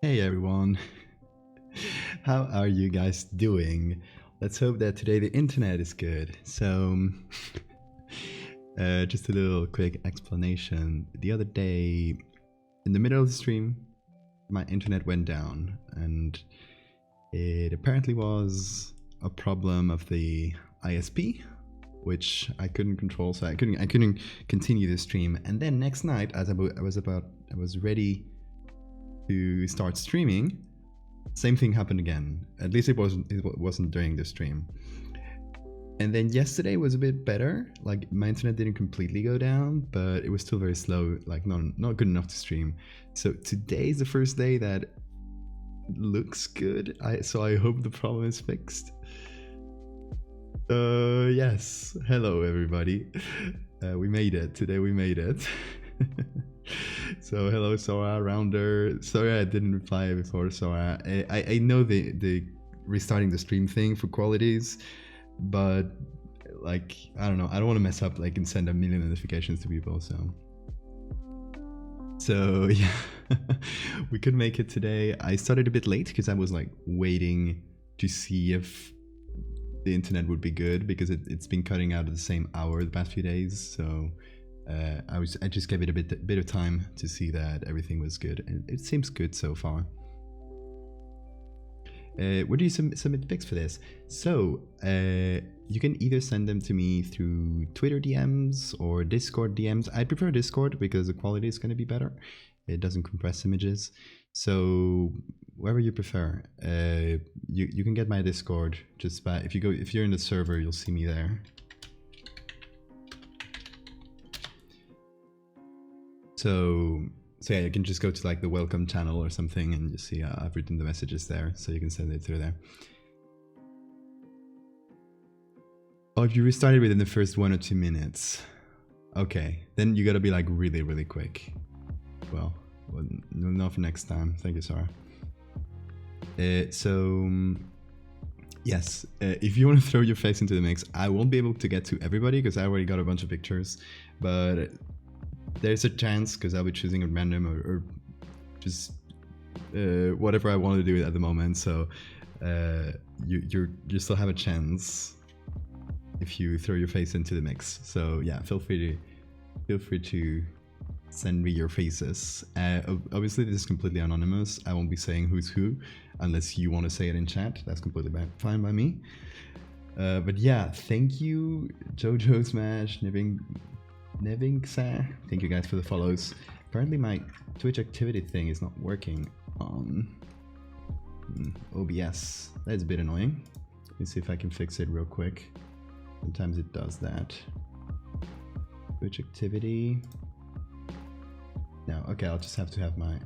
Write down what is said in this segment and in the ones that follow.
Hey everyone, how are you guys doing? Let's hope that today the internet is good. Just a little quick explanation. The other day, in the middle of the stream, my internet went down, and it apparently was a problem of the ISP, which I couldn't control, so I couldn't continue the stream. And then next night, as I was ready to start streaming, same thing happened again. At least it wasn't during the stream. And then yesterday was a bit better. Like my internet didn't completely go down, but it was still very slow. Like not good enough to stream. So today is the first day that looks good. So I hope the problem is fixed. Yes. Hello everybody. We made it. Today we made it. So hello Sora, Rounder. Sorry I didn't reply before, Sora. I know the restarting the stream thing for qualities, but like I don't know, I don't want to mess up like and send a million notifications to people, so yeah. We could make it today. I started a bit late because I was like waiting to see if the internet would be good, because it's been cutting out at the same hour the past few days, so I just gave it a bit of time to see that everything was good, and it seems good so far. Where do you submit pics for this? So you can either send them to me through Twitter DMs or Discord DMs. I prefer Discord because the quality is going to be better. It doesn't compress images. So wherever you prefer, you can get my Discord just by if you're in the server, you'll see me there. So yeah, you can just go to like the welcome channel or something and just see I've written the messages there, so you can send it through there. Oh, if you restarted within the first 1 or 2 minutes, okay, then you gotta be like really quick. Well, not for next time. Thank you, Sarah. Yes, if you want to throw your face into the mix, I won't be able to get to everybody because I already got a bunch of pictures, but there's a chance because I'll be choosing at random or just whatever I want to do at the moment. So you still have a chance if you throw your face into the mix. So yeah, feel free to send me your faces. Obviously, this is completely anonymous. I won't be saying who's who unless you want to say it in chat. That's completely fine by me. But yeah, thank you, Jojo Smash, Nevingsa. Thank you guys for the follows. Apparently my Twitch activity thing is not working on OBS. That's a bit annoying. Let me see if I can fix it real quick. Sometimes it does that. Twitch activity. No, okay, I'll just have to have my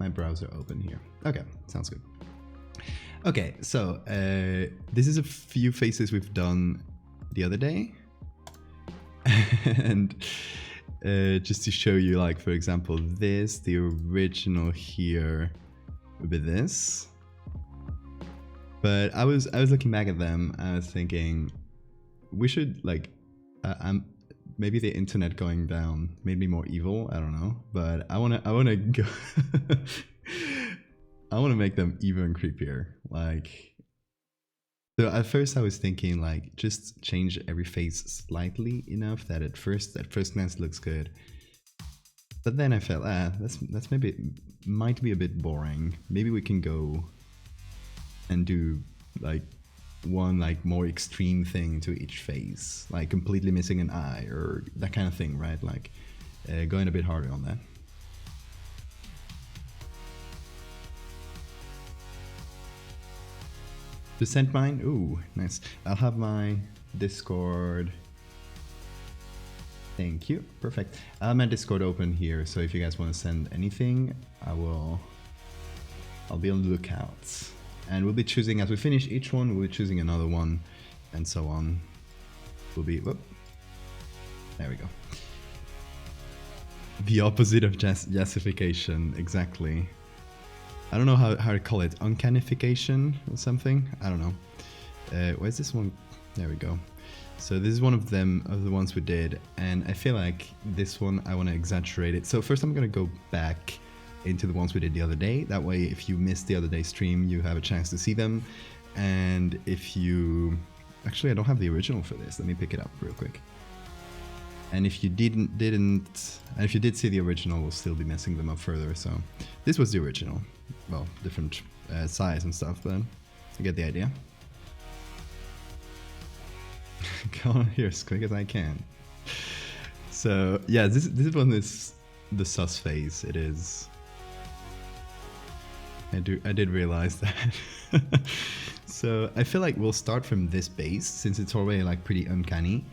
browser open here. Okay, sounds good. Okay, so this is a few faces we've done the other day. And just to show you, like for example, the original here would be this. But I was looking back at them and I was thinking we should like maybe the internet going down made me more evil. I don't know, but I wanna go. I wanna make them even creepier. Like. So at first I was thinking like just change every face slightly enough that at first glance looks good. But then I felt that's might be a bit boring. Maybe we can go and do like one like more extreme thing to each face, like completely missing an eye or that kind of thing, right? Like going a bit harder on that. To send mine? Ooh, nice. I'll have my Discord. Thank you. Perfect. I'll have my Discord open here, so if you guys want to send anything, I'll be on the lookout. And we'll be choosing, as we finish each one, we'll be choosing another one, and so on. We'll be, whoop. There we go. The opposite of justification, exactly. I don't know how to call it, uncannification or something. I don't know. Where's this one? There we go. So this is one of the ones we did, and I feel like this one I want to exaggerate it. So first I'm gonna go back into the ones we did the other day. That way, if you missed the other day's stream, you have a chance to see them. And if you... Actually, I don't have the original for this. Let me pick it up real quick. And if you didn't, and if you did see the original, we'll still be messing them up further. So this was the original. Well, different size and stuff, but you get the idea. Go on here as quick as I can. So yeah, this one is the sus phase. It is. I did realize that. So I feel like we'll start from this base since it's already like pretty uncanny.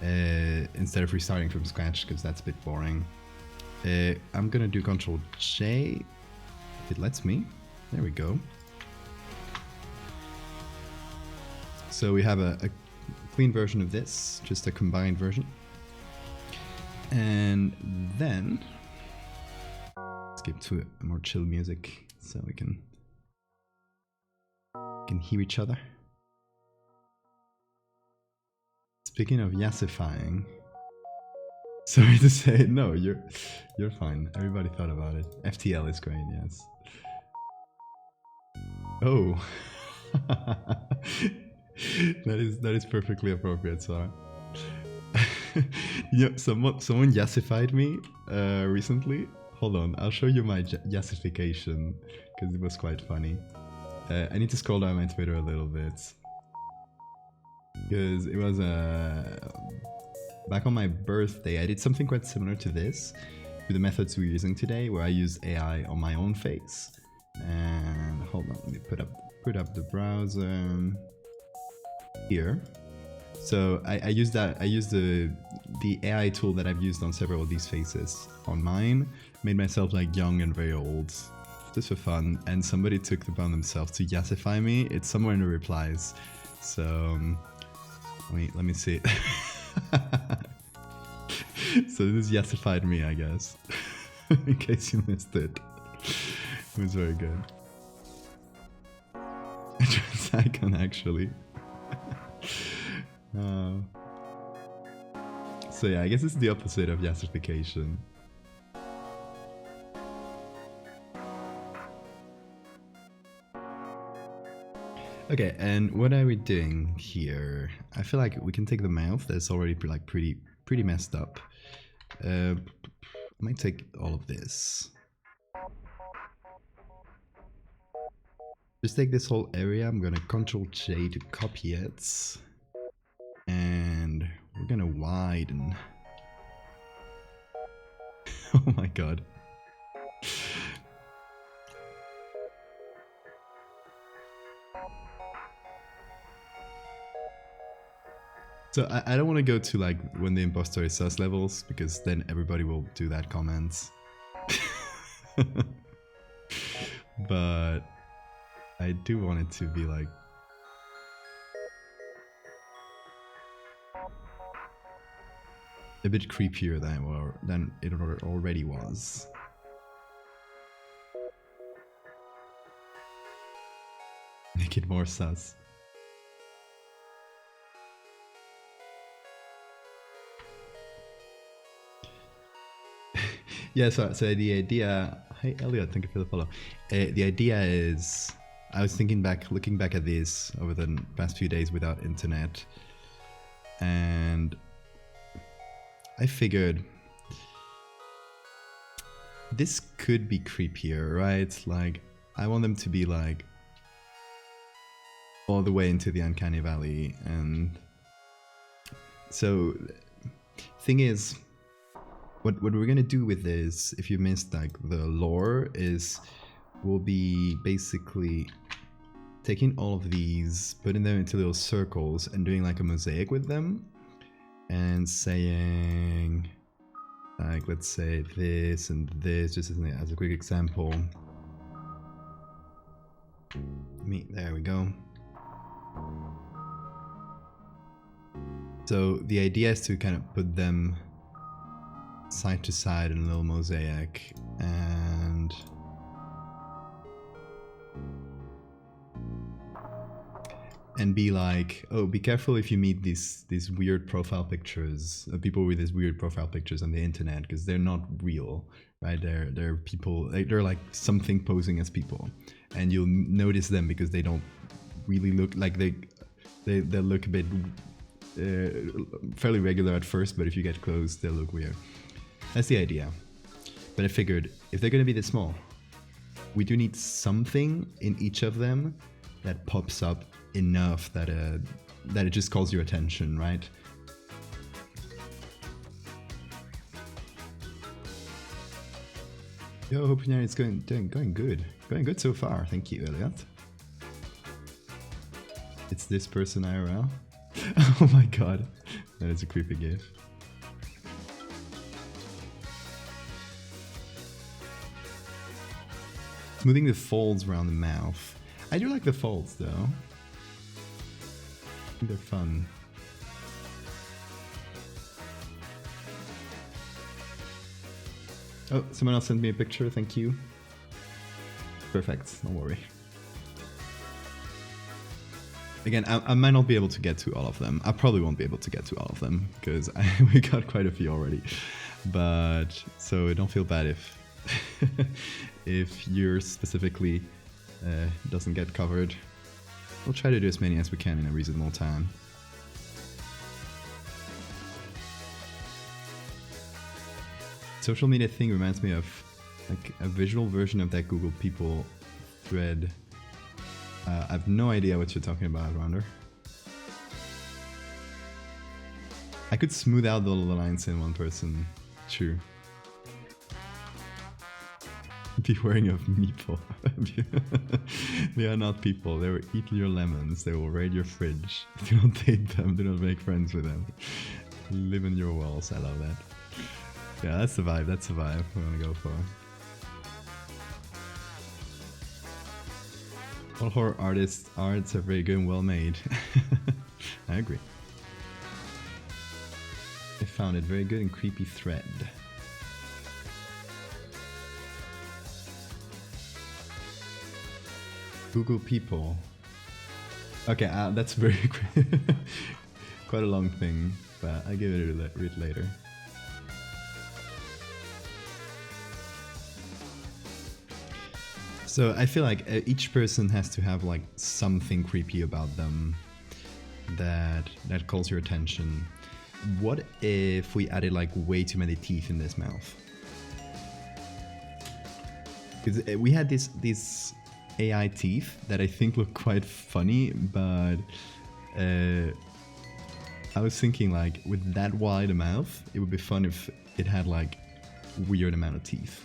Instead of restarting from scratch, because that's a bit boring. I'm gonna do Ctrl J if it lets me. There we go. So we have a clean version of this, just a combined version. And then skip to a more chill music so we can hear each other. Speaking of yassifying, sorry to say it, no, you're fine. Everybody thought about it. FTL is great, yes. Oh, that is perfectly appropriate, Sarah. You know, someone yassified me recently. Hold on, I'll show you my yassification because it was quite funny. I need to scroll down my Twitter a little bit. Because it was back on my birthday, I did something quite similar to this, to the methods we're using today, where I use AI on my own face. And hold on, let me put up the browser here. So I use the AI tool that I've used on several of these faces on mine, made myself like young and very old, just for fun. And somebody took it upon themselves to yassify me. It's somewhere in the replies. So. Let me see. So this yassified me, I guess. In case you missed it. It was very good. Trans icon, actually. So yeah, I guess it's the opposite of yassification. Okay, and what are we doing here? I feel like we can take the mouth that's already like pretty messed up. I might take all of this. Just take this whole area. I'm gonna Ctrl J to copy it, and we're gonna widen. Oh my god. So I don't want to go to like when the imposter is sus levels, because then everybody will do that comment. But I do want it to be like a bit creepier than it already was. Make it more sus. Yeah, so the idea... Hey Elliot, thank you for the follow. The idea is... I was looking back at this over the past few days without internet. And... I figured... This could be creepier, right? Like, I want them to be like... all the way into the uncanny valley, and... So... Thing is... What we're gonna do with this, if you missed like the lore, is we'll be basically taking all of these, putting them into little circles and doing like a mosaic with them, and saying like, let's say this and this, just as a quick example. There we go. So the idea is to kind of put them side to side in a little mosaic, and be like, oh, be careful if you meet these weird profile pictures, people with these weird profile pictures on the internet, because they're not real. right? They're people, they're like something posing as people, and you'll notice them because they don't really look like they look a bit fairly regular at first, but if you get close, they'll look weird. That's the idea. But I figured if they're gonna be this small, we do need something in each of them that pops up enough that it just calls your attention, right? Yo, hope it's going good. Going good so far. Thank you, Elliot. It's this person IRL. Oh my god, that is a creepy gif. Smoothing the folds around the mouth. I do like the folds though. I think they're fun. Oh, someone else sent me a picture, thank you. Perfect, don't worry. Again, I might not be able to get to all of them. I probably won't be able to get to all of them, because we got quite a few already. But, so don't feel bad if if yours specifically doesn't get covered. We'll try to do as many as we can in a reasonable time. Social media thing reminds me of like a visual version of that Google People thread. I have no idea what you're talking about, Rounder. I could smooth out the lines in one person. True. Beware of meeple. They are not people. They will eat your lemons. They will raid your fridge. Do not date them. Do not make friends with them. Live in your walls. I love that. Yeah, that's the vibe. That's the vibe we're gonna go for. All horror artists' arts are very good and well made. I agree. I found it very good and creepy thread. Google People. Okay, that's very quite a long thing, but I'll give it a read later. So I feel like each person has to have like something creepy about them that calls your attention. What if we added like way too many teeth in this mouth? Because we had these AI teeth that I think look quite funny, but I was thinking like with that wide a mouth, it would be fun if it had like weird amount of teeth.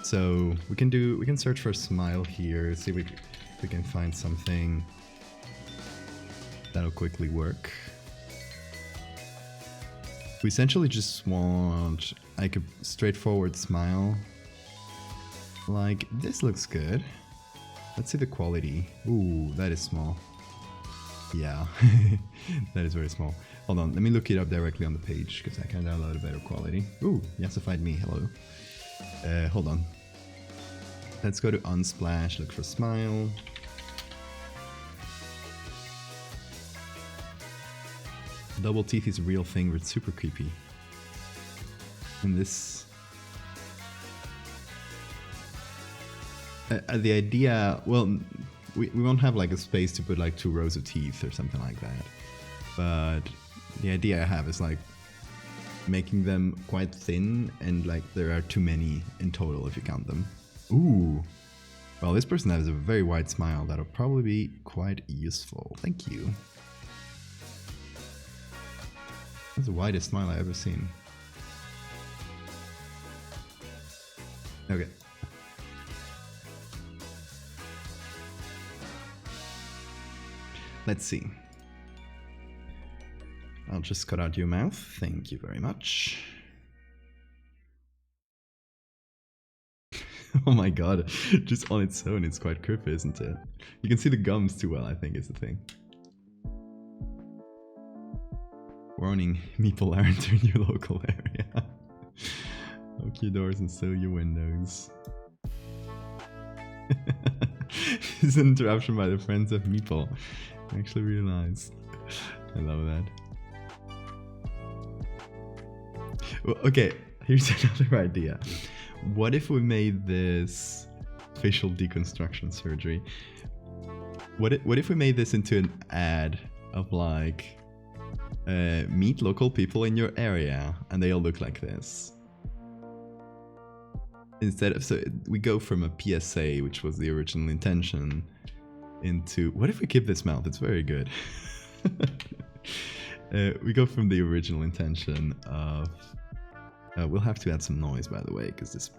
So we can search for a smile here, see if we can find something that'll quickly work. We essentially just want like a straightforward smile. Like, this looks good. Let's see the quality. Ooh, that is small. Yeah, that is very small. Hold on, let me look it up directly on the page, because I can download a better quality. Ooh, Yassified me, hello. Hold on. Let's go to Unsplash, look for smile. Double teeth is a real thing, but it's super creepy. And this... the idea, well, we won't have like a space to put like 2 rows of teeth or something like that. But the idea I have is like making them quite thin, and like there are too many in total if you count them. Ooh. Well, this person has a very wide smile. That'll probably be quite useful. Thank you. That's the widest smile I've ever seen. Okay. Let's see. I'll just cut out your mouth. Thank you very much. Oh my god, just on its own it's quite creepy, isn't it? You can see the gums too well, I think is the thing. Warning, meeple are entering your local area. Lock your doors and seal your windows. This is an interruption by the friends of meeple. Actually really nice. I love that. Well, okay, here's another idea. What if we made this facial deconstruction surgery? What if we made this into an ad of like, meet local people in your area, and they all look like this? Instead of, so we go from a PSA, which was the original intention, into, what if we keep this mouth? It's very good. We go from the original intention of, we'll have to add some noise, by the way, because this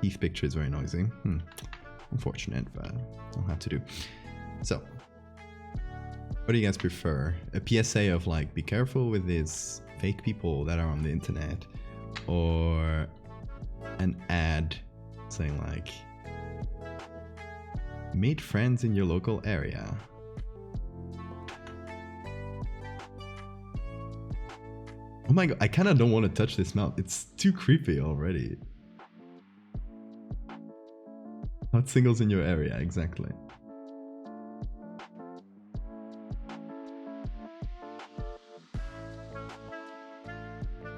teeth picture is very noisy. Unfortunate, but I'll have to do. So, what do you guys prefer? A PSA of like, be careful with these fake people that are on the internet, or an ad saying like, meet friends in your local area? Oh my god, I kind of don't want to touch this mouth. It's too creepy already. Hot singles in your area, exactly.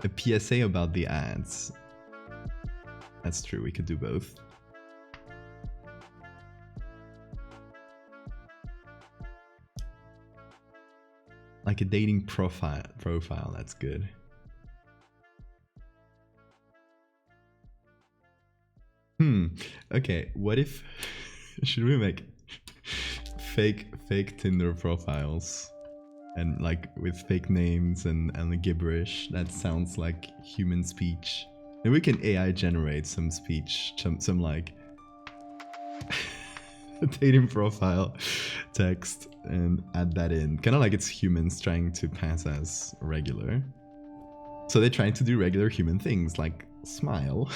A PSA about the ads. That's true, we could do both. Like a dating profile, that's good. Okay, what if should we make fake Tinder profiles and like with fake names and the gibberish that sounds like human speech? And we can AI generate some speech, some like dating profile text and add that in. Kind of like it's humans trying to pass as regular. So they're trying to do regular human things like smile.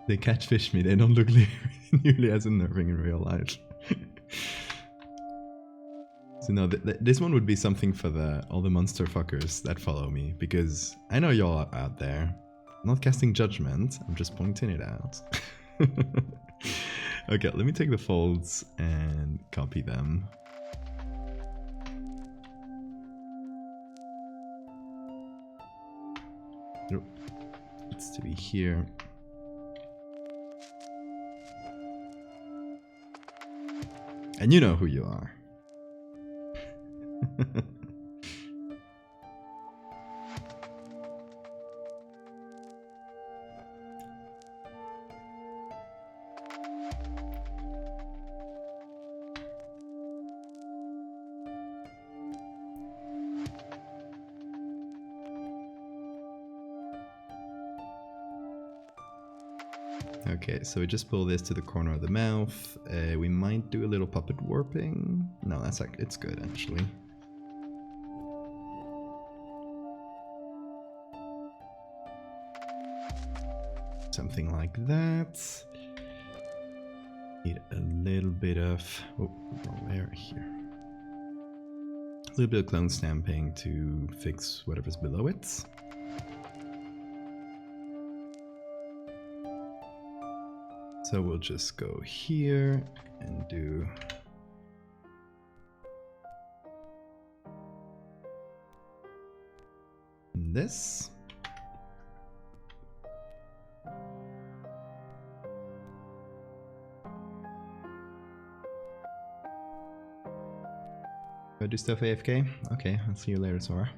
They catfish me, they don't look nearly as unnerving in real life. So no, this one would be something for all the monster fuckers that follow me, because I know y'all are out there. I'm not casting judgment, I'm just pointing it out. Okay, let me take the folds and copy them. It's to be here. And you know who you are. Okay, so we just pull this to the corner of the mouth. We might do a little puppet warping. No, that's like, it's good actually. Something like that. Need a little bit of, oh, wrong layer here. A little bit of clone stamping to fix whatever's below it. So we'll just go here and do this. Go do stuff AFK? Okay, I'll see you later, Sora.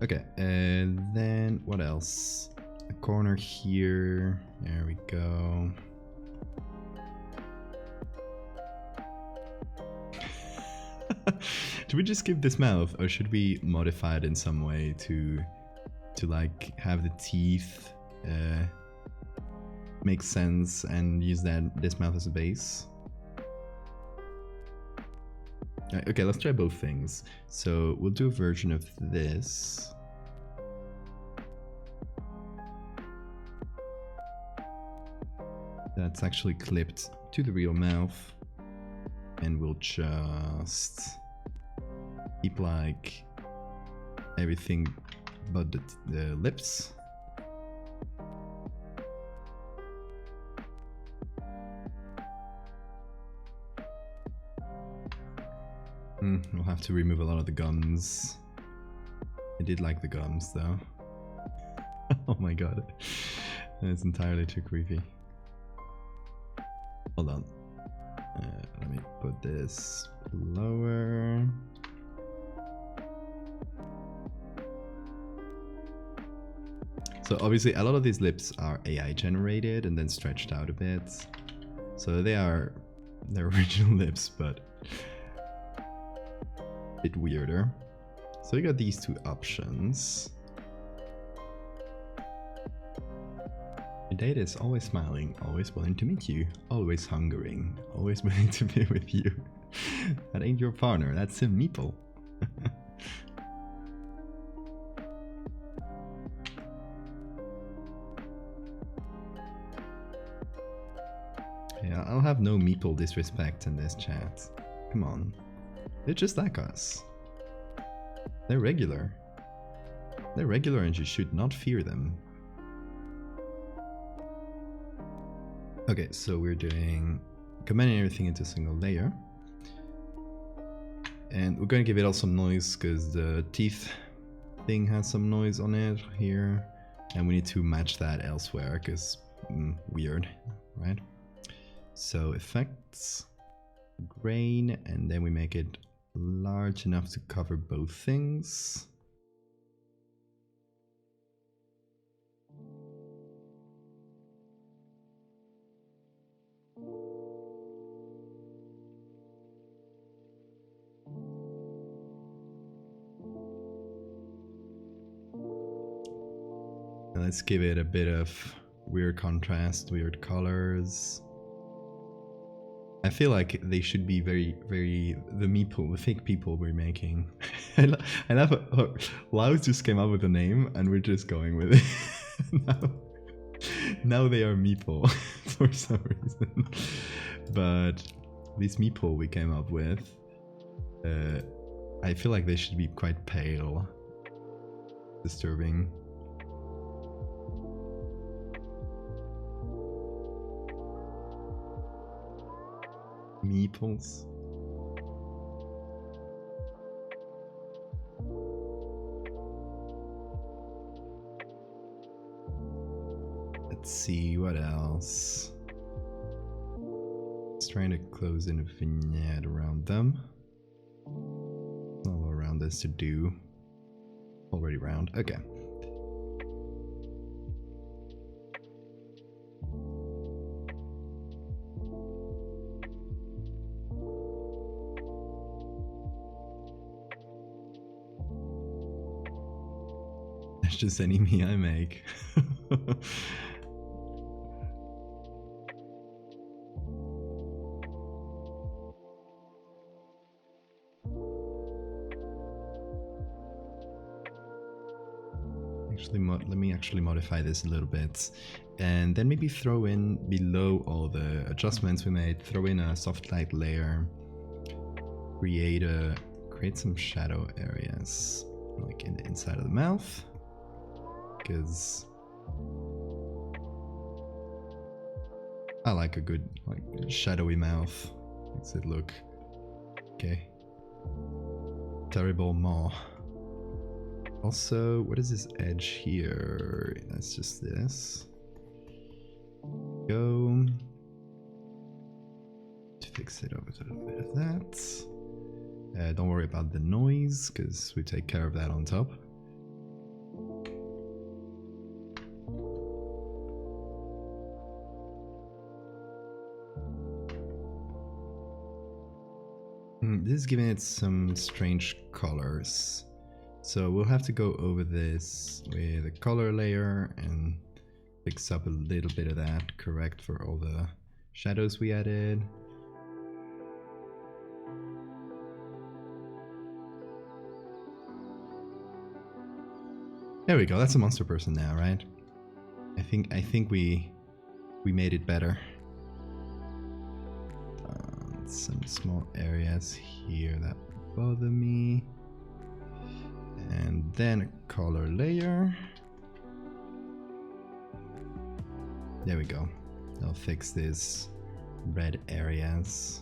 Okay, and then what else? A corner here. There we go. Do we just give this mouth, or should we modify it in some way to like have the teeth make sense and use this mouth as a base? Okay, let's try both things. So we'll do a version of this. That's actually clipped to the real mouth. And we'll just keep like everything but the lips. We'll have to remove a lot of the gums. I did like the gums though. Oh my god. That's entirely too creepy. Hold on. Let me put this lower. So obviously a lot of these lips are AI generated and then stretched out a bit. So they are their original lips, but a bit weirder. So we got these two options. Data is always smiling, always willing to meet you, always hungering, always willing to be with you. That ain't your partner, that's a meeple. Yeah, I'll have no meeple disrespect in this chat. Come on. They're just like us. They're regular. They're regular and you should not fear them. Okay, so we're doing combining everything into a single layer. And we're going to give it all some noise because the teeth thing has some noise on it here. And we need to match that elsewhere because weird, right? So effects, grain, and then we make it large enough to cover both things. And let's give it a bit of weird contrast, weird colors. I feel like they should be very, the meeple, the fake people we're making. I love how Laos just came up with a name and we're just going with it. now they are meeple for some reason. But this meeple we came up with, I feel like they should be quite pale. Disturbing. Meeples. Let's see what else. Just trying to close in a vignette around them. All around this to do. Already round. Okay. That's just any me I make. Let me actually modify this a little bit, and then maybe throw in below all the adjustments we made, throw in a soft light layer, create some shadow areas, like in the inside of the mouth, because I like a good shadowy mouth. Makes it look okay. Terrible maw. Also, what is this edge here? That's just this. Go. To fix it over to a little bit of that. Don't worry about the noise, because we take care of that on top. This is giving it some strange colors. So we'll have to go over this with a color layer and fix up a little bit of that, correct for all the shadows we added. There we go, that's a monster person now, right? I think we made it better. Some small areas here that bother me. And and then a color layer. There we go. I'll fix these red areas.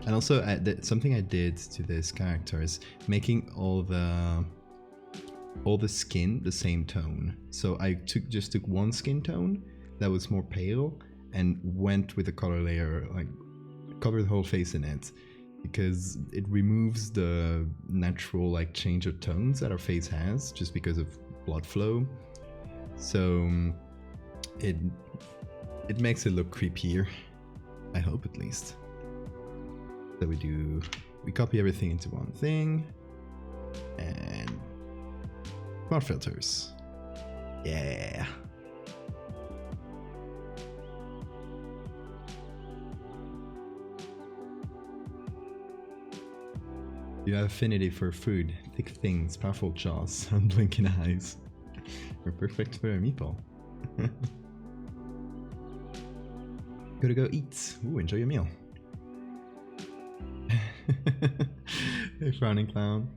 And also, something I did to this character is making all the skin the same tone. So I just took one skin tone that was more pale and went with the color layer, like covered the whole face in it, because it removes the natural like change of tones that our face has just because of blood flow. So it makes it look creepier, I hope at least. So we copy everything into one thing and smart filters. Yeah. You have affinity for food, thick things, powerful jaws, unblinking eyes. You're perfect for a meatball. Gotta go eat. Ooh, enjoy your meal. Hey, frowning clown.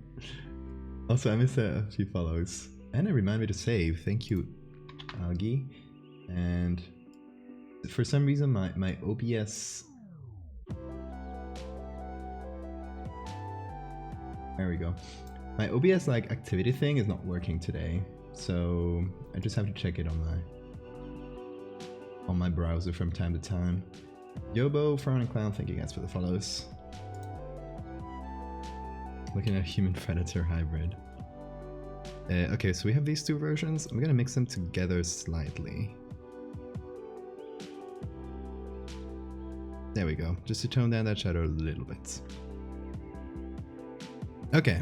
Also, I missed a few follows. And it reminded me to save. Thank you, Algie. And for some reason, my OBS... There we go. My OBS like activity thing is not working today. So I just have to check it on my browser from time to time. Yobo, frowning clown, thank you guys for the follows. Looking at human predator hybrid. Okay, so we have these two versions. I'm gonna mix them together slightly. There we go, just to tone down that shadow a little bit. Okay,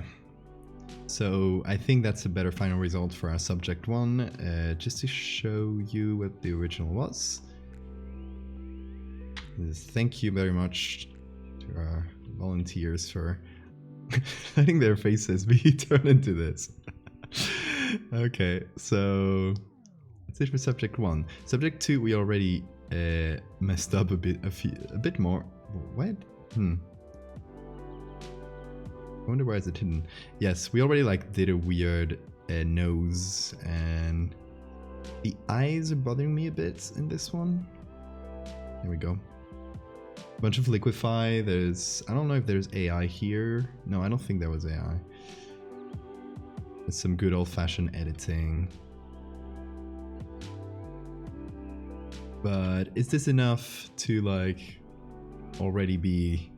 so I think that's a better final result for our subject one. Just to show you what the original was. Thank you very much to our volunteers for letting their faces be turned into this. Okay, so that's it for subject one. Subject two, we already messed up a bit more. What? I wonder why is it hidden. Yes, we already like did a weird nose, and the eyes are bothering me a bit in this one. There we go. Bunch of liquify. I don't know if there's AI here. No, I don't think there was AI. It's some good old-fashioned editing. But is this enough to like already be,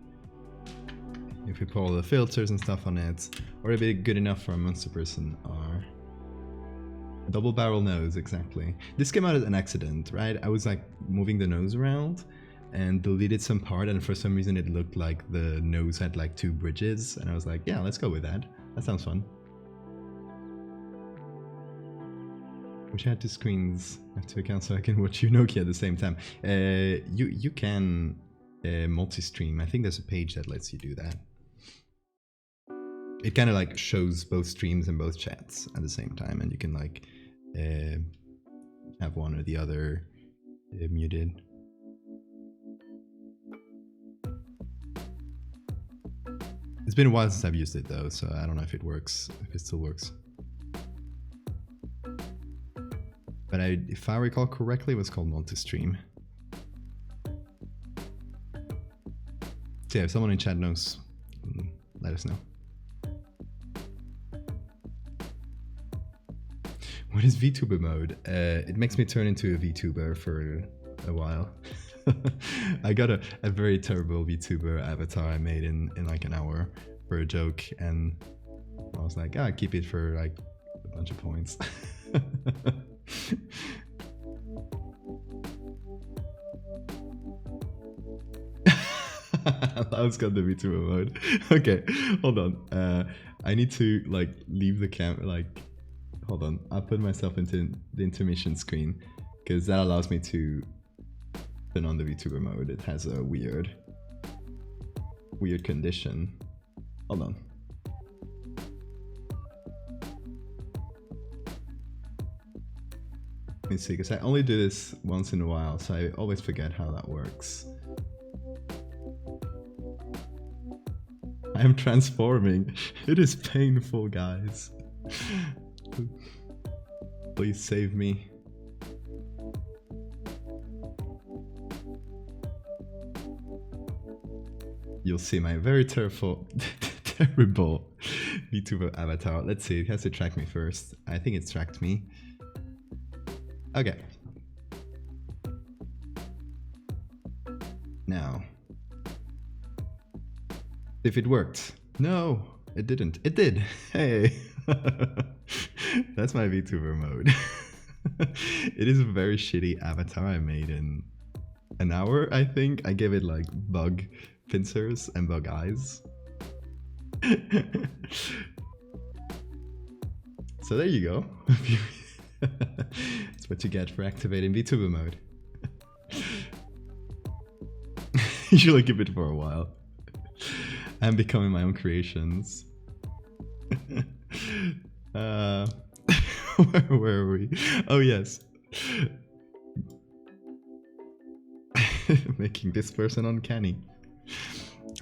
if we put all the filters and stuff on it, or is it good enough for a monster person R? Double barrel nose, exactly. This came out as an accident, right? I was like moving the nose around and deleted some part, and for some reason it looked like the nose had like two bridges, and I was like, yeah, let's go with that. That sounds fun. Wish I had two screens, I have two accounts so I can watch you Nokia at the same time. You can multi-stream. I think there's a page that lets you do that. It kind of like shows both streams and both chats at the same time, and you can like have one or the other muted. It's been a while since I've used it though, so I don't know if it works, if it still works. But if I recall correctly, it was called multi-stream. So yeah, if someone in chat knows, let us know. What is VTuber mode? It makes me turn into a VTuber for a while. I got a very terrible VTuber avatar I made in like an hour for a joke, and I was like, ah, keep it for like a bunch of points. Lao's got the VTuber mode. Okay, hold on. I need to like leave the camera. Like, hold on. I'll put myself into the intermission screen because that allows me to turn on the VTuber mode. It has a weird condition. Hold on. Let me see, because I only do this once in a while, so I always forget how that works. I'm transforming. It is painful, guys. Please save me. You'll see my very terrible VTuber avatar. Let's see, it has to track me first. I think it's tracked me. Okay. Now. If it worked. No, it didn't. It did. Hey. That's my VTuber mode. It is a very shitty avatar I made in an hour, I think. I gave it like bug pincers and bug eyes. So there you go. That's what you get for activating VTuber mode. Usually keep it for a while. I'm becoming my own creations. Where were we? Oh yes. Making this person uncanny.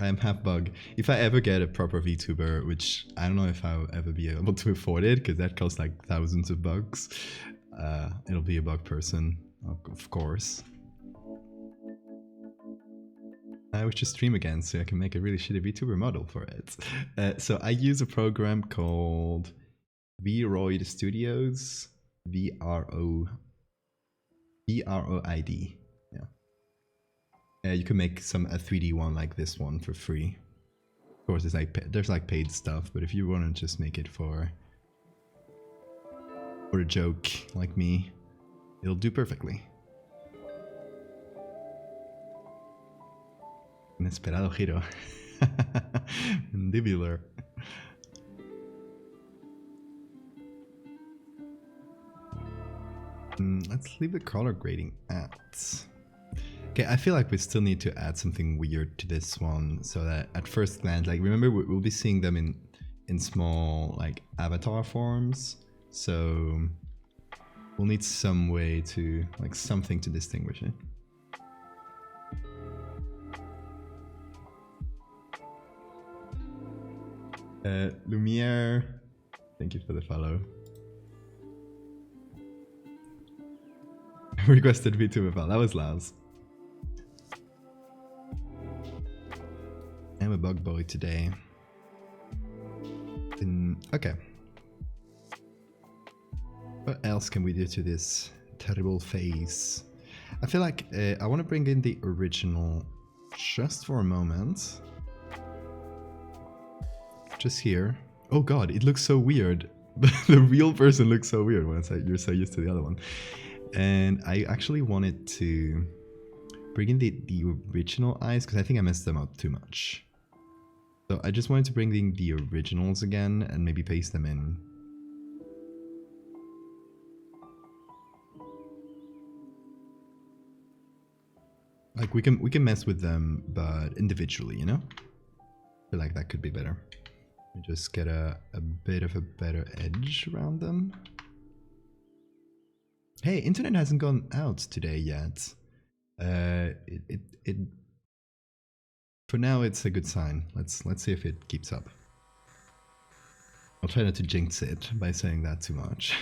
I am half bug. If I ever get a proper VTuber, which I don't know if I'll ever be able to afford it, because that costs like thousands of bucks, it'll be a bug person, of course. I wish to stream again so I can make a really shitty VTuber model for it. So I use a program called Vroid Studios, VROID. Yeah. You can make a 3D one like this one for free. Of course, there's like paid stuff, but if you want to just make it for a joke like me, it'll do perfectly. Inesperado giro. Mandibular. Let's leave the color grading at. Okay, I feel like we still need to add something weird to this one so that at first glance, like remember we'll be seeing them in small like avatar forms, so we'll need some way to like something to distinguish it. Lumiere, thank you for the follow. Requested VTuber file, that was Laz. I'm a bug boy today. Okay. What else can we do to this terrible face? I feel like I want to bring in the original just for a moment. Just here. Oh god, it looks so weird. The real person looks so weird when you're so used to the other one. And I actually wanted to bring in the original eyes because I think I messed them up too much. So I just wanted to bring in the originals again and maybe paste them in. Like we can mess with them, but individually, you know? I feel like that could be better. We just get a bit of a better edge around them. Hey, internet hasn't gone out today yet. For now, it's a good sign. Let's see if it keeps up. I'll try not to jinx it by saying that too much.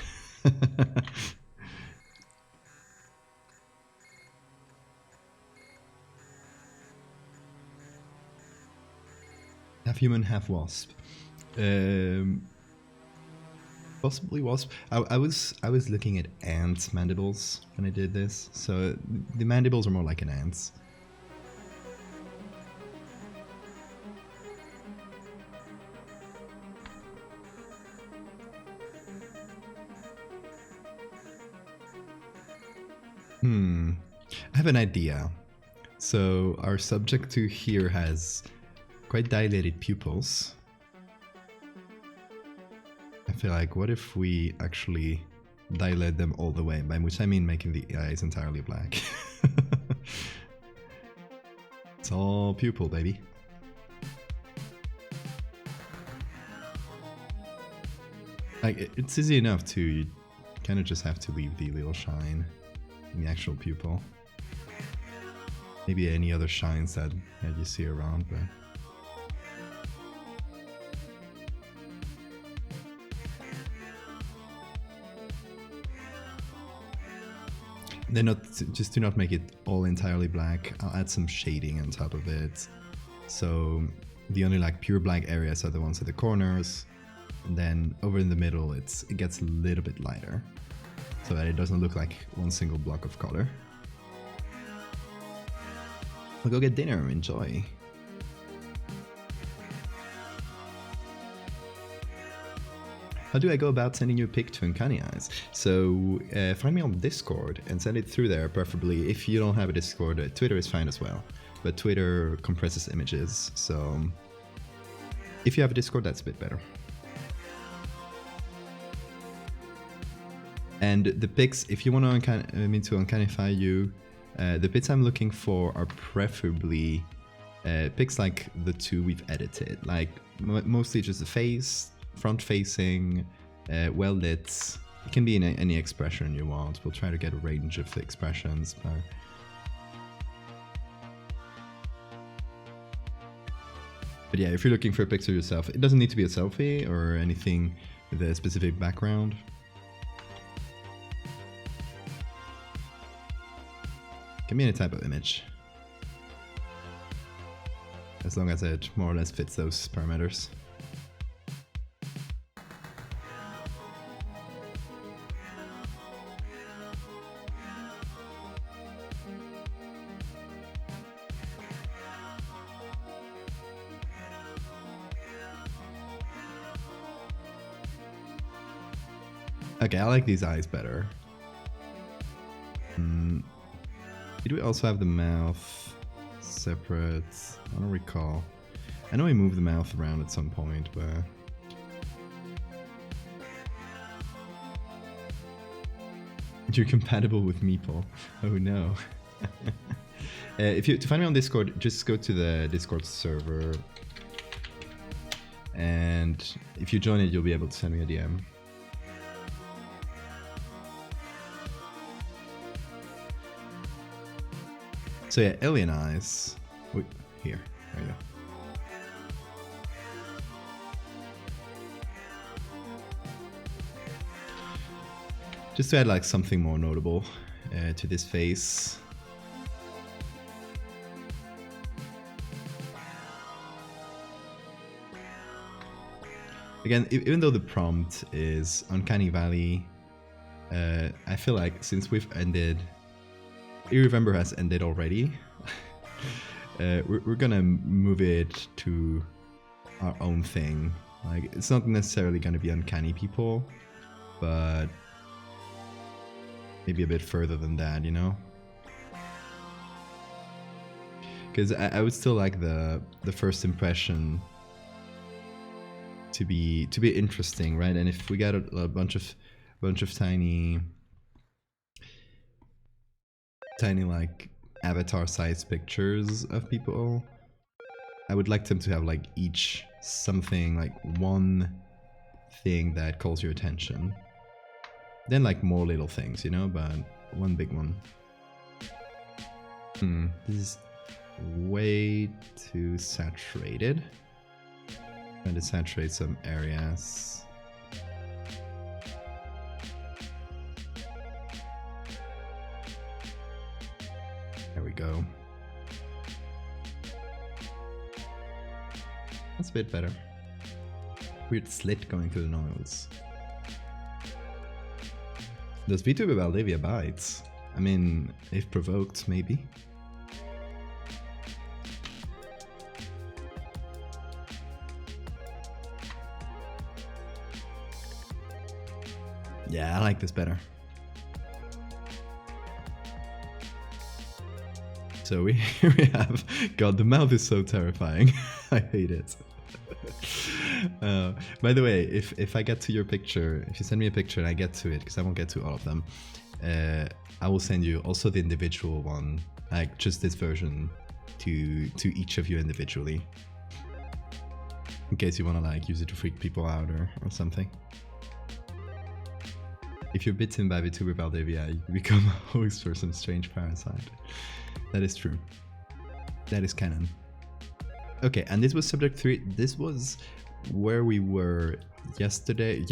Half human, half wasp. Possibly wasp. I was looking at ants' mandibles when I did this, so the mandibles are more like an ant's. I have an idea. So our subject to here has quite dilated pupils. I feel like, what if we actually dilate them all the way, by which I mean making the eyes entirely black. It's all pupil, baby. Like, it's easy enough to, you kind of just have to leave the little shine in the actual pupil. Maybe any other shines that you see around, but Then just do not make it all entirely black. I'll add some shading on top of it. So the only like pure black areas are the ones at the corners. And then over in the middle, it gets a little bit lighter, so that it doesn't look like one single block of color. We'll go get dinner. Enjoy. How do I go about sending you a pic to Uncanny Eyes? So find me on Discord and send it through there, preferably. If you don't have a Discord, Twitter is fine as well. But Twitter compresses images, so if you have a Discord, that's a bit better. And the pics, if you want to Uncanify you, the bits I'm looking for are preferably pics like the two we've edited, like mostly just the face, front facing, well lit. It can be in any expression you want. We'll try to get a range of expressions. But yeah, if you're looking for a picture yourself, it doesn't need to be a selfie or anything with a specific background. Can be any type of image, as long as it more or less fits those parameters. Okay, I like these eyes better. Did we also have the mouth separate? I don't recall. I know we moved the mouth around at some point, but... You're compatible with Meeple. Oh no. To find me on Discord, just go to the Discord server. And if you join it, you'll be able to send me a DM. So yeah, alien eyes. Wait, here, there you go. Just to add like something more notable to this face. Again, even though the prompt is Uncanny Valley, I feel like since we've ended... Irremember has ended already. We're gonna move it to our own thing. Like, it's not necessarily gonna be uncanny people, but maybe a bit further than that, you know? Because I would still like the first impression to be interesting, right? And if we got a bunch of tiny like avatar-sized pictures of people, I would like them to have like each something, like one thing that calls your attention. Then like more little things, you know, but one big one. This is way too saturated. Trying to saturate some areas. There we go. That's a bit better. Weird slit going through the nostrils. Does VTuber Valdevia bites? I mean, if provoked, maybe. Yeah, I like this better. So we have... God, the mouth is so terrifying. I hate it. By the way, if I get to your picture, if you send me a picture and I get to it, because I won't get to all of them, I will send you also the individual one, like just this version to each of you individually. In case you want to like use it to freak people out or something. If you're bitten by VTuber Valdevia, you become a host for some strange parasite. That is true. That is canon. Okay, and this was subject 3. This was where we were yesterday.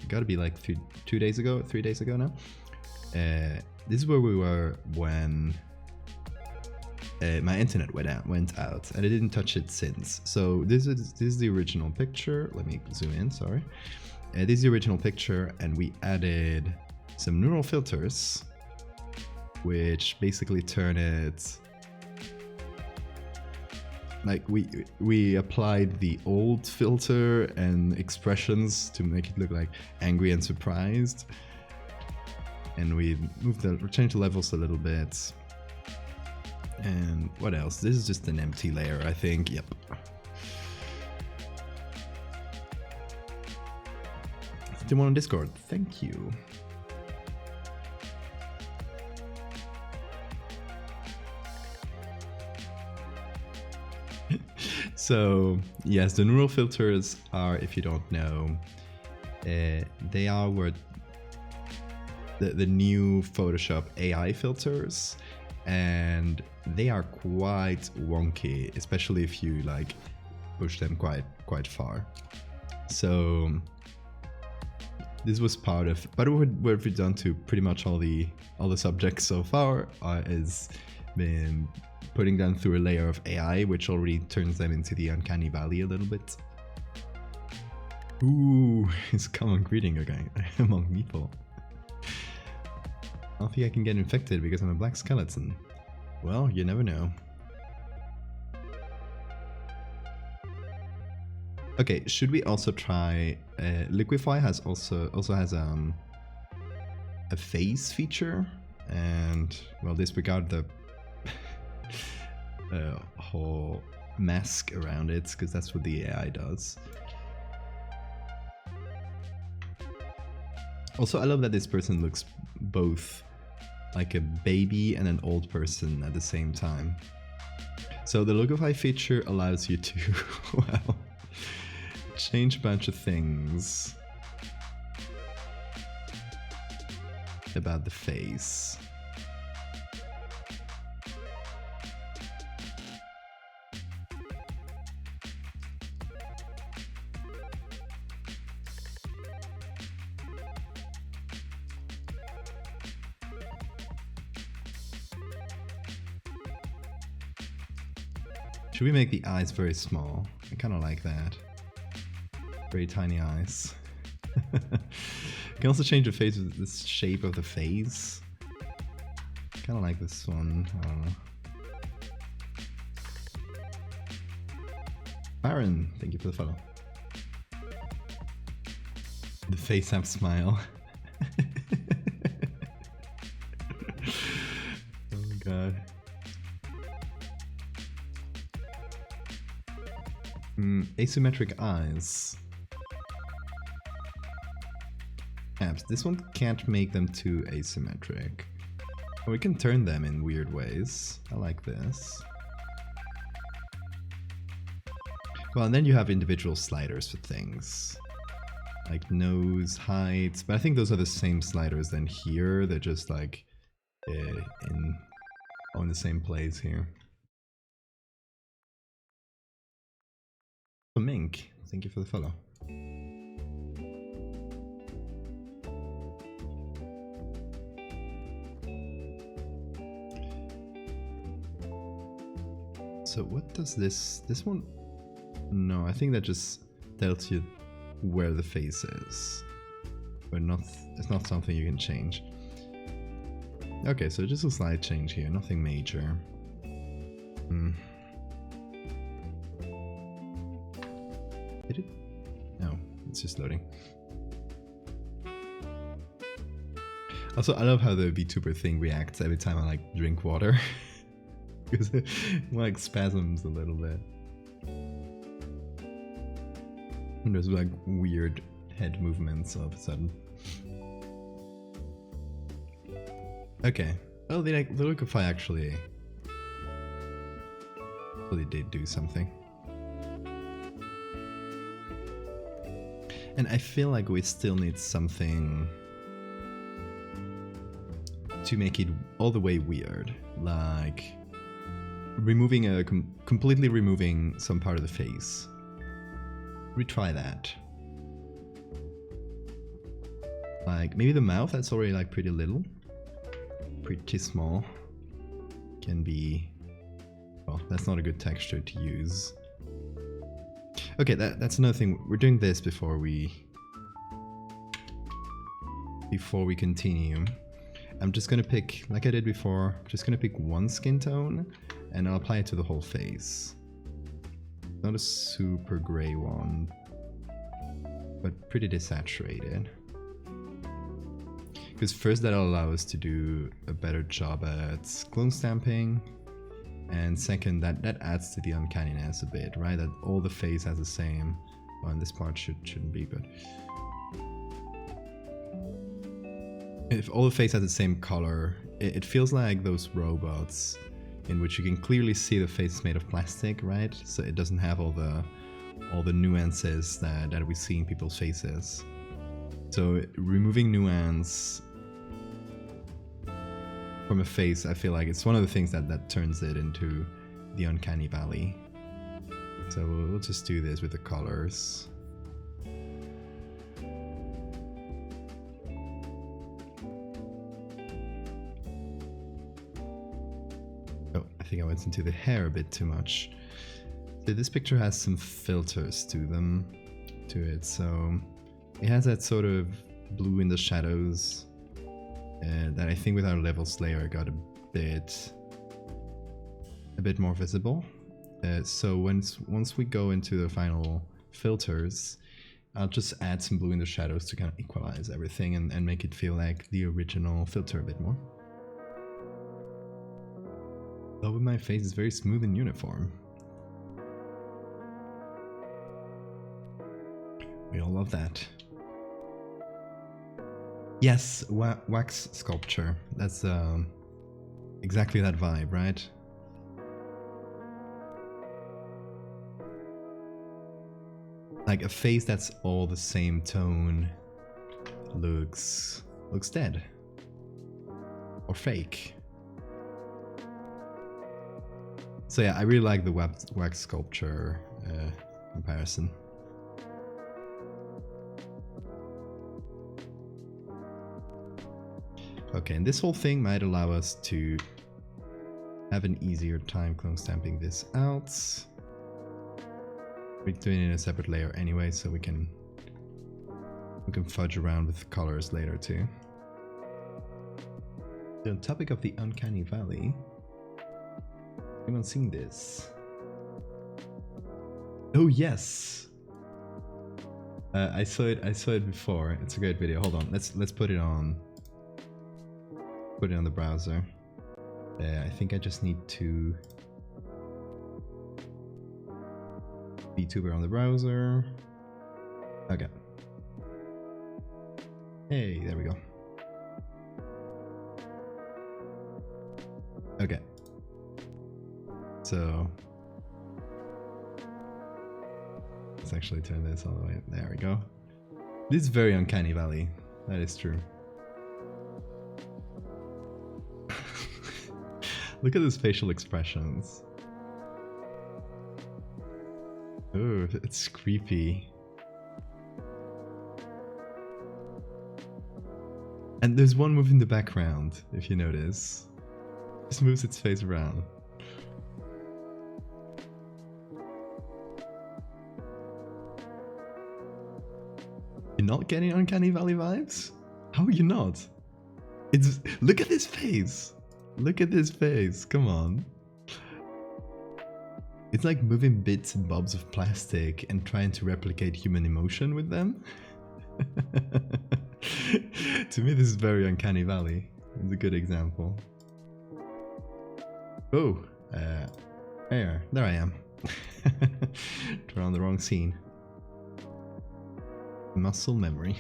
Gotta be like 3 days ago now. this is where we were when my internet went out, and I didn't touch it since. So this is the original picture. Let me zoom in, sorry. This is the original picture, and we added some neural filters, which basically turn it like we applied the old filter and expressions to make it look like angry and surprised, and we changed the levels a little bit. And what else? This is just an empty layer, I think. Yep. Someone on Discord, thank you. So yes, the neural filters are, if you don't know, they are where the new Photoshop AI filters, and they are quite wonky, especially if you like push them quite far. So this was part of, but what we've done to pretty much all the subjects so far is been putting them through a layer of AI, which already turns them into the uncanny valley a little bit. Ooh, it's a common greeting among people. I don't think I can get infected because I'm a black skeleton. Well, you never know. Okay, should we also try... Liquify also has a face feature, and well, disregard the whole mask around it, because that's what the AI does. Also, I love that this person looks both like a baby and an old person at the same time. So the Logify feature allows you to, well, change a bunch of things about the face. Should we make the eyes very small? I kind of like that. Very tiny eyes. You can also change the face with the shape of the face. Kind of like this one. I don't know. Baron, thank you for the follow. The face app smile. Oh god. Asymmetric eyes. Apps. This one can't make them too asymmetric. But we can turn them in weird ways. I like this. Well, and then you have individual sliders for things. Like nose heights. But I think those are the same sliders than here. They're just like in the same place here. Mink, thank you for the follow. So what does this one? No, I think that just tells you where the face is, but it's not something you can change. Okay, so just a slight change here, nothing major. Did it? No, it's just loading. Also, I love how the VTuber thing reacts every time I like drink water. Because it like spasms a little bit. And there's like weird head movements all of a sudden. Okay. Oh, the Liquify actually did do something. And I feel like we still need something to make it all the way weird, like removing completely removing some part of the face. Retry that. Like maybe the mouth, that's already like pretty little. pretty small. Can be... well, that's not a good texture to use. Okay, that's another thing. We're doing this before we continue. I'm just gonna pick, like I did before, I'm just gonna pick one skin tone and I'll apply it to the whole face. Not a super gray one, but pretty desaturated. Because first that'll allow us to do a better job at clone stamping, and second that adds to the uncanniness a bit, right? That all the face has the same, well, and this part shouldn't be, but if all the face has the same color, it feels like those robots in which you can clearly see the face is made of plastic, right? So it doesn't have all the nuances that we see in people's faces. So removing nuance from a face, I feel like it's one of the things that turns it into the uncanny valley. So we'll just do this with the colors. Oh, I think I went into the hair a bit too much. So this picture has some filters to it. So it has that sort of blue in the shadows that I think with our levels layer got a bit more visible. So once we go into the final filters, I'll just add some blue in the shadows to kind of equalize everything and make it feel like the original filter a bit more. Though my face is very smooth and uniform. We all love that. Yes, wax sculpture. That's exactly that vibe, right? Like a face that's all the same tone looks dead or fake. So yeah, I really like the wax sculpture comparison. Okay, and this whole thing might allow us to have an easier time clone stamping this out. We're doing it in a separate layer anyway, so we can fudge around with the colors later too. So on topic of the uncanny valley, anyone seen this? Oh yes, I saw it before. It's a great video. Hold on, let's put it on. Put it on the browser. I think I just need to VTuber on the browser. Okay. Hey, there we go. Okay. So let's actually turn this all the way. There we go. This is very uncanny valley. That is true. Look at those facial expressions. Oh, it's creepy. And there's one move in the background, if you notice. It just moves its face around. You're not getting Uncanny Valley vibes? How are you not? It's... Look at this face! Look at this face, come on. It's like moving bits and bobs of plastic and trying to replicate human emotion with them. To me, this is very Uncanny Valley. It's a good example. Oh, there I am. Turn on the wrong scene. Muscle memory.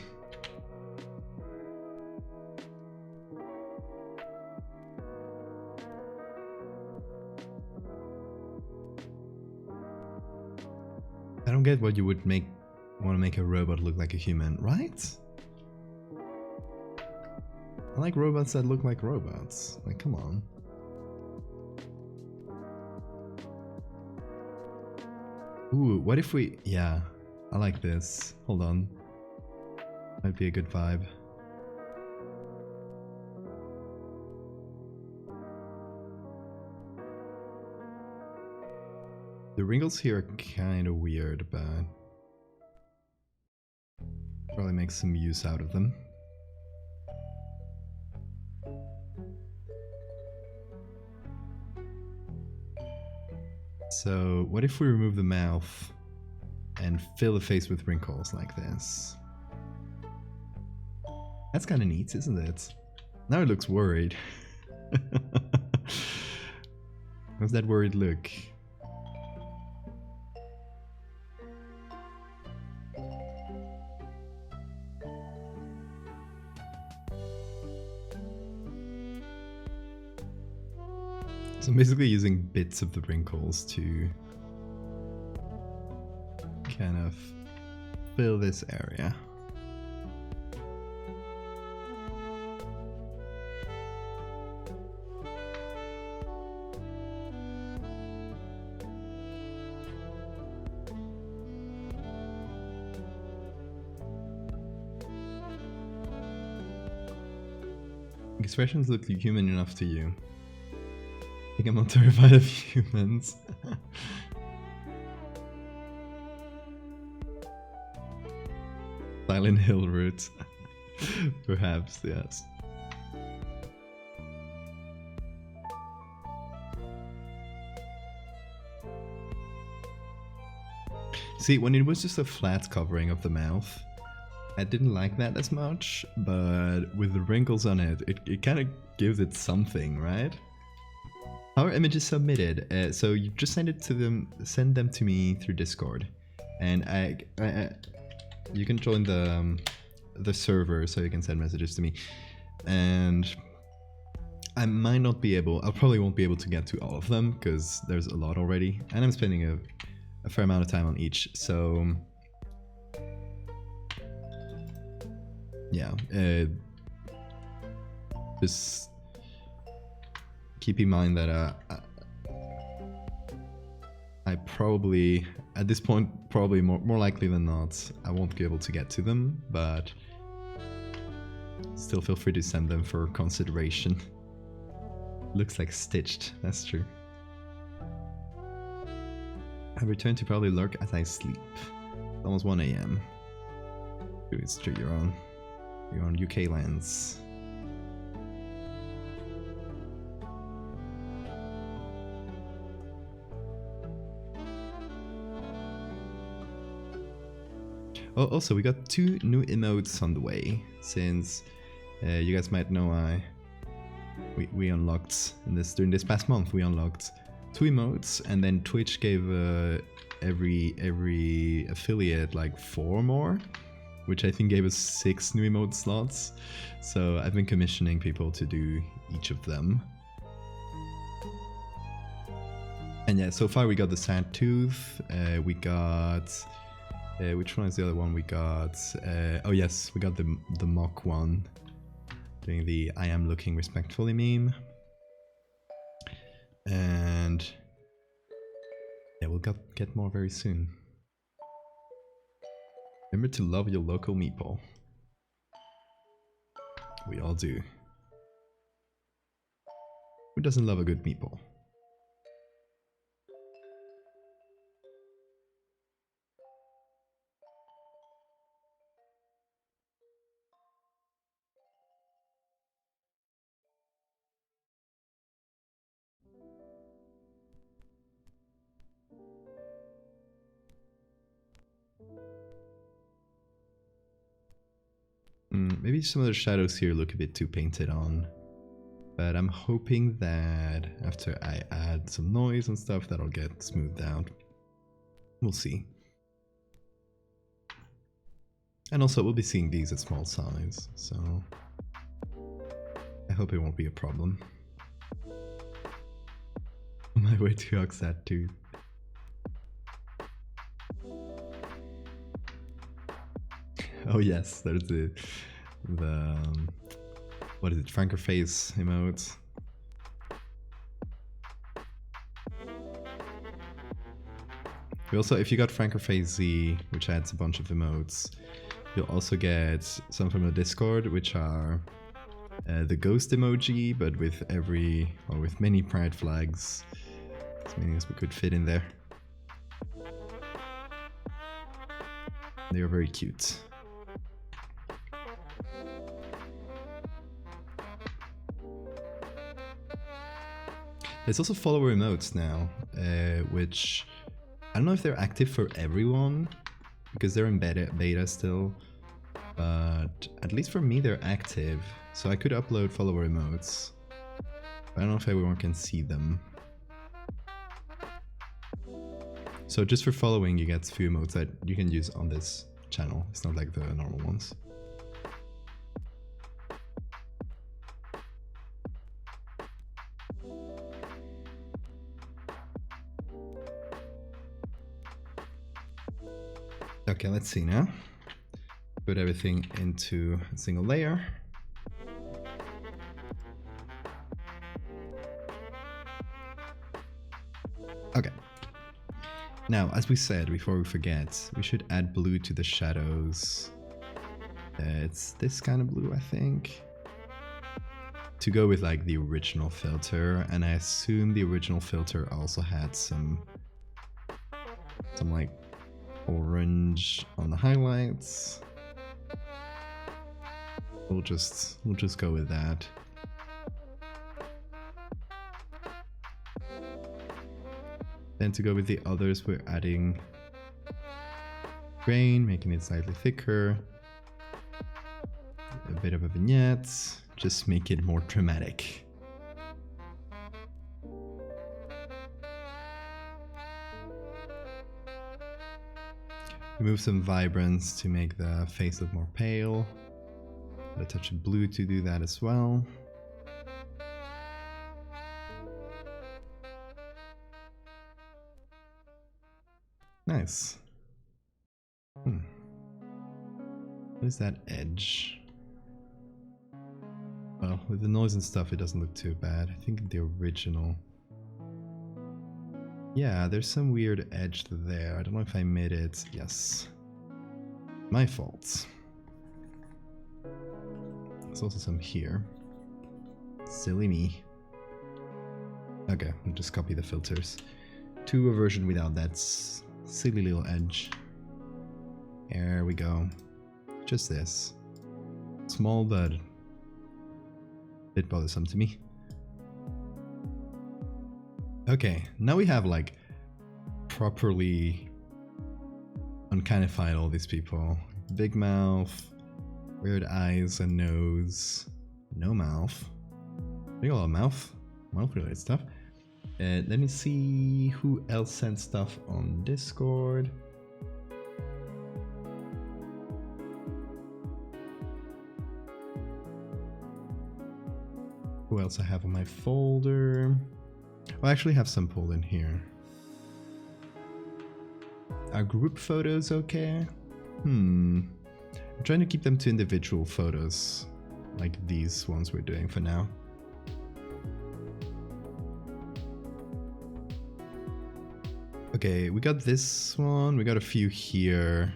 I don't get what you would want to make a robot look like a human, right? I like robots that look like robots. Like, come on. Ooh, what if we... Yeah, I like this. Hold on. Might be a good vibe. The wrinkles here are kind of weird, but probably make some use out of them. So what if we remove the mouth and fill the face with wrinkles like this? That's kind of neat, isn't it? Now it looks worried. How's that worried look? So I'm basically using bits of the wrinkles to kind of fill this area. Expressions look human enough to you. I think I'm not terrified of humans. Silent Hill route. Perhaps, yes. See, when it was just a flat covering of the mouth, I didn't like that as much, but with the wrinkles on it, it kind of gives it something, right? Our image is submitted, so you just send them to me through Discord, and you can join the server so you can send messages to me, and I might not be able, I probably won't be able to get to all of them because there's a lot already, and I'm spending a fair amount of time on each, so yeah, just keep in mind that I probably, at this point, probably more likely than not, I won't be able to get to them, but still feel free to send them for consideration. Looks like stitched, that's true. I return to probably lurk as I sleep. It's almost 1 AM. It's true, you're on UK lands. Oh, also, we got 2 new emotes on the way, since you guys might know we unlocked during this past month. We unlocked 2 emotes, and then Twitch gave every affiliate like 4 more, which I think gave us 6 new emote slots. So I've been commissioning people to do each of them. And yeah, so far we got the sad tooth. We got. Which one is the other one we got? Oh yes, we got the mock one, doing the I am looking respectfully meme. And yeah, we'll get more very soon. Remember to love your local meeple. We all do. Who doesn't love a good meeple? Maybe some of the shadows here look a bit too painted on, but I'm hoping that after I add some noise and stuff, that'll get smoothed out. We'll see. And also, we'll be seeing these at small size, so I hope it won't be a problem. On my way to Oxat too. Oh yes, there's the what is it, Franker face emote. We also, if you got Franker face Z, which adds a bunch of emotes, you'll also get some from the Discord, which are the ghost emoji, but with with many pride flags, as many as we could fit in there. They are very cute. There's also follower emotes now, which I don't know if they're active for everyone, because they're in beta still, but at least for me they're active, so I could upload follower emotes. I don't know if everyone can see them. So just for following, you get a few emotes that you can use on this channel. It's not like the normal ones. Okay, let's see now. Put everything into a single layer. Okay. Now, as we said, before we forget, we should add blue to the shadows. It's this kind of blue, I think. To go with like the original filter, and I assume the original filter also had some like orange on the highlights. We'll just go with that. Then to go with the others, we're adding grain, making it slightly thicker. A bit of a vignette, just make it more dramatic. Remove some vibrance to make the face look more pale. Add a touch of blue to do that as well. Nice. What is that edge? Well, with the noise and stuff, it doesn't look too bad. I think the original... Yeah, there's some weird edge there. I don't know if I made it. Yes. My fault. There's also some here. Silly me. Okay, we'll just copy the filters to a version without that silly little edge. There we go. Just this. Small but a bit bothersome to me. Okay, now we have like properly uncannified all these people. Big mouth, weird eyes and nose, no mouth. I think a lot of mouth related stuff. Let me see who else sent stuff on Discord. Who else I have on my folder? I actually have some pulled in here. Are group photos okay? I'm trying to keep them to individual photos, like these ones we're doing for now. Okay, we got this one, we got a few here.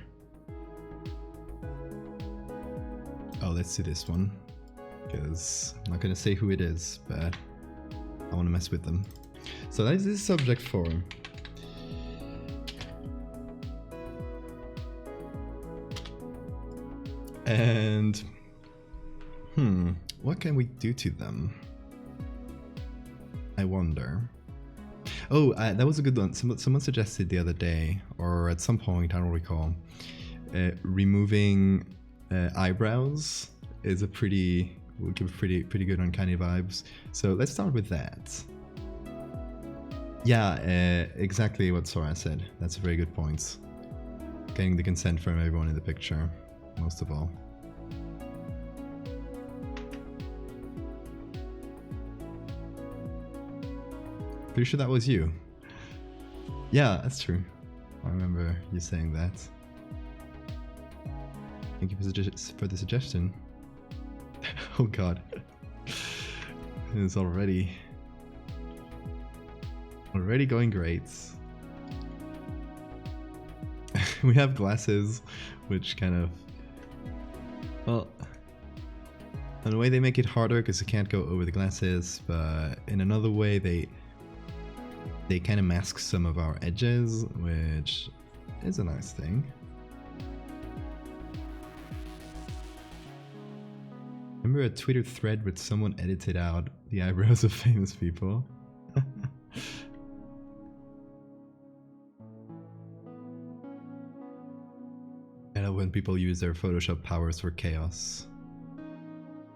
Oh, let's do this one, because I'm not gonna say who it is, but I want to mess with them. So that is the subject form. And what can we do to them? I wonder. Oh, that was a good one. Someone suggested the other day, or at some point, I don't recall, removing eyebrows is a will give pretty good uncanny vibes. So let's start with that. Yeah, exactly what Sora said. That's a very good point. Getting the consent from everyone in the picture, most of all. Pretty sure that was you. Yeah, that's true. I remember you saying that. Thank you for the suggestion. Oh god. It's already going great. We have glasses, which kind of... Well, in a way they make it harder because you can't go over the glasses, but in another way they kind of mask some of our edges, which is a nice thing. Remember a Twitter thread where someone edited out the eyebrows of famous people? I know when people use their Photoshop powers for chaos.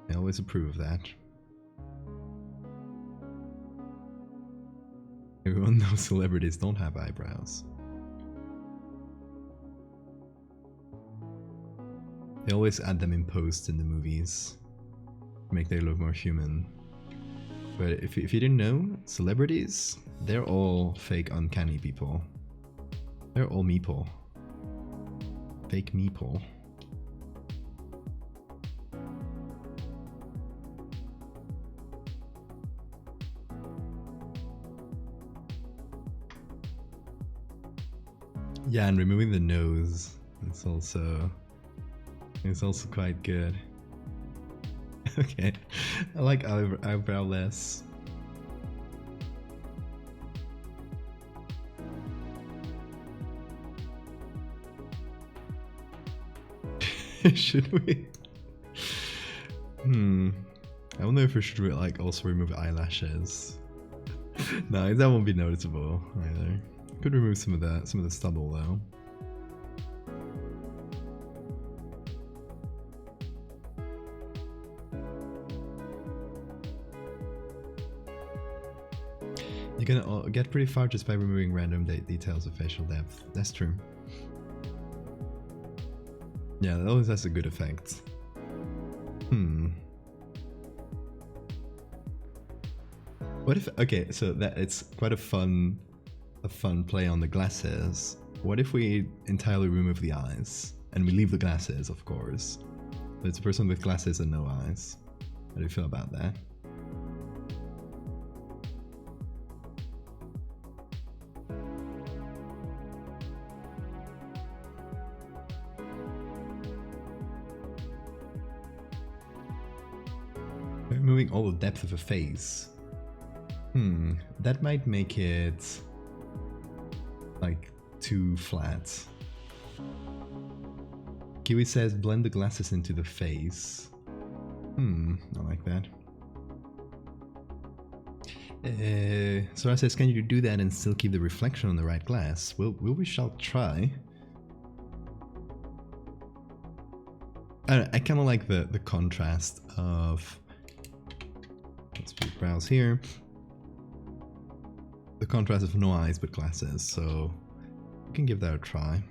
I always approve of that. Everyone knows celebrities don't have eyebrows. They always add them in post in the movies to make them look more human. But if you didn't know, celebrities, they're all fake uncanny people. They're all meeple. Fake meeple. Yeah, and removing the nose, it's also quite good. Okay, I like eyebrow less. Should we? I wonder if we should like also remove eyelashes. No, that won't be noticeable either. Could remove some of the stubble though. You're gonna get pretty far just by removing random details of facial depth. That's true. Yeah, that always has a good effect. What if, okay, so that it's quite a fun play on the glasses. What if we entirely remove the eyes and we leave the glasses, of course, but it's a person with glasses and no eyes? How do you feel about that? Removing all the depth of a face. That might make it like too flat. Kiwi says blend the glasses into the face. I like that. Sora says, can you do that and still keep the reflection on the right glass? Well, we shall try. I kind of like the contrast of, let's put brows here, the contrast of no eyes but glasses, so we can give that a try.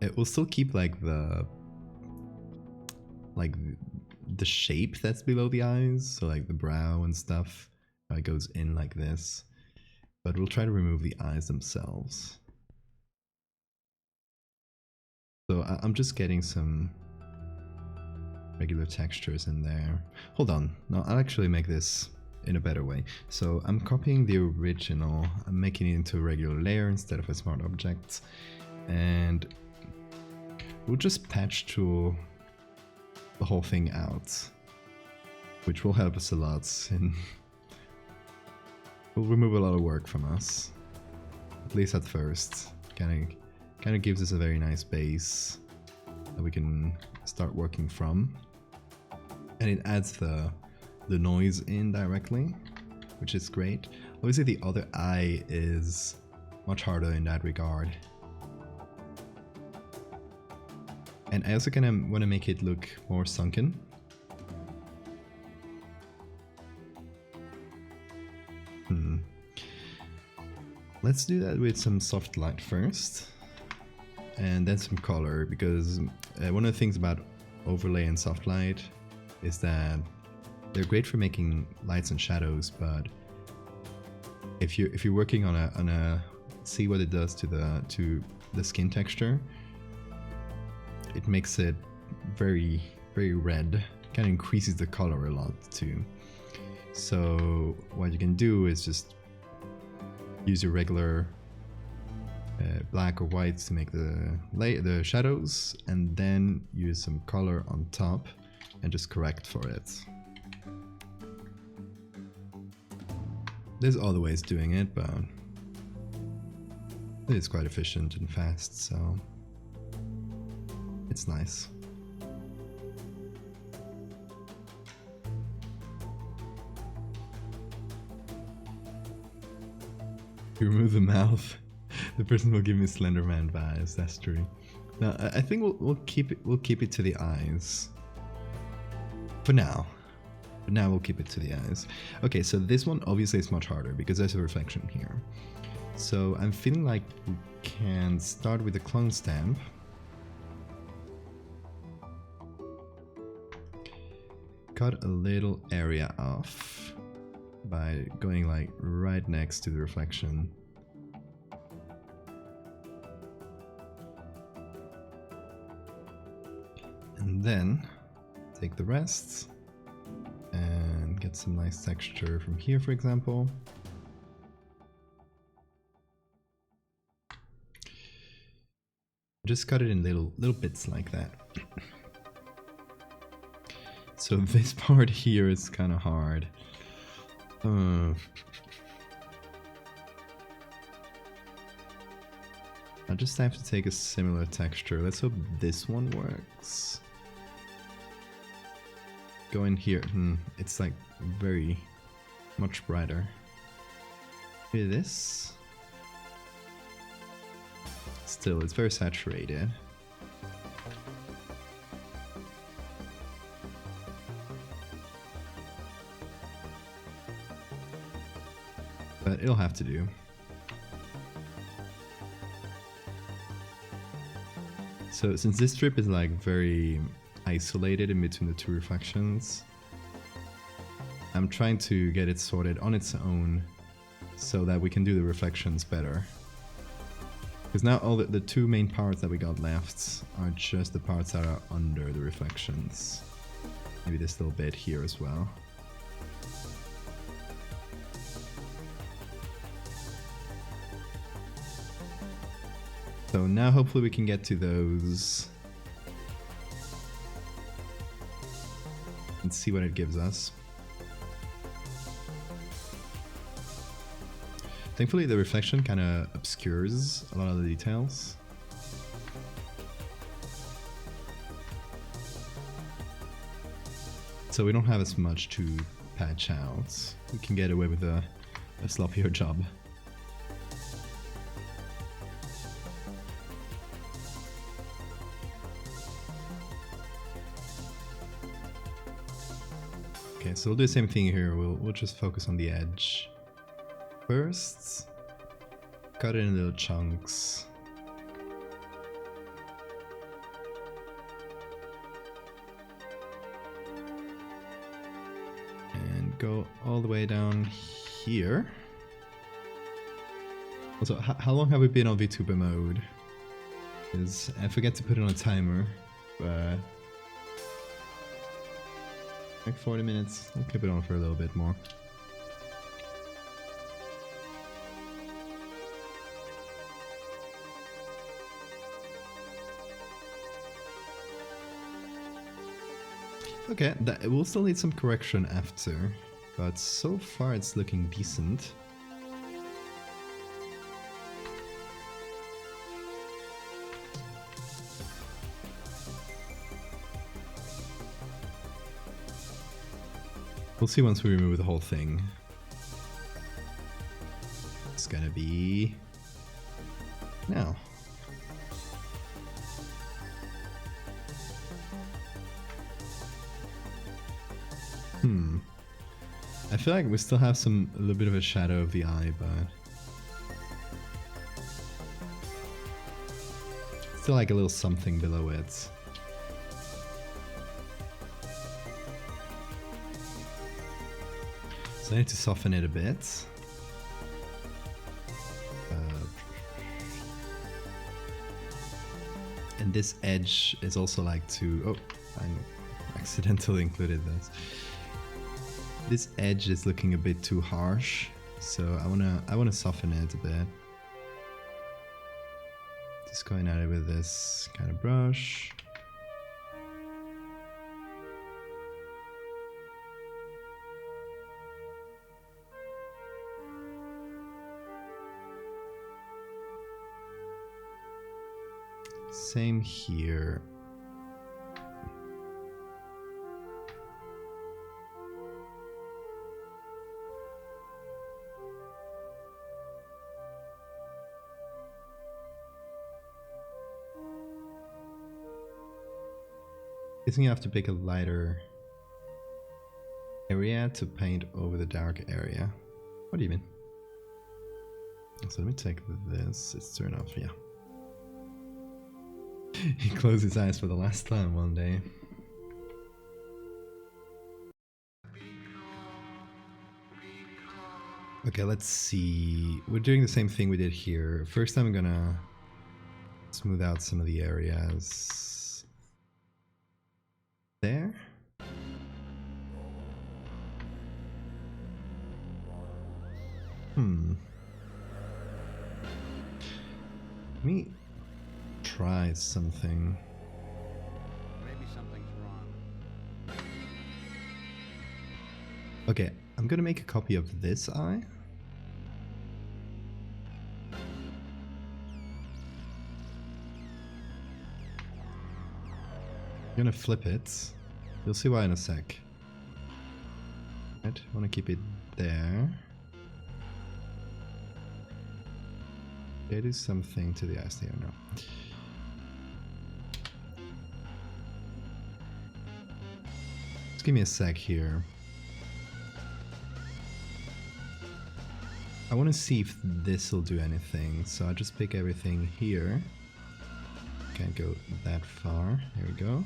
It will still keep like the shape that's below the eyes, so like the brow and stuff, it goes in like this, but we'll try to remove the eyes themselves. So I'm just getting some regular textures in there. Hold on, no, I'll actually make this in a better way. So I'm copying the original, I'm making it into a regular layer instead of a smart object, and we'll just patch tool the whole thing out, which will help us a lot and will remove a lot of work from us, at least at first. Kind of gives us a very nice base that we can start working from, and it adds the noise in directly, which is great. Obviously the other eye is much harder in that regard, and I also kind of want to make it look more sunken. Let's do that with some soft light first, and then some color, because one of the things about overlay and soft light is that they're great for making lights and shadows, but if you're working on a see what it does to the skin texture, it makes it very, very red. Kind of increases the color a lot too. So what you can do is just use your regular black or white to make the shadows, and then use some color on top and just correct for it. There's other ways doing it, but it is quite efficient and fast, so it's nice. You remove the mouth, the person will give me Slenderman vibes. That's true. Now I think we'll keep it to the eyes. For now. For now we'll keep it to the eyes. Okay, so this one obviously is much harder because there's a reflection here. So I'm feeling like we can start with the clone stamp. Cut a little area off by going like right next to the reflection. And then take the rest and get some nice texture from here, for example. Just cut it in little bits like that. So this part here is kind of hard. I just have to take a similar texture. Let's hope this one works. Go in here. It's like very much brighter. Maybe this. Still, it's very saturated. But it'll have to do. So since this strip is like very isolated in between the two reflections, I'm trying to get it sorted on its own so that we can do the reflections better. Because now all the two main parts that we got left are just the parts that are under the reflections. Maybe this little bit here as well. So now hopefully we can get to those and see what it gives us. Thankfully the reflection kind of obscures a lot of the details. So we don't have as much to patch out. We can get away with a sloppier job. Okay, so we'll do the same thing here. We'll just focus on the edge. First, cut it in little chunks. And go all the way down here. Also, how long have we been on VTuber mode? Because I forget to put it on a timer, but like 40 minutes. I'll keep it on for a little bit more. Okay, we'll still need some correction after, but so far it's looking decent. We'll see once we remove the whole thing. It's gonna be now. I feel like we still have a little bit of a shadow of the eye, but still like a little something below it. So I need to soften it a bit. And this edge is also like oh, I accidentally included this. This edge is looking a bit too harsh, so I wanna soften it a bit. Just going at it with this kind of brush. Same here. Guessing you have to pick a lighter area to paint over the dark area. What do you mean? So let me take this. It's turned off, yeah. He closed his eyes for the last time one day. Okay, let's see. We're doing the same thing we did here. First I'm gonna smooth out some of the areas there. Let me try something. Maybe something's wrong. Okay, I'm gonna make a copy of this eye. I'm gonna flip it. You'll see why in a sec. Right, I wanna keep it there. Okay, do something to the eyes there, no. Just give me a sec here. I want to see if this will do anything, so I'll just pick everything here. Can't go that far. There we go.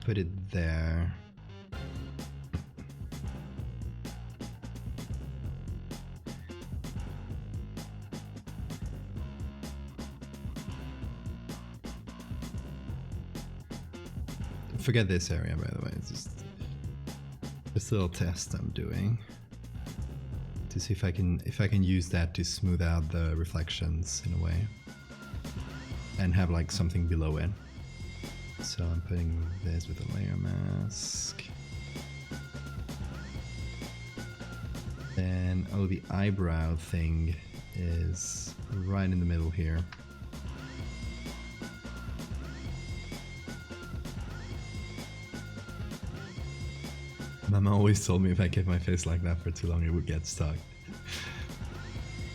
Put it there. Forget this area, by the way. It's just a little test I'm doing to see if I can use that to smooth out the reflections in a way and have like something below it. So I'm putting this with a layer mask. Then the eyebrow thing is right in the middle here. Mama always told me if I kept my face like that for too long it would get stuck.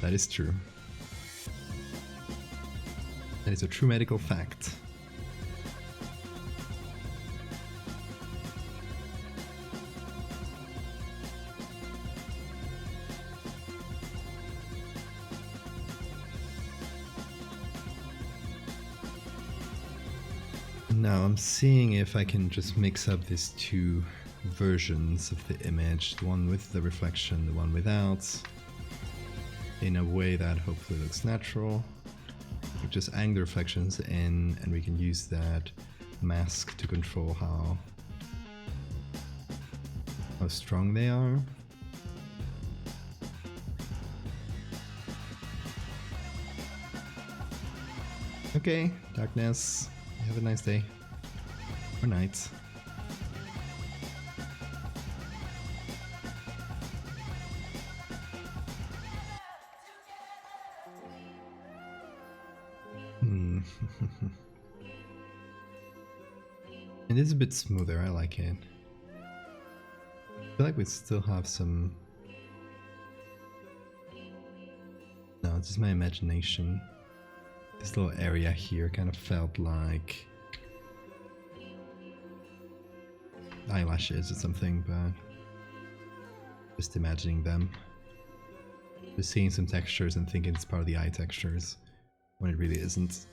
That is true. That is a true medical fact. Now I'm seeing if I can just mix up these two versions of the image, the one with the reflection, the one without, in a way that hopefully looks natural. We just angle the reflections in and we can use that mask to control how strong they are. Okay, darkness, have a nice day or night. It is a bit smoother, I like it. I feel like we still have some... No, it's just my imagination. This little area here kind of felt like eyelashes or something, but just imagining them. Just seeing some textures and thinking it's part of the eye textures when it really isn't.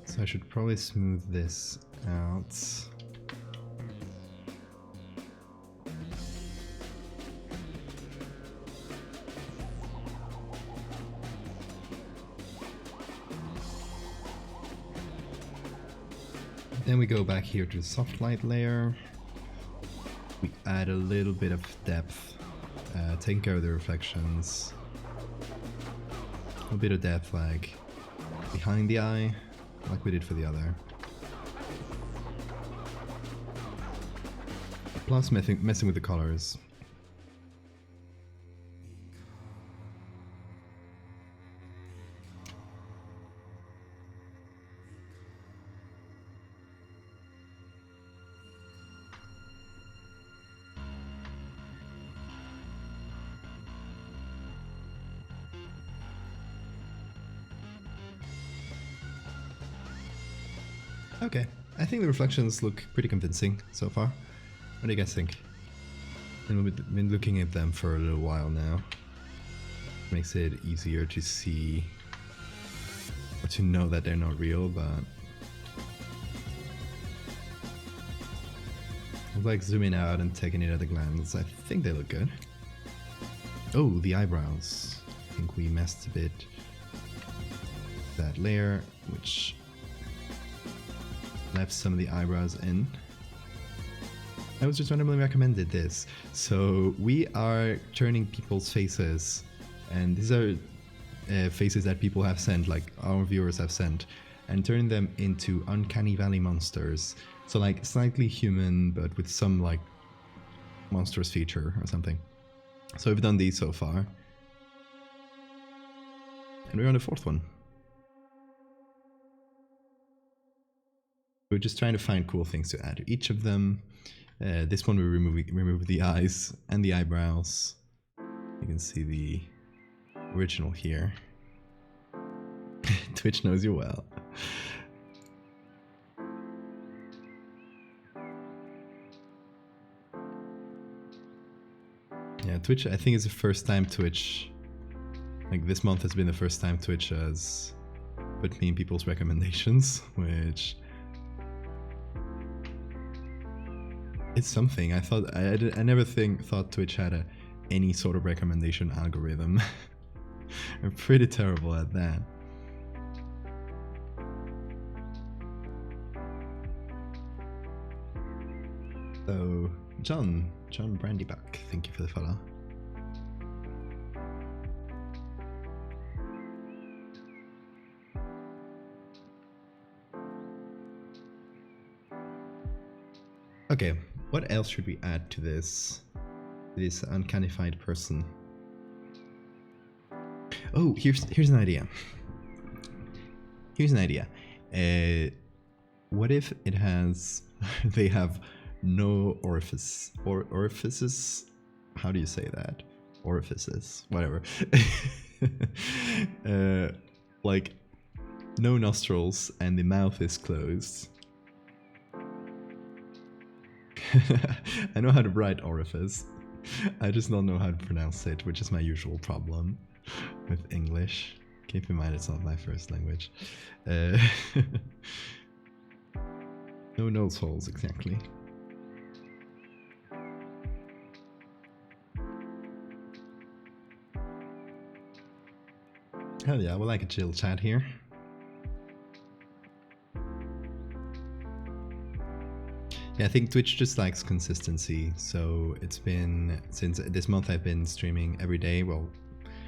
So I should probably smooth this out. Then we go back here to the soft light layer. We add a little bit of depth, taking care of the reflections. A bit of depth like behind the eye, like we did for the other. Plus messing with the colors. Okay, I think the reflections look pretty convincing so far. What do you guys think? I've been looking at them for a little while now. Makes it easier to see or to know that they're not real, but I'm like zooming out and taking it at a glance. I think they look good. Oh, the eyebrows. I think we messed a bit with that layer, which left some of the eyebrows in. I was just randomly recommended this. So we are turning people's faces, and these are faces that people have sent, like our viewers have sent, and turning them into uncanny valley monsters. So like slightly human, but with some like monstrous feature or something. So we've done these so far. And we're on the fourth one. We're just trying to find cool things to add to each of them. This one we remove the eyes and the eyebrows. You can see the original here. Twitch knows you well. Yeah, Twitch, I think it's the first time Twitch, like this month has been the first time Twitch has put me in people's recommendations, which it's something. I thought I never thought Twitch had any sort of recommendation algorithm. I'm pretty terrible at that. So John Brandybuck, thank you for the follow. Okay, what else should we add to this uncannified person? Oh, here's an idea. Here's an idea. What if it has they have no orifices? How do you say that? Orifices, whatever. Like no nostrils and the mouth is closed. I know how to write orifice. I just don't know how to pronounce it, which is my usual problem with English. Keep in mind it's not my first language. No nose holes, exactly. Hell yeah, we like a chill chat here. Yeah, I think Twitch just likes consistency, so it's been, since this month I've been streaming every day, well,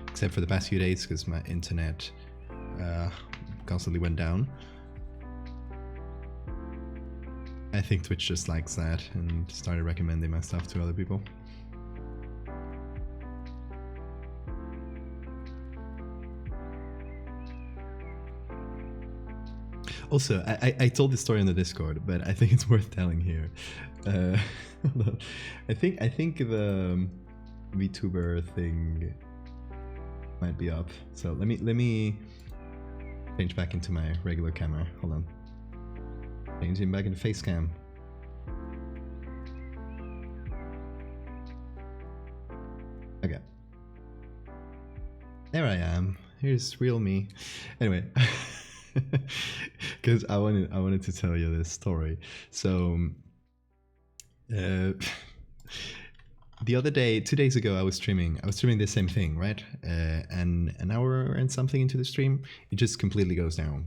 except for the past few days because my internet constantly went down. I think Twitch just likes that and started recommending my stuff to other people. Also, I told this story on the Discord, but I think it's worth telling here. I think the VTuber thing might be up. So let me change back into my regular camera. Hold on. Changing back into face cam. Okay. There I am. Here's real me. Anyway. Because I wanted to tell you this story. So the other day, 2 days ago, I was streaming the same thing, right? And an hour and something into the stream, it just completely goes down.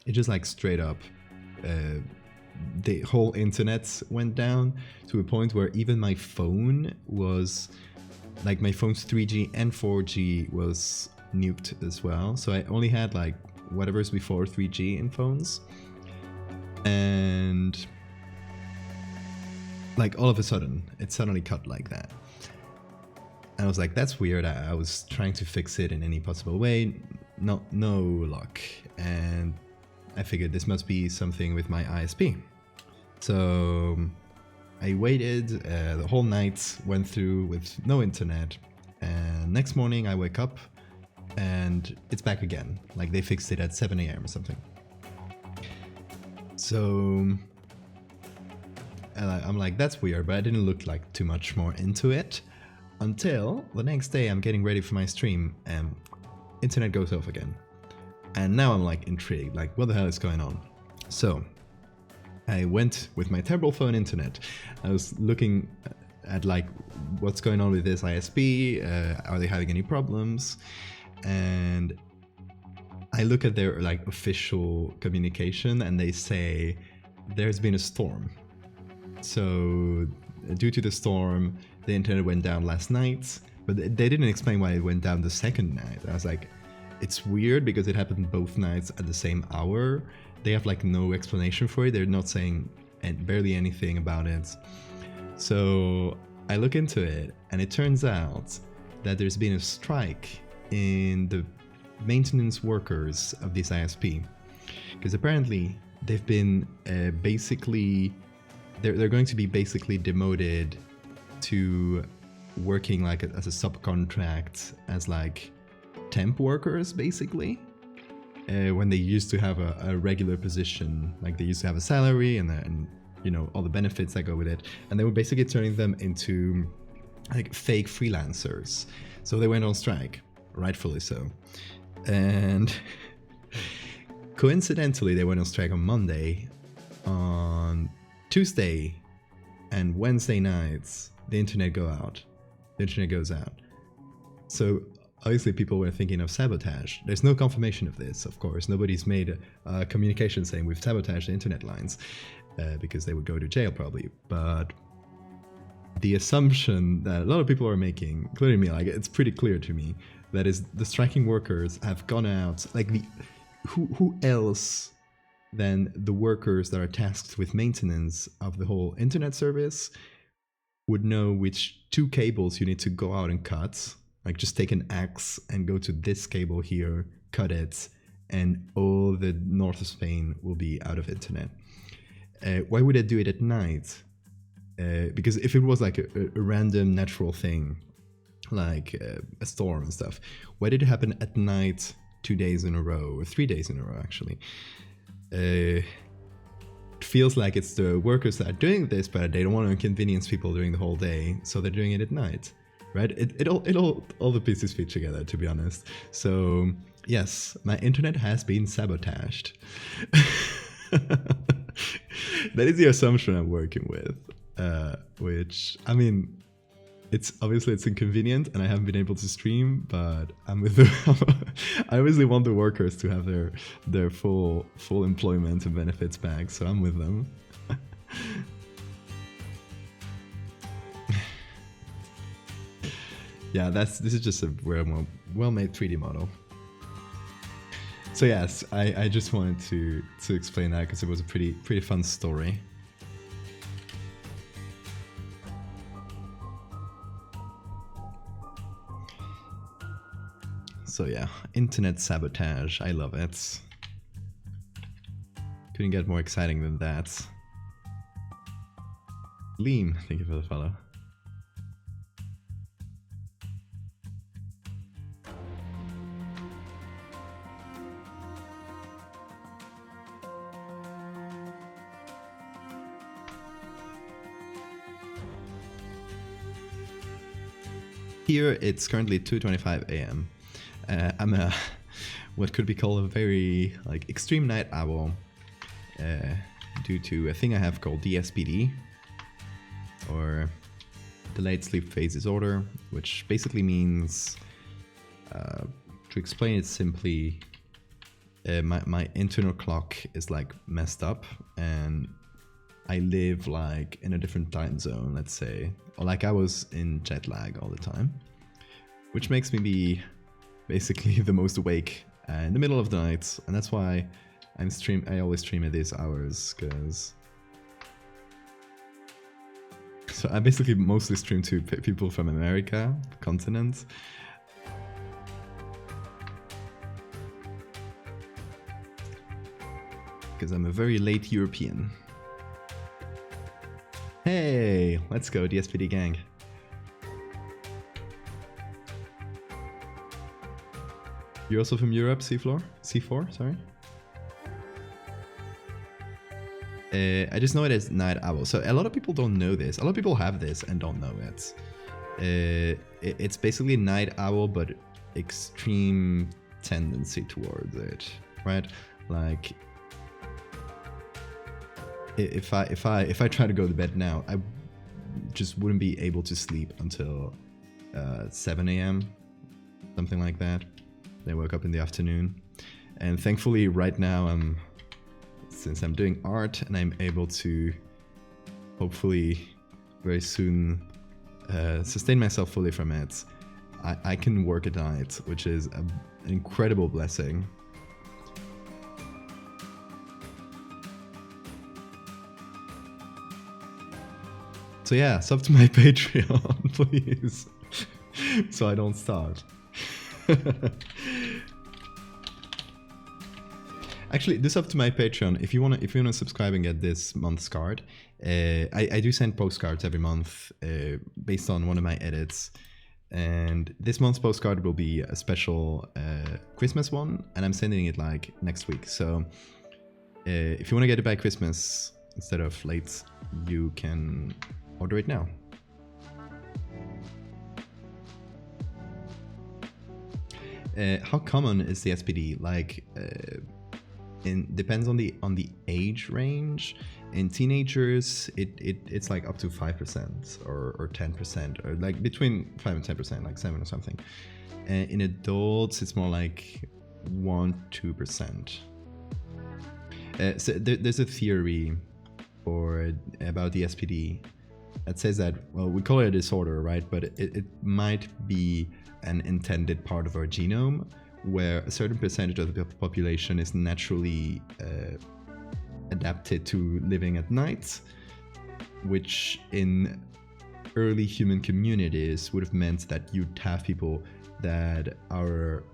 It just like straight up, the whole internet went down to a point where even my phone was, like my phone's 3G and 4G was nuked as well. So I only had like whatever's before 3G in phones, and like all of a sudden it suddenly cut like that. And I was like, that's weird. I was trying to fix it in any possible way, no luck, and I figured this must be something with my ISP. So I waited, the whole night went through with no internet, and next morning I wake up and it's back again. Like they fixed it at 7 AM or something. So I'm like, that's weird, but I didn't look like too much more into it until the next day I'm getting ready for my stream and internet goes off again. And now I'm like intrigued, like what the hell is going on? So I went with my terrible phone internet. I was looking at like what's going on with this ISP, are they having any problems? And I look at their like official communication and they say there's been a storm. So due to the storm, the internet went down last night, but they didn't explain why it went down the second night. I was like, it's weird because it happened both nights at the same hour. They have like no explanation for it. They're not saying barely anything about it. So I look into it and it turns out that there's been a strike in the maintenance workers of this ISP. Because apparently they've been they're going to be basically demoted to working like as a subcontract, as like temp workers basically, when they used to have a regular position, like they used to have a salary and you know all the benefits that go with it, and they were basically turning them into like fake freelancers. So they went on strike, rightfully so, and coincidentally they went on strike on Monday. On Tuesday and Wednesday nights the internet goes out. So obviously people were thinking of sabotage. There's no confirmation of this, of course. Nobody's made a communication saying we've sabotaged the internet lines, because they would go to jail probably. But the assumption that a lot of people are making, including me, like it's pretty clear to me, that is the striking workers have gone out, like who else than the workers that are tasked with maintenance of the whole internet service would know which two cables you need to go out and cut. Like just take an axe and go to this cable here, cut it, and all the north of Spain will be out of internet. Why would they do it at night? Because if it was like a random natural thing, like a storm and stuff, why did it happen at night 2 days in a row, or 3 days in a row actually? It feels like it's the workers that are doing this, but they don't want to inconvenience people during the whole day, so they're doing it at night, right? It all the pieces fit together, to be honest. So yes, my internet has been sabotaged. That is the assumption I'm working with, which, I mean, it's inconvenient and I haven't been able to stream, but I'm with I obviously want the workers to have their full employment and benefits back, so I'm with them. Yeah, this is just a well-made 3D model. So yes, I just wanted to explain that because it was a pretty fun story. So yeah, internet sabotage, I love it. Couldn't get more exciting than that. Lean, thank you for the follow. Here it's currently 2:25 a.m. I'm a what could be called a very like extreme night owl, due to a thing I have called DSPD, or delayed sleep phase disorder, which basically means, to explain it simply, my internal clock is like messed up and I live like in a different time zone, let's say, or like I was in jet lag all the time, which makes me be basically the most awake in the middle of the night, and that's why I always stream at these hours, because so I basically mostly stream to people from America, continent. Because I'm a very late European. Hey, let's go, DSPD gang. You're also from Europe, C4, sorry. I just know it as night owl. So a lot of people don't know this. A lot of people have this and don't know it. It's basically night owl, but extreme tendency towards it, right? Like if I try to go to bed now, I just wouldn't be able to sleep until 7 a.m. something like that. Then I woke up in the afternoon, and thankfully right now since I'm doing art and I'm able to hopefully very soon sustain myself fully from it, I can work at night, which is an incredible blessing. So yeah, sub to my Patreon, please, so I don't starve. Actually, do sub to my Patreon if you wanna subscribe and get this month's card. I do send postcards every month based on one of my edits, and this month's postcard will be a special Christmas one, and I'm sending it like next week. So if you want to get it by Christmas instead of late, you can order it now. How common is the SPD? Like, depends on the age range. In teenagers, it's like up to 5% or 10%, or like between 5 and 10%, like 7 or something. In adults, it's more like 1-2%. So there's a theory about the SPD that says that, well, we call it a disorder, right? But it might be an intended part of our genome, where a certain percentage of the population is naturally adapted to living at night, which in early human communities would have meant that you'd have people that are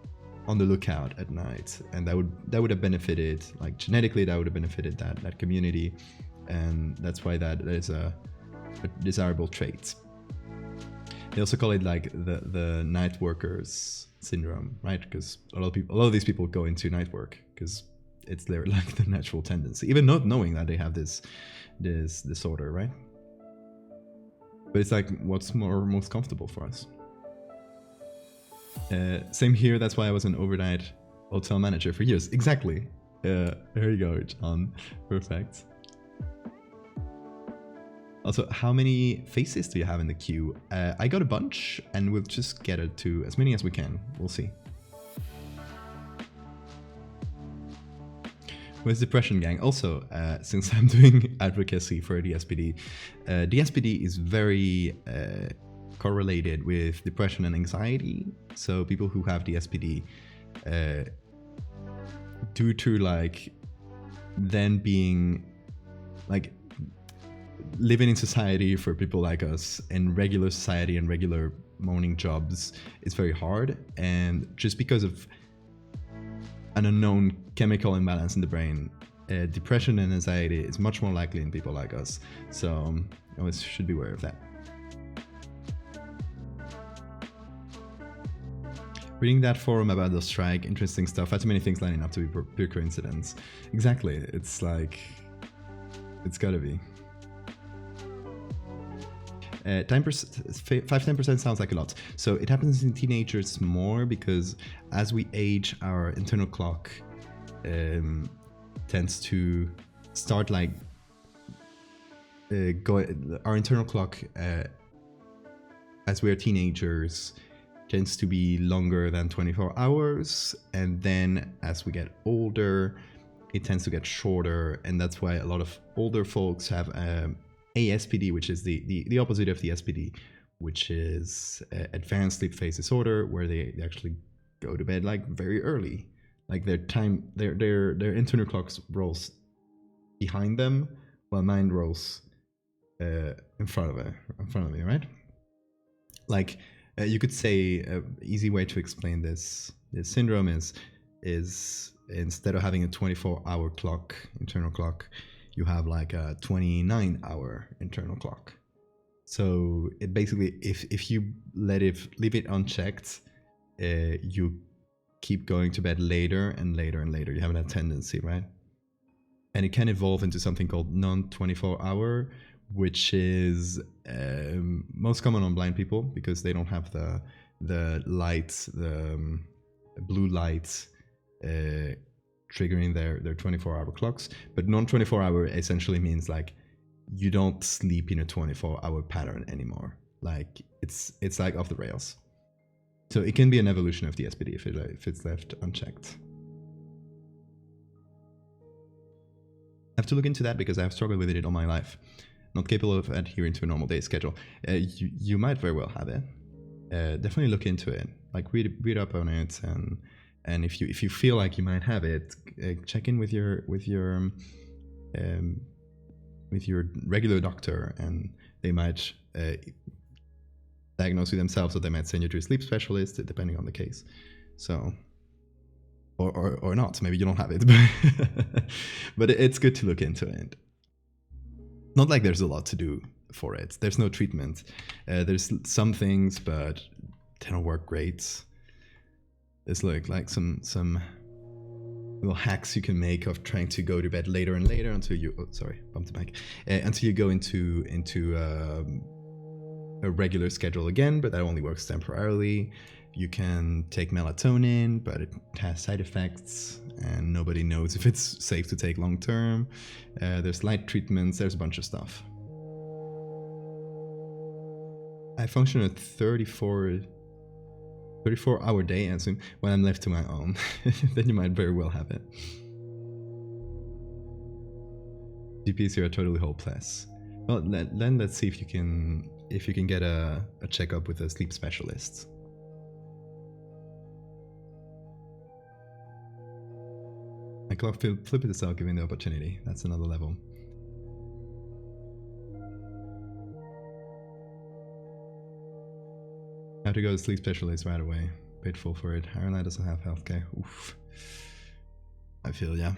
on the lookout at night, and that would have benefited, like genetically, that would have benefited that community, and that's why that is a desirable trait. They also call it like the night workers syndrome, right? Because a lot of these people go into night work because it's their like the natural tendency, even not knowing that they have this disorder, right? But it's like what's most comfortable for us. Same here. That's why I was an overnight hotel manager for years. Exactly. There you go, John. Perfect. Also, how many faces do you have in the queue? I got a bunch, and we'll just get it to as many as we can. We'll see. With Depression Gang, also, since I'm doing advocacy for the SPD, the SPD is very correlated with depression and anxiety. So people who have the SPD, due to like then being like living in society for people like us in regular society and regular morning jobs is very hard, and just because of an unknown chemical imbalance in the brain, depression and anxiety is much more likely in people like us. So always should be aware of that. Reading that forum about the strike, interesting stuff. Had too many things lining up to be pure coincidence. Exactly. It's like, it's gotta be. 5-10% sounds like a lot. So it happens in teenagers more because as we age, our internal clock tends to start like our internal clock as we're teenagers tends to be longer than 24 hours, and then as we get older it tends to get shorter, and that's why a lot of older folks have ASPD, which is the opposite of the SPD, which is advanced sleep phase disorder, where they actually go to bed like very early, like their internal clock rolls behind them while mine rolls in front of me, right? Like you could say an easy way to explain this syndrome is instead of having a 24-hour clock, internal clock, you have like a 29-hour internal clock. So it basically, if you leave it unchecked, you keep going to bed later and later and later. You have that tendency, right? and it can evolve into something called non-24 hour, which is most common on blind people because they don't have the lights, the blue lights triggering their 24-hour clocks. But non-24 hour essentially means like you don't sleep in a 24-hour pattern anymore. Like it's like off the rails. So it can be an evolution of the SPD if it's left unchecked. I have to look into that because I've struggled with it all my life. Not capable of adhering to a normal day schedule. You might very well have it. Definitely look into it. Like read up on it, and if you feel like you might have it, check in with your regular doctor, and they might diagnose you themselves, or they might send you to a sleep specialist, depending on the case. So. Or not, maybe you don't have it, but it's good to look into it. Not like there's a lot to do for it. There's no treatment. There's some things, but they don't work great. There's like some little hacks you can make of trying to go to bed later and later until you, bumped the mic, until you go into a regular schedule again, but that only works temporarily. You can take melatonin, but it has side effects, and nobody knows if it's safe to take long term. There's light treatments, there's a bunch of stuff. I function a 34-hour day, and so when I'm left to my own, then you might very well have it. GPs here are totally hopeless. Well, then let's see if you can get a checkup with a sleep specialist. I clock flip it itself, giving the opportunity. That's another level. I have to go to sleep specialist right away. Paid full for it. Ireland doesn't have healthcare. Oof. I feel ya.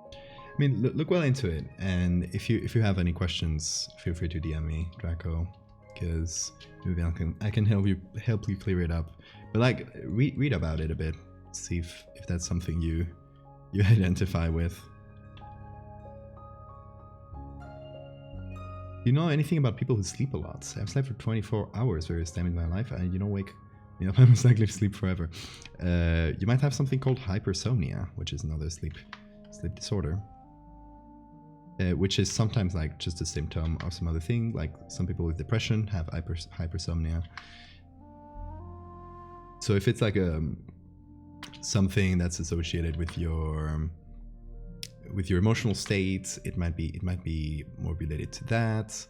I mean, look well into it, and if you have any questions, feel free to DM me, Draco, because maybe I can help you clear it up. But like, read about it a bit, see if that's something you identify with. Do you know anything about people who sleep a lot? I've slept for 24 hours various times in my life, and you don't wake me up. I'm most likely to sleep forever. You might have something called hypersomnia, which is another sleep disorder. Which is sometimes like just a symptom of some other thing. Like some people with depression have hypersomnia. So if it's like something that's associated with your emotional state, it might be more related to that.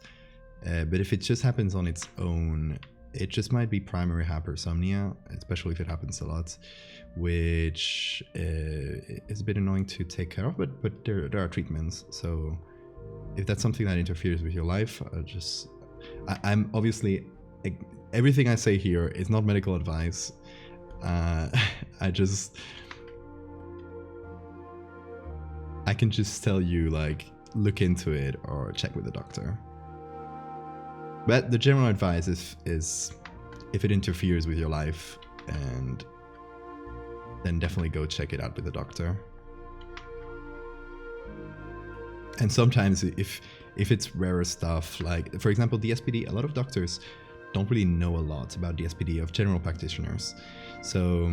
But if it just happens on its own, it just might be primary hypersomnia, especially if it happens a lot, which is a bit annoying to take care of, but there are treatments. So if that's something that interferes with your life, I'm obviously, everything I say here is not medical advice. I can just tell you, like, look into it or check with a doctor. But the general advice is if it interferes with your life, and then definitely go check it out with a doctor. And sometimes if it's rarer stuff, like for example the SPD, a lot of doctors don't really know a lot about the SPD of general practitioners. So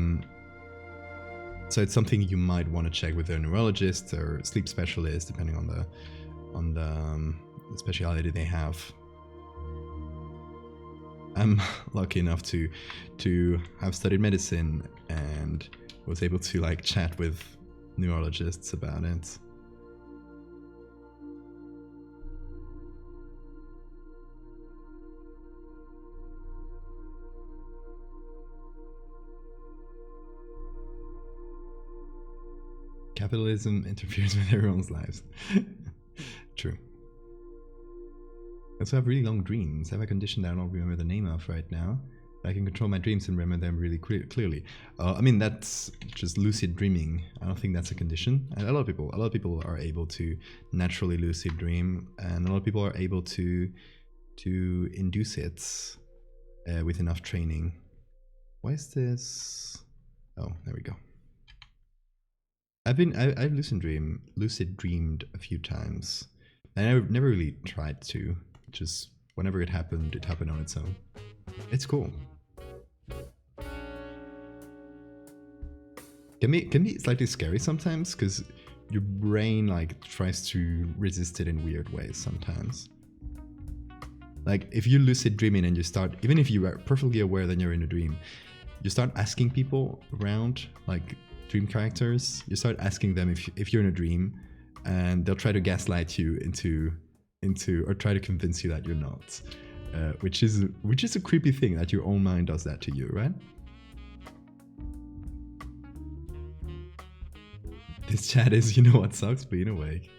it's something you might want to check with a neurologist or sleep specialist, depending on the speciality they have. I'm lucky enough to have studied medicine and was able to like chat with neurologists about it. Capitalism interferes with everyone's lives. True. I also have really long dreams. I have a condition that I don't remember the name of right now. I can control my dreams and remember them really clearly. I mean, that's just lucid dreaming. I don't think that's a condition. And a lot of people are able to naturally lucid dream, and a lot of people are able to induce it with enough training. Why is this? Oh, there we go. I've lucid dreamed a few times, and I never really tried to. Just whenever it happened on its own. It's cool. Can be slightly scary sometimes because your brain like tries to resist it in weird ways sometimes. Like if you're lucid dreaming and you start, even if you are perfectly aware that you're in a dream, you start asking people around, like dream characters, you start asking them if you're in a dream, and they'll try to gaslight you into or try to convince you that you're not, which is a creepy thing that your own mind does that to you, right? This chat is, you know what sucks, being awake.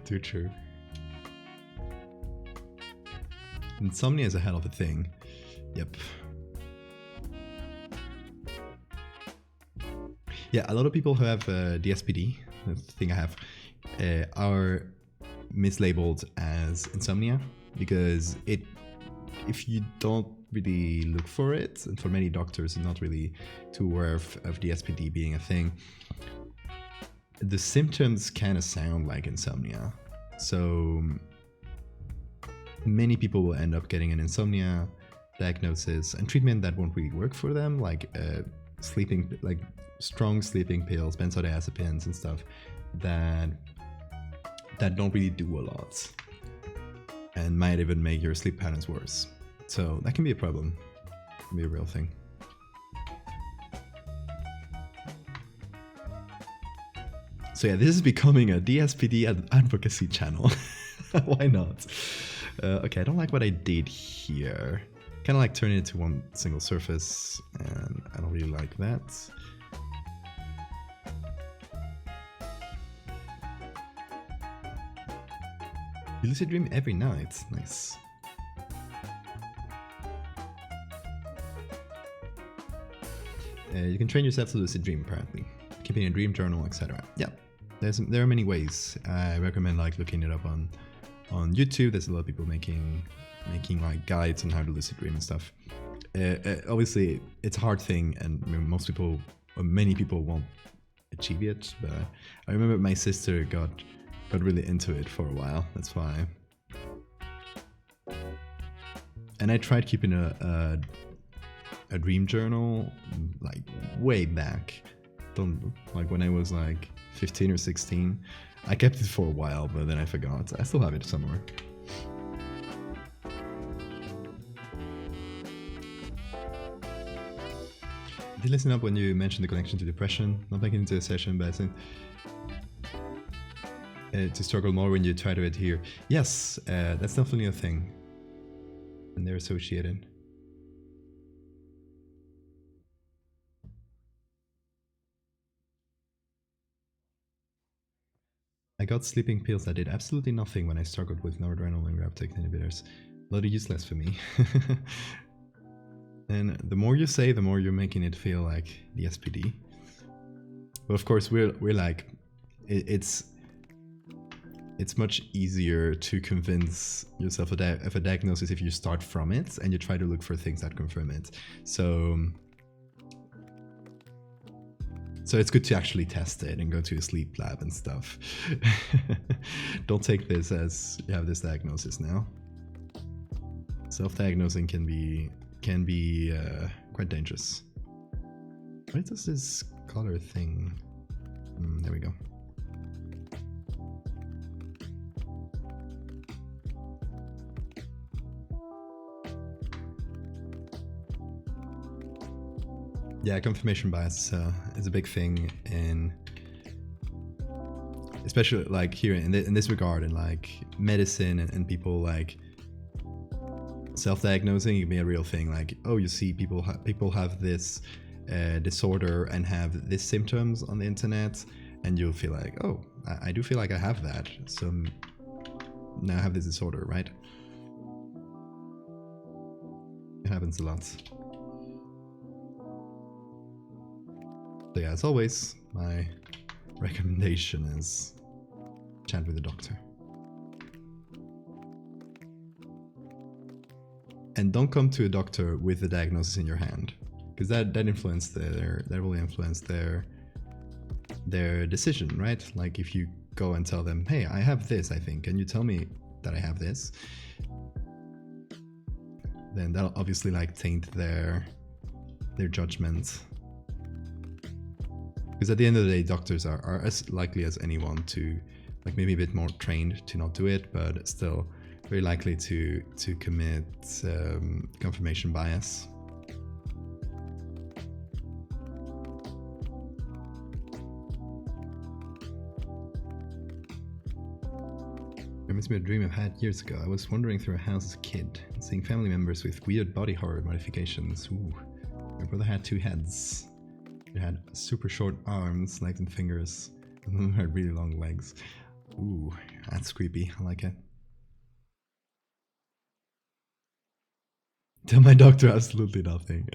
Too true. Insomnia is a hell of a thing. Yep. Yeah, a lot of people who have DSPD, the thing I have, are mislabeled as insomnia because if you don't really look for it, and for many doctors are not really too aware of DSPD being a thing, the symptoms kind of sound like insomnia. So many people will end up getting an insomnia diagnosis and treatment that won't really work for them, like sleeping, like strong sleeping pills, benzodiazepines and stuff that don't really do a lot and might even make your sleep patterns worse. So that can be a problem. It can be a real thing. So yeah, this is becoming a DSPD advocacy channel. Why not? Okay, I don't like what I did here. Kind of like turn it into one single surface, and I don't really like that. You lucid dream every night. Nice. You can train yourself to lucid dream, apparently. Keeping a dream journal, etc. Yeah, there are many ways. I recommend like looking it up on YouTube. There's a lot of people making like guides on how to lucid dream and stuff. Obviously, it's a hard thing, and most people, or many people, won't achieve it. But I remember my sister got really into it for a while. That's why. And I tried keeping a dream journal like way back. Like when I was like 15 or 16. I kept it for a while, but then I forgot. I still have it somewhere. I did listen up when you mentioned the connection to depression. Not making it into a session, but I think to struggle more when you try to adhere. Yes, that's definitely a thing. And they're associated. I got sleeping pills that did absolutely nothing when I struggled with noradrenaline and reuptake inhibitors. Bloody useless for me. And the more you say, the more you're making it feel like the SPD. But of course, we're like, it's much easier to convince yourself of a diagnosis if you start from it and you try to look for things that confirm it. So it's good to actually test it and go to a sleep lab and stuff. Don't take this as you have this diagnosis now. Self-diagnosing can be quite dangerous. What does this color thing? There we go. Yeah, confirmation bias is a big thing in, especially like here in this regard, in like medicine and people like self-diagnosing. It can be a real thing. Like, oh, you see people have this disorder and have these symptoms on the internet, and you'll feel like, oh, I do feel like I have that, so now I have this disorder, right? It happens a lot. So yeah, as always, my recommendation is chat with a doctor. And don't come to a doctor with the diagnosis in your hand, because that influenced that will influence their decision, right? Like if you go and tell them, hey, I have this, I think, and you tell me that I have this, then that'll obviously like taint their judgment. Because at the end of the day, doctors are as likely as anyone to, like, maybe a bit more trained to not do it, but still very likely to commit confirmation bias. Reminds me of a dream I've had years ago. I was wandering through a house as a kid, seeing family members with weird body horror modifications. Ooh. My brother had 2 heads. He had super short arms, legs and fingers, and then had really long legs. Ooh, that's creepy. I like it. Tell my doctor absolutely nothing.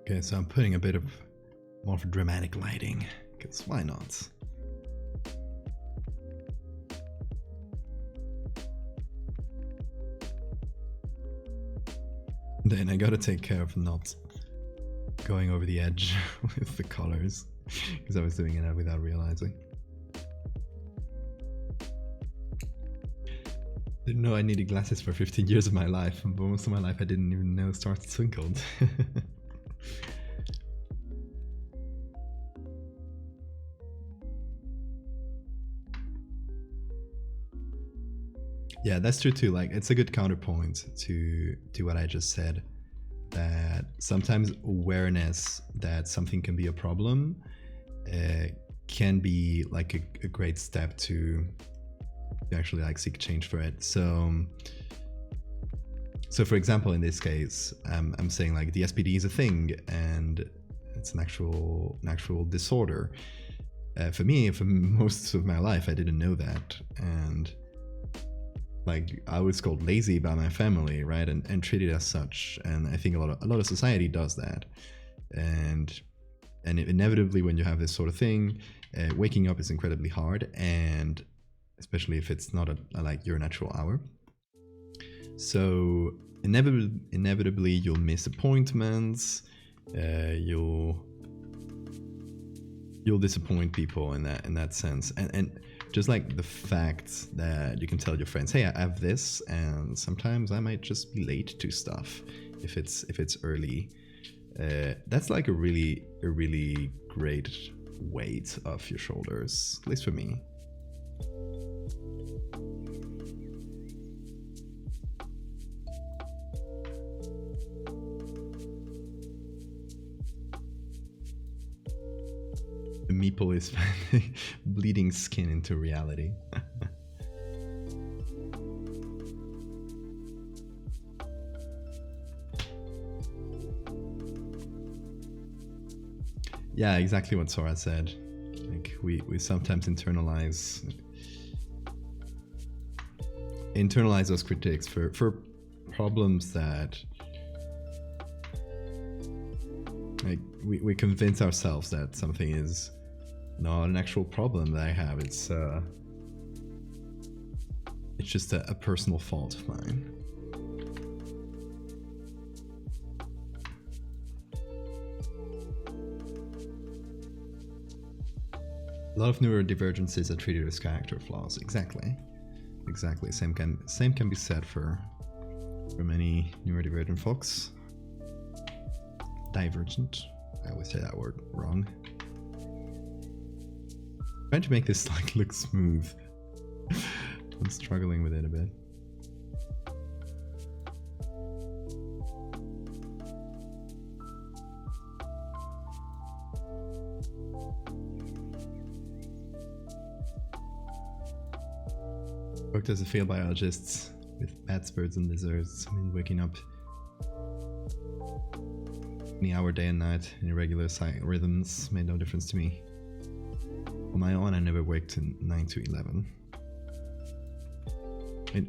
Okay, so I'm putting a bit of more of dramatic lighting, because why not? Then I gotta take care of not going over the edge with the colors, because I was doing it without realizing. Didn't know I needed glasses for 15 years of my life, and for most of my life I didn't even know stars twinkled. Yeah, that's true too. Like, it's a good counterpoint to what I just said, that sometimes awareness that something can be a problem can be like a great step to actually like seek change for it. So for example, in this case, I'm saying like the SPD is a thing and it's an actual disorder. For me, for most of my life, I didn't know that, and like I was called lazy by my family, right, and treated as such. And I think a lot of society does that, and inevitably when you have this sort of thing, waking up is incredibly hard, and especially if it's not like your natural hour. So inevitably you'll miss appointments, you'll disappoint people in that sense, and just like the fact that you can tell your friends, hey, I have this, and sometimes I might just be late to stuff if it's early. That's like a really great weight off your shoulders, at least for me. The meeple is bleeding skin into reality. Yeah, exactly what Sora said. Like we sometimes internalize those critiques for problems that, like, we convince ourselves that something is not an actual problem that I have. It's just a personal fault of mine. A lot of neurodivergencies are treated as character flaws. Exactly. Same can be said for many neurodivergent folks. Divergent. I always say that word wrong. Trying to make this like look smooth. I'm struggling with it a bit. Worked as a field biologist with bats, birds, and lizards. I mean, waking up any hour, day and night, in irregular rhythms made no difference to me. On my own, I never worked in 9 to 11.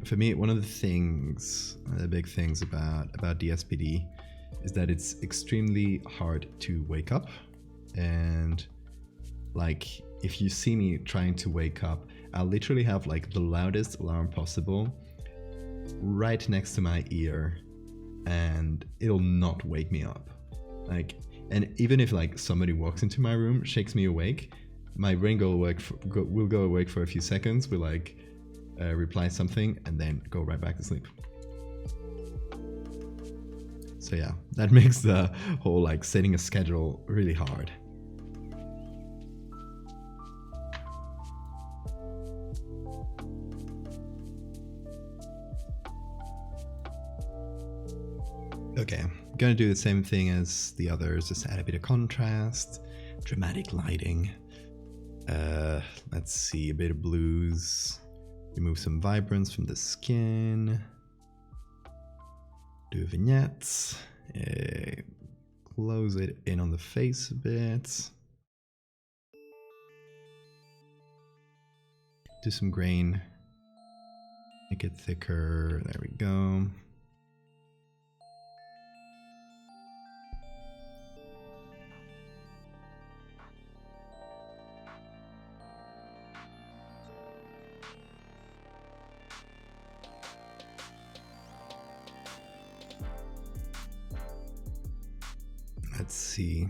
for me, one of the big things about DSPD is that it's extremely hard to wake up. And like, if you see me trying to wake up, I'll literally have like the loudest alarm possible right next to my ear, and it'll not wake me up. Like, and even if like somebody walks into my room, shakes me awake, my brain will go awake for a few seconds, will like reply something, and then go right back to sleep. So yeah, that makes the whole like setting a schedule really hard. Okay, I'm gonna do the same thing as the others, just add a bit of contrast, dramatic lighting. Let's see, a bit of blues. Remove some vibrance from the skin. Do vignettes. Close it in on the face a bit. Do some grain. Make it thicker. There we go. Let's see.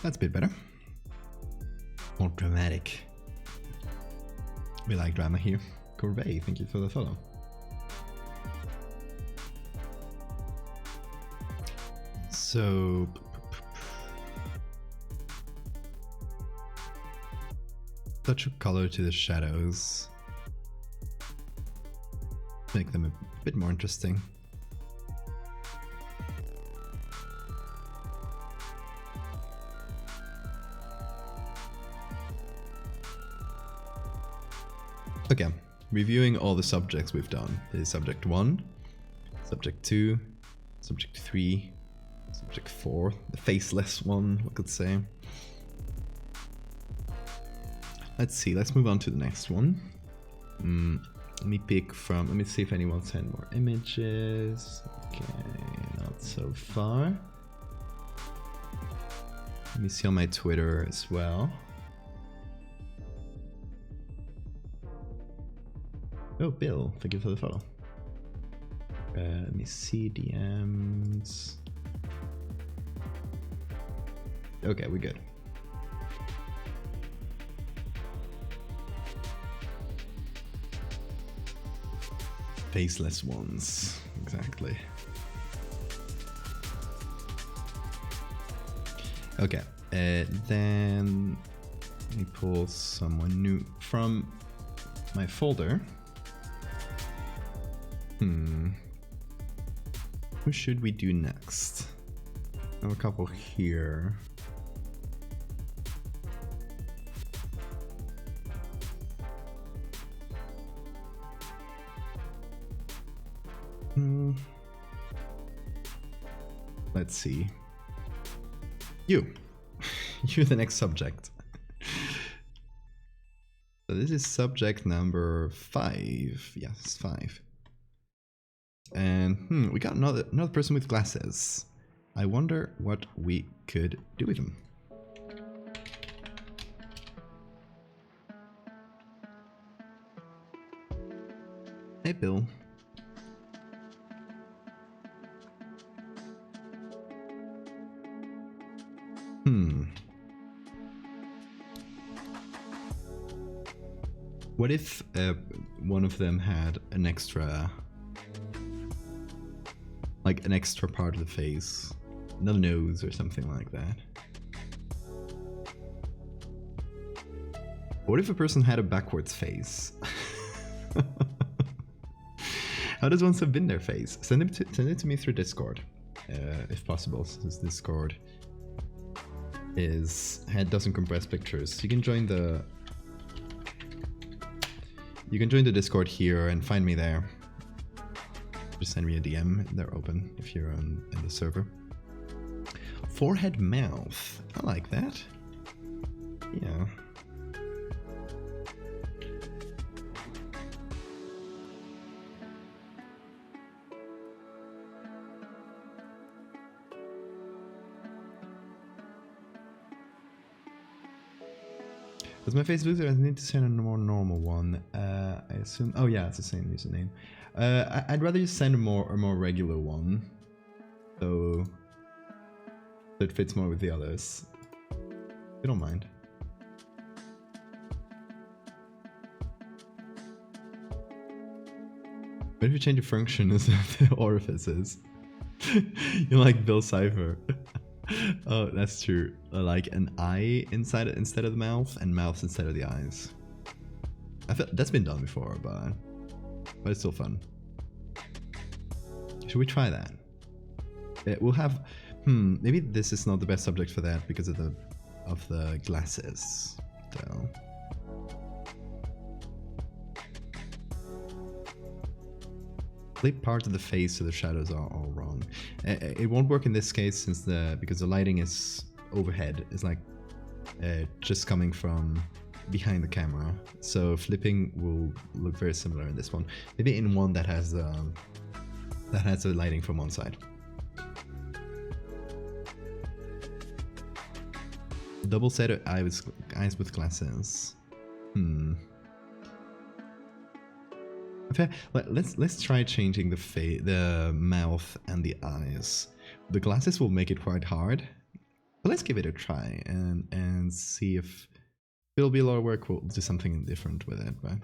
That's a bit better. More dramatic. We like drama here. Corvée, thank you for the follow. So touch of color to the shadows. Make them a bit more interesting. Okay, reviewing all the subjects we've done. This is subject 1, subject 2, subject 3, subject 4, the faceless one, we could say. Let's see, let's move on to the next one. Let me pick from, let me see if anyone sent more images. Okay, not so far. Let me see on my Twitter as well. Oh, Bill, thank you for the follow. Let me see DMs. Okay, we're good. Faceless ones, exactly. Okay, then let me pull someone new from my folder. Who should we do next? I have a couple here. Let's see. You're the next subject. So this is subject number 5. Yes, 5. And we got another person with glasses. I wonder what we could do with them. Hey, Bill. What if one of them had an extra, like an extra part of the face, no nose or something like that? What if a person had a backwards face? How does one submit their face? Send it to me through Discord, if possible, since Discord doesn't compress pictures. You can join the Discord here and find me there. Just send me a DM. They're open if you're in the server. Forehead mouth. I like that. Yeah. Does my face look? I need to send a more normal one. I assume. Oh yeah, it's the same username. I'd rather you send a more regular one, so it fits more with the others. If you don't mind. What if you change the function of the orifices? You're like Bill Cipher. Oh, that's true. Like an eye inside instead of the mouth, and mouth instead of the eyes. I thought that's been done before, but it's still fun. Should we try that? We'll have. Maybe this is not the best subject for that because of the glasses, though. Flip part of the face so the shadows are all wrong. It won't work in this case because the lighting is overhead. It's like just coming from behind the camera. So flipping will look very similar in this one. Maybe in one that has the lighting from one side. Double set of eyes with glasses. Okay, let's try changing the mouth and the eyes. The glasses will make it quite hard, but let's give it a try and see if it'll be a lot of work. We'll do something different with it. But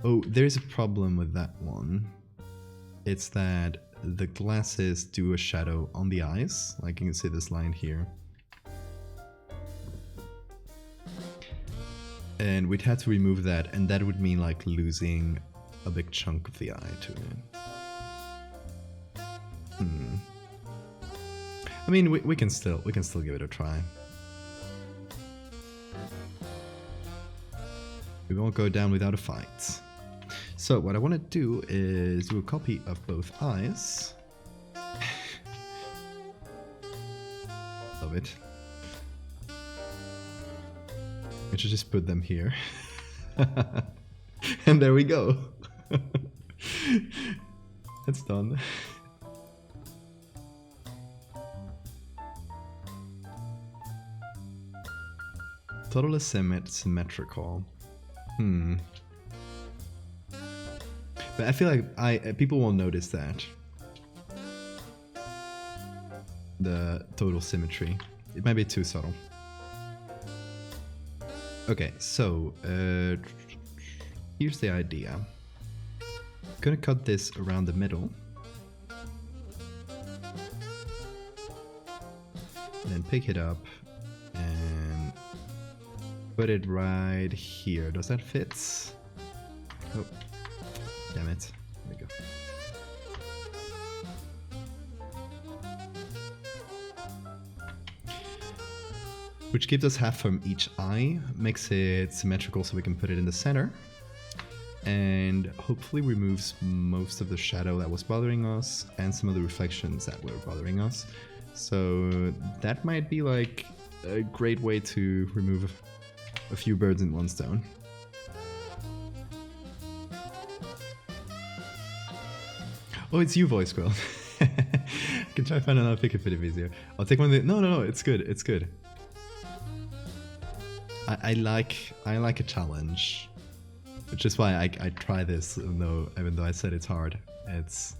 oh, there's a problem with that one. It's that the glasses do a shadow on the eyes, like you can see this line here. And we'd have to remove that, and that would mean like losing a big chunk of the eye to it. I mean, we can still give it a try. We won't go down without a fight. So what I want to do is do a copy of both eyes. Love it. I should just put them here. And there we go. That's done. Total is symmetrical. But I feel like people won't notice that. The total symmetry. It might be too subtle. Okay, so here's the idea. I'm gonna cut this around the middle. And then pick it up and put it right here. Does that fit? Oh, damn it. There we go. Which gives us half from each eye, makes it symmetrical so we can put it in the center, and hopefully removes most of the shadow that was bothering us and some of the reflections that were bothering us. So that might be like a great way to remove a few birds in one stone. Oh, it's you, Voice Squirrel. I can try to find another pick if it is easier. I'll take one of the... No, it's good, it's good. I like a challenge, which is why I try this, even though I said it's hard. It's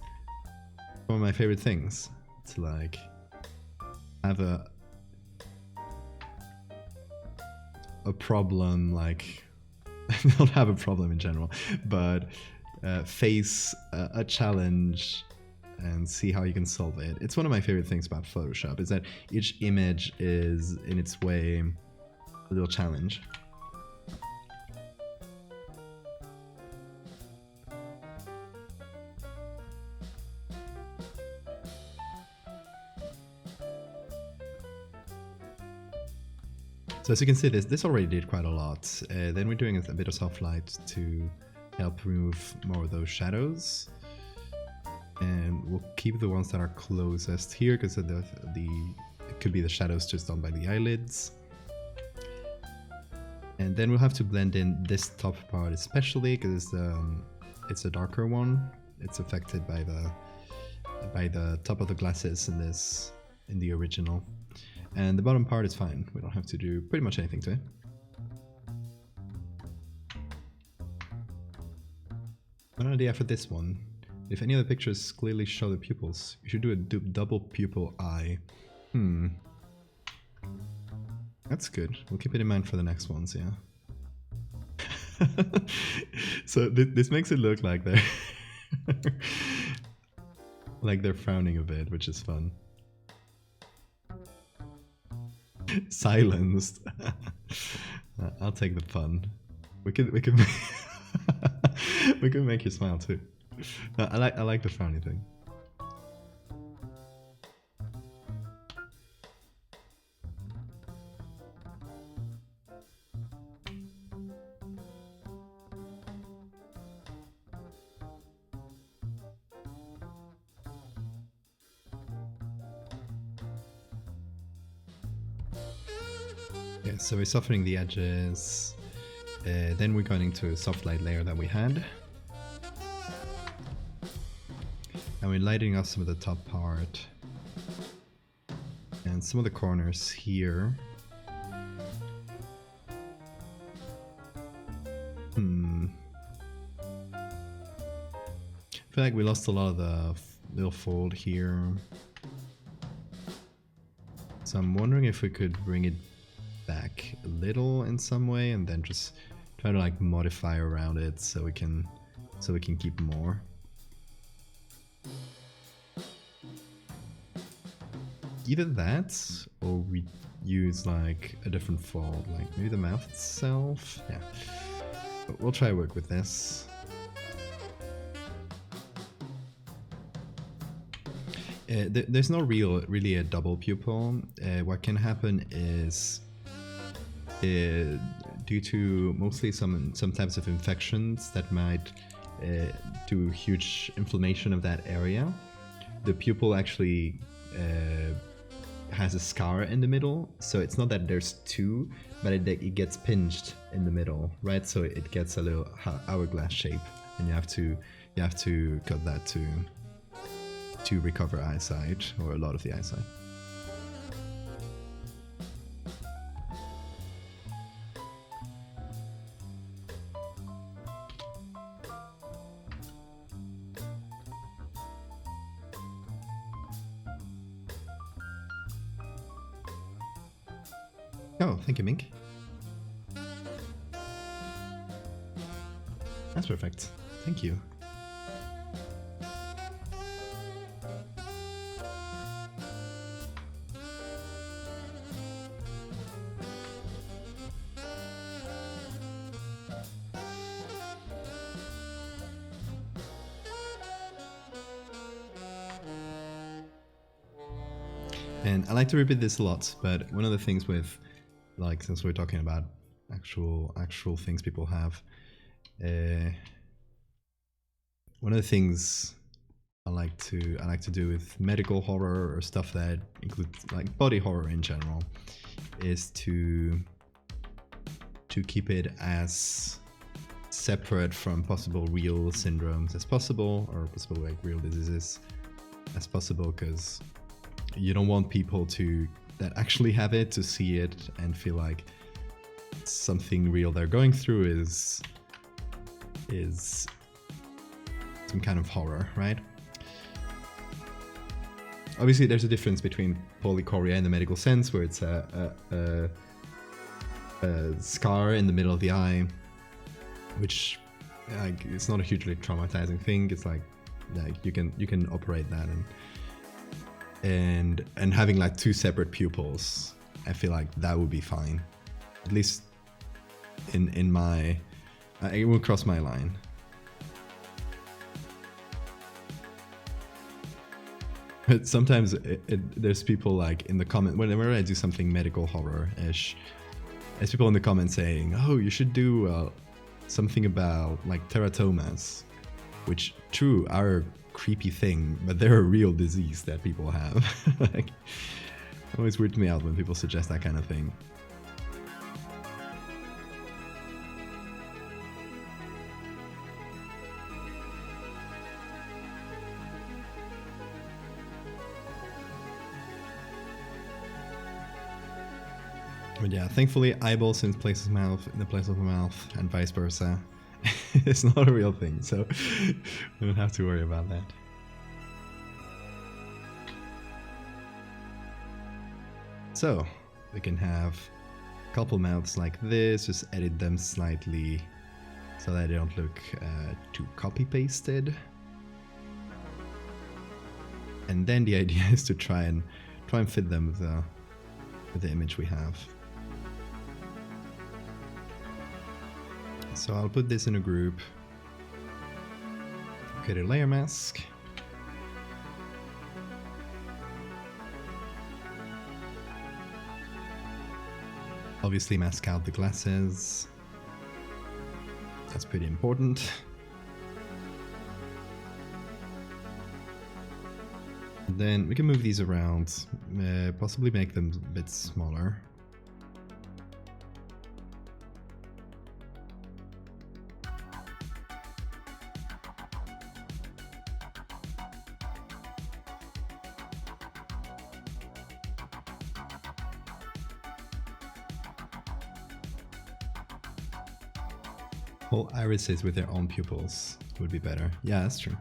one of my favorite things to like have a problem, like not have a problem in general, but face a challenge and see how you can solve it. It's one of my favorite things about Photoshop, is that each image is in its way a little challenge. So as you can see, this already did quite a lot. Then we're doing a bit of soft light to help remove more of those shadows. And we'll keep the ones that are closest here, because it could be the shadows just done by the eyelids. And then we'll have to blend in this top part especially, because it's a darker one. It's affected by the top of the glasses in the original. And the bottom part is fine. We don't have to do pretty much anything to it. One idea for this one. If any of the pictures clearly show the pupils, you should do a double pupil eye. That's good. We'll keep it in mind for the next ones, yeah. So this makes it look like they're like they're frowning a bit, which is fun. Silenced. I'll take the pun. We could we can make you smile too. I like the frowny thing. Yeah, so we're softening the edges. Then we're going into a soft light layer that we had. And we're lighting up some of the top part. And some of the corners here. I feel like we lost a lot of the little fold here. So I'm wondering if we could bring it back a little in some way and then just try to like modify around it so we can keep more. Either that or we use like a different fold, like maybe the mouth itself. Yeah, but we'll try to work with this. There's no really a double pupil. What can happen is due to mostly some types of infections that might do huge inflammation of that area, the pupil actually has a scar in the middle. So it's not that there's two, but it gets pinched in the middle, right? So it gets a little hourglass shape, and you have to cut that to recover eyesight, or a lot of the eyesight. Oh, thank you, Mink. That's perfect. Thank you. And I like to repeat this a lot, but one of the things with, like, since we're talking about actual things people have, one of the things I like to do with medical horror or stuff that includes like body horror in general is to keep it as separate from possible real syndromes as possible, or possible like real diseases as possible, because you don't want people that actually have it to see it and feel like something real they're going through is some kind of horror, right? Obviously, there's a difference between polychoria in the medical sense, where it's a scar in the middle of the eye, which it's not a hugely traumatizing thing. It's like you can operate that, and having like two separate pupils, I feel like that would be fine. At least in my, it will cross my line. But sometimes there's people like in the comment, whenever I do something medical horror-ish, there's people in the comments saying, "Oh, you should do something about like teratomas," which true are a creepy thing, but they're a real disease that people have. Like, it always weirds me out when people suggest that kind of thing. But yeah, thankfully eyeballs in place of mouth, in the place of a mouth, and vice versa. It's not a real thing, so we don't have to worry about that. So we can have a couple mouths like this, just edit them slightly so that they don't look too copy-pasted. And then the idea is to try and fit them with the image we have. So I'll put this in a group, create a layer mask. Obviously mask out the glasses. That's pretty important. Then we can move these around, possibly make them a bit smaller. Whole irises with their own pupils would be better. Yeah, that's true.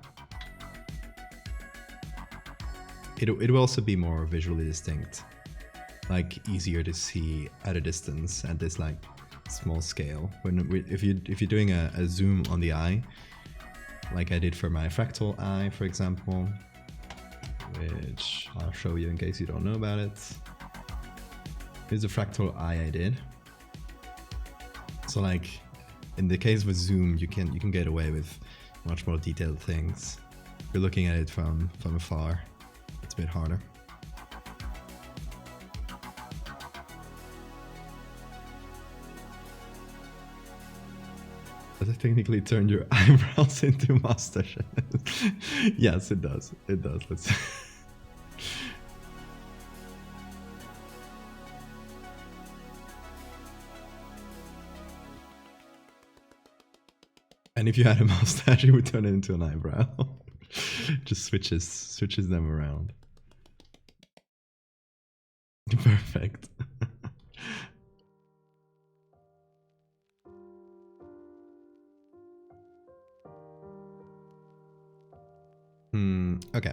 It will also be more visually distinct, like easier to see at a distance at this like small scale. If you're doing a zoom on the eye, like I did for my fractal eye, for example, which I'll show you in case you don't know about it. Here's a fractal eye I did. So like in the case with zoom, you can get away with much more detailed things. If you're looking at it from afar, it's a bit harder. Does it technically turn your eyebrows into mustaches? Yes, it does. It does. Let's. And if you had a mustache, it would turn it into an eyebrow. Just switches them around. Perfect. Okay.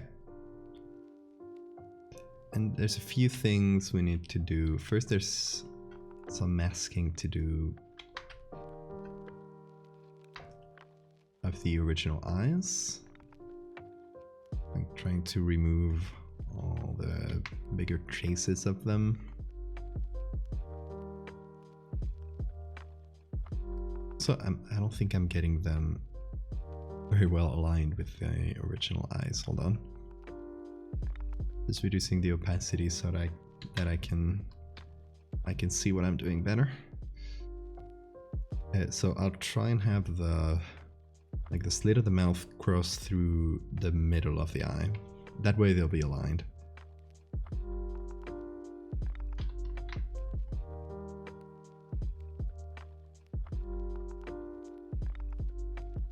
And there's a few things we need to do. First, there's some masking to do of the original eyes. I'm trying to remove all the bigger traces of them. So I don't think I'm getting them very well aligned with the original eyes. Hold on. Just reducing the opacity so that I can see what I'm doing better. So I'll try and have the slit of the mouth cross through the middle of the eye. That way they'll be aligned.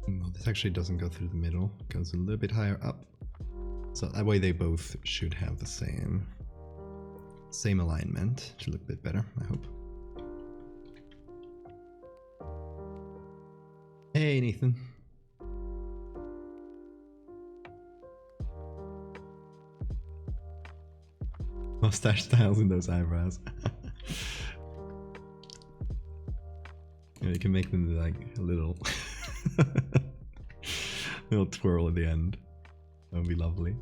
No, this actually doesn't go through the middle. It goes a little bit higher up. So that way they both should have the same alignment. Should look a bit better, I hope. Hey, Nathan. Mustache styles in those eyebrows. Yeah, you can make them like a little little twirl at the end. That would be lovely.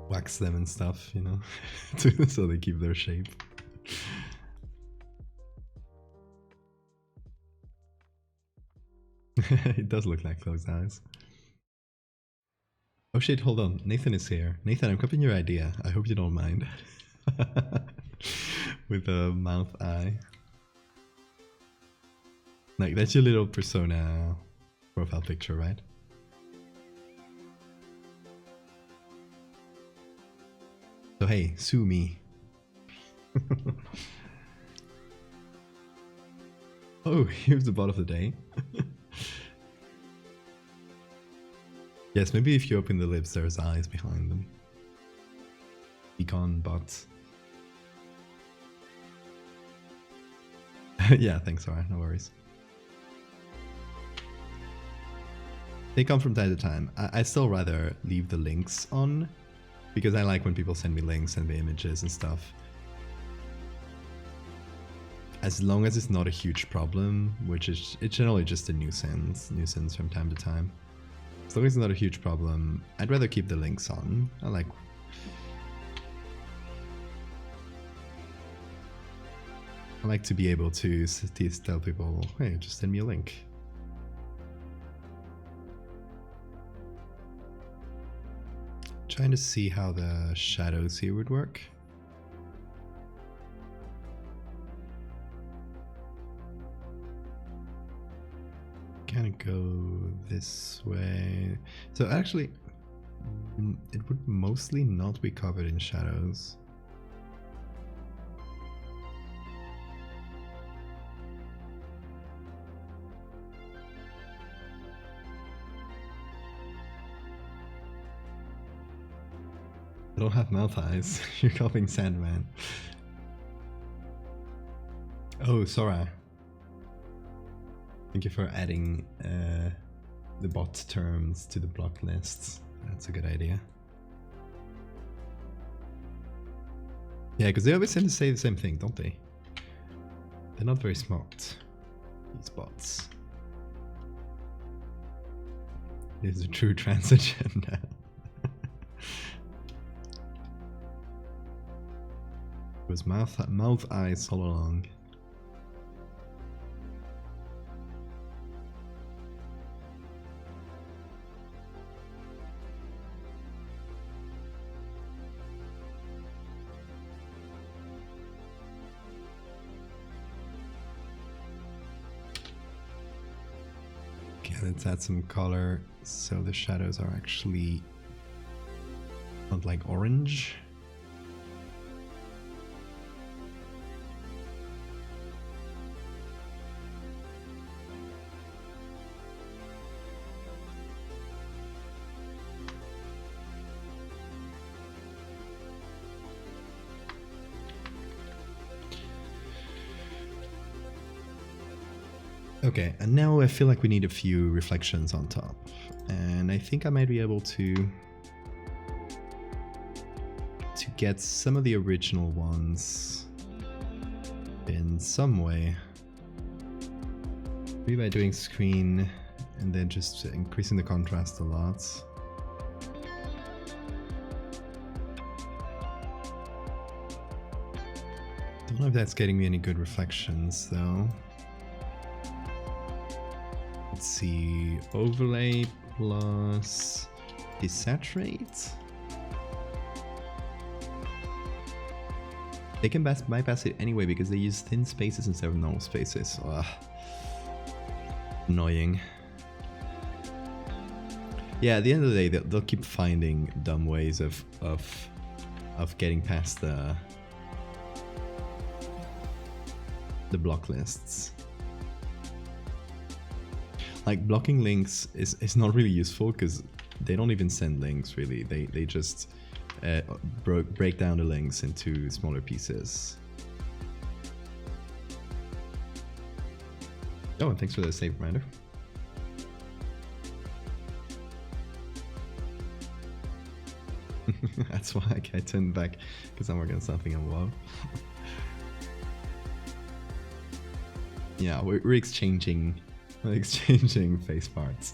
Wax them and stuff, you know, so they keep their shape. It does look like closed eyes. Oh shit, hold on. Nathan is here. Nathan, I'm copying your idea. I hope you don't mind. With a mouth eye. Like, that's your little persona profile picture, right? So hey, sue me. Oh, here's the bot of the day. Yes, maybe if you open the lips, there's eyes behind them. Econ bots. Yeah, thanks, Sarah. No worries. They come from time to time. I still rather leave the links on because I like when people send me links and the images and stuff. As long as it's not a huge problem, which is it's generally just a nuisance from time to time. As long as it's not a huge problem, I'd rather keep the links on. I like to be able to tell people, hey, just send me a link. Trying to see how the shadows here would work. Kind of go this way. So actually, it would mostly not be covered in shadows. I don't have mouth eyes. You're copying Sandman. Oh, Sora. Thank you for adding the bot terms to the block lists. That's a good idea. Yeah, because they always tend to say the same thing, don't they? They're not very smart, these bots. There's a true trans agenda. It was mouth eyes all along. Okay, let's add some color so the shadows are actually not like orange. Okay, and now I feel like we need a few reflections on top. And I think I might be able to get some of the original ones in some way. Maybe by doing screen and then just increasing the contrast a lot. Don't know if that's getting me any good reflections though. Let's see, overlay plus desaturate. They can bypass it anyway because they use thin spaces instead of normal spaces. Ugh. Annoying. Yeah, at the end of the day, they'll keep finding dumb ways of getting past the block lists. Like blocking links is not really useful because they don't even send links really. They just break down the links into smaller pieces. Oh, and thanks for the save reminder. That's why I turned back because I'm working on something on WoW. Yeah, we're exchanging face parts.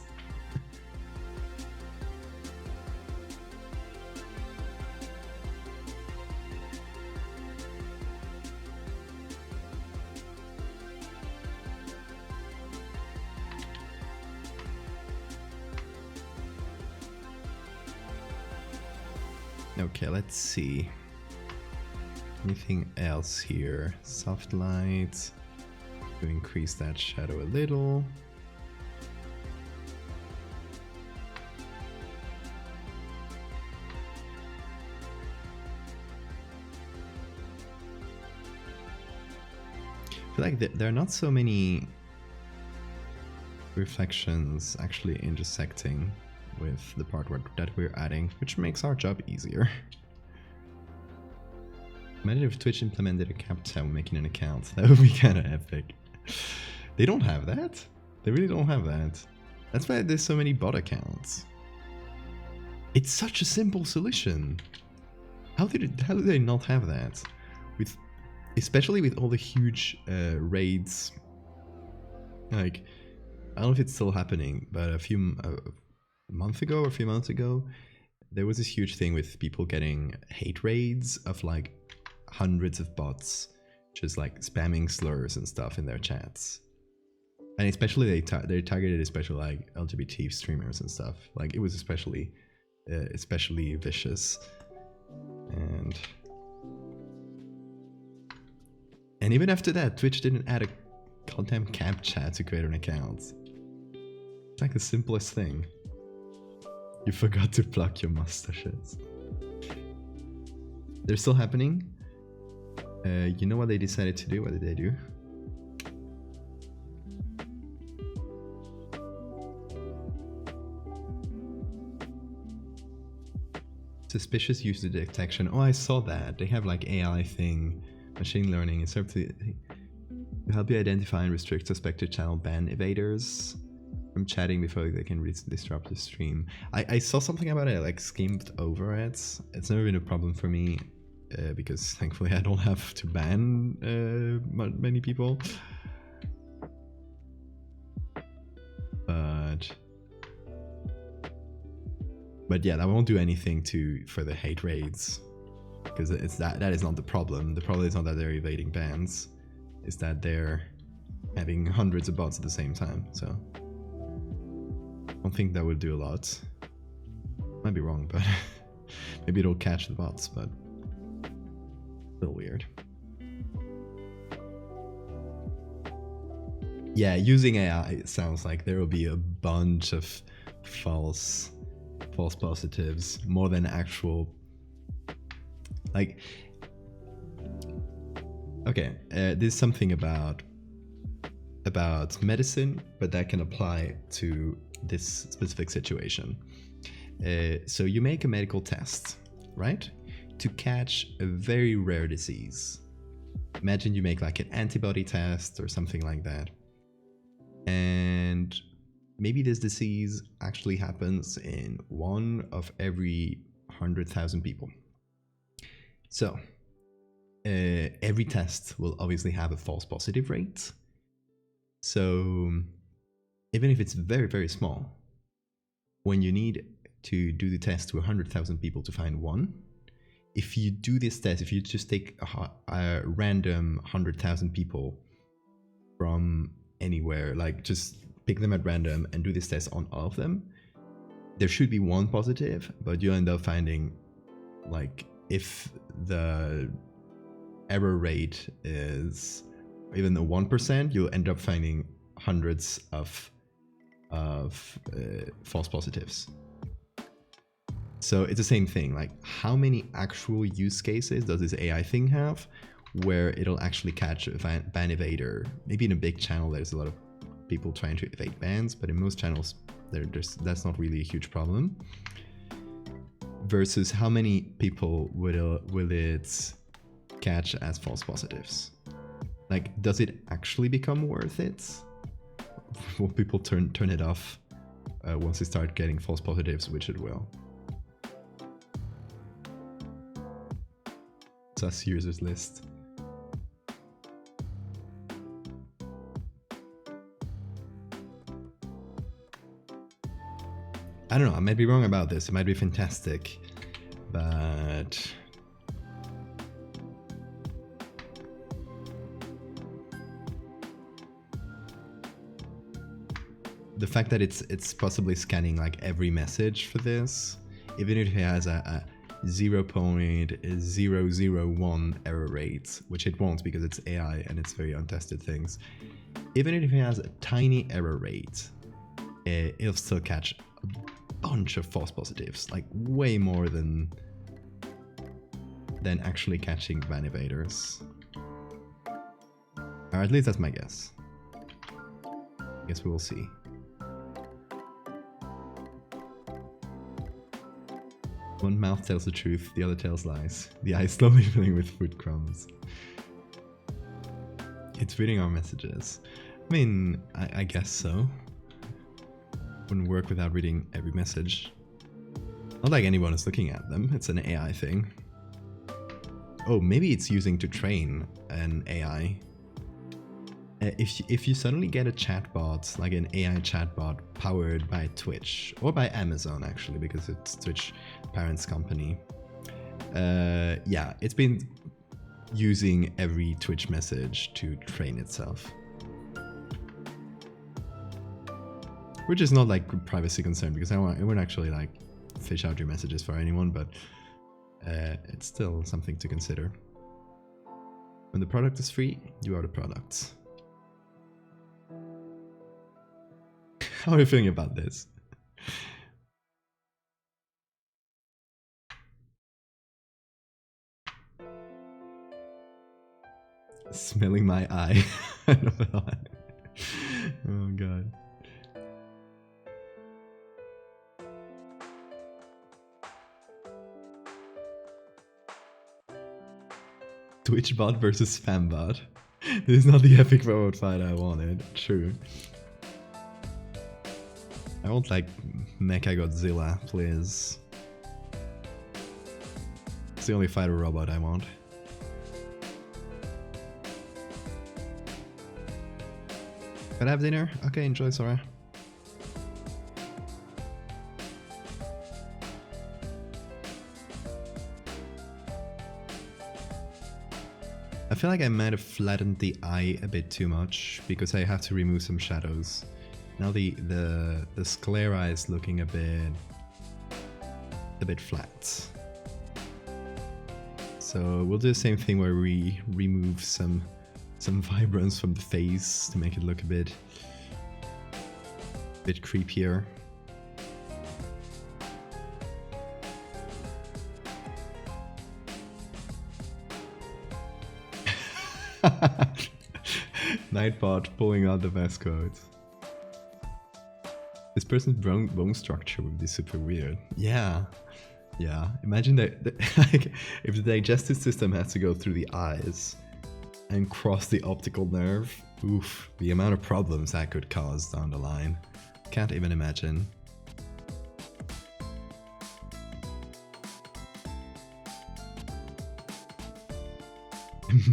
Okay, let's see. Anything else here? Soft light. To increase that shadow a little. I feel like there are not so many reflections actually intersecting with the part that we're adding, which makes our job easier. Imagine if Twitch implemented a captcha when making an account. That would be kind of epic. They don't have that. They really don't have that. That's why there's so many bot accounts. It's such a simple solution. How do they not have that? Especially with all the huge raids. Like, I don't know if it's still happening, but a month ago or a few months ago, there was this huge thing with people getting hate raids of like hundreds of bots just like spamming slurs and stuff in their chats. And especially they targeted especially like LGBT streamers and stuff. Like it was especially vicious. And even after that, Twitch didn't add a goddamn captcha to create an account. It's like the simplest thing. You forgot to pluck your mustaches. They're still happening. You know what they decided to do? What did they do? Suspicious user detection. Oh, I saw that. They have like AI thing, machine learning, and serve to help you identify and restrict suspected channel ban evaders from chatting before they can disrupt the stream. I saw something about it, I like skimmed over it. It's never been a problem for me because thankfully I don't have to ban many people. But yeah, that won't do anything for the hate raids, because it's that is not the problem. The problem is not that they're evading bans, it's that they're having hundreds of bots at the same time. So I don't think that would do a lot. Might be wrong, but maybe it'll catch the bots, but still weird. Yeah, using AI, it sounds like there will be a bunch of false positives, more than actual, like, okay, there's something about medicine, but that can apply to this specific situation. So you make a medical test, right, to catch a very rare disease. Imagine you make like an antibody test or something like that, and maybe this disease actually happens in 1 of every 100,000 people. So every test will obviously have a false positive rate. So even if it's very, very small, when you need to do the test to 100,000 people to find one, if you do this test, if you just take a random 100,000 people from anywhere, like just pick them at random and do this test on all of them, there should be one positive, but you end up finding, like, if the error rate is even the 1%, you'll end up finding hundreds of false positives. So it's the same thing, like how many actual use cases does this AI thing have where it'll actually catch a ban evader? Maybe in a big channel there's a lot of people trying to evade bans, but in most channels that's not really a huge problem. Versus how many people will it catch as false positives? Like, does it actually become worth it? Will people turn it off once they start getting false positives, which it will? Sus users list. I don't know, I might be wrong about this, it might be fantastic, but the fact that it's possibly scanning like every message for this, even if it has a 0.001 error rate, which it won't because it's AI and it's very untested things, even if it has a tiny error rate, it'll still catch a bunch of false positives, like way more than actually catching ban evaders. Or at least that's my guess. I guess we will see. One mouth tells the truth, the other tells lies. The eye slowly filling with food crumbs. It's reading our messages. I mean, I guess so. Wouldn't work without reading every message. Not like anyone is looking at them, it's an AI thing. Oh, maybe it's using to train an AI. If you suddenly get a chatbot, like an AI chatbot powered by Twitch, or by Amazon actually, because it's Twitch parent's company. Yeah, it's been using every Twitch message to train itself. Which is not like privacy concern, because it wouldn't actually like fish out your messages for anyone, but it's still something to consider. When the product is free, you are the product. How are you feeling about this? Smelling my eye. Oh god. Twitch bot versus spam bot. This is not the epic robot fight I wanted. True. I want like Mecha Godzilla, please. It's the only fighter robot I want. Can I have dinner? Okay, enjoy, Sora. I feel like I might have flattened the eye a bit too much because I have to remove some shadows. Now the sclera is looking a bit flat. So we'll do the same thing where we remove some vibrance from the face to make it look a bit creepier. Nightbot pulling out the best quotes. This person's bone structure would be super weird. Yeah. Yeah. Imagine that like, if the digestive system has to go through the eyes and cross the optical nerve. Oof, the amount of problems that could cause down the line. Can't even imagine.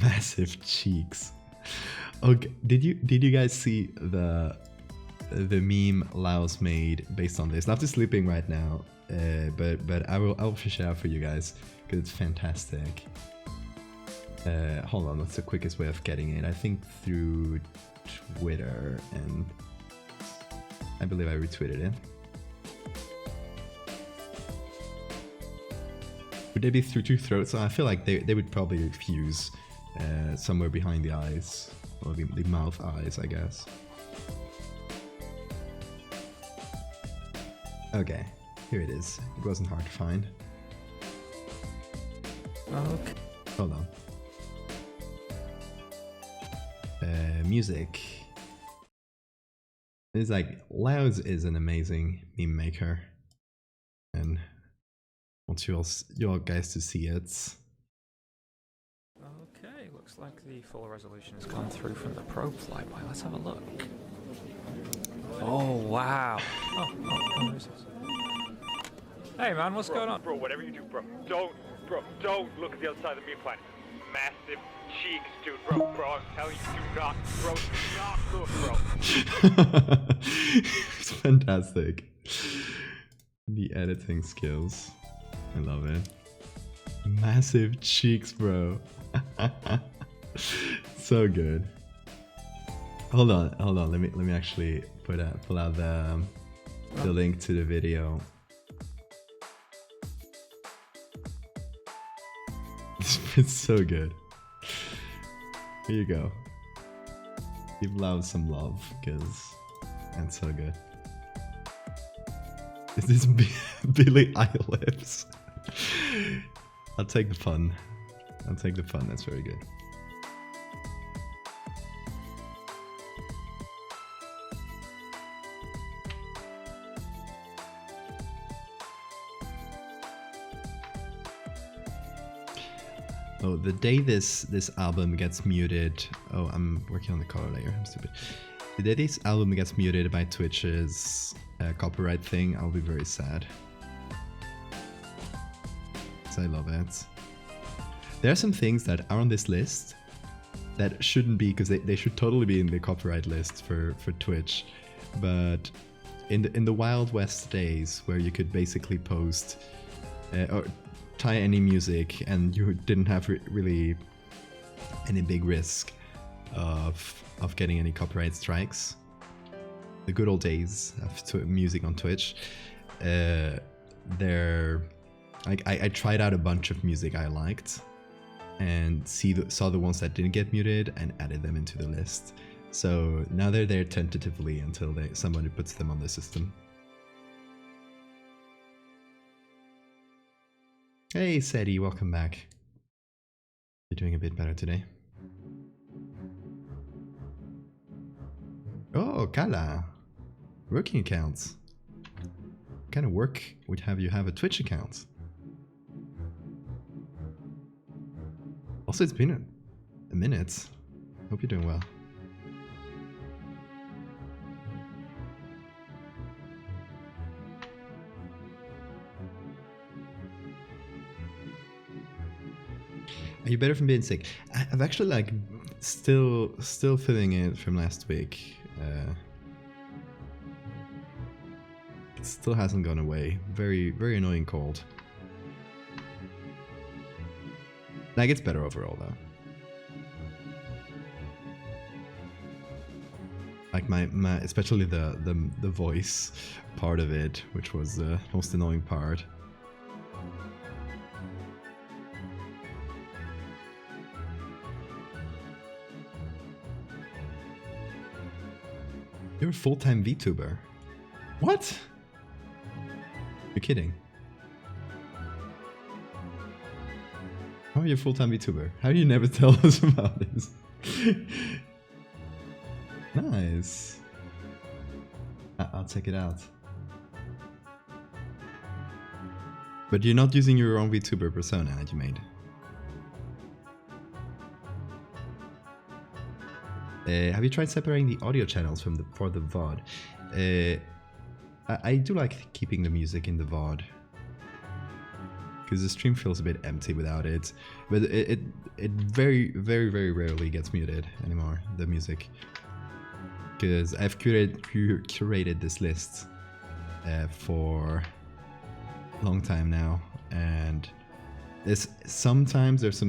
Massive cheeks. Okay, did you guys see the meme Laos made based on this? Not just sleeping right now, but I will fish it out for you guys because it's fantastic. Hold on, what's the quickest way of getting it? I think through Twitter, and I believe I retweeted it. Would they be through two throats? So I feel like they would probably fuse somewhere behind the eyes, or the mouth eyes, I guess. Okay, here it is. It wasn't hard to find. Okay. Hold on. Music. It's like, Laos is an amazing meme maker, and I want you all guys to see it. Okay, looks like the full resolution has gone through from the probe flyby. Let's have a look. Oh, wow. Oh, who's this? Hey, man, what's going on? Bro, whatever you do, bro, don't look at the other side of the meme planet. Massive cheeks, dude, bro, I'm telling you, do not look, bro. It's fantastic. The editing skills. I love it. Massive cheeks, bro. So good. Hold on. Let me actually pull out the link to the video. It's so good. Here you go. Give Loud some love, because that's so good. Is this Billy Eyelips? I'll take the fun. That's very good. Oh, the day this album gets muted. Oh, I'm working on the color layer. I'm stupid. The day this album gets muted by Twitch's copyright thing, I'll be very sad. 'Cause I love it. There are some things that are on this list that shouldn't be, because they should totally be in the copyright list for Twitch. But in the Wild West days, where you could basically post or tie any music and you didn't have really any big risk of getting any copyright strikes, the good old days of music on Twitch, I tried out a bunch of music I liked and saw the ones that didn't get muted and added them into the list. So now they're there tentatively until somebody puts them on the system. Hey Seti, welcome back. You're doing a bit better today. Oh, Kala. Working accounts. What kind of work would have you have a Twitch account? Also, it's been a minute. Hope you're doing well. Are you better from being sick? I've actually like still feeling it from last week. It still hasn't gone away. Very, very annoying cold. That gets better overall though. Like my especially the voice part of it, which was the most annoying part. You're a full-time VTuber. What? You're kidding. How are you a full-time VTuber? How do you never tell us about this? Nice. I'll check it out. But you're not using your own VTuber persona that you made. Have you tried separating the audio channels for the VOD? I do like keeping the music in the VOD, because the stream feels a bit empty without it. But it very, very, very rarely gets muted anymore, the music, because I've curated this list for a long time now, and sometimes there's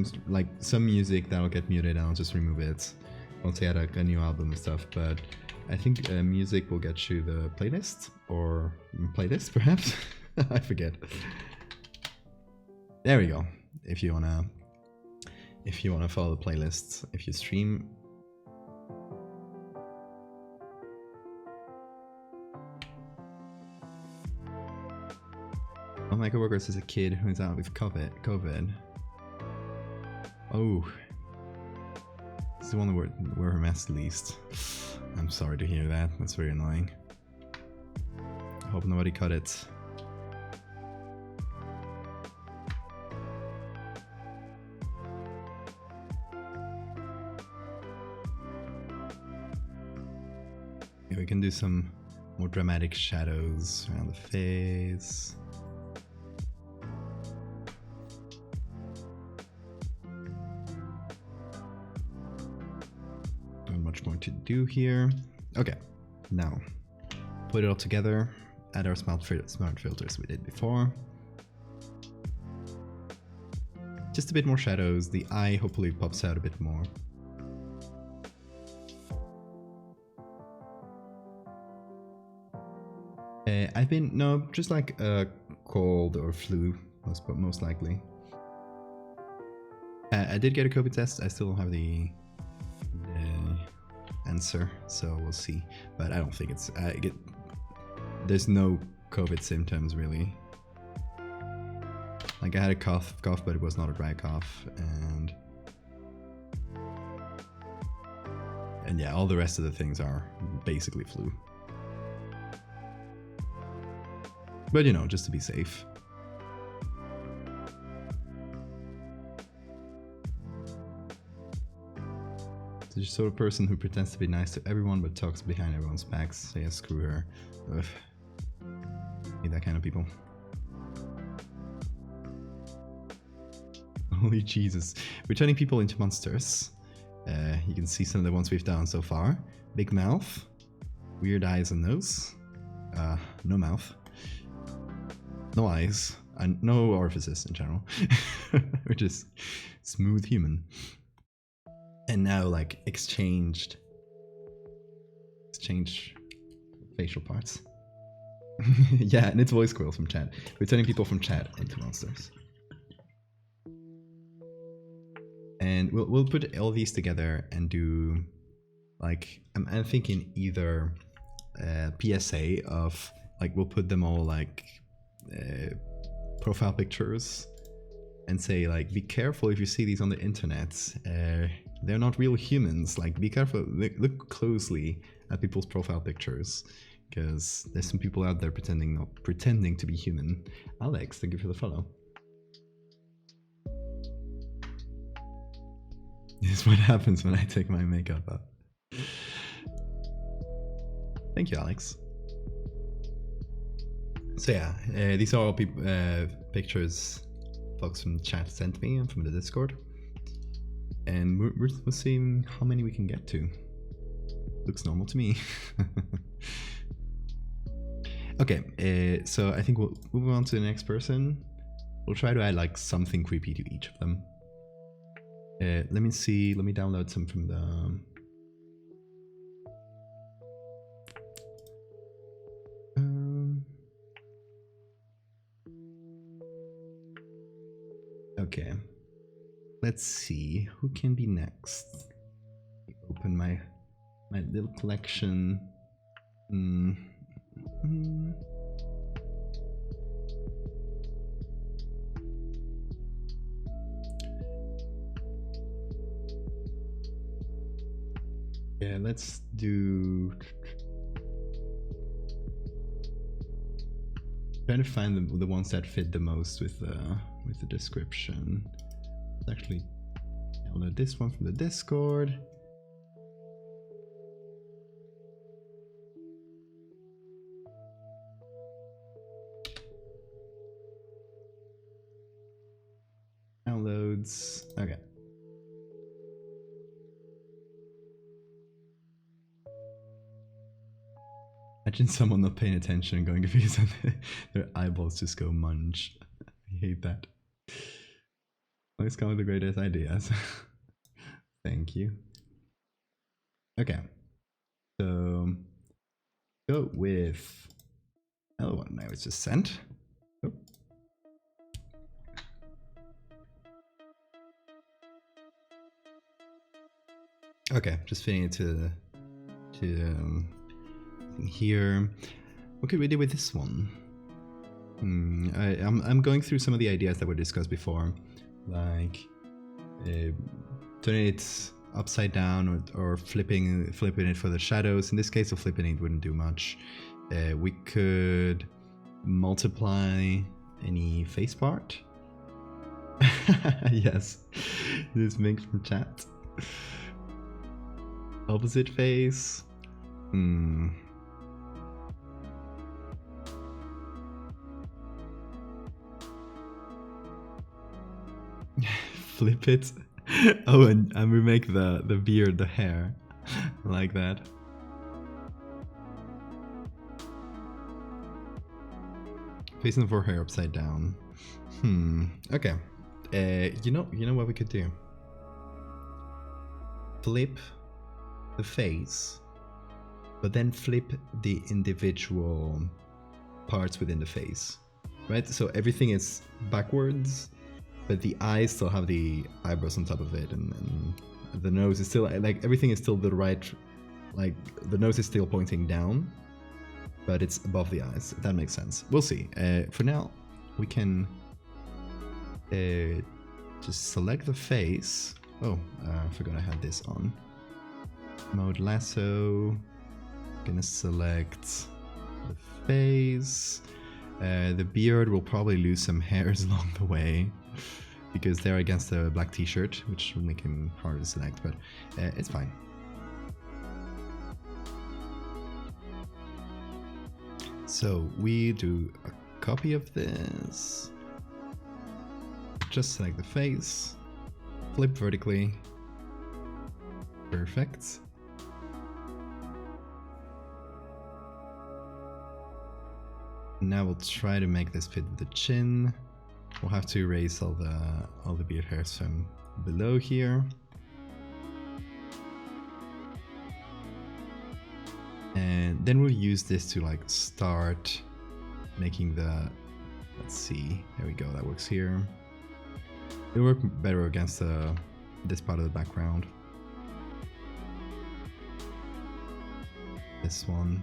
some music that'll get muted and I'll just remove it once I add a new album and stuff. But I think music will get you the playlist, or playlist perhaps. I forget. There we go. If you wanna follow the playlists, if you stream. One of my coworkers is a kid who's out with COVID. Oh. It's the one that wear her mask least. I'm sorry to hear that. That's very annoying. I hope nobody cut it. Yeah, we can do some more dramatic shadows around the face. More to do here. Okay, now put it all together, add our smart filters we did before. Just a bit more shadows. The eye hopefully pops out a bit more. I've been just like a cold or flu most likely. I did get a COVID test. I still don't have the answer, so we'll see. But I don't think it's there's no COVID symptoms really. Like I had a cough, but it was not a dry cough, and yeah, all the rest of the things are basically flu. But just to be safe. So she's sort of person who pretends to be nice to everyone but talks behind everyone's backs. So yeah, screw her. Ugh. Hate that kind of people. Holy Jesus. We're turning people into monsters. You can see some of the ones we've done so far. Big mouth. Weird eyes and nose. No mouth. No eyes. And no orifices in general. We're just smooth human. And now like exchange facial parts. Yeah, and it's voice quills from chat. We're turning people from chat into monsters. And we'll put all these together and do like I'm thinking either PSA of like we'll put them all like profile pictures and say like be careful if you see these on the internet. They're not real humans. Like be careful. Look closely at people's profile pictures because there's some people out there pretending to be human. Alex, thank you for the follow. This is what happens when I take my makeup off. Thank you, Alex. So yeah, these are all pictures folks from the chat sent me and from the Discord. And we're seeing how many we can get to. Looks normal to me. Okay, so I think we'll move on to the next person. We'll try to add like something creepy to each of them. Let me see, let me download some from the... Okay, let's see, who can be next? Open my little collection. Yeah, let's do... Trying to find the ones that fit the most with the description. Let's actually download this one from the Discord. Downloads. Okay. Imagine someone not paying attention and going confused and their eyeballs just go munch. I hate that. Always come with the greatest ideas. Thank you. Okay. So go with another one I was just sent. Oh. Okay, just fitting it to here. What could we do with this one? I'm going through some of the ideas that were discussed before, like turning it upside down or flipping it for the shadows. In this case, of flipping it wouldn't do much. We could multiply any face part. Yes, this makes from chat. Opposite face. Flip it. Oh, and we make the beard, the hair, like that. Facing for hair upside down. Okay. You know what we could do? Flip the face, but then flip the individual parts within the face, right? So everything is backwards, but the eyes still have the eyebrows on top of it, and the nose is still, like, everything is still the right, like, the nose is still pointing down, but it's above the eyes, if that makes sense. We'll see. For now, we can just select the face. Oh, I forgot I had this on. Mode lasso. Gonna select the face. The beard will probably lose some hairs along the way because they're against the black t-shirt, which will make him harder to select, but it's fine. So we do a copy of this. Just select the face, flip vertically. Perfect. Now we'll try to make this fit the chin. We'll have to erase all the beard hairs from below here. And then we'll use this to like start making the, let's see, there we go, that works here. It'll work better against this part of the background. This one.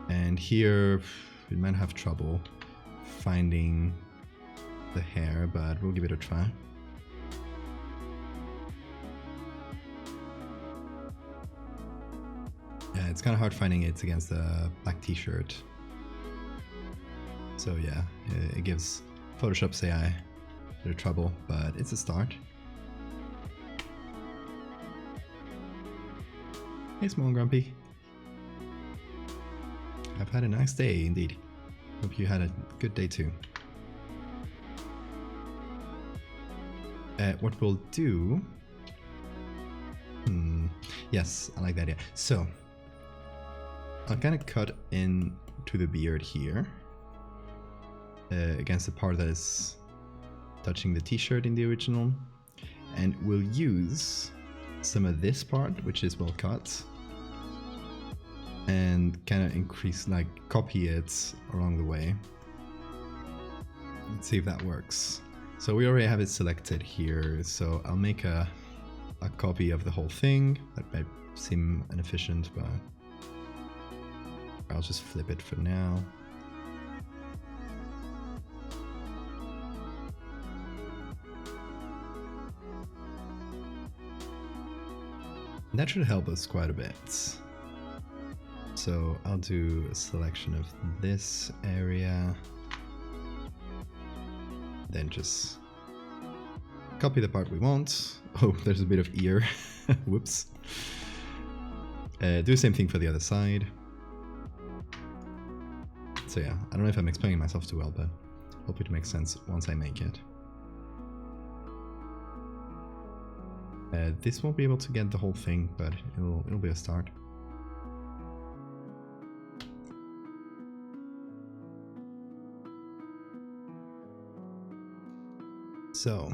And here, we might have trouble finding the hair, but we'll give it a try. Yeah, it's kind of hard finding it against the black t-shirt. So yeah, it gives Photoshop's AI a bit of trouble, but it's a start. Hey, Small and Grumpy. I've had a nice day indeed. Hope you had a good day too. What we'll do... yes, I like that idea. So, I'll kind of cut into the beard here. Against the part that is touching the t-shirt in the original. And we'll use some of this part, which is well cut. And kind of increase, like, copy it along the way. Let's see if that works. So we already have it selected here, so I'll make a copy of the whole thing. That might seem inefficient, but I'll just flip it for now. That should help us quite a bit. So I'll do a selection of this area, then just copy the part we want. Oh, there's a bit of ear. Whoops. Do the same thing for the other side. So yeah, I don't know if I'm explaining myself too well, but hope it makes sense once I make it. This won't be able to get the whole thing, but it'll be a start. So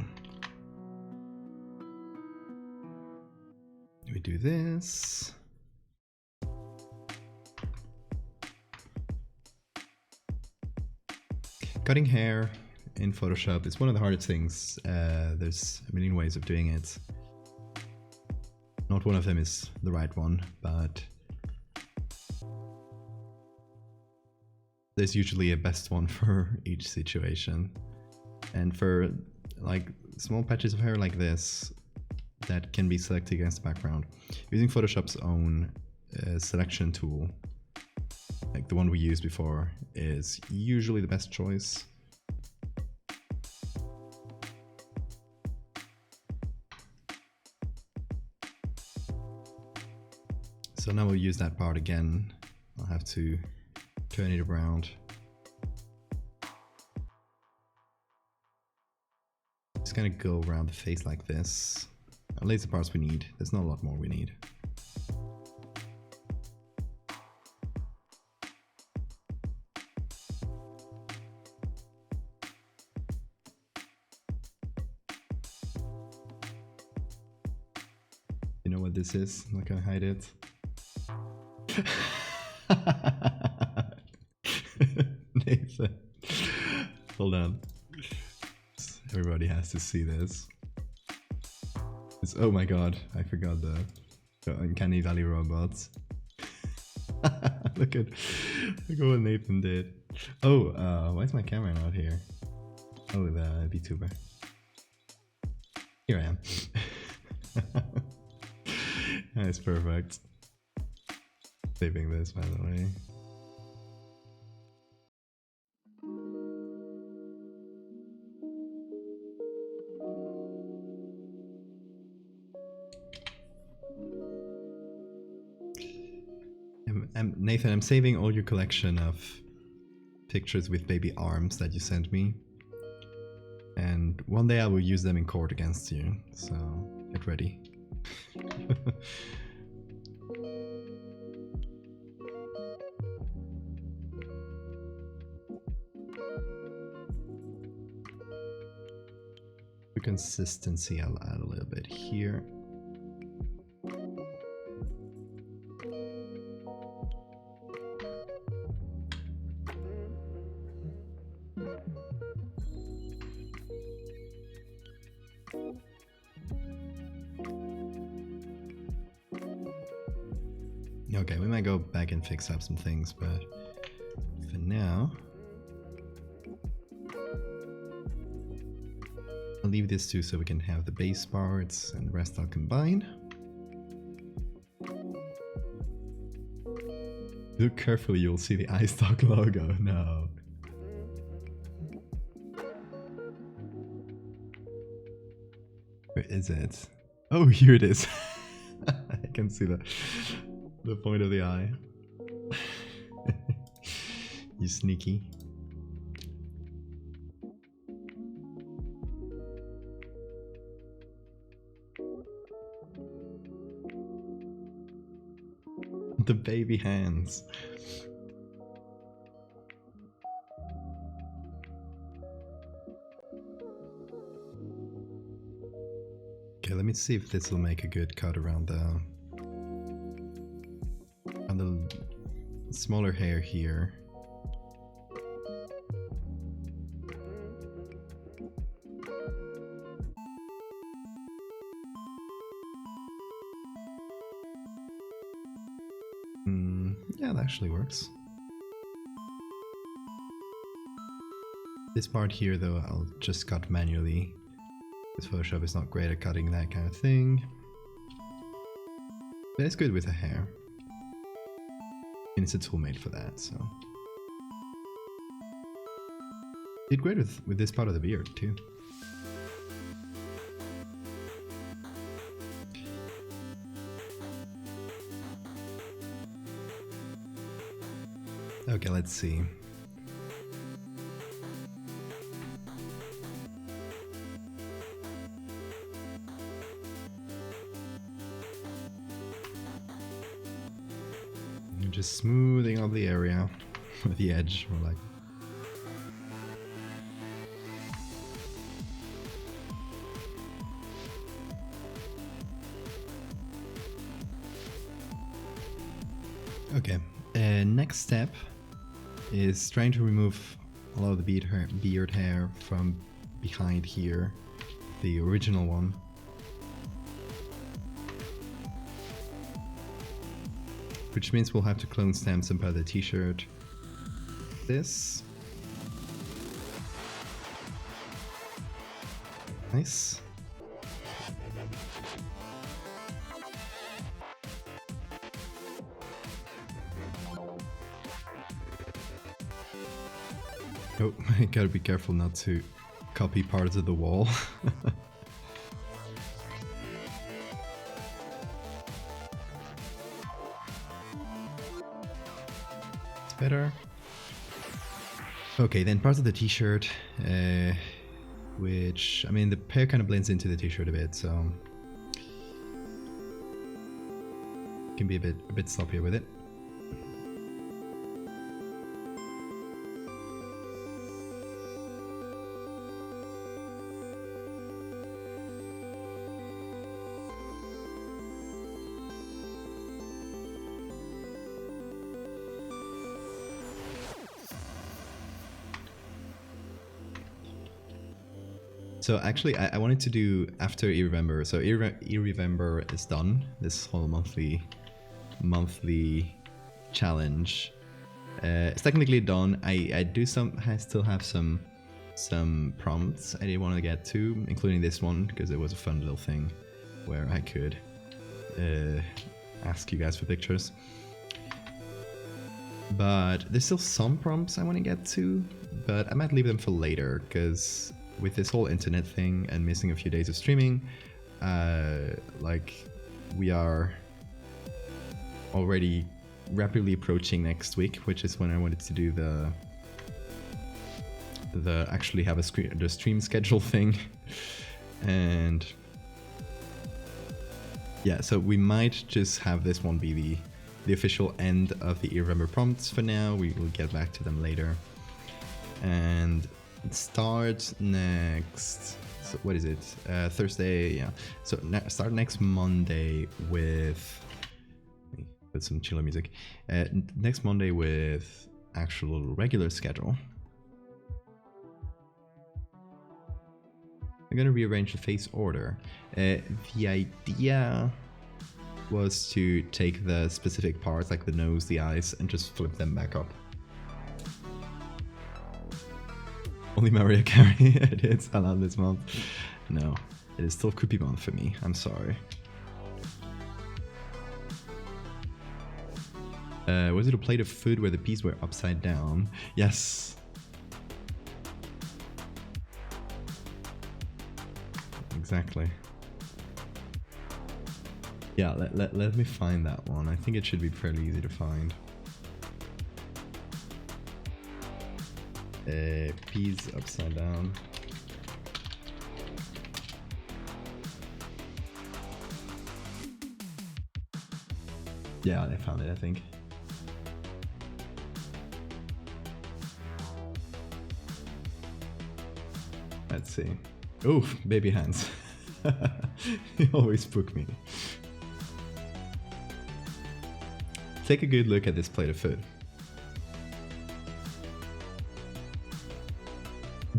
we do this. Cutting hair in Photoshop is one of the hardest things. There's a million ways of doing it. Not one of them is the right one, but there's usually a best one for each situation. And for like small patches of hair like this that can be selected against the background, using Photoshop's own selection tool, like the one we used before, is usually the best choice. So now we'll use that part again. I'll have to turn it around. Just gonna go around the face like this. At least the parts we need. There's not a lot more we need. You know what this is? I'm not gonna hide it. Nathan, hold on. Everybody has to see this. Oh my god, I forgot the Uncanny Valley robots. look at what Nathan did. Oh, why is my camera not here? Oh, the VTuber. Here I am. That's perfect. Saving this, by the way. Nathan, I'm saving all your collection of pictures with baby arms that you sent me. And one day I will use them in court against you, so get ready. For consistency, I'll add a little bit here. Okay, we might go back and fix up some things, but for now, I'll leave this too so we can have the base parts and the rest I'll combine. Look carefully, you'll see the iStock logo. No. Where is it? Oh, here it is. I can see the point of the eye. You sneaky. The baby hands. Okay, let me see if this will make a good cut around the smaller hair here. Yeah, that actually works. This part here though, I'll just cut manually. This Photoshop is not great at cutting that kind of thing. But it's good with the hair. And it's a tool made for that, so. Did great with this part of the beard too. Okay, let's see. I'm just smoothing out the area, or the edge, or like. Okay, next step is trying to remove a lot of the beard hair from behind here, the original one. Which means we'll have to clone stamp some part of the t-shirt. This. Nice. Oh, I gotta be careful not to copy parts of the wall. It's better. Okay, then parts of the t-shirt, which, I mean, the hair kind of blends into the t-shirt a bit, so can be a bit sloppier with it. So actually, I wanted to do after Irremember. So Irremember is done. This whole monthly challenge. It's technically done. I still have some prompts I didn't want to get to, including this one because it was a fun little thing where I could ask you guys for pictures. But there's still some prompts I want to get to, but I might leave them for later because with this whole internet thing and missing a few days of streaming, like we are already rapidly approaching next week, which is when I wanted to do the actually have the stream schedule thing. And yeah, so we might just have this one be the official end of the Irremember prompts for now. We will get back to them later. And it starts next, so what is it? Thursday, yeah. So start next Monday with some chiller music. Next Monday with actual regular schedule. I'm gonna rearrange the face order. The idea was to take the specific parts, like the nose, the eyes, and just flip them back up. Only Mariah Carey edits allowed this month. No, it is still creepy month for me. I'm sorry. Was it a plate of food where the peas were upside down? Yes. Exactly. Yeah, let me find that one. I think it should be fairly easy to find. Peas upside down. Yeah, I found it, I think. Let's see. Oh, baby hands. You always spook me. Take a good look at this plate of food.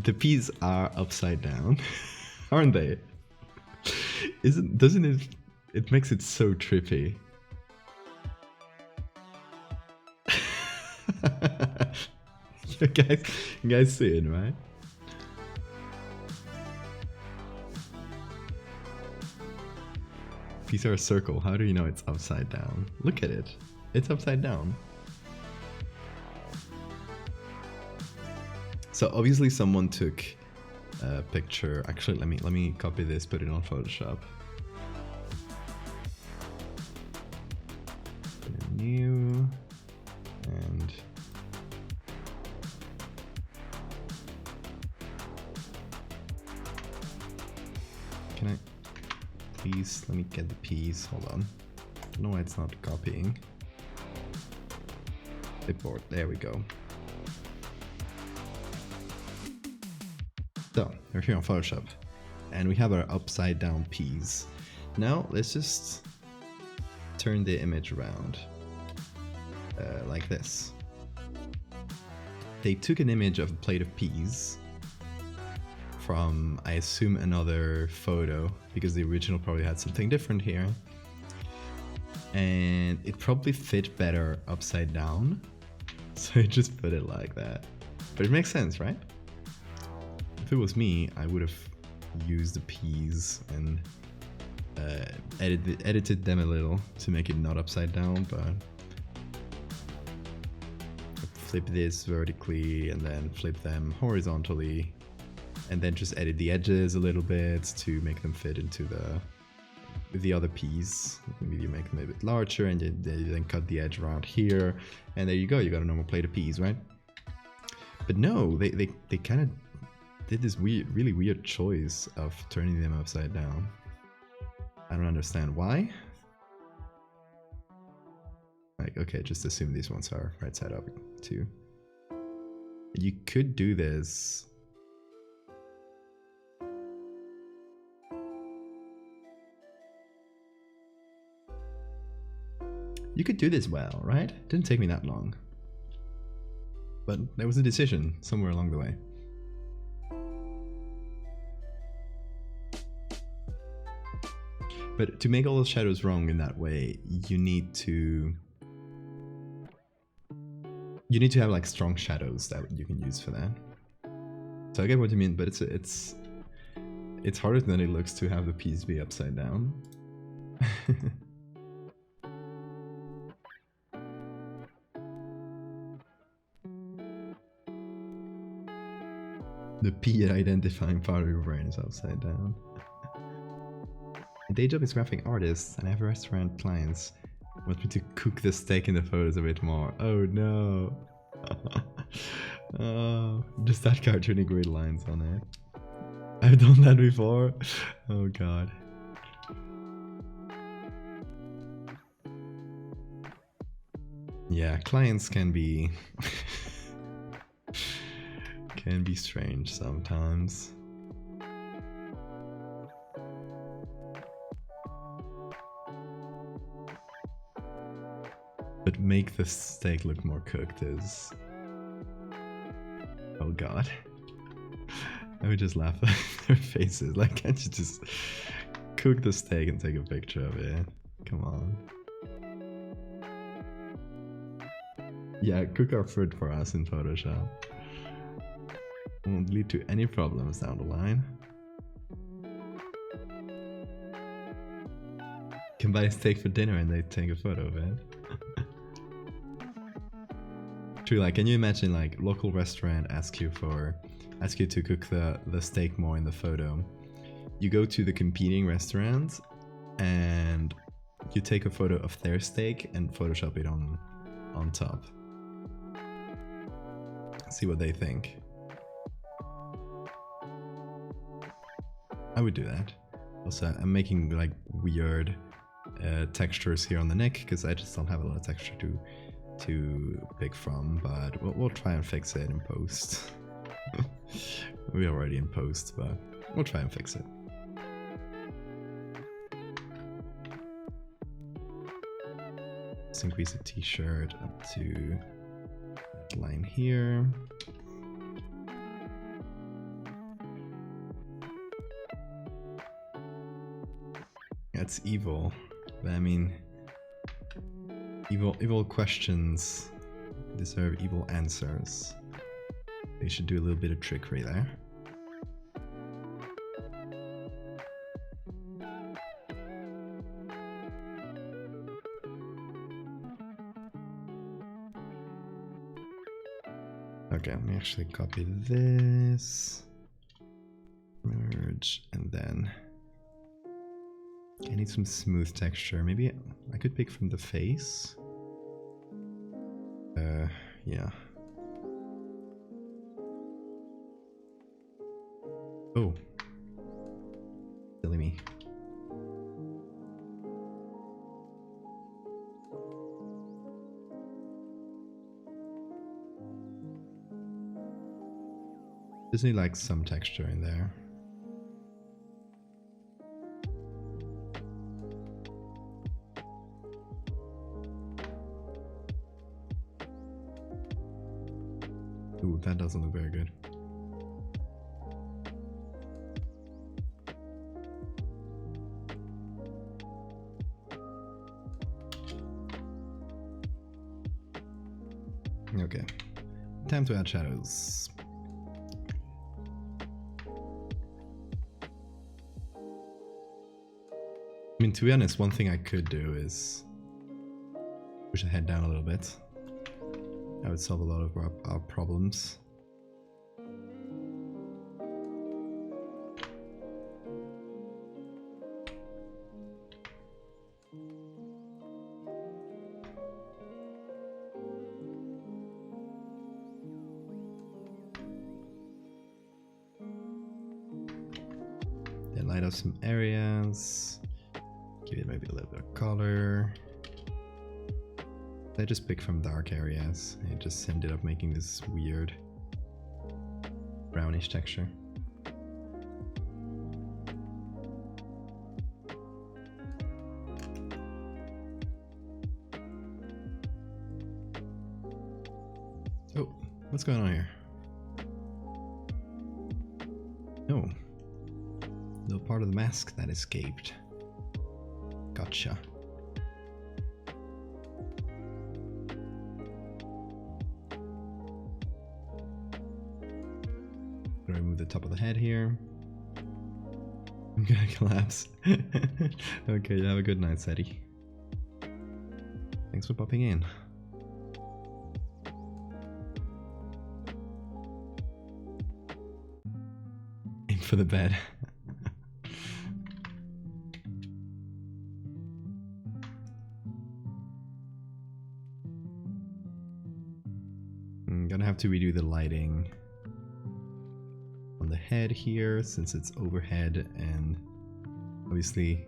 The peas are upside down, aren't they? Doesn't it? It makes it so trippy. You guys see it, right? Peas are a circle. How do you know it's upside down? Look at it. It's upside down. So obviously someone took a picture. Actually, let me copy this, put it on Photoshop. Put it new and can I please let me get the peas? Hold on. I don't know why it's not copying. Clipboard. There we go. So, we're here on Photoshop, and we have our upside down peas. Now, let's just turn the image around, like this. They took an image of a plate of peas from, I assume, another photo, because the original probably had something different here. And it probably fit better upside down, so I just put it like that. But it makes sense, right? If it was me, I would have used the peas and edited them a little to make it not upside down, but flip this vertically and then flip them horizontally, and then just edit the edges a little bit to make them fit into the other piece. Maybe you make them a bit larger and then cut the edge around here, and there you go, you got a normal plate of peas, right? But no, they kind of did this really weird choice of turning them upside down. I don't understand why. Like, okay, just assume these ones are right side up too. You could do this. You could do this well, right? Didn't take me that long. But there was a decision somewhere along the way. But to make all the shadows wrong in that way, you need to have like strong shadows that you can use for that. So I get what you mean, but it's harder than it looks to have the piece be upside down. The P identifying part of your brain is upside down. My day job is graphic artist and I have restaurant clients. Want me to cook the steak in the photos a bit more. Oh no. Oh, just that cartoony grid lines on it. I've done that before. Oh god. Yeah, clients can be can be strange sometimes. But make the steak look more cooked is... Oh god. I would just laugh at their faces. Like, can't you just cook the steak and take a picture of it? Come on. Yeah, cook our food for us in Photoshop. Won't lead to any problems down the line. Can buy a steak for dinner and they take a photo of it. True, like, can you imagine like local restaurant ask you to cook the steak more in the photo. You go to the competing restaurant and you take a photo of their steak and Photoshop it on top. See what they think. I would do that. Also, I'm making like weird textures here on the neck because I just don't have a lot of texture to pick from, but we'll try and fix it in post. We're already in post, but we'll try and fix it. Let's increase the t-shirt up to that line here. That's evil, but I mean, evil questions deserve evil answers. They should do a little bit of trickery there. Okay, let me actually copy this, merge, and then I need some smooth texture. Maybe I could pick from the face. Yeah. Oh. Silly me. Just need like some texture in there. Ooh, that doesn't look very good. Okay, time to add shadows. I mean, to be honest, one thing I could do is push the head down a little bit. That would solve a lot of our problems. Then light up some areas. Give it maybe a little bit of color. I just pick from dark areas and just ended up making this weird brownish texture. Oh, what's going on here? No. No part of the mask that escaped. Gotcha. Remove the top of the head here. I'm gonna collapse. Okay, you have a good night, Seti. Thanks for popping in. Aim for the bed. have to redo the lighting on the head here since it's overhead, and obviously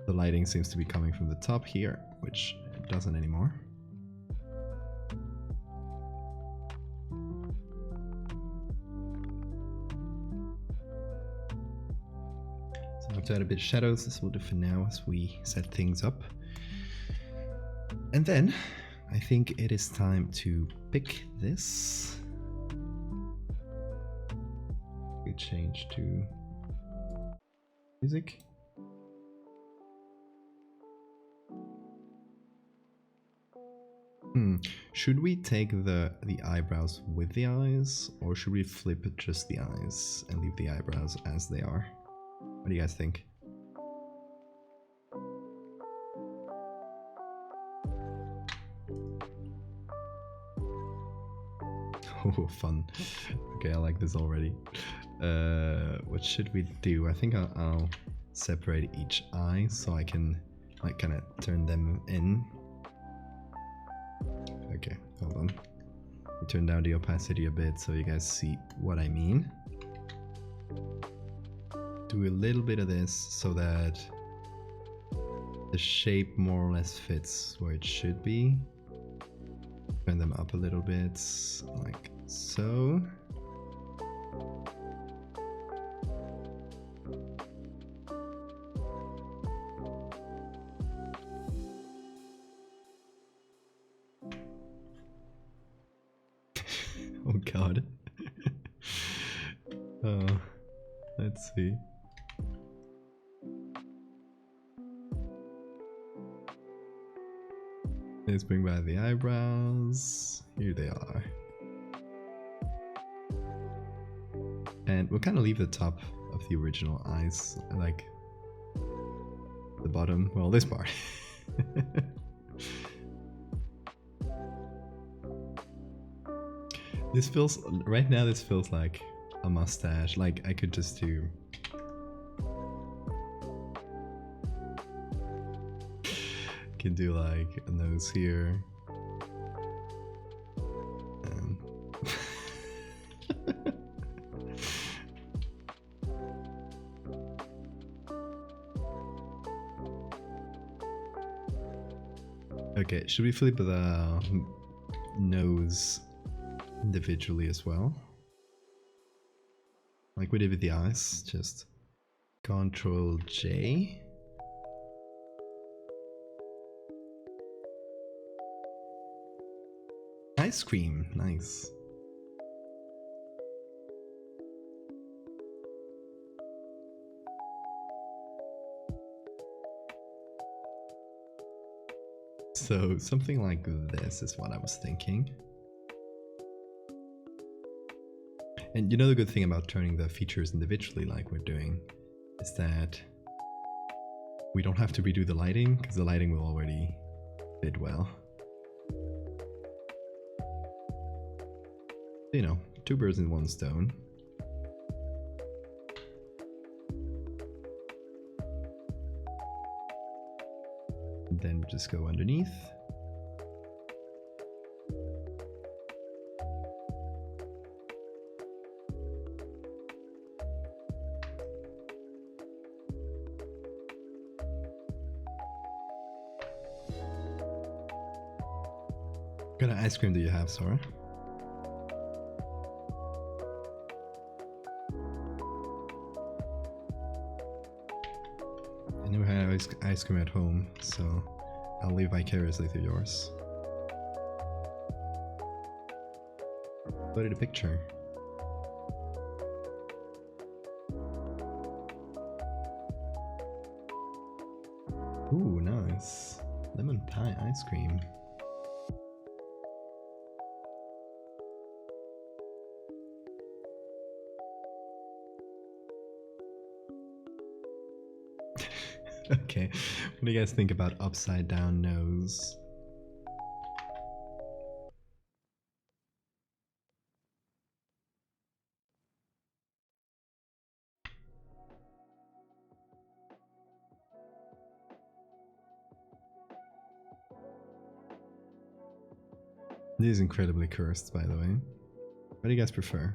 the lighting seems to be coming from the top here, which it doesn't anymore. So I have to add a bit of shadows. This will do for now as we set things up. And then I think it is time to pick this. We change to music. Should we take the eyebrows with the eyes, or should we flip just the eyes and leave the eyebrows as they are? What do you guys think? Oh, fun. Okay, I like this already. What should we do? I think I'll separate each eye so I can like kind of turn them in. Okay, hold on. Let me turn down the opacity a bit so you guys see what I mean. Do a little bit of this so that the shape more or less fits where it should be. Turn them up a little bit, like so. Oh god. Let's see. Let's bring back the eyebrows. Here they are. And we'll kind of leave the top of the original eyes, like the bottom, well, this part. This feels, right now this feels like a mustache, like I could just do. Can do like a nose here. Okay, should we flip the nose individually as well? Like we did with the eyes, just Control J. Ice cream, nice. So something like this is what I was thinking. And you know the good thing about turning the features individually like we're doing is that we don't have to redo the lighting because the lighting will already fit well. You know, two birds in one stone. And then just go underneath. What kind of ice cream do you have, Sora? I never had ice cream at home, so I'll live vicariously through yours. Look at the picture. Ooh, nice. Lemon pie ice cream. Okay, what do you guys think about upside down nose? This is incredibly cursed, by the way. What do you guys prefer?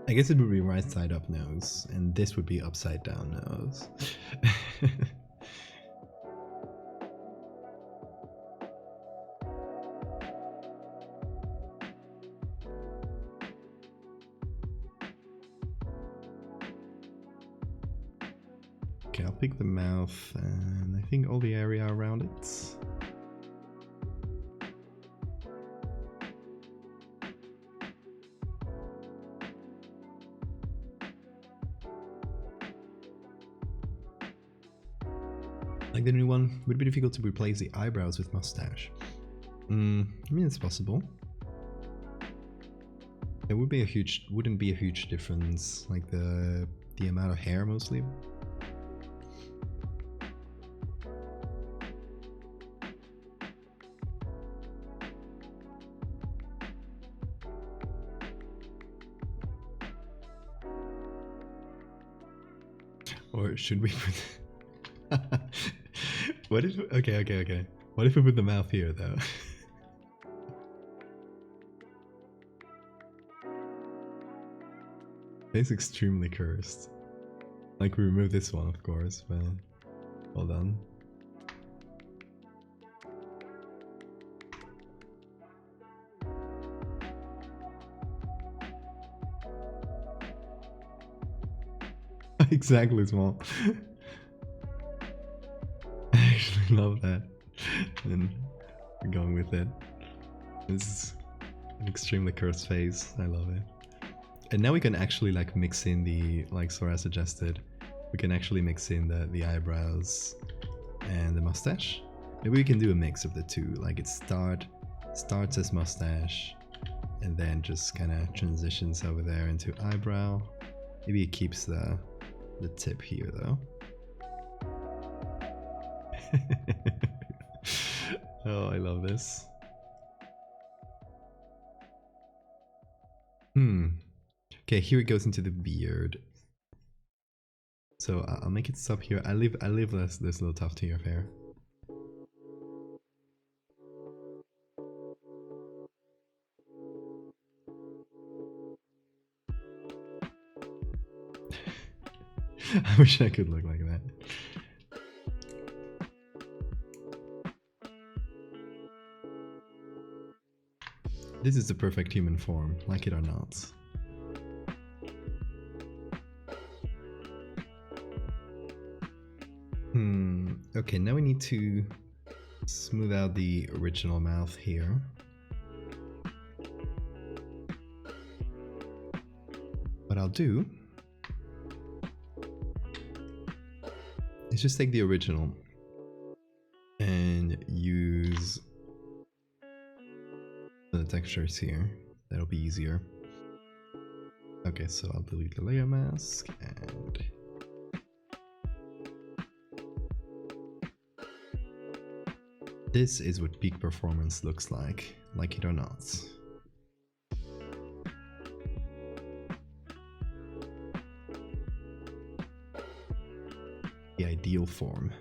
I guess it would be right side up nose, and this would be upside down nose. Okay, I'll pick the mouth and I think all the area around it. Like the new one, would it be difficult to replace the eyebrows with mustache? I mean, it's possible. It would be wouldn't be a huge difference, like the amount of hair mostly. Or should we put... What if... Okay. What if we put the mouth here, though? It's extremely cursed. Like, we remove this one, of course, but... Hold on. Exactly small. I actually love that. And we're going with it. This is an extremely cursed face. I love it. And now we can actually like mix in the, like Sora suggested, we can actually mix in the eyebrows and the mustache. Maybe we can do a mix of the two. Like it starts as mustache and then just kind of transitions over there into eyebrow. Maybe it keeps the tip here though. Oh, I love this. Okay, here it goes into the beard. So I'll make it stop here. I leave this little tuft here of hair. I wish I could look like that. This is the perfect human form, like it or not. Okay, now we need to smooth out the original mouth here. What I'll do is just take the original and use the textures here. That'll be easier. Okay, so I'll delete the layer mask and this is what peak performance looks like it or not. The ideal form.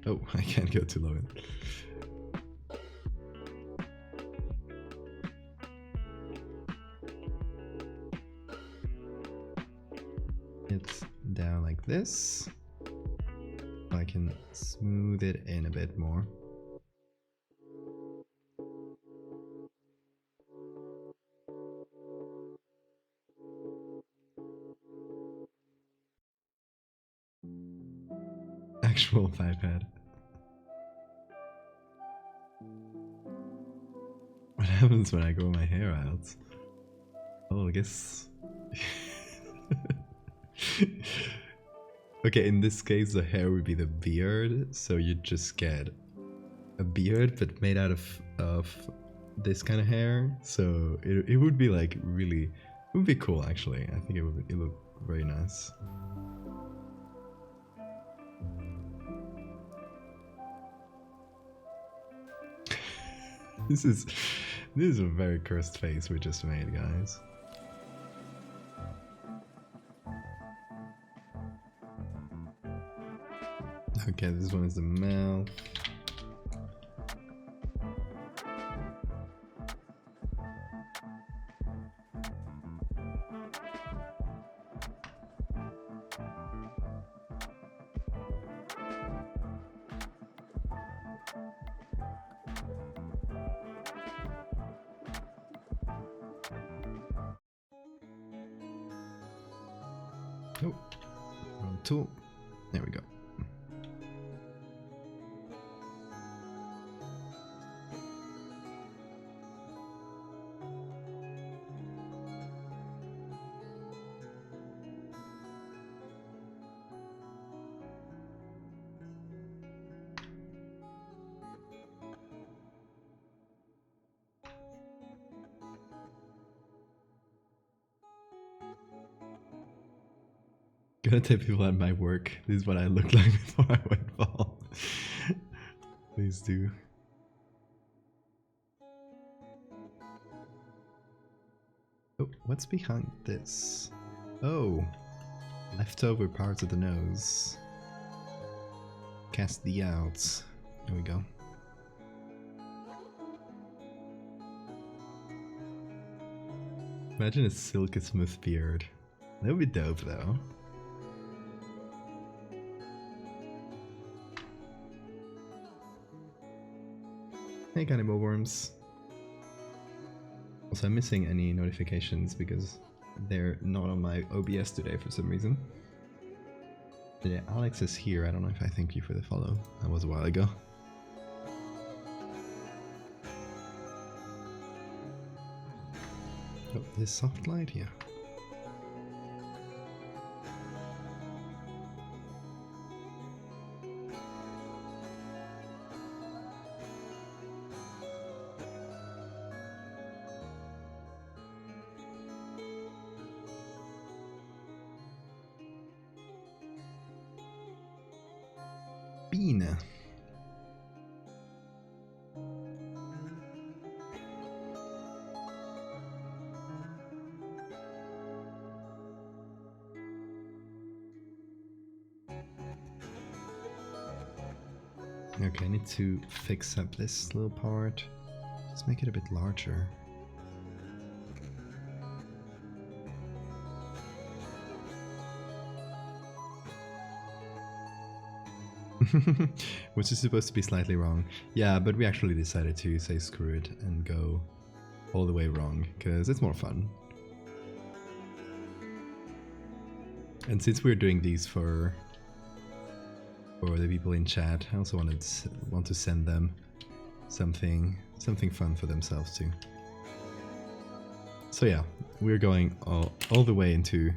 Oh, I can't go too low. It's down like this. I can smooth it in a bit more. Actual pipette. What happens when I grow my hair out? Oh, I guess... Okay, in this case the hair would be the beard, so you just get a beard but made out of this kind of hair, so it would be like really... It would be cool actually. I think it would look very nice. This is a very cursed face we just made, guys. Okay, this one is the mouth. Oh, wrong tool. There we go. Gonna tell people at my work, this is what I looked like before I went bald. Please do. Oh, what's behind this? Oh, leftover parts of the nose. Cast the outs. There we go. Imagine a silky smooth beard. That would be dope though. Hey cannibal worms. Also I'm missing any notifications because they're not on my OBS today for some reason. But yeah, Alex is here. I don't know if I thank you for the follow. That was a while ago. Oh, this soft light here. Bean. Okay, I need to fix up this little part. Just make it a bit larger. Which is supposed to be slightly wrong. Yeah, but we actually decided to say screw it and go all the way wrong, because it's more fun. And since we're doing these for the people in chat, I also want to send them something fun for themselves too. So yeah, we're going all the way into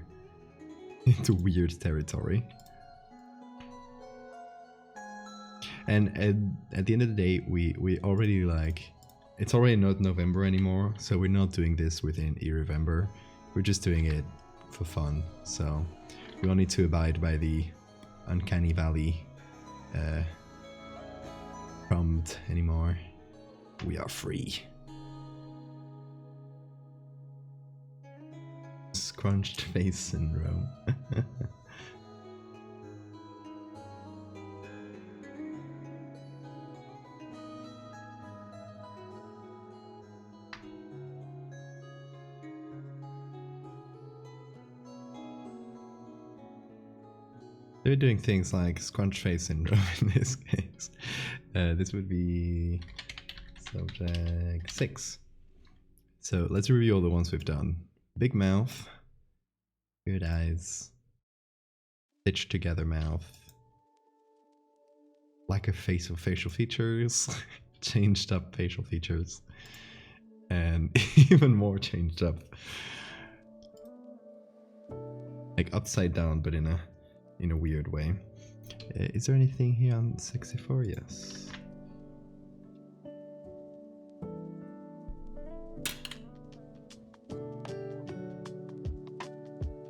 weird territory. And at the end of the day, we already it's already not November anymore, so we're not doing this within November. We're just doing it for fun. So we don't need to abide by the Uncanny Valley prompt anymore. We are free. Scrunched face syndrome. They're doing things like scrunch face syndrome in this case. This would be subject 6. So let's review all the ones we've done. Big mouth, weird eyes, stitched together mouth, lack of facial features, changed up facial features, and even more changed up. Like upside down, but in a weird way. Is there anything here on 64? Yes.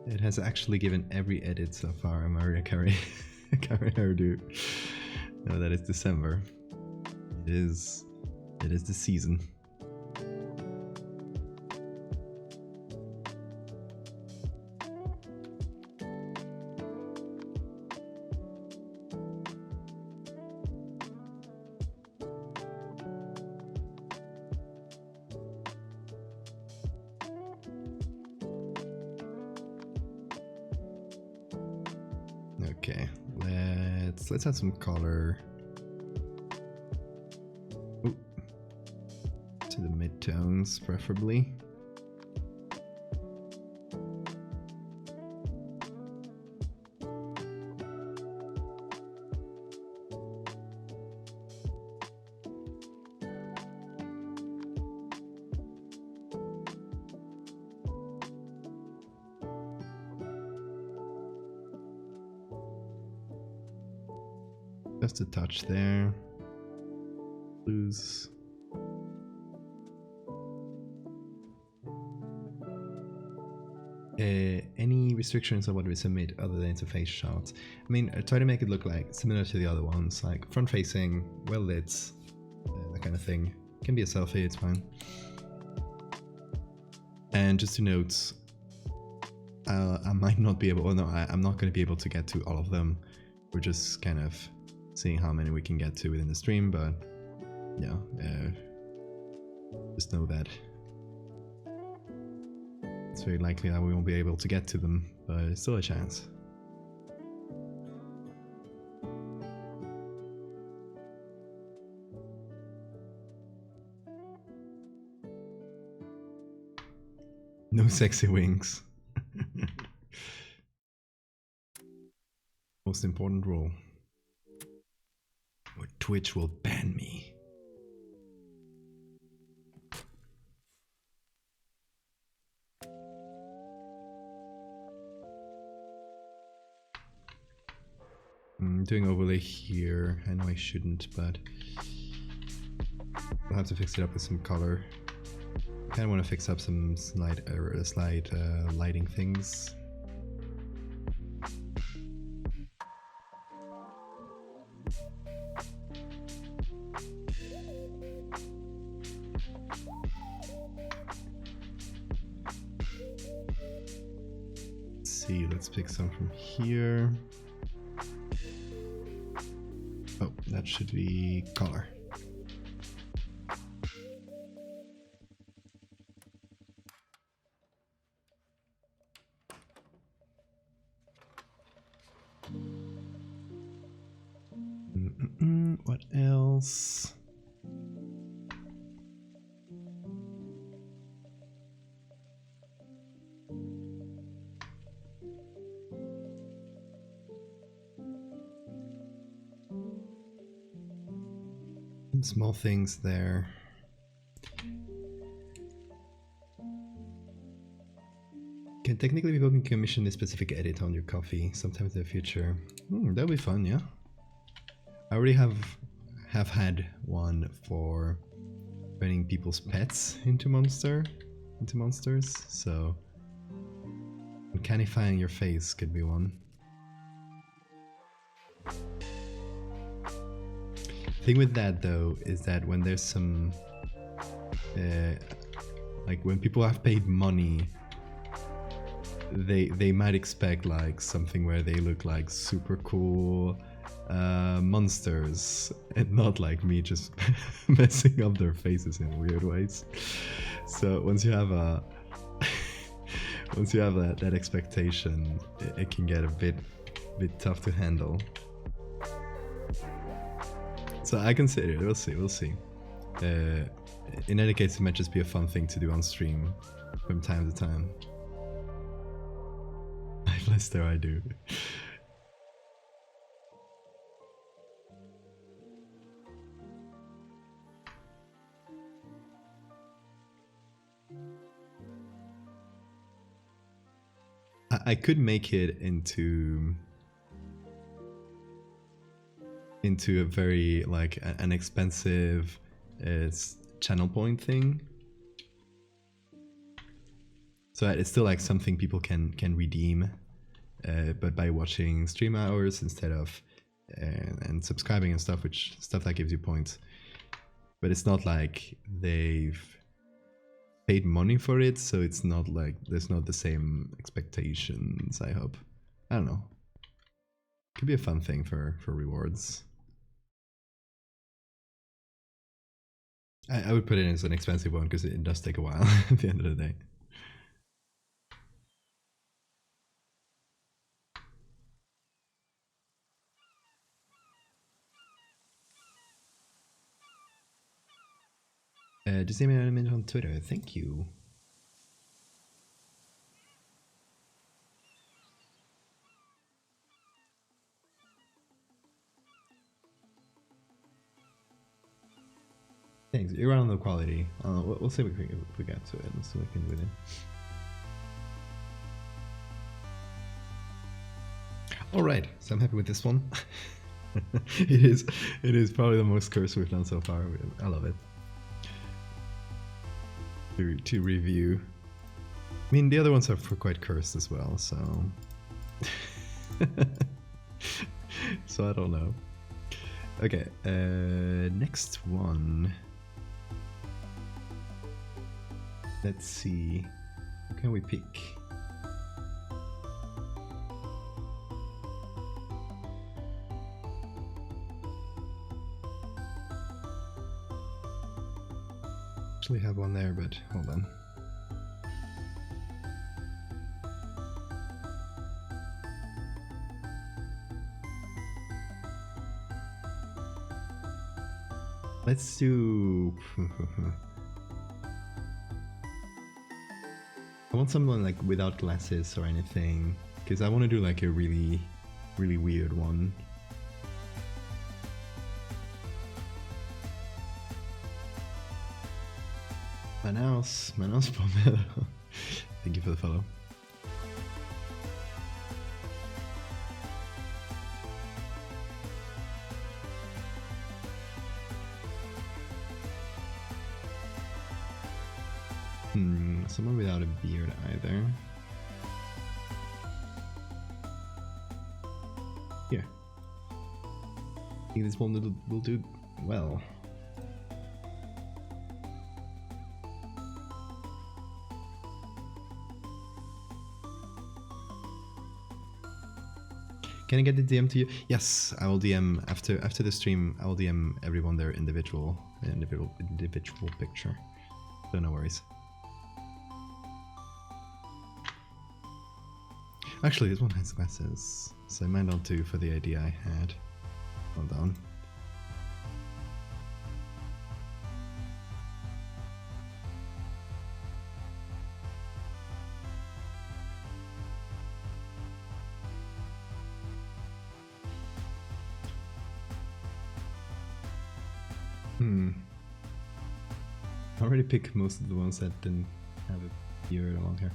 It has actually given every edit so far a Mariah Carey hairdo. No, that is December. It is the season. Okay, let's add some color. Ooh. To the mid-tones, preferably. just a touch there. Blues. Any restrictions on what we submit other than to face shots? I mean, I try to make it look like similar to the other ones, like front facing, well lit, that kind of thing. Can be a selfie, it's fine. And just to note, I might not be able, well no, I'm not going to be able to get to all of them. We're just kind of seeing how many we can get to within the stream, but yeah, just know that it's very likely that we won't be able to get to them, but it's still a chance. No sexy wings. Most important rule. Or Twitch will ban me. I'm doing overlay here. I know I shouldn't, but I'll have to fix it up with some color. I kind of want to fix up some slight lighting things. Let's see, let's pick some from here. Oh, that should be color. What else? Some small things there. Technically, people can commission a specific edit on your coffee sometime in the future. That'll be fun, yeah. I already have had one for turning people's pets into monsters, so uncanifying your face could be one. Thing with that though is that when there's some like when people have paid money, they might expect like something where they look like super cool monsters and not like me just messing up their faces in weird ways. So once you have that expectation, it can get a bit tough to handle. So I consider it. We'll see. In any case, it might just be a fun thing to do on stream from time to time. Lester, I do. I could make it into a very like an expensive channel point thing, so it's still like something people can redeem, but by watching stream hours instead of and subscribing and stuff that gives you points. But it's not like they've paid money for it, so it's not like there's not the same expectations, I hope. I don't know. Could be a fun thing for rewards. I would put it as an expensive one because it does take a while at the end of the day. Just name an image on Twitter. Thank you. Thanks. You're on the quality. We'll see if we get to it. Let's see what we can do with it. All right. So I'm happy with this one. it is probably the most cursed we've done so far. I love it. To review. I mean, the other ones are quite cursed as well, so so I don't know. Okay, next one. Let's see. What can we pick? Actually have one there, but hold on. Let's do. I want someone like without glasses or anything, because I want to do like a really weird one. Manaus Pomelo. Thank you for the follow. Someone without a beard either. Here. I think this one will do well. Can I get the DM to you? Yes, I will DM after the stream. I will DM everyone their individual picture. So no worries. Actually, this one has glasses, so I might not do for the idea I had. Hold on. I already picked most of the ones that didn't have a beard or long hair.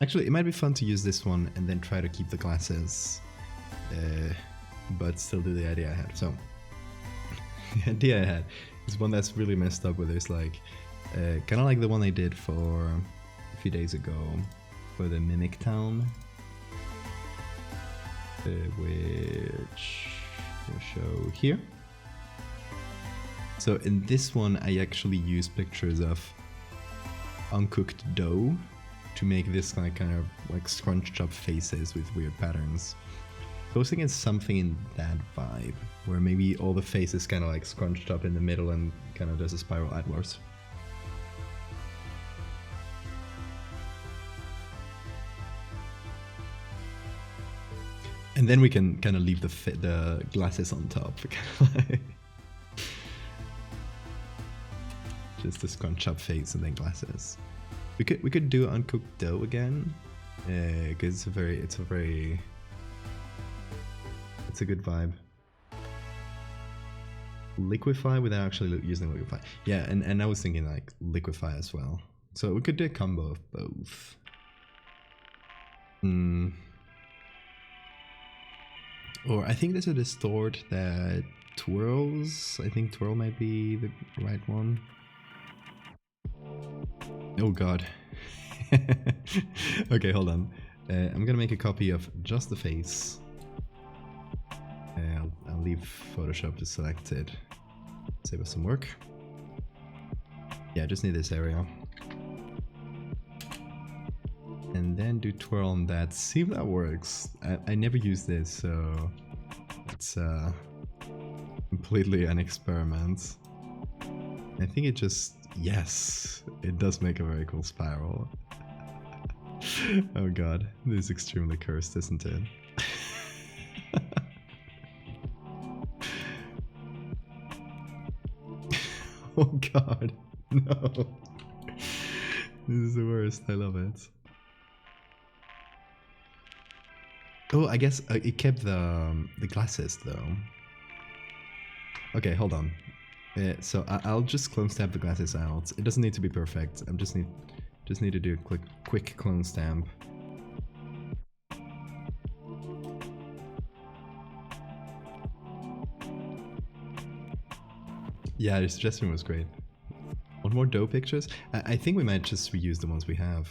Actually, it might be fun to use this one and then try to keep the glasses, but still do the idea I had. So, the idea I had is one that's really messed up, where there's like, kind of like the one I did for a few days ago for the Mimic Town, which will show here. So in this one, I actually use pictures of uncooked dough to make this kind of like scrunched up faces with weird patterns. So I was thinking something in that vibe, where maybe all the faces kind of like scrunched up in the middle and kind of does a spiral outwards. And then we can kind of leave the glasses on top. Just a scrunch up face and then glasses. We could do uncooked dough again, because it's a good vibe. Liquefy without actually using liquefy. Yeah, and I was thinking like liquefy as well. So we could do a combo of both. Or I think there's a distort that twirls. I think twirl might be the right one. Oh god. Okay, hold on. I'm gonna make a copy of just the face. I'll leave Photoshop to select it. Save us some work. Yeah, I just need this area. And then do twirl on that. See if that works. I never use this, so it's completely an experiment. I think it just... Yes, it does make a very cool spiral. Oh god, this is extremely cursed, isn't it? Oh god, no. This is the worst, I love it. Oh, I guess it kept the glasses though. Okay, hold on. So I'll just clone stab the glasses out. It doesn't need to be perfect. I just need Just need to do a quick clone stamp. Yeah, your suggestion was great. Want more dough pictures? I think we might just reuse the ones we have,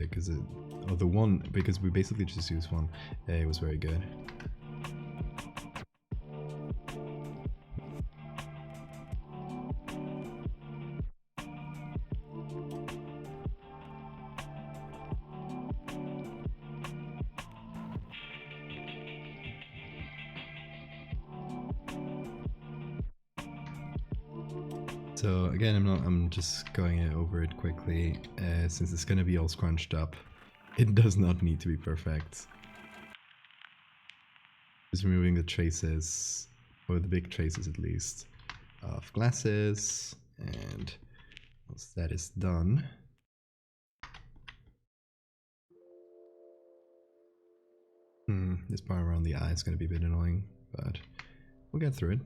because or the one, because we basically just used one. It was very good. So again, I'm just going over it quickly, since it's gonna be all scrunched up. It does not need to be perfect. Just removing the traces, or the big traces at least, of glasses, and once that is done, this part around the eye is gonna be a bit annoying, but we'll get through it.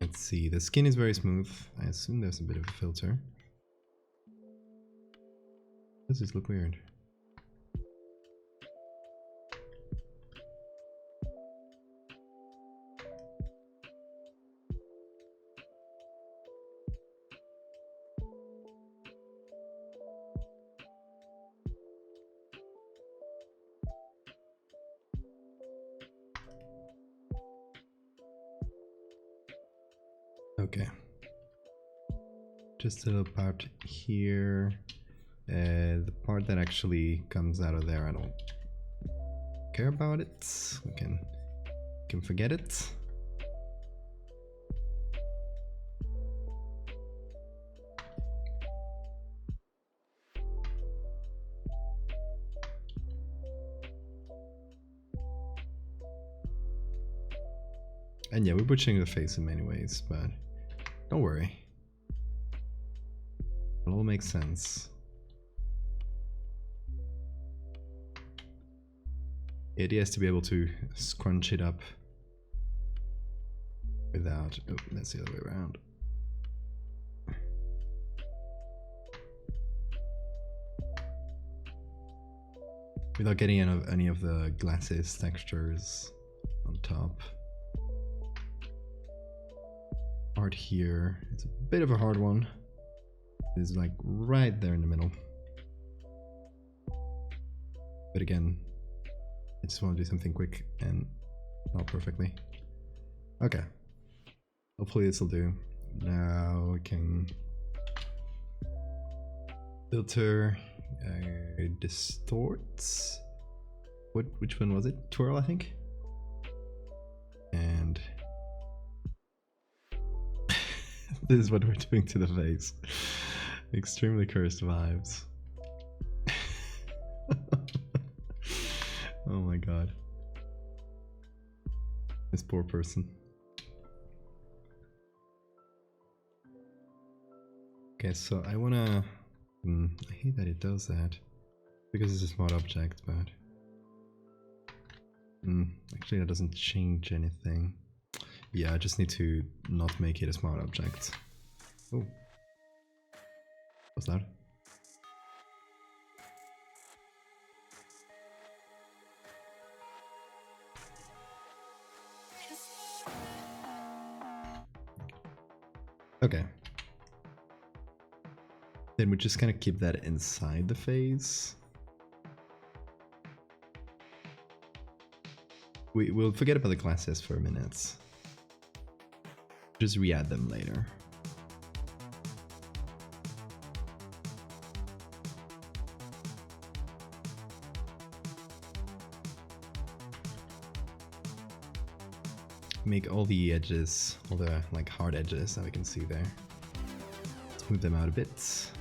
Let's see, the skin is very smooth. I assume there's a bit of a filter. Does this look weird? Okay. Just a little part here. The part that actually comes out of there, I don't care about it. We can forget it. And yeah, we're butchering the face in many ways, but don't worry. It all makes sense. The idea is to be able to scrunch it up without... Oh, that's the other way around. Without getting any of the glasses textures on top. Part here, it's a bit of a hard one. It's like right there in the middle. But again, I just want to do something quick and not perfectly. Okay. Hopefully this will do. Now we can filter, distort. Which one was it? Twirl, I think. And this is what we're doing to the face. Extremely cursed vibes. Oh my god. This poor person. Okay, so I wanna... I hate that it does that. Because it's a smart object, but... actually that doesn't change anything. Yeah, I just need to not make it a smart object. Oh. What's that? Okay. Then we're just gonna keep that inside the face. We'll forget about the glasses for a minute. Just re-add them later. Make all the edges, all the like hard edges that we can see there. Smooth them out a bit.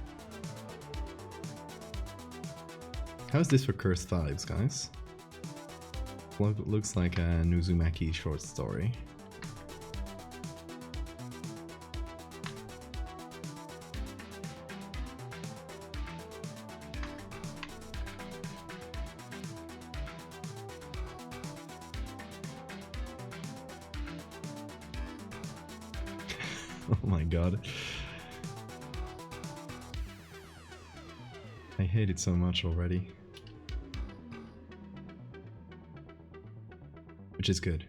How's this for cursed vibes, guys? Looks like a Nuzumaki short story. Oh my god. I hate it so much already. Which is good.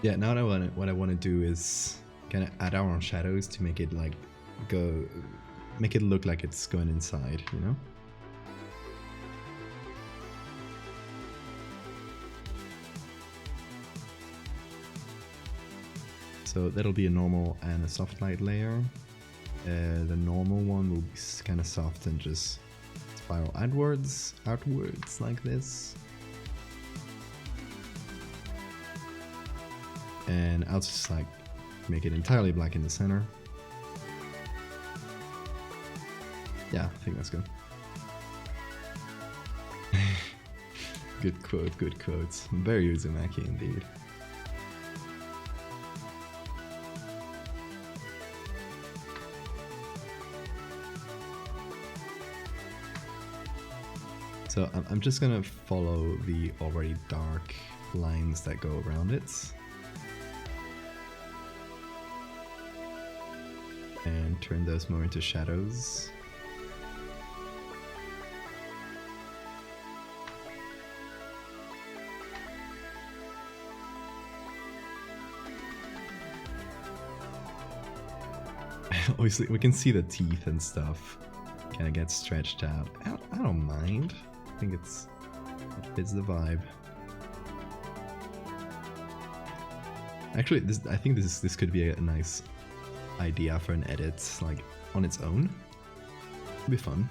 Yeah, now what I want to do is kind of add our own shadows to make it like make it look like it's going inside, you know? So that'll be a normal and a soft light layer. The normal one will be kind of soft and just spiral outwards like this. And I'll just like make it entirely black in the center. Yeah, I think that's good. Good quote, good quotes. Very Uzumaki indeed. So I'm just gonna follow the already dark lines that go around it. And turn those more into shadows. Obviously, we can see the teeth and stuff kind of get stretched out. I don't mind. I think it fits the vibe. Actually, I think this could be a nice idea for an edit, like on its own. It'd be fun.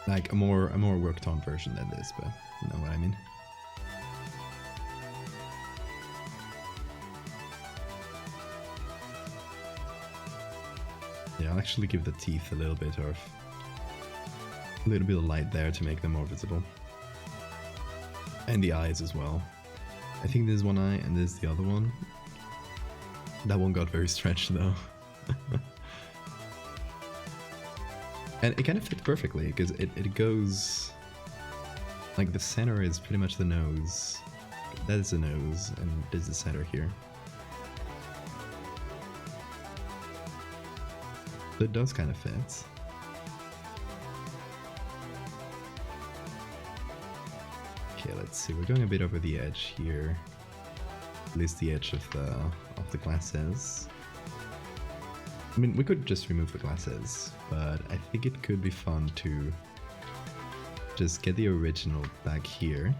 Like a more worked on version than this, but you know what I mean. Yeah, I'll actually give the teeth a little bit of light there to make them more visible. And the eyes as well. I think there's one eye and there's the other one. That one got very stretched though. And it kind of fits perfectly because it goes like the center is pretty much the nose. That is the nose and there's the center here. So it does kind of fit. Okay, let's see. We're going a bit over the edge here. At least the edge of the glasses. I mean, we could just remove the glasses, but I think it could be fun to just get the original back here.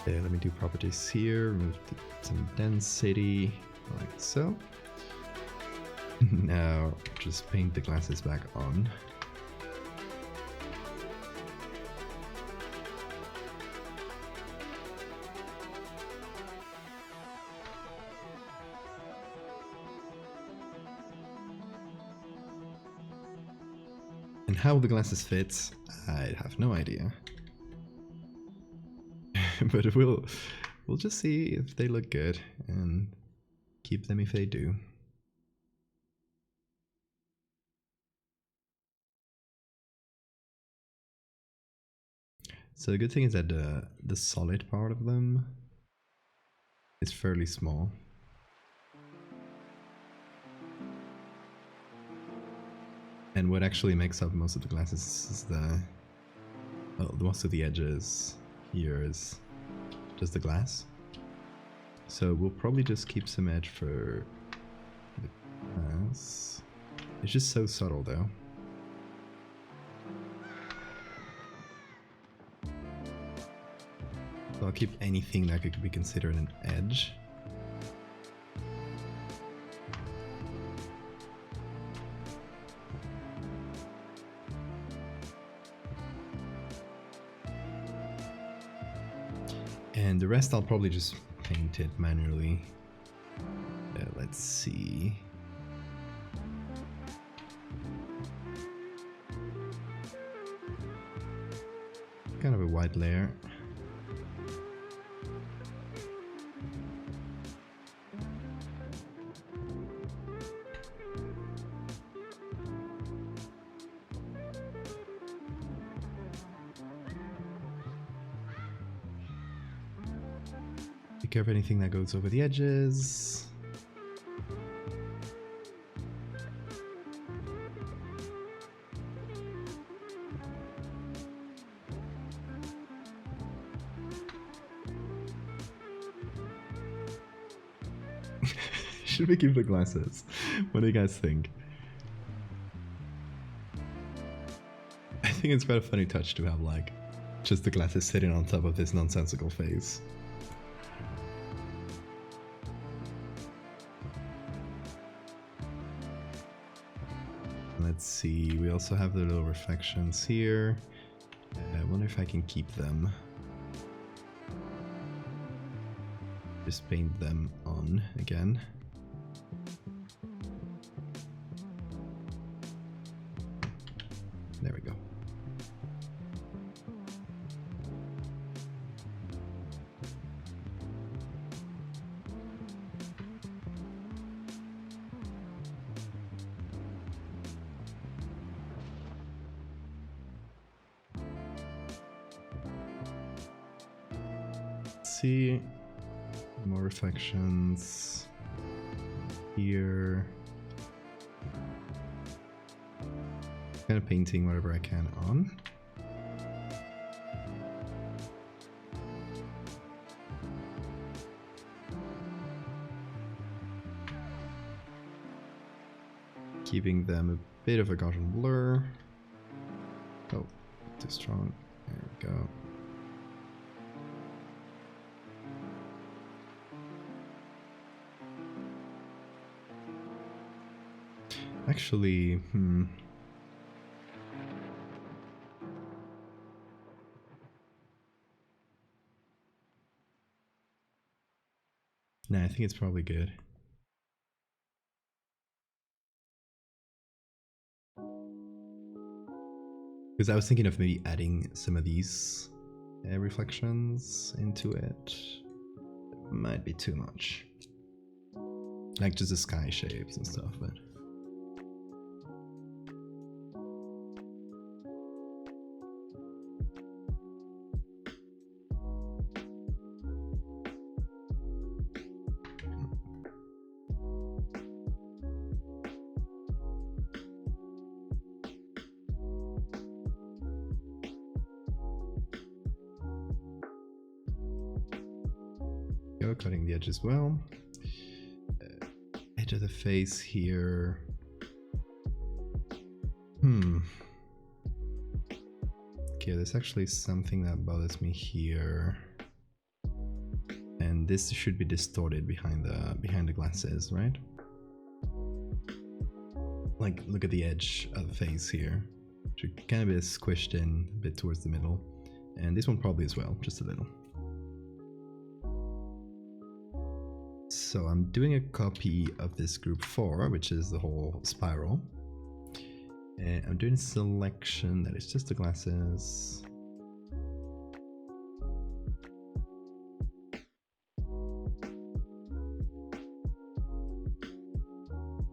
Okay, let me do properties here, remove some density, like so. Now, just paint the glasses back on. And how the glasses fit, I have no idea. But we'll just see if they look good and keep them if they do. So the good thing is that the solid part of them is fairly small. And what actually makes up most of the glasses is most of the edges here is just the glass. So we'll probably just keep some edge for the glass. It's just so subtle though. So I'll keep anything that could be considered an edge. And the rest I'll probably just paint it manually. Let's see. Kind of a wide layer. Be careful of anything that goes over the edges. Should we keep the glasses? What do you guys think? I think it's quite a funny touch to have like just the glasses sitting on top of this nonsensical face. Let's see, we also have the little reflections here. I wonder if I can keep them. Just paint them on again. There we go. See, more reflections here. Kind of painting whatever I can on. Keeping them a bit of a Gaussian blur. Oh, too strong. There we go. Actually, Nah, I think it's probably good. Because I was thinking of maybe adding some of these reflections into it. It might be too much. Like just the sky shapes and stuff, but... Cutting the edge as well. Edge of the face here. Okay, there's actually something that bothers me here, and this should be distorted behind the glasses, right? Like, look at the edge of the face here. Should kind of be squished in a bit towards the middle, and this one probably as well, just a little. So I'm doing a copy of this group 4, which is the whole spiral. And I'm doing a selection that is just the glasses.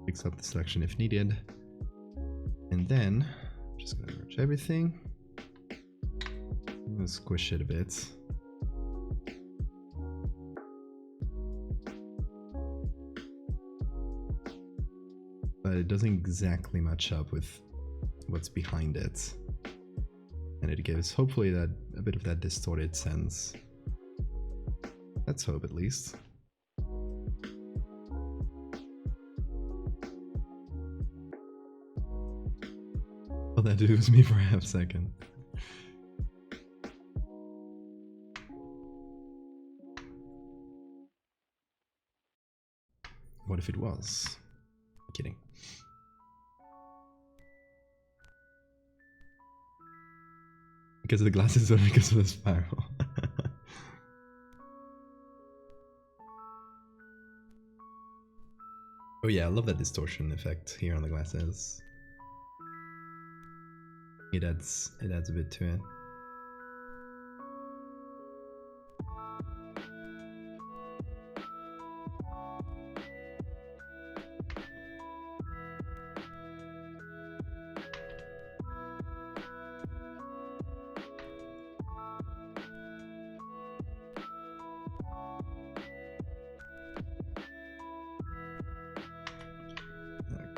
Fix up the selection if needed. And then I'm just gonna merge everything. I'm gonna squish it a bit. But it doesn't exactly match up with what's behind it, and it gives hopefully that a bit of that distorted sense. Let's hope, at least. All that did was me for a half second. What if it was? I'm kidding. Because of the glasses or because of the spiral? Oh yeah, I love that distortion effect here on the glasses. It adds a bit to it.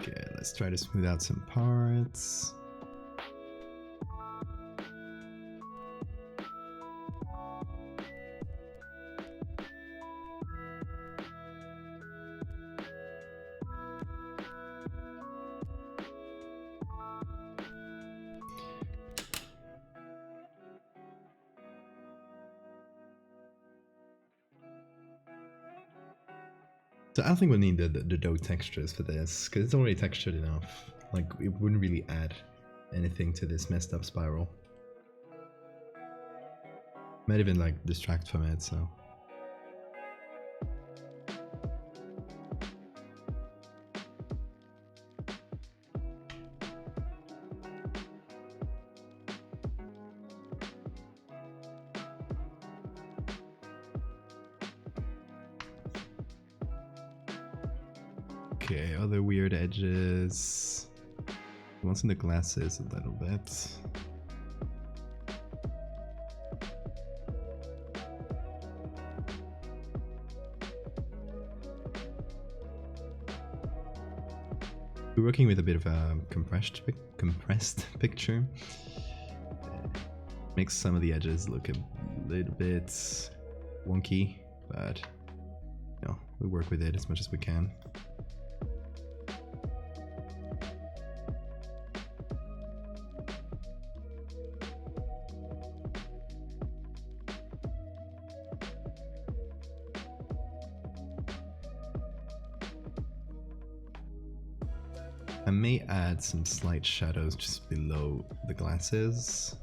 Okay, let's try to smooth out some parts. So I don't think we'll need the dough textures for this, because it's already textured enough. Like, it wouldn't really add anything to this messed up spiral. Might even like distract from it, so. Okay, other weird edges. One's in the glasses a little bit. We're working with a bit of a compressed picture. Makes some of the edges look a little bit wonky, but you know, we work with it as much as we can. I may add some slight shadows just below the glasses.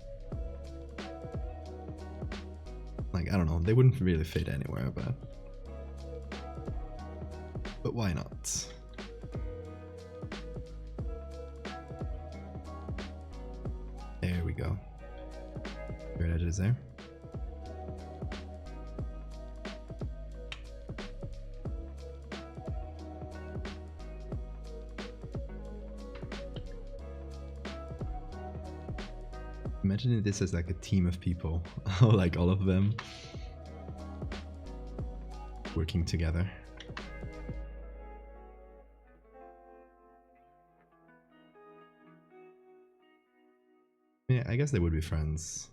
Like, I don't know, they wouldn't really fit anywhere, but why not? There we go. Weird edges there. Imagine this as like a team of people, like all of them working together. Yeah, I guess they would be friends.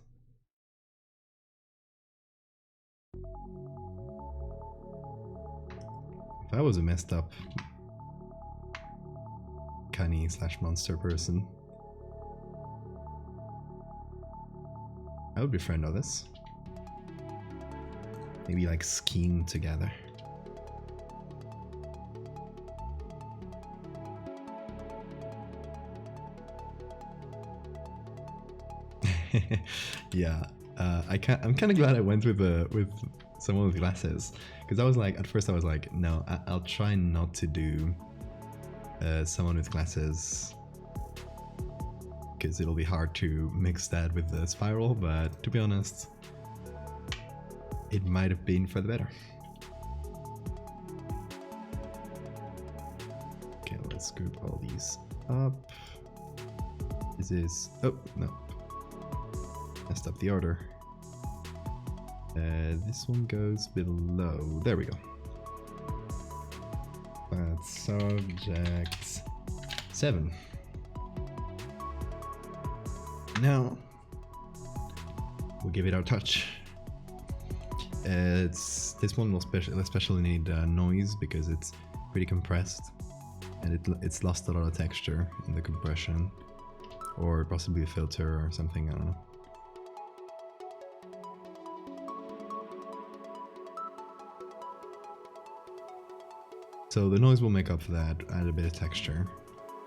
If I was a messed up canny / monster person, I would befriend others. Maybe like skiing together. Yeah, I'm kind of glad I went with someone with glasses, because I was like, at first I was like, no, I'll try not to do someone with glasses, because it'll be hard to mix that with the spiral, but to be honest, it might have been for the better. Okay, let's group all these up. This is, oh no, messed up the order. This one goes below, there we go. That's subject 7. Now we'll give it our touch. This one will especially need noise, because it's pretty compressed and it's lost a lot of texture in the compression, or possibly a filter or something, I don't know. So the noise will make up for that, add a bit of texture,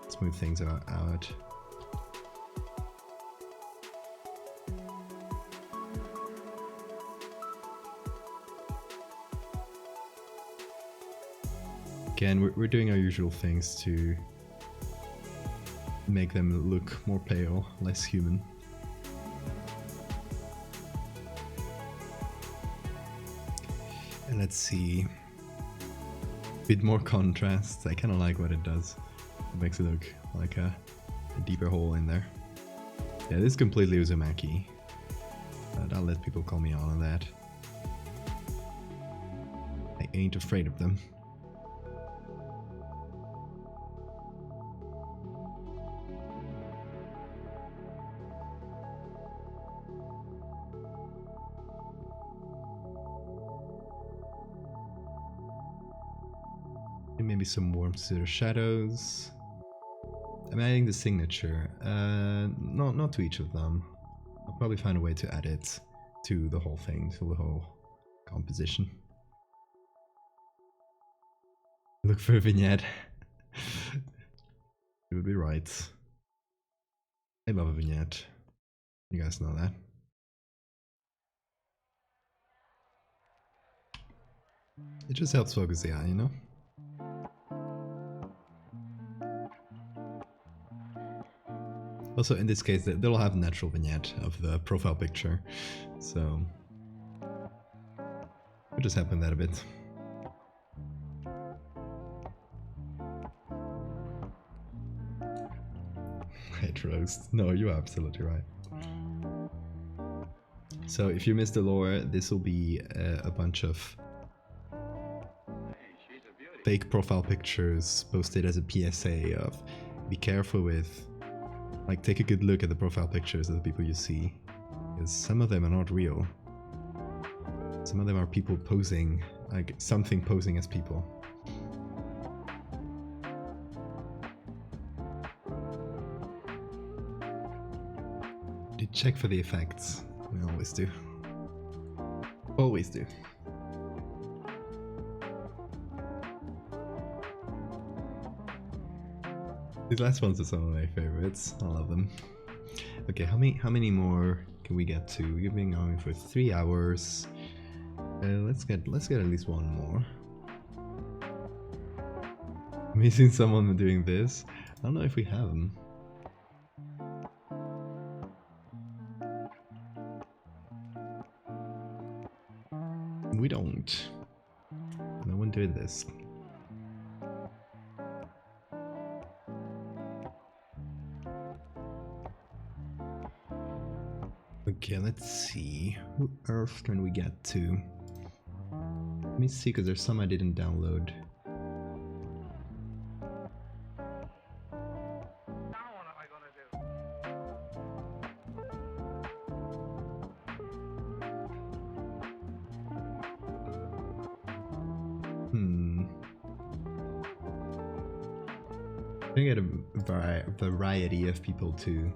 smooth things out. Again, we're doing our usual things to make them look more pale, less human. And let's see. A bit more contrast. I kind of like what it does. It makes it look like a deeper hole in there. Yeah, this is completely Uzumaki. But I'll let people call me out on that. I ain't afraid of them. And maybe some warmth to the shadows. I'm adding the signature. Not to each of them. I'll probably find a way to add it to the whole thing, to the whole composition. Look for a vignette. You would be right. I love a vignette. You guys know that. It just helps focus the eye, you know? Also, in this case, they'll have a natural vignette of the profile picture, so we'll just happen that a bit. Hate roast. No, you're absolutely right. So, if you missed the lore, this will be a bunch of fake profile pictures posted as a PSA of be careful with. Like, take a good look at the profile pictures of the people you see, because some of them are not real. Some of them are people posing, like something posing as people. Did check for the effects. We always do. Always do. These last ones are some of my favorites. I love them. Okay, how many more can we get to? We've been going for 3 hours. Let's get at least one more. Missing someone doing this. I don't know if we have them. We don't. No one did this. Okay, let's see. Who else can we get to? Let me see, because there's some I didn't download. I think I get a variety of people too.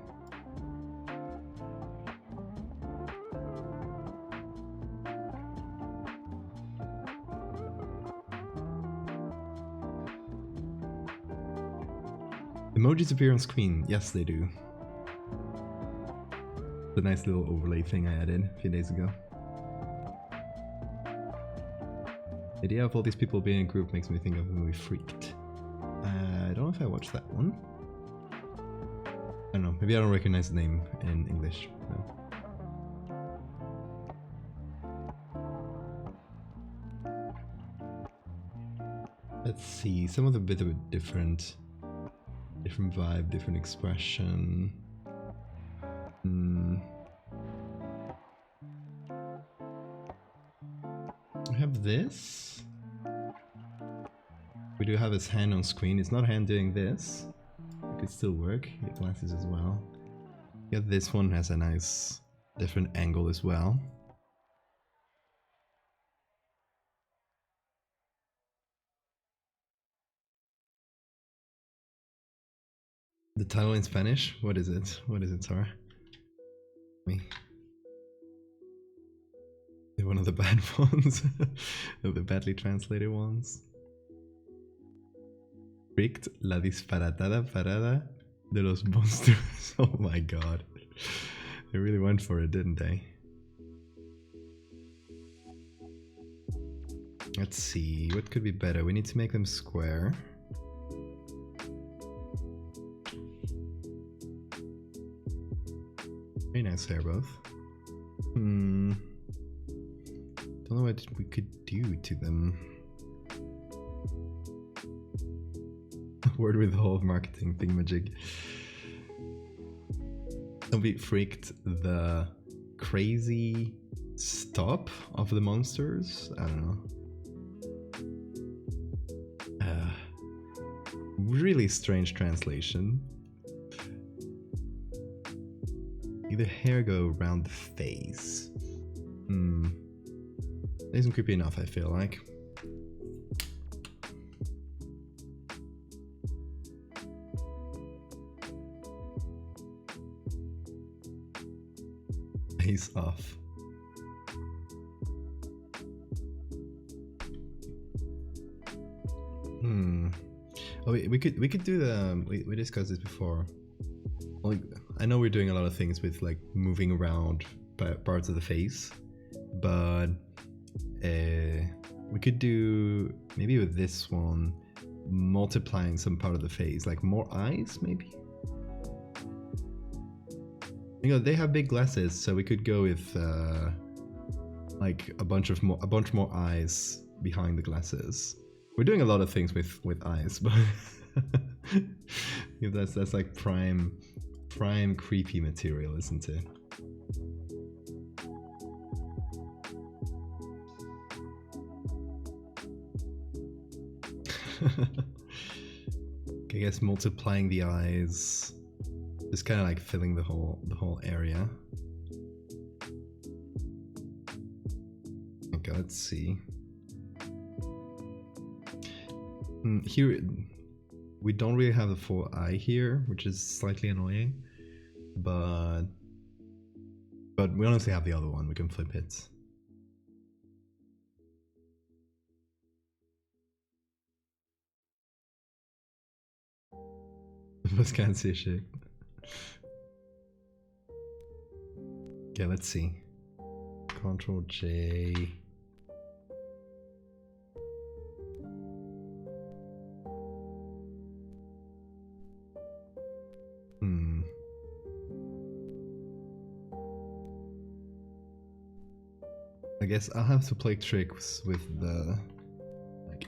Emojis appear on screen. Yes, they do. The nice little overlay thing I added a few days ago. The idea of all these people being in a group makes me think of the movie Freaked. I don't know if I watched that one. I don't know. Maybe I don't recognize the name in English. No. Let's see. Some of the bit of a different vibe, different expression. We have this. We do have his hand on screen. It's not hand doing this. It could still work. The glasses as well. Yeah, this one has a nice different angle as well. The title in Spanish? What is it? What is it, Sarah? Me. One of the bad ones. The badly translated ones. Freaked, la disparatada parada de los monstruos. Oh my god. They really went for it, didn't they? Let's see, what could be better? We need to make them square. Very nice hair, both. Don't know what we could do to them. Word with the whole marketing thingamajig. Don't be freaked. The crazy stop of the monsters? I don't know. Really strange translation. Either hair go around the face. Isn't creepy enough, I feel like. Face off. Oh, we could do the we discussed this before. Like, I know we're doing a lot of things with like moving around parts of the face, but we could do maybe with this one multiplying some part of the face, like more eyes maybe. You know, they have big glasses, so we could go with like a bunch more eyes behind the glasses. We're doing a lot of things with eyes, but yeah, that's like prime creepy material, isn't it? I guess multiplying the eyes, just kind of like filling the whole area. Okay, let's see. Here, we don't really have the full eye here, which is slightly annoying, but we honestly have the other one. We can flip it. Just can't see shit. Okay, let's see. Control J. I guess I'll have to play tricks with the like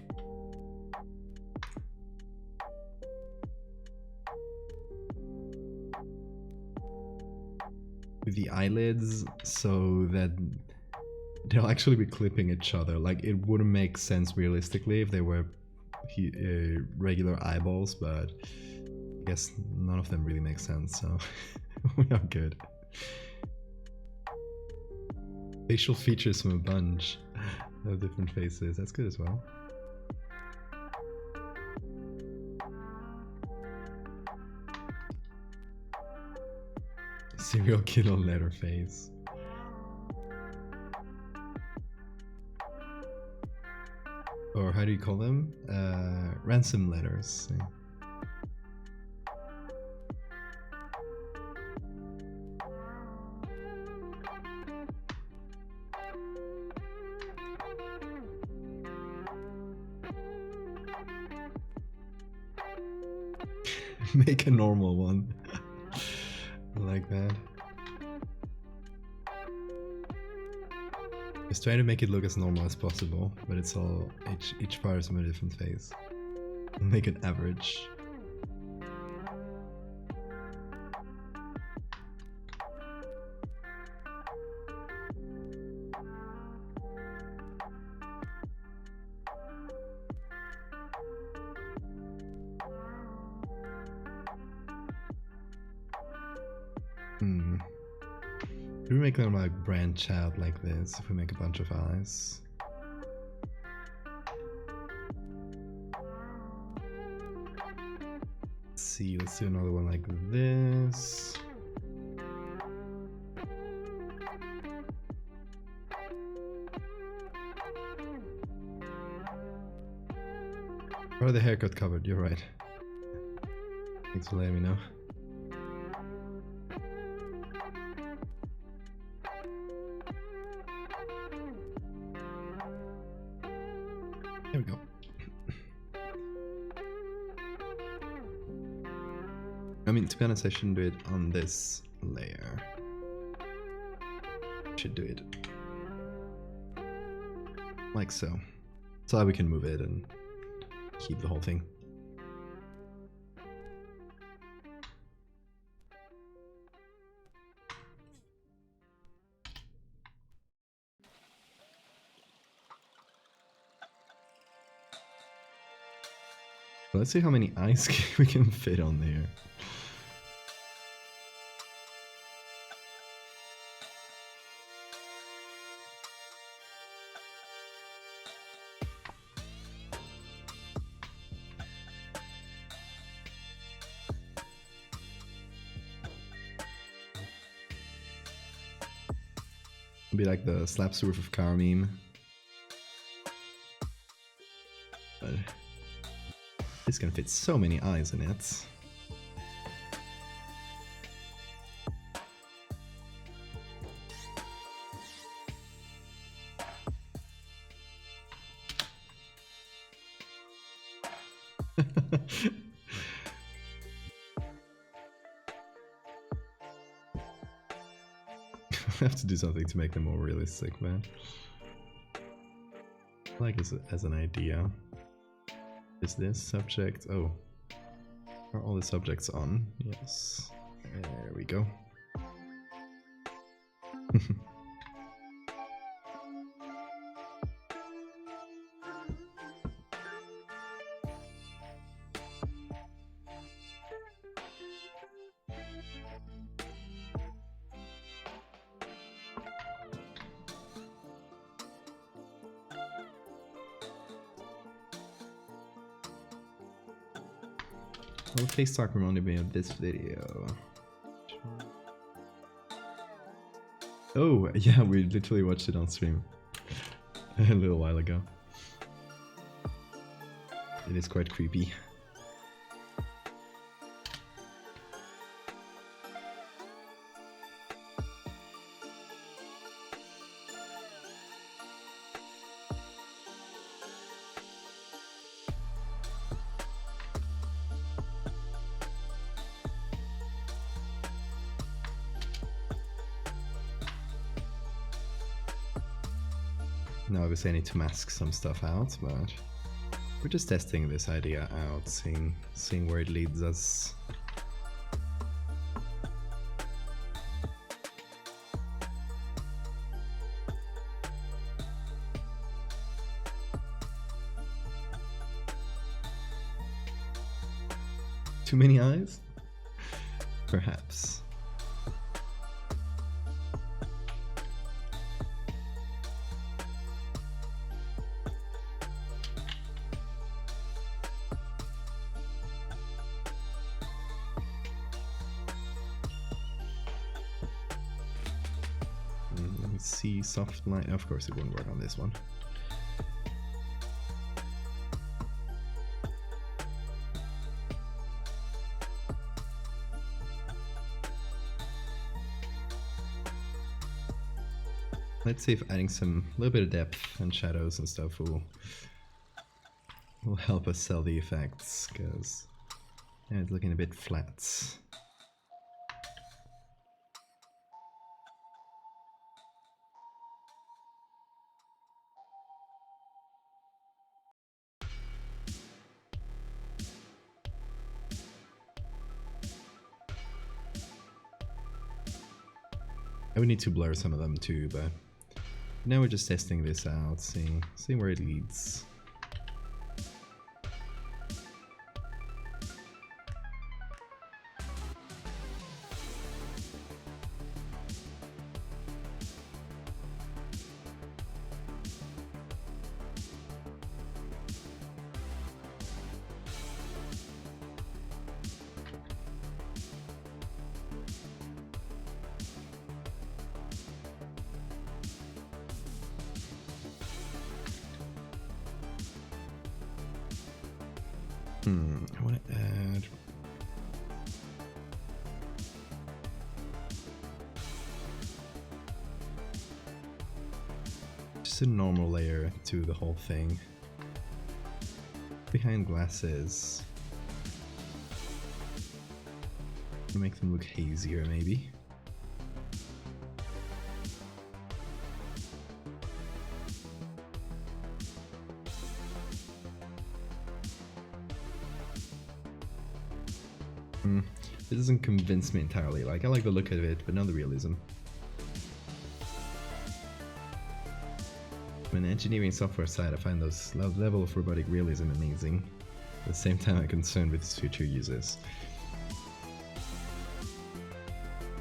with the eyelids so that they'll actually be clipping each other. Like, it wouldn't make sense realistically if they were regular eyeballs, but I guess none of them really make sense, so we are good. Facial features from a bunch of different faces, that's good as well. Serial killer letter face. Or how do you call them? Ransom letters. Yeah. Make a normal one. Like that. Just trying to make it look as normal as possible, but it's all each part is from a different face. Make it average. Do we make them like branch out like this if we make a bunch of eyes? Let's see, let's do another one like this. Or the haircut covered, you're right. Thanks for letting me know. I mean, to be honest, I shouldn't do it on this layer. I should do it like so. So that we can move it and keep the whole thing. Let's see how many eyes we can fit on there. Be like the slaps the roof of car meme. But this can fit so many eyes in it. I have to do something to make them more realistic, man. I like this as an idea. Is this subject? Oh. Are all the subjects on? Yes. There we go. Well, face talk reminded me of this video. Oh, yeah, we literally watched it on stream a little while ago. It is quite creepy. Now obviously I need to mask some stuff out, but we're just testing this idea out, seeing where it leads us. Too many eyes? Perhaps. See soft light. Of course it won't work on this one. Let's see if adding some little bit of depth and shadows and stuff will help us sell the effects, because yeah, it's looking a bit flat. I would need to blur some of them too, but now we're just testing this out, seeing where it leads. I want to add... just a normal layer to the whole thing. Behind glasses. Make them look hazier, maybe. It doesn't convince me entirely. Like, I like the look of it, but not the realism. On the engineering software side, I find those level of robotic realism amazing. At the same time, I'm concerned with its future uses.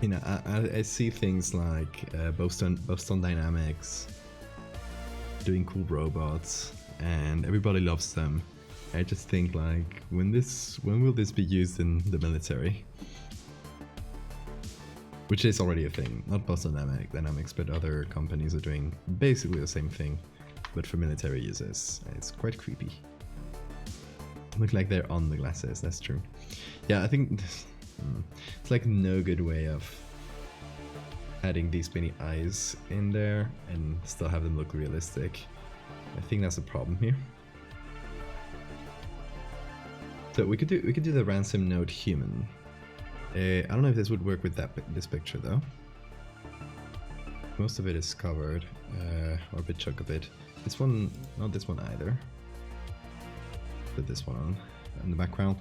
You know, I see things like Boston Dynamics doing cool robots, and everybody loves them. I just think, like, when will this be used in the military? Which is already a thing, not Boston Dynamics, but other companies are doing basically the same thing, but for military uses. It's quite creepy. Look like they're on the glasses, that's true. Yeah, I think it's like no good way of adding these many eyes in there and still have them look realistic. I think that's a problem here. So we could do the ransom note human. I don't know if this would work with this picture though. Most of it is covered, or a big chunk of it. This one, not this one either. Put this one on in the background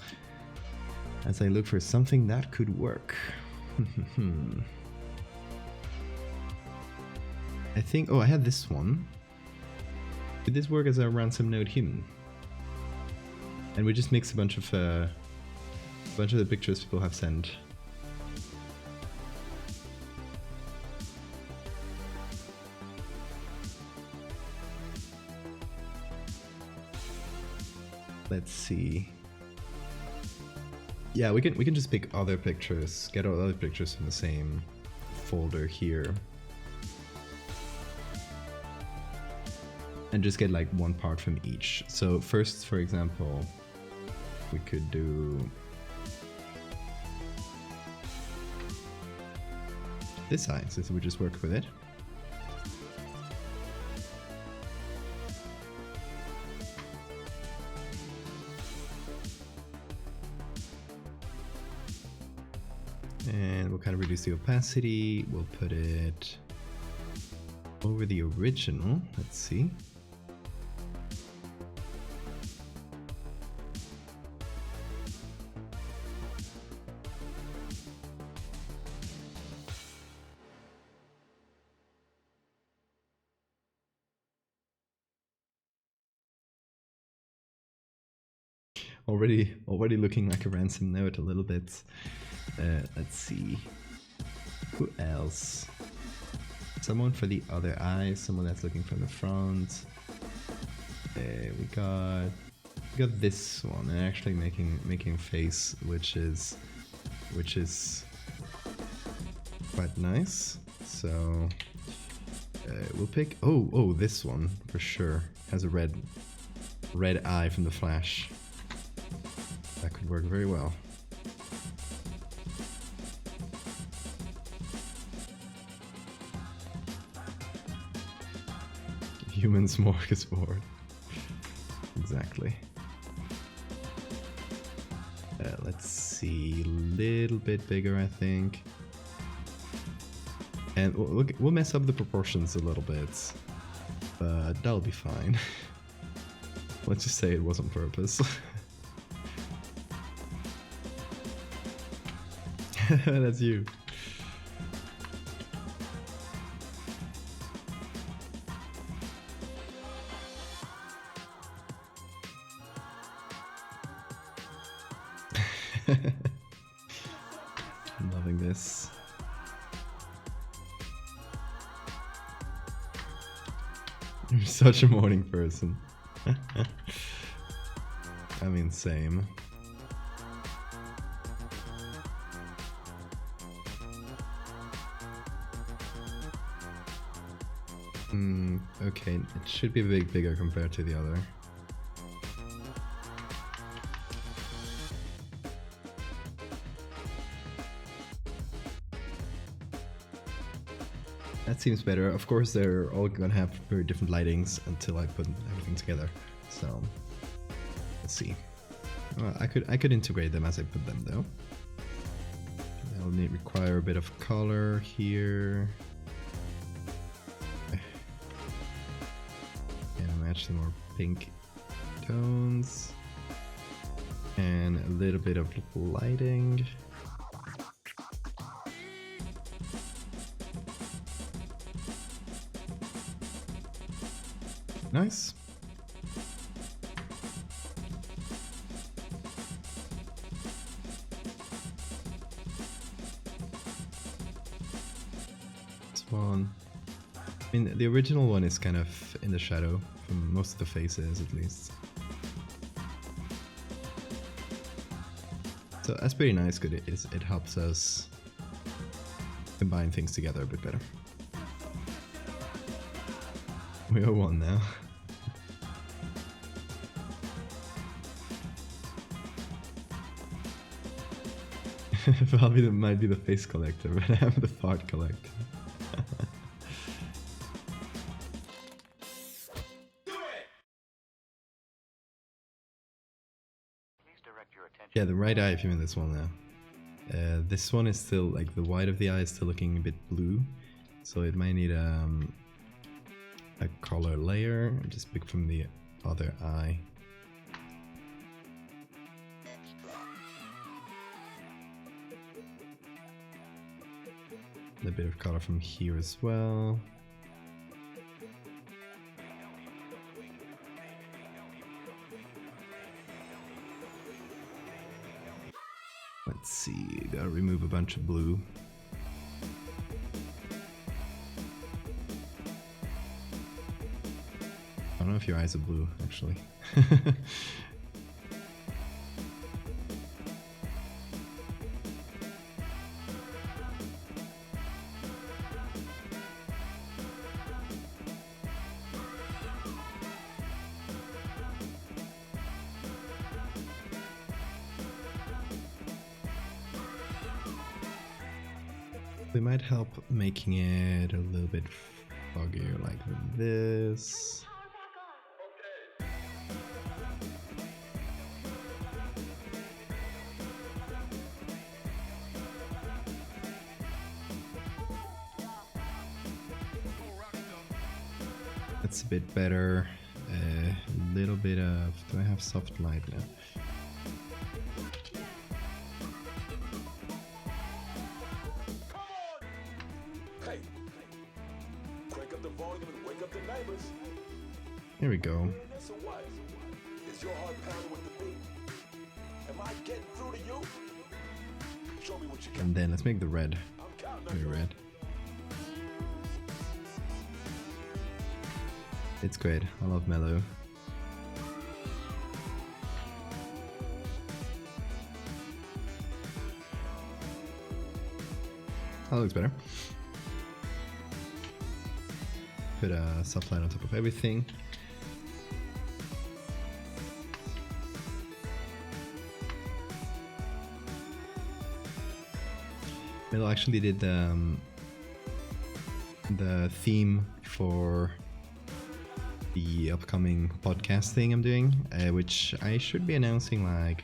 as I look for something that could work. I think, oh, I had this one. Did this work as a ransom note human? And we just mix a bunch of the pictures people have sent. Let's see. Yeah, we can just pick other pictures, get all other pictures from the same folder here. And just get like one part from each. So first, for example, we could do this side, so we just work with it. And we'll kind of reduce the opacity. We'll put it over the original. Let's see. Already looking like a ransom note a little bit. Let's see. Who else? Someone for the other eye, someone that's looking from the front. We got this one, and actually making face, which is quite nice. So we'll pick this one for sure. Has a red eye from the flash. That could work very well. Human smorgasbord. Exactly. Let's see, a little bit bigger, I think. And we'll mess up the proportions a little bit, but that'll be fine. Let's just say it was on purpose. That's you. I'm loving this. You're such a morning person. I mean, same. Okay, it should be a bit bigger compared to the other. That seems better. Of course, they're all gonna have very different lightings until I put everything together. So, let's see. Well, I could integrate them as I put them though. I'll require a bit of color here. And match some more pink tones. And a little bit of lighting. Nice. This one. I mean, the original one is kind of in the shadow from most of the faces, at least. So that's pretty nice. Good. It helps us combine things together a bit better. We are one now. Valvy might be the face collector, but I'm the fart collector. Yeah, the right eye if you're in this one now. This one is still, like, the white of the eye is still looking a bit blue, so it might need a color layer. Just pick from the other eye. A bit of color from here as well. Let's see, gotta remove a bunch of blue. I don't know if your eyes are blue, actually. They might help making it a little bit foggier, like this. That's a bit better. A little bit of... do I have soft light now? Here we go. And then let's make the red very red. It's great. I love mellow. That looks better. Put a soft light on top of everything. Milo actually did the theme for the upcoming podcast thing I'm doing, which I should be announcing like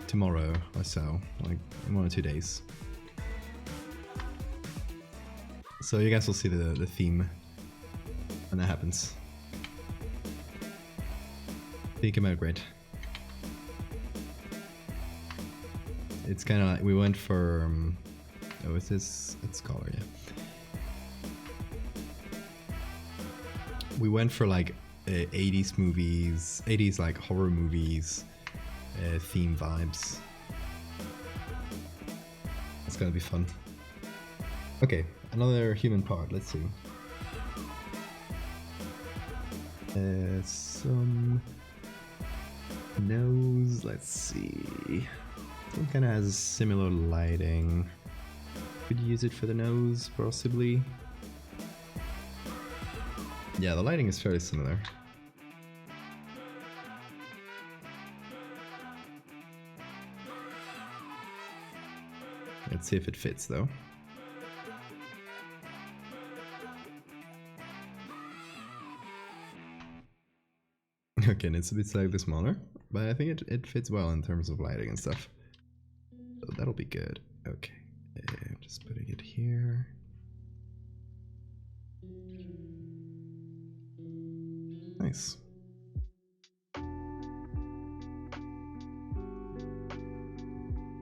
tomorrow or so, like in 1 or 2 days. So you guys will see the theme when that happens. It came out great. It's kind of like we went for oh, is this? It's color, yeah. We went for like 80s movies, 80s like horror movies, theme vibes. It's gonna be fun. Okay, another human part. Let's see. Some nose. Let's see. It kind of has similar lighting. Could use it for the nose, possibly. Yeah, the lighting is fairly similar. Let's see if it fits, though. Okay, and it's a bit slightly smaller, but I think it fits well in terms of lighting and stuff. So that'll be good. Okay. Just putting it here. Nice.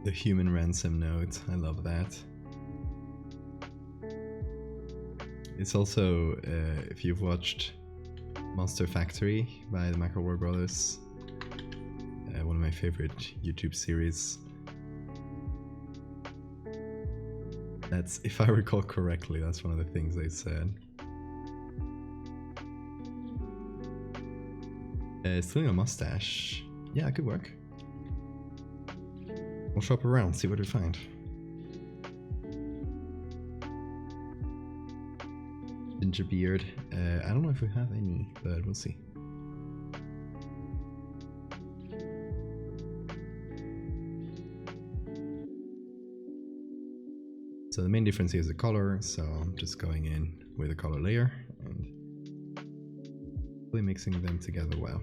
The human ransom note, I love that. It's also, if you've watched Monster Factory by the McElroy brothers, one of my favorite YouTube series. That's, if I recall correctly, that's one of the things they said. Stealing a mustache. Yeah, it could work. We'll shop around, see what we find. Ginger beard. I don't know if we have any, but we'll see. So the main difference here is the color, so I'm just going in with a color layer and really mixing them together well.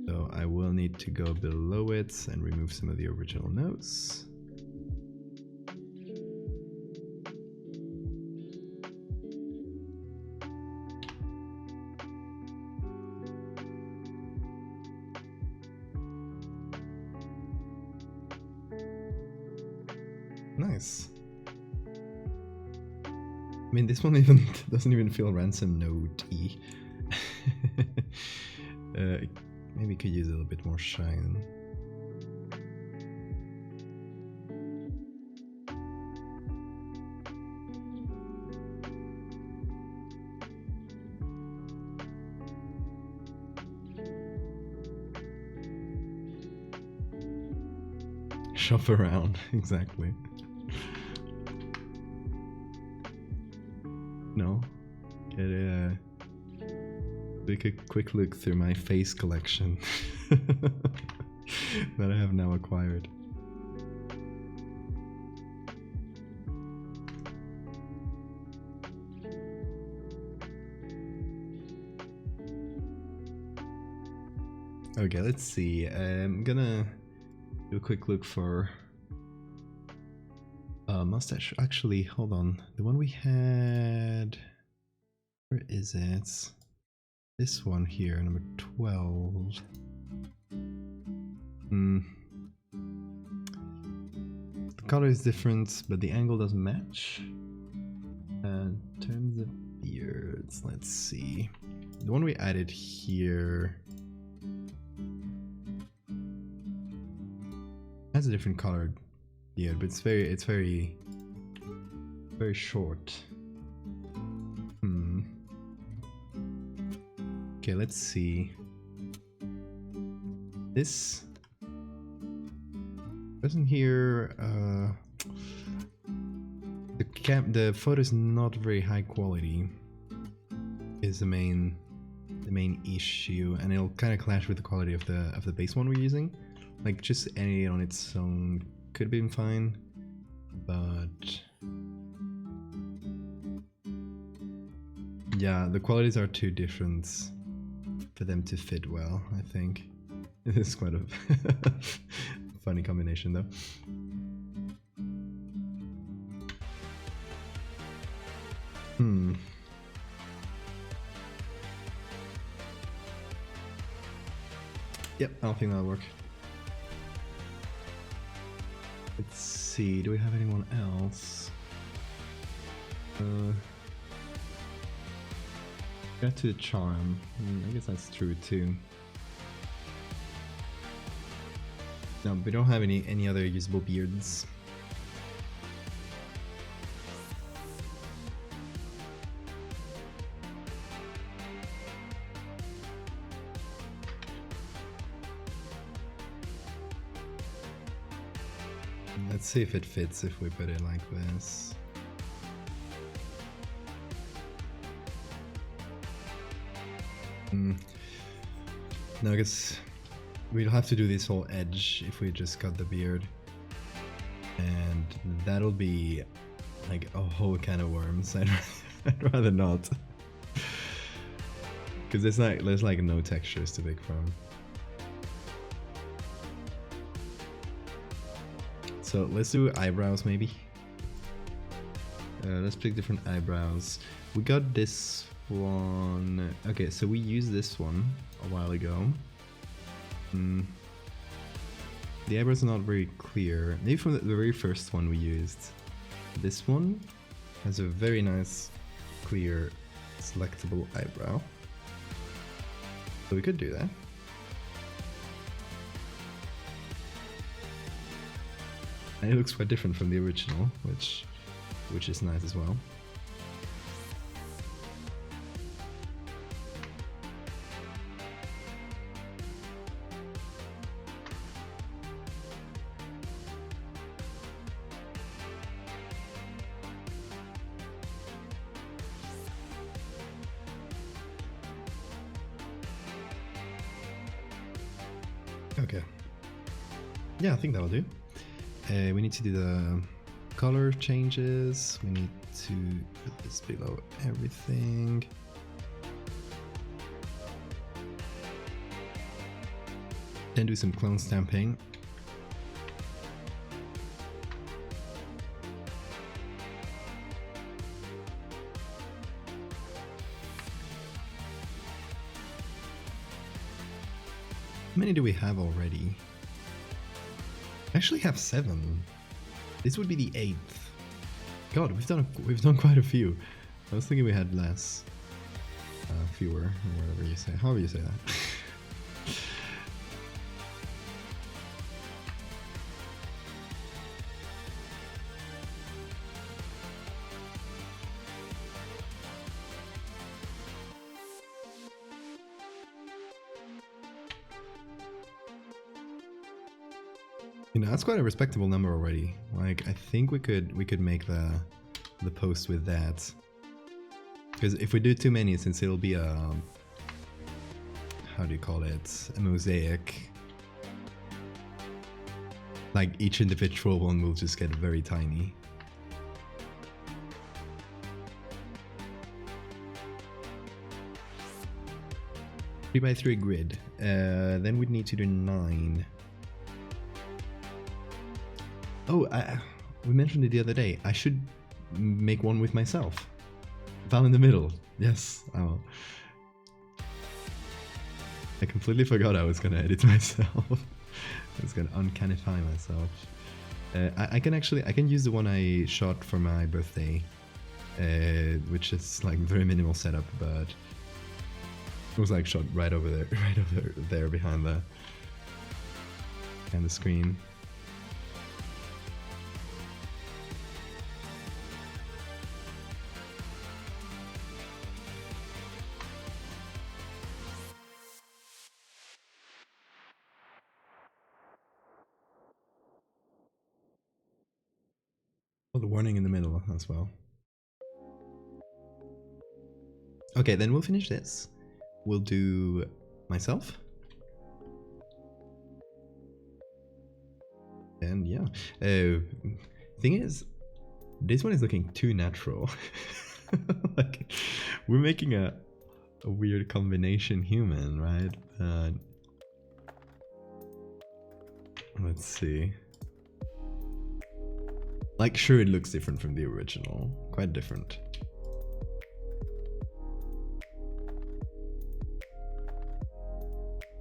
So I will need to go below it and remove some of the original notes. Nice. I mean, this one even doesn't even feel ransom note-y. Maybe could use a little bit more shine. Shop around, exactly. No, take a quick look through my face collection that I have now acquired. Okay, let's see. I'm gonna do a quick look for mustache. Actually, hold on. The one we had, where is it? This one here, number 12. The color is different, but the angle doesn't match. In terms of beards, let's see. The one we added here has a different colored beard, but it's very short. Okay, let's see. This person here, the photo is not very high quality. Is the main issue, and it'll kind of clash with the quality of the base one we're using. Like, just any on its own could have been fine, but yeah, the qualities are too different for them to fit well, I think. It is quite a funny combination though. Yep, I don't think that'll work. Let's see, do we have anyone else? Get to the charm. I guess that's true too. No, we don't have any other usable beards. Let's see if it fits if we put it like this. No, I guess we'll have to do this whole edge if we just cut the beard, and that'll be like a whole can of worms. I'd rather not, because there's like no textures to pick from. So let's do eyebrows maybe. Let's pick different eyebrows. We got this one. Okay, so we used this one a while ago. The eyebrows are not very clear. Maybe from the very first one we used. This one has a very nice, clear, selectable eyebrow. So we could do that. And it looks quite different from the original, which is nice as well. Okay. Yeah, I think that'll do. We need to do the color changes. We need to put this below everything. Then do some clone stamping. How many do we have already? I actually have 7. This would be the 8th. God, we've done quite a few. I was thinking we had less, fewer, or whatever you say. However you say that. You know, that's quite a respectable number already. Like, I think we could make the post with that. Because if we do too many, since it'll be a, how do you call it, a mosaic. Like, each individual one will just get very tiny. Three by 3 grid. Then we'd need to do 9. Oh, we mentioned it the other day. I should make one with myself. Val in the middle. Yes, I will. I completely forgot I was gonna edit myself. I was gonna uncanify myself. I can use the one I shot for my birthday, which is like very minimal setup, but it was like shot right over there behind the screen. Oh, the warning in the middle as well. Okay, then we'll finish this. We'll do myself. And yeah. Thing is, this one is looking too natural. Like, we're making a weird combination human, right? Let's see. Like, sure, it looks different from the original. Quite different.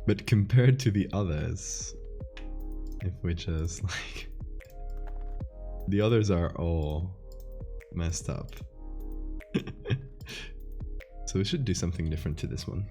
But compared to the others, if we just like... The others are all messed up. So we should do something different to this one.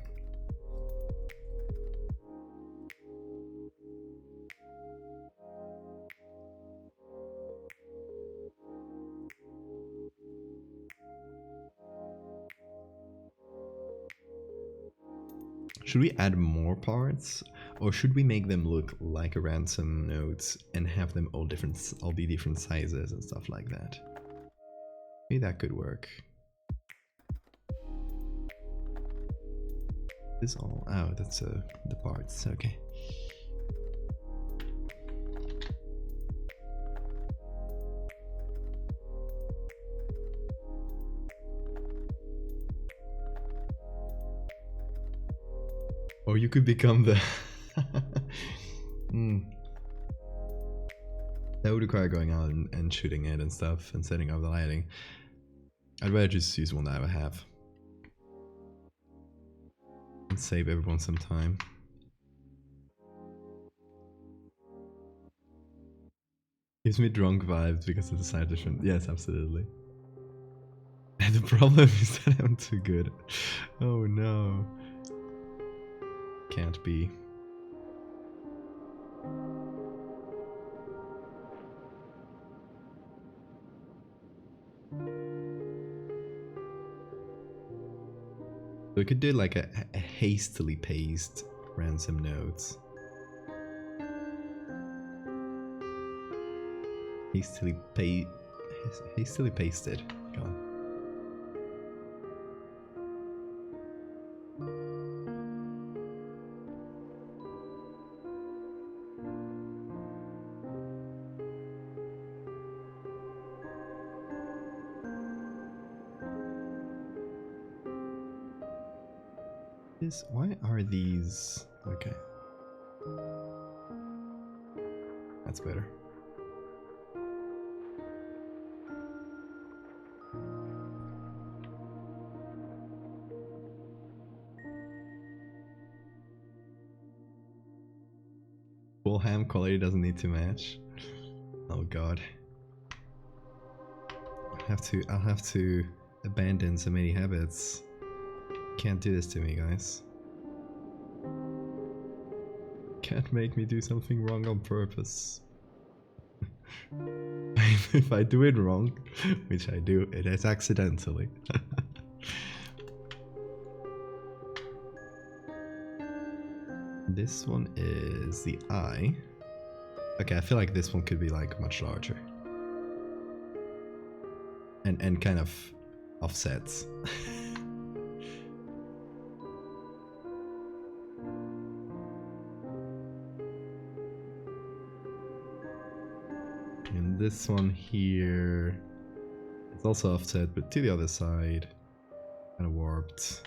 Should we add more parts, or should we make them look like a ransom note and have them all be different sizes and stuff like that? Maybe that could work. This all, oh, that's the parts, okay. Or you could become the... That that would require going out and shooting it and stuff and setting up the lighting. I'd rather just use one that I have. And save everyone some time. Gives me drunk vibes because of the side different. Yes, absolutely. And the problem is that I'm too good. Oh no. Can't be. We could do like a hastily paced ransom notes. Hastily pasted. God. Why are these okay? That's better. Full ham quality doesn't need to match. Oh god. I'll have to abandon so many habits. Can't do this to me, guys. Can't make me do something wrong on purpose. If I do it wrong, which I do, it is accidentally. This one is the eye. Okay, I feel like this one could be like much larger. And kind of offsets. And this one here, it's also offset, but to the other side, kind of warped.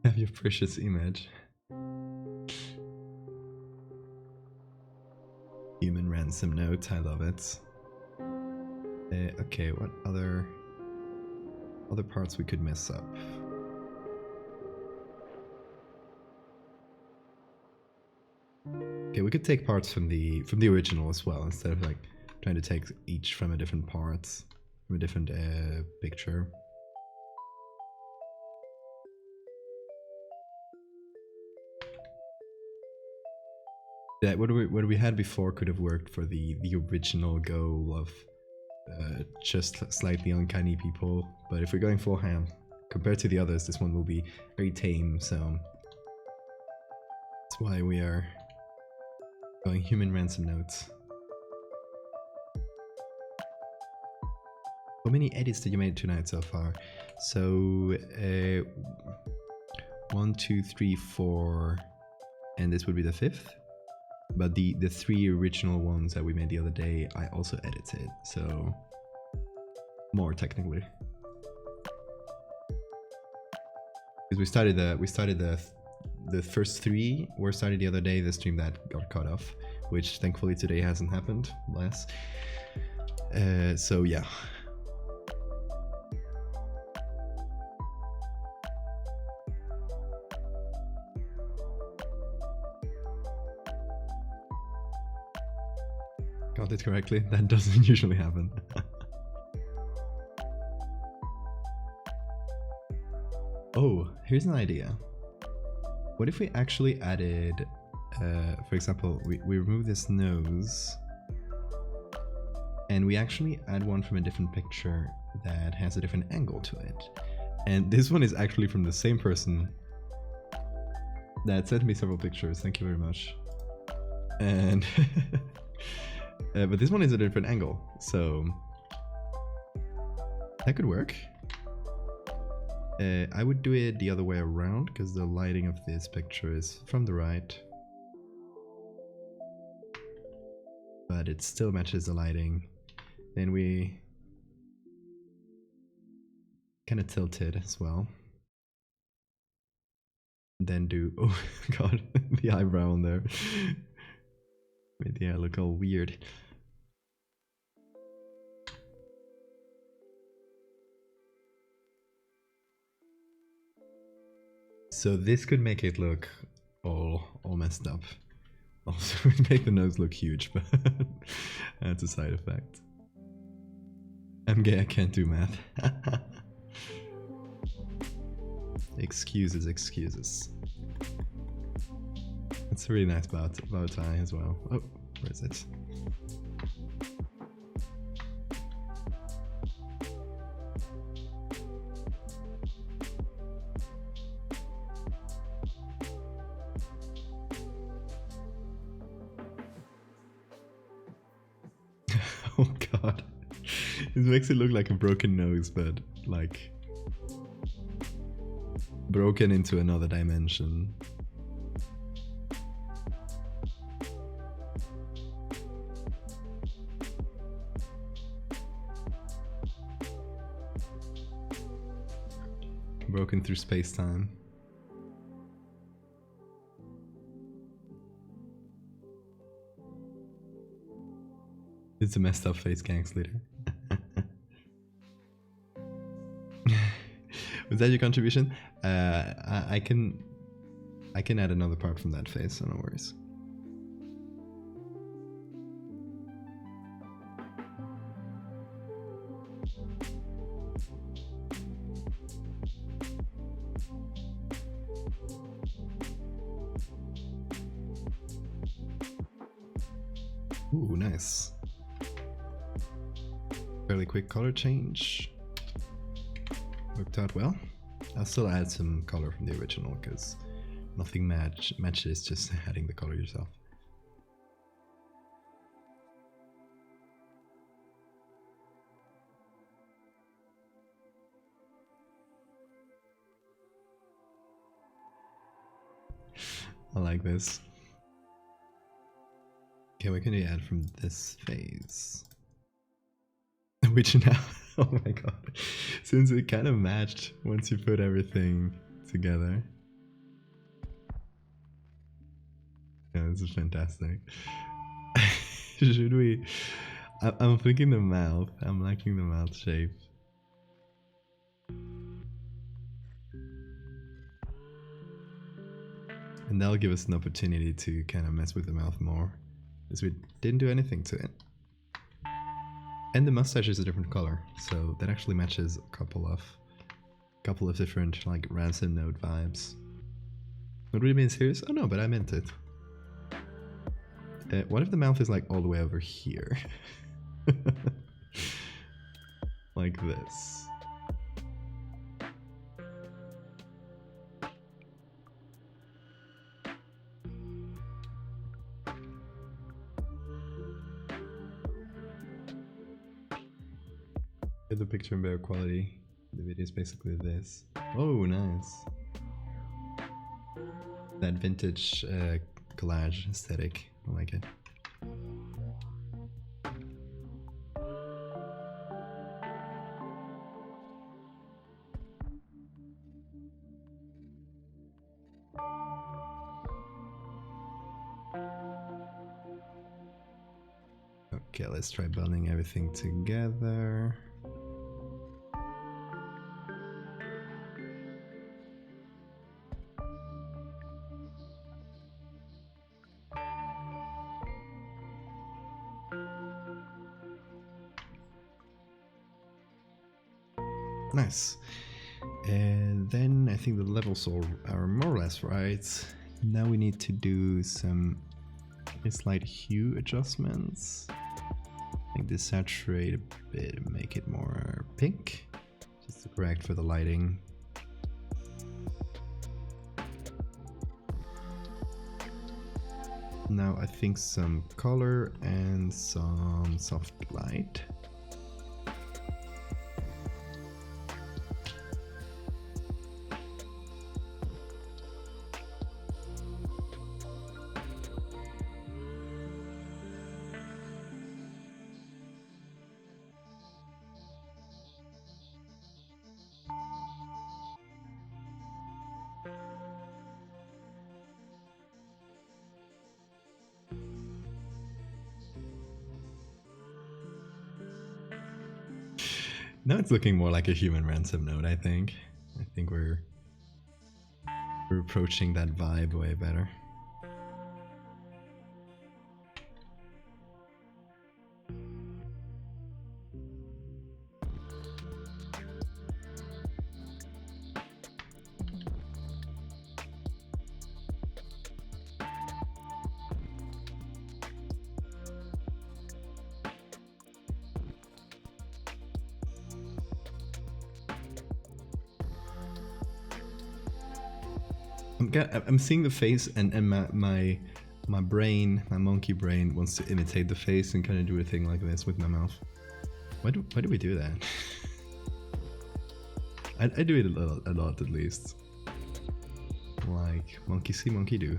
Have your precious image. Human ransom note, I love it. Okay, what other parts we could mess up? Okay, we could take parts from the original as well, instead of like trying to take each from a different part, from a different picture. Yeah, what we had before could have worked for the original goal of just slightly uncanny people, but if we're going full ham, compared to the others, this one will be very tame, so that's why we are going human ransom notes. How many edits did you make tonight so far? So 1, 2, 3, 4, and this would be the 5th. But the 3 original ones that we made the other day, I also edited, so more technically. Because we started the first 3 were started the other day, the stream that got cut off, which thankfully today hasn't happened, bless. So yeah. Got it correctly? That doesn't usually happen. Oh, here's an idea. What if we actually added, for example, we remove this nose, and we actually add one from a different picture that has a different angle to it. And this one is actually from the same person that sent me several pictures, thank you very much. And but this one is a different angle, so that could work. I would do it the other way around, because the lighting of this picture is from the right. but it still matches the lighting. Then we kind of tilt it as well. Then do, oh god, the eyebrow on there. Made the eye look all weird. So this could make it look all messed up. Also, it would make the nose look huge, but that's a side effect. I'm gay, I can't do math. Excuses, excuses. It's a really nice bow tie as well. Oh, where is it? Oh god. It makes it look like a broken nose, but like broken into another dimension. Broken through space-time. It's a messed up face, gangs leader. Was that your contribution? I can add another part from that face, so no worries. Ooh, nice. Fairly quick color change. Worked out well. I'll still add some color from the original because nothing matches just adding the color yourself. I like this. Okay, what can we add from this phase? Which now, oh my god, since it kind of matched once you put everything together. Yeah, this is fantastic. Should we? I'm thinking the mouth. I'm liking the mouth shape. And that'll give us an opportunity to kind of mess with the mouth more, because we didn't do anything to it. And the mustache is a different color, so that actually matches a couple of different like ransom note vibes. What do you mean serious? Oh no, but I meant it. What if the mouth is like all the way over here? Like this. Get the picture in better quality. The video is basically this. Oh, nice. That vintage collage aesthetic. I like it. Okay, let's try blending everything together. Nice. And then I think the levels are more or less right. Now we need to do some slight hue adjustments. Like desaturate a bit and make it more pink, just to correct for the lighting. Now I think some color and some soft light. Now it's looking more like a human ransom note, I think. I think we're approaching that vibe way better. I'm seeing the face, and my brain, my monkey brain, wants to imitate the face and kind of do a thing like this with my mouth. Why do we do that? I do it a lot at least. Like monkey see, monkey do.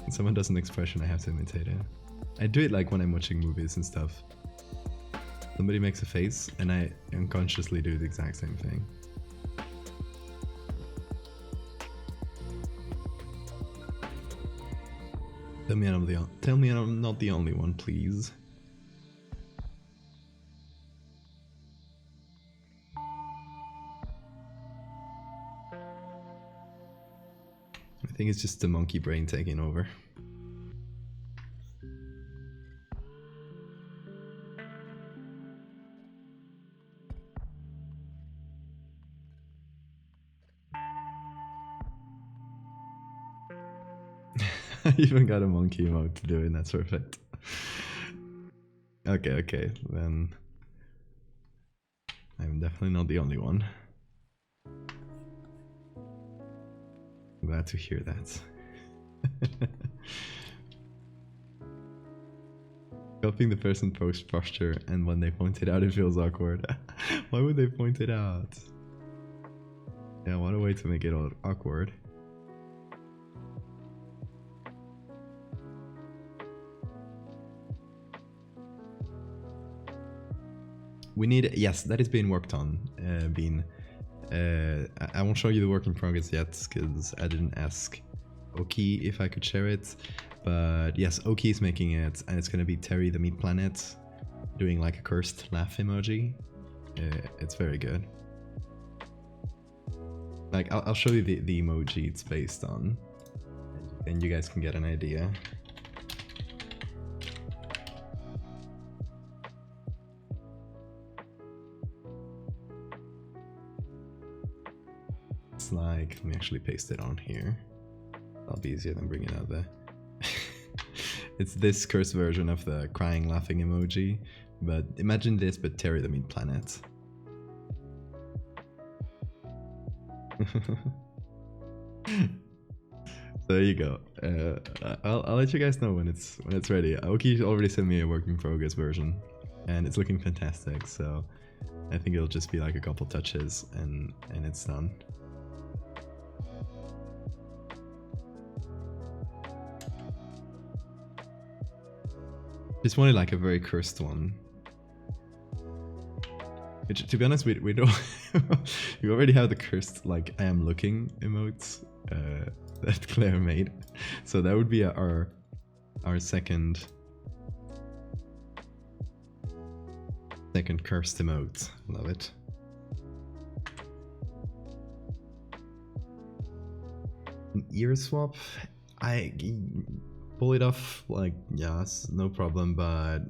When someone does an expression, I have to imitate it. I do it like when I'm watching movies and stuff. Somebody makes a face, and I unconsciously do the exact same thing. Tell me I'm not the only one, please. I think it's just the monkey brain taking over. I even got a monkey emote to do it, and that's perfect. Okay, then I'm definitely not the only one. I'm glad to hear that. Helping the person post posture, and when they point it out, it feels awkward. Why would they point it out? Yeah, what a way to make it all awkward. We need, yes, that is being worked on. I won't show you the work in progress yet because I didn't ask Oki if I could share it, but yes, Oki is making it, and it's gonna be Terry the Meat Planet doing like a cursed laugh emoji. It's very good. Like I'll show you the emoji it's based on, and you guys can get an idea. Like, let me actually paste it on here. That'll be easier than bringing out the it's this cursed version of the crying laughing emoji, but imagine this, but Terry the Meat Planet. So there you go. I'll let you guys know when it's ready. Aoki already sent me a work in progress version, and it's looking fantastic, so I think it'll just be like a couple touches and it's done. Just wanted like a very cursed one. Which, to be honest, we don't. We already have the cursed like I am looking emotes that Claire made, so that would be our second cursed emote. Love it. An ear swap. I pull it off, like, yes, no problem, but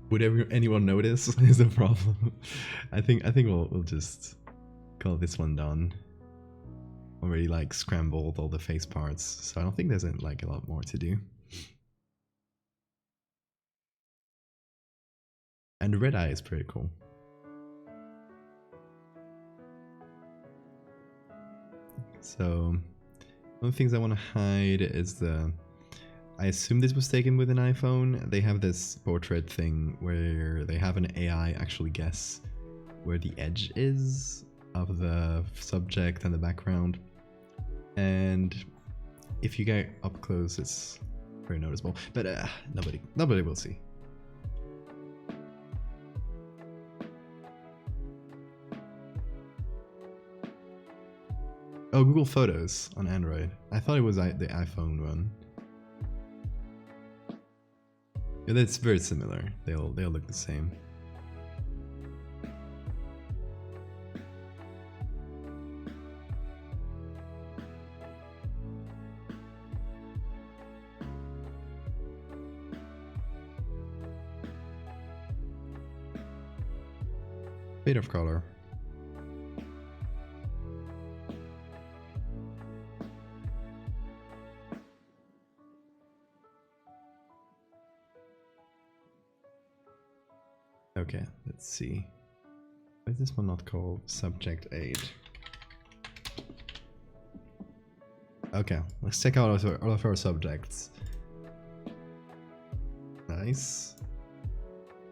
would anyone notice is the problem. I think we'll just call this one done. Already like scrambled all the face parts, so I don't think there's like a lot more to do. And the red eye is pretty cool. So one of the things I want to hide is I assume this was taken with an iPhone. They have this portrait thing where they have an AI actually guess where the edge is of the subject and the background. And if you get up close, it's very noticeable. But nobody will see. Oh, Google Photos on Android. I thought it was the iPhone one. Yeah, that's very similar. They'll look the same. Bit of color. Okay, let's see. Why is this one not called Subject 8? Okay, let's check out all of our subjects. Nice.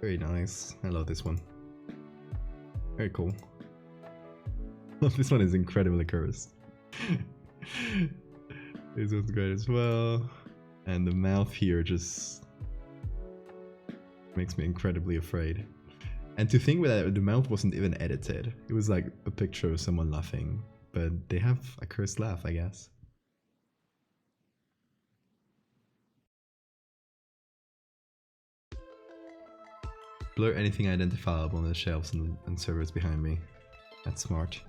Very nice. I love this one. Very cool. This one is incredibly cursed. This one's great as well. And the mouth here just makes me incredibly afraid. And to think that the mouth wasn't even edited. It was like a picture of someone laughing. But they have a cursed laugh, I guess. Blur anything identifiable on the shelves and servers behind me. That's smart.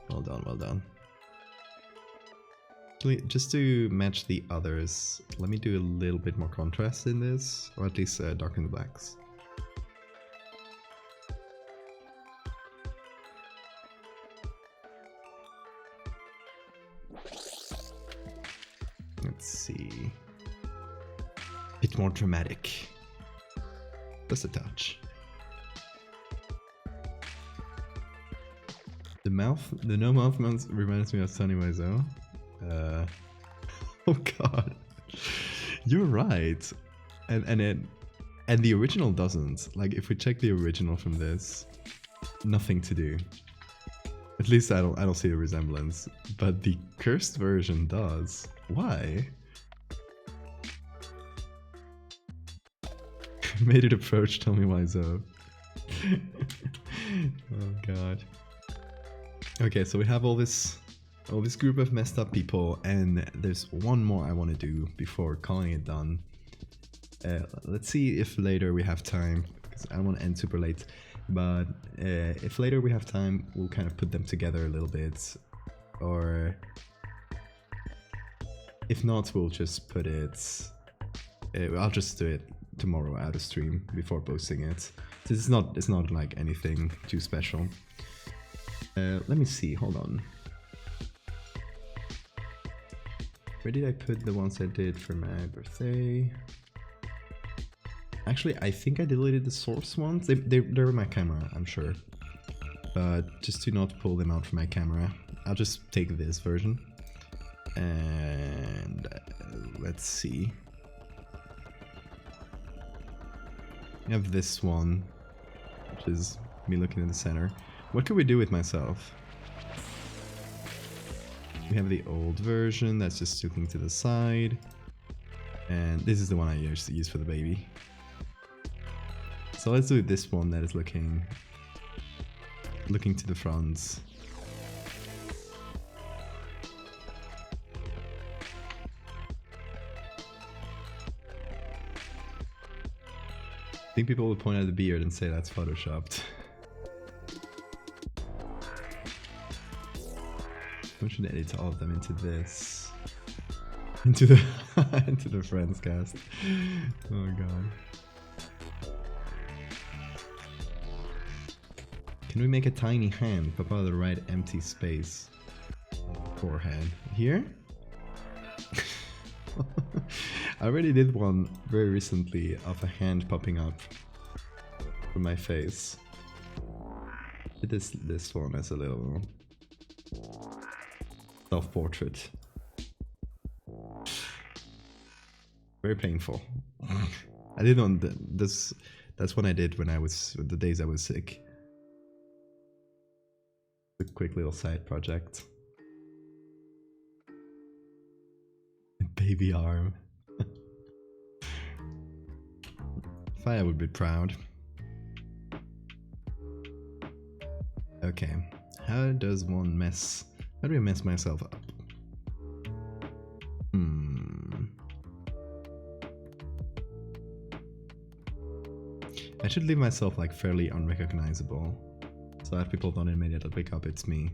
Well done, well done. Actually, just to match the others, let me do a little bit more contrast in this, or at least darken the blacks. Let's see. A bit more dramatic. Just a touch. The no mouth reminds me of Sonny Wiseau. Oh god. You're right. And the original doesn't. Like if we check the original from this, nothing to do. At least I don't see a resemblance. But the cursed version does. Why? Made it approach, tell me why so. Oh god. Okay, so we have all this group of messed up people, and there's one more I want to do before calling it done. Let's see if later we have time, because I don't want to end super late, but if later we have time, we'll kind of put them together a little bit, or if not, we'll just put it, I'll just do it tomorrow out of stream before posting it. So it's not like anything too special. Let me see, hold on. Where did I put the ones I did for my birthday? Actually, I think I deleted the source ones. They're in my camera, I'm sure. But just to not pull them out from my camera, I'll just take this version. And let's see. I have this one, which is me looking in the center. What could we do with myself? We have the old version that's just looking to the side. And this is the one I used to use for the baby. So let's do this one that is looking to the front. I think people will point out the beard and say that's photoshopped. I should edit all of them into this. Into the into the friends cast. Oh god. Can we make a tiny hand pop out of the right empty space? Forehead. Here? I already did one very recently of a hand popping up from my face. This one as a little self-portrait. Very painful. I did on this. That's what I did when the days I was sick. A quick little side project. Baby arm. Fire would be proud. Okay, how do I mess myself up? I should leave myself like fairly unrecognizable, so that people don't immediately pick up it's me.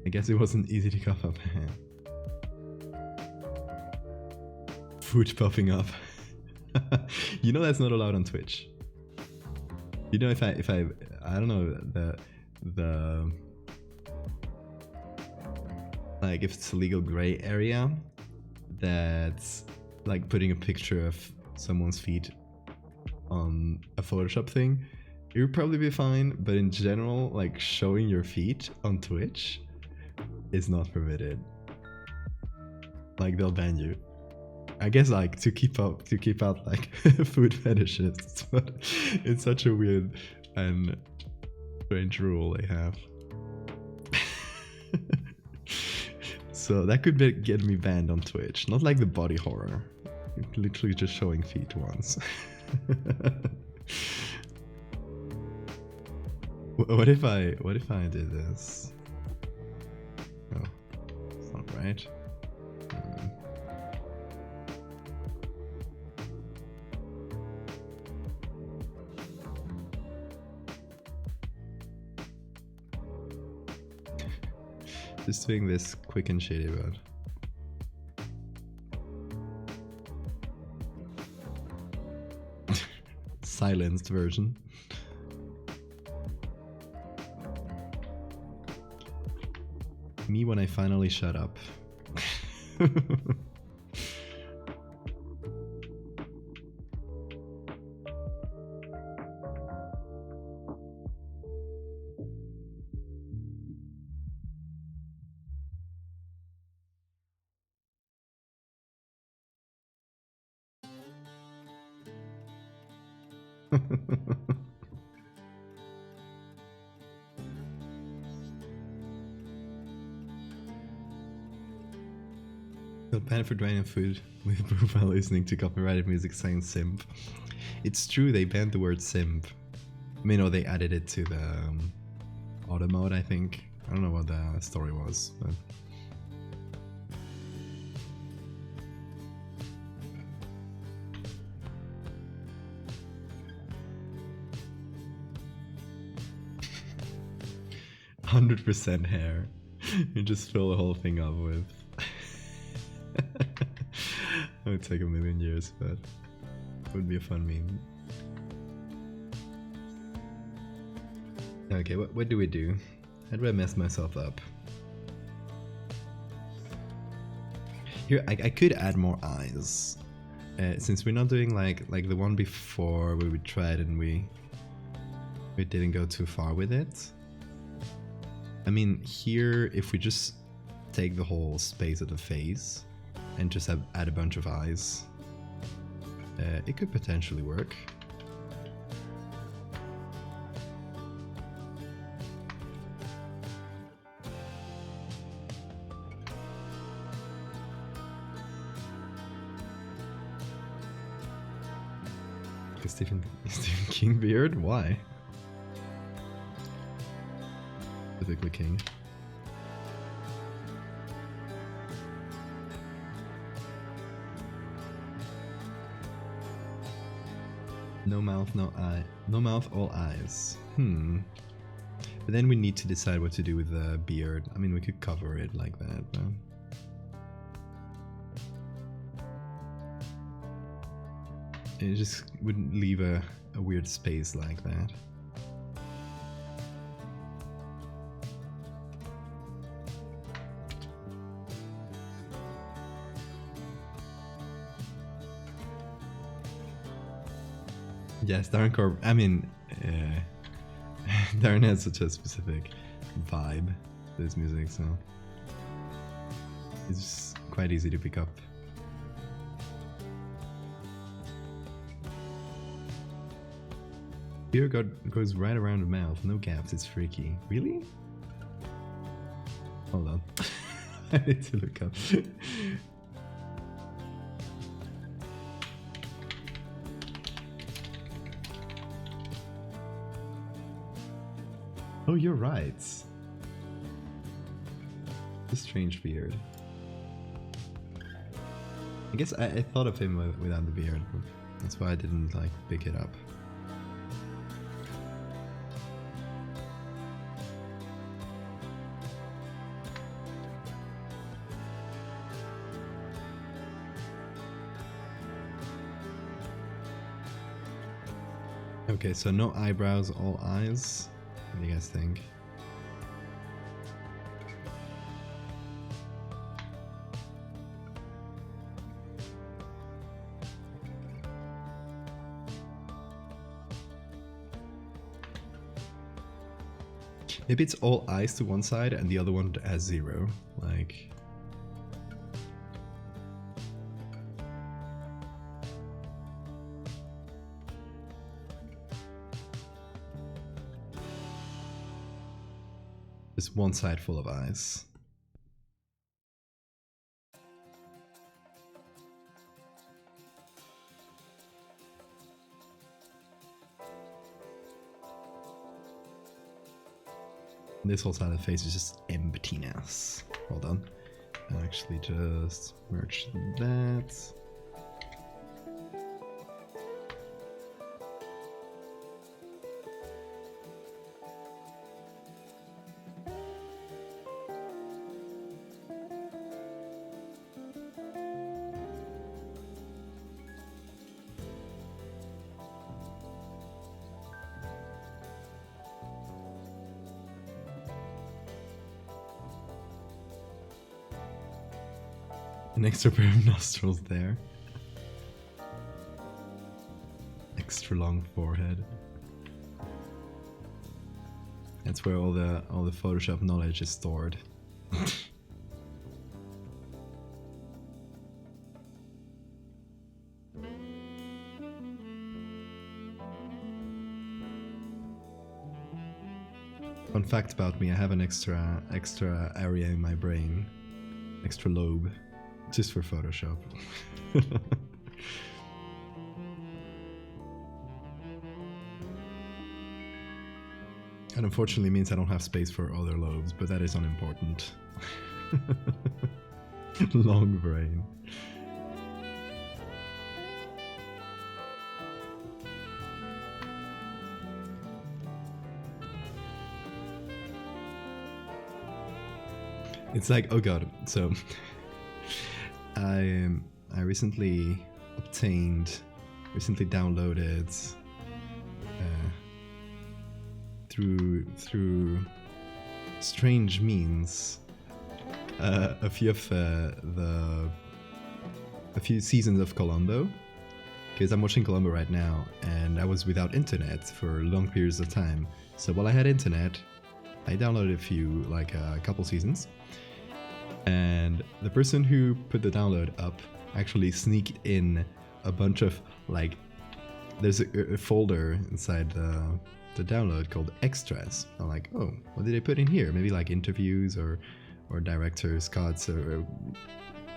I guess it wasn't easy to cough up. Food popping up. You know that's not allowed on Twitch. You know, if I don't know, the like, if it's a legal gray area, that's like putting a picture of someone's feet on a Photoshop thing, it would probably be fine, but in general, like, showing your feet on Twitch is not permitted. Like, they'll ban you. I guess, like, to keep out like food fetishists, but it's such a weird and strange rule they have. So that could get me banned on Twitch. Not like the body horror, literally just showing feet once. What if I did this? Oh, it's not right. Just doing this quick and shady about. Silenced version. Me when I finally shut up. Got banned for draining food with profile listening to copyrighted music saying simp. It's true, they banned the word simp. I mean, or they added it to the auto mode, I think. I don't know what the story was, but... "100% hair." You just fill the whole thing up with. It would take a million years, but it would be a fun meme. Okay, what do we do? How do I mess myself up? Here, I could add more eyes. Since we're not doing like the one before where we tried and we didn't go too far with it. I mean, here, if we just take the whole space of the face and just add a bunch of eyes, it could potentially work. Stephen King beard? Why? Specifically King. No mouth, no eye. No mouth, all eyes. But then we need to decide what to do with the beard. I mean, we could cover it like that, but... it just wouldn't leave a weird space like that. Yes, Darren I mean, Darren has such a specific vibe to his music, so it's just quite easy to pick up. Beard goes right around the mouth, no gaps, it's freaky. Really? Hold on. I need to look up. Oh, you're right. A strange beard. I guess I thought of him without the beard, but that's why I didn't like pick it up. Okay, so no eyebrows, all eyes. What do you guys think? Maybe it's all eyes to one side and the other one has 0. Like... Just one side full of eyes. This whole side of the face is just emptiness. Hold on. I'll actually just merge that. An extra pair of nostrils there. Extra long forehead. That's where all the Photoshop knowledge is stored. Fun fact about me, I have an extra area in my brain. Extra lobe. Just for Photoshop. And unfortunately means I don't have space for other lobes, but that is unimportant. Long brain. It's like, oh god, so I recently downloaded through strange means a few seasons of Columbo, because I'm watching Columbo right now, and I was without internet for long periods of time. So while I had internet, I downloaded a couple seasons. And the person who put the download up actually sneaked in a bunch of, like, there's a folder inside the download called extras. I'm like, oh, what did they put in here? Maybe like interviews or director's cuts or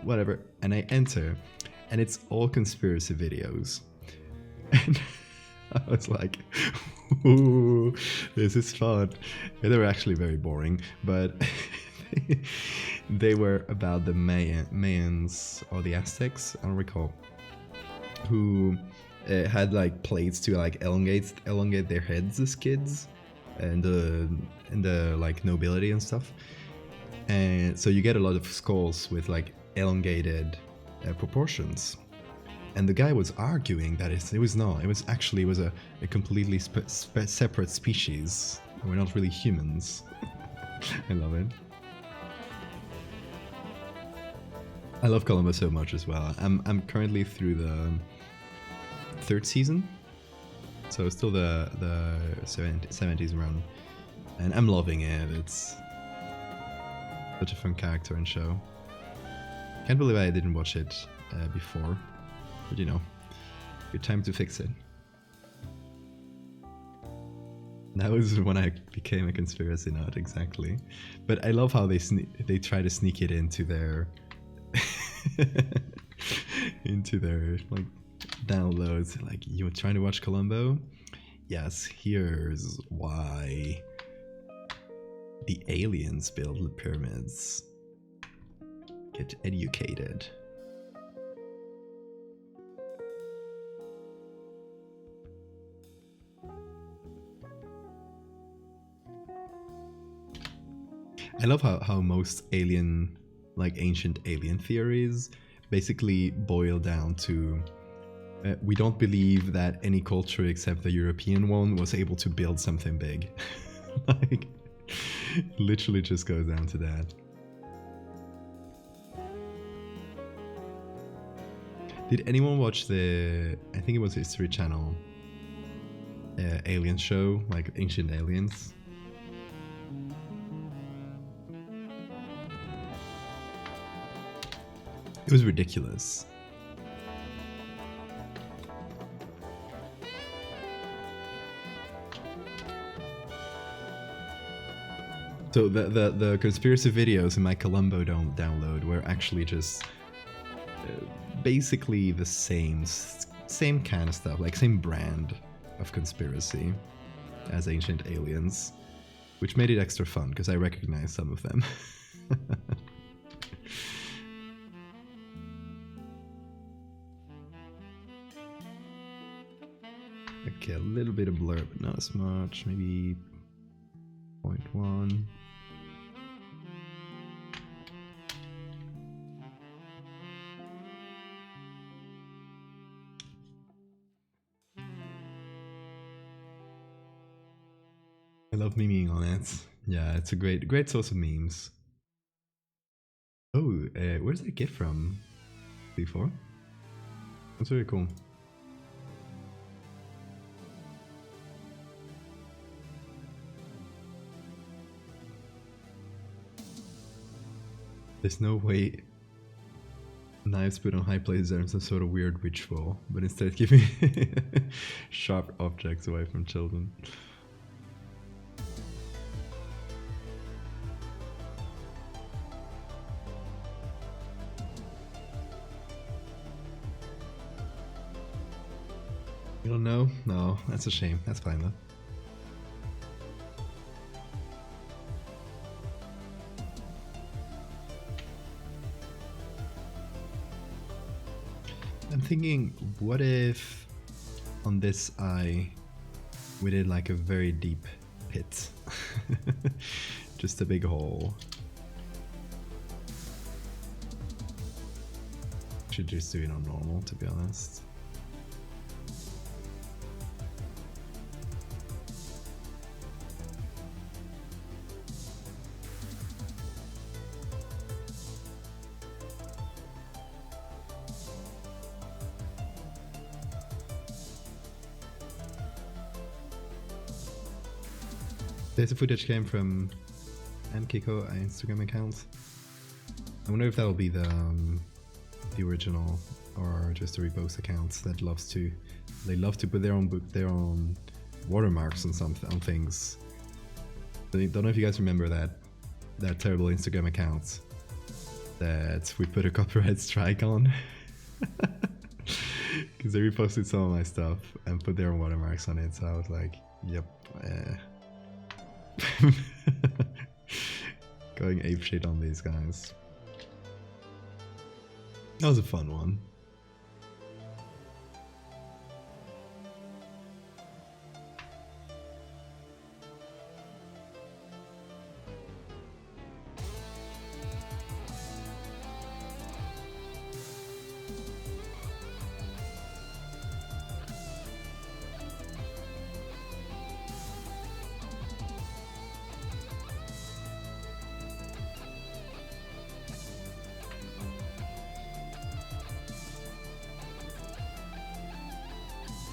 whatever. And I enter, and it's all conspiracy videos. And I was like, ooh, this is fun. They were actually very boring, but they were about the Mayans or the Aztecs, I don't recall, who had like plates to like elongate their heads as kids, and the like nobility and stuff. And so you get a lot of skulls with like elongated proportions. And the guy was arguing that it was a completely separate species. We're not really humans. I love it. I love Columbo so much as well. I'm currently through the 3rd season, so still the 70s run, and I'm loving it. It's such a fun character and show. Can't believe I didn't watch it before, but you know, good time to fix it. That was when I became a conspiracy nut, exactly. But I love how they try to sneak it into their like downloads. Like, you were trying to watch Columbo? Yes, here's why the aliens built the pyramids. Get educated. I love how most alien, like ancient alien theories, basically boil down to We don't believe that any culture except the European one was able to build something big. Like, literally just goes down to that. Did anyone watch the, I think it was History Channel, alien show, like Ancient Aliens? It was ridiculous. So the conspiracy videos in my Columbo download were actually just basically the same kind of stuff, like same brand of conspiracy as Ancient Aliens, which made it extra fun because I recognized some of them. Okay, a little bit of blur, but not as much, maybe 0.1. I love memeing on it. Yeah, it's a great source of memes. Oh, where's that get from? Before? That's really cool. There's no way knives put on high places are some sort of weird ritual, but instead giving sharp objects away from children. You don't know? No, that's a shame. That's fine though. I'm thinking, what if on this eye we did like a very deep pit? Just a big hole. Should just do it on normal, to be honest. There's a footage came from Kiko, an Instagram account. I wonder if that will be the original or just a repost account that love to put their own watermarks on things. I don't know if you guys remember that terrible Instagram account that we put a copyright strike on. Because they reposted some of my stuff and put their own watermarks on it, so I was like, yep. Going apeshit on these guys. That was a fun one.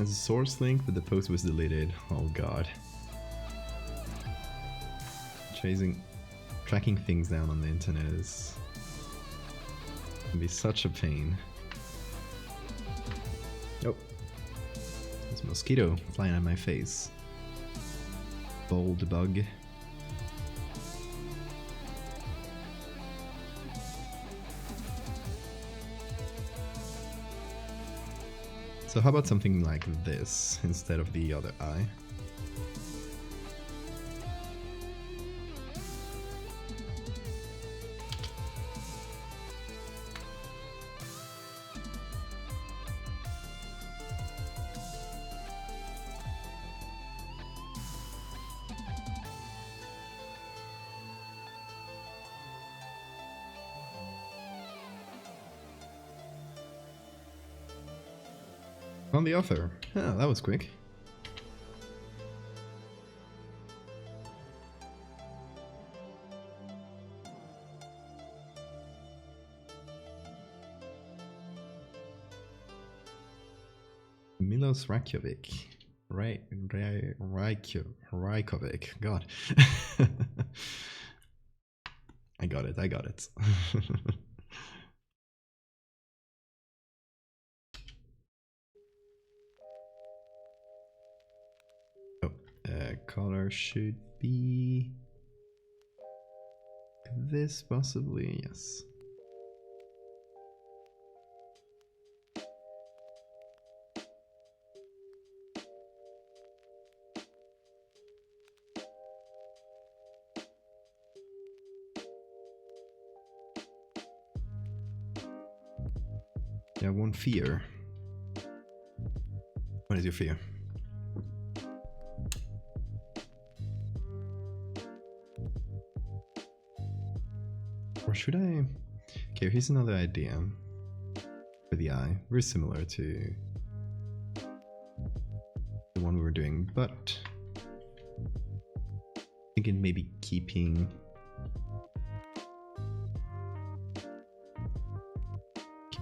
As a source link, but the post was deleted. Oh god. Tracking things down on the internet can be such a pain. Oh, there's a mosquito flying at my face. Bold bug. So how about something like this instead of the other eye? On the author. Oh, that was quick. Milos Rakovic. Rajkovic. God. I got it. Oh, color should be this, possibly. Yes. Yeah, one fear. What is your fear? Or should I? Okay, here's another idea for the eye. Very similar to the one we were doing, but thinking maybe keeping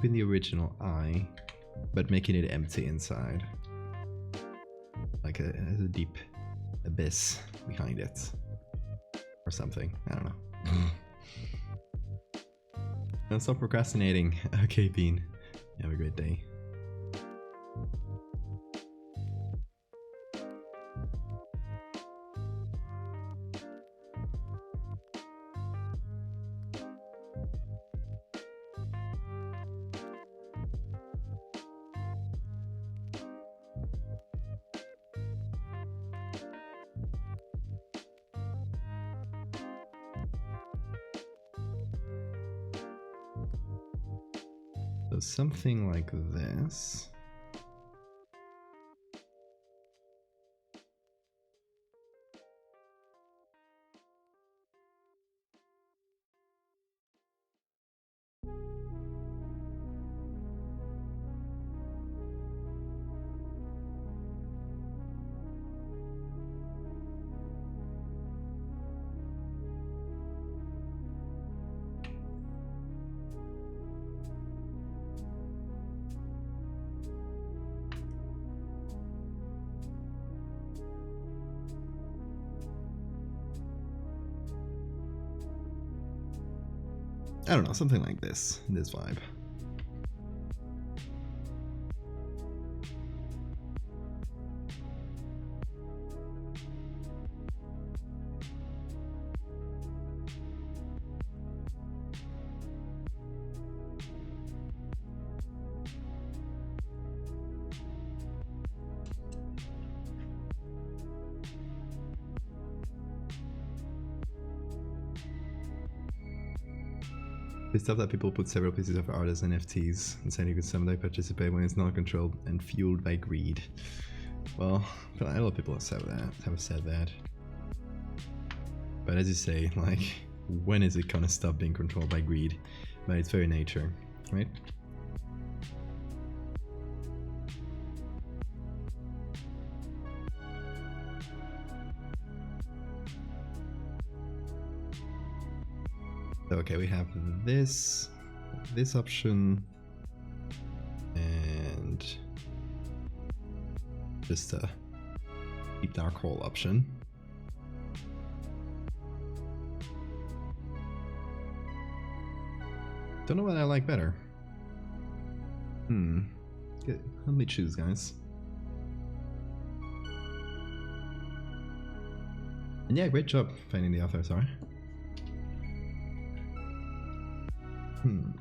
the original eye, but making it empty inside, like a deep abyss behind it, or something. I don't know. Don't stop procrastinating. Okay, Bean. Have a great day. So something like this. I don't know, something like this vibe. It's stuff that people put several pieces of art as NFTs and say you could someday participate when it's not controlled and fueled by greed. Well, a lot of people have said that. But as you say, like, when is it gonna stop being controlled by greed? By its very nature, right? Okay, we have this option, and just a deep dark hole option. Don't know what I like better. Good. Let me choose, guys. And yeah, great job finding the author, sorry. I'm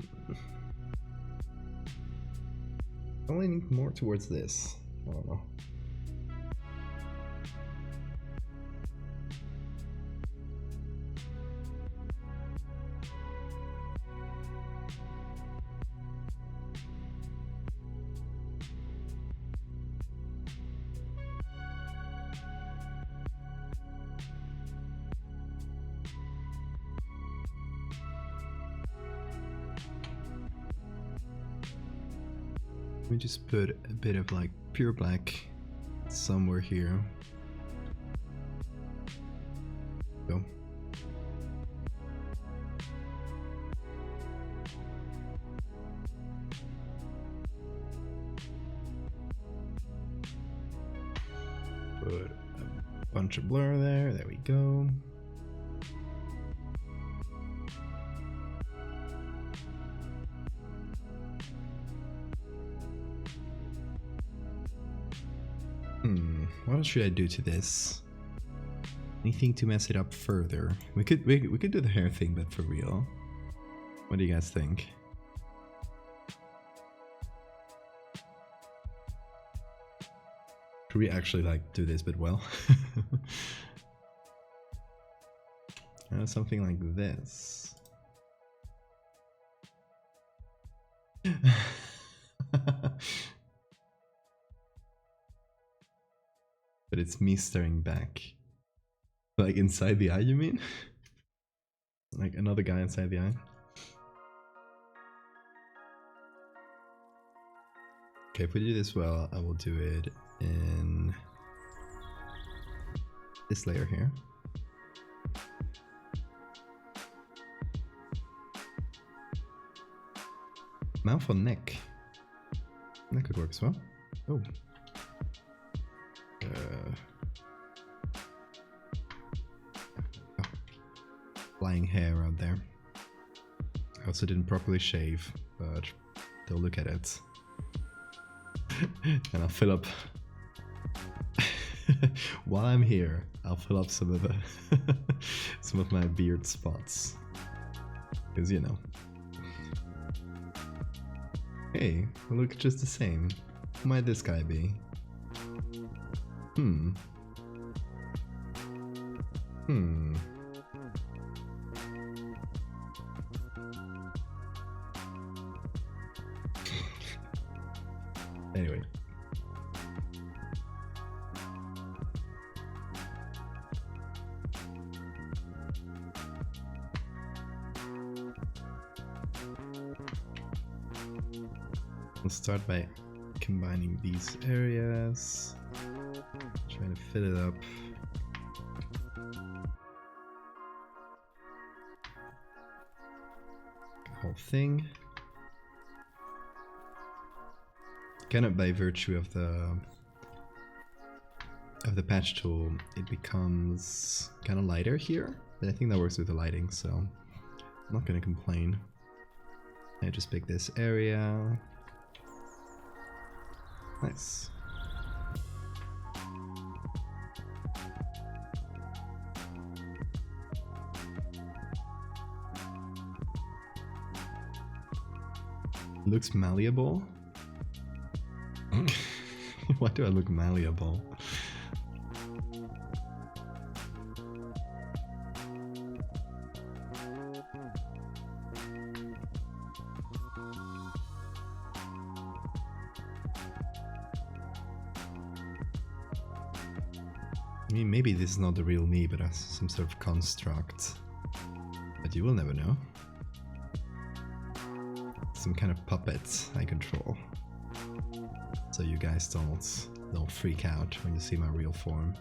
leaning more towards this. I don't know. Let me just put a bit of like pure black somewhere here. Go. Put a bunch of blur there. There we go. What else should I do to this? Anything to mess it up further? We could do the hair thing, but for real. What do you guys think? Should we actually like do this bit well? Something like this. But it's me staring back. Like inside the eye, you mean? Like another guy inside the eye? Okay, if we do this well, I will do it in this layer here. Mouth or neck? That could work as well. Oh. Flying hair out there. I also didn't properly shave, but they'll look at it. And I'll fill up while I'm here, I'll fill up some of the some of my beard spots. Because you know. Hey, we look just the same. Who might this guy be? Anyway. We'll start by combining these areas. Trying to fill it up. The whole thing. Kind of by virtue of the patch tool, it becomes kind of lighter here, but I think that works with the lighting, so I'm not gonna complain. I just pick this area. Nice. Looks malleable. Why do I look malleable? I mean, maybe this is not the real me, but some sort of construct. But you will never know. Some kind of puppet I control. So you guys don't freak out when you see my real form.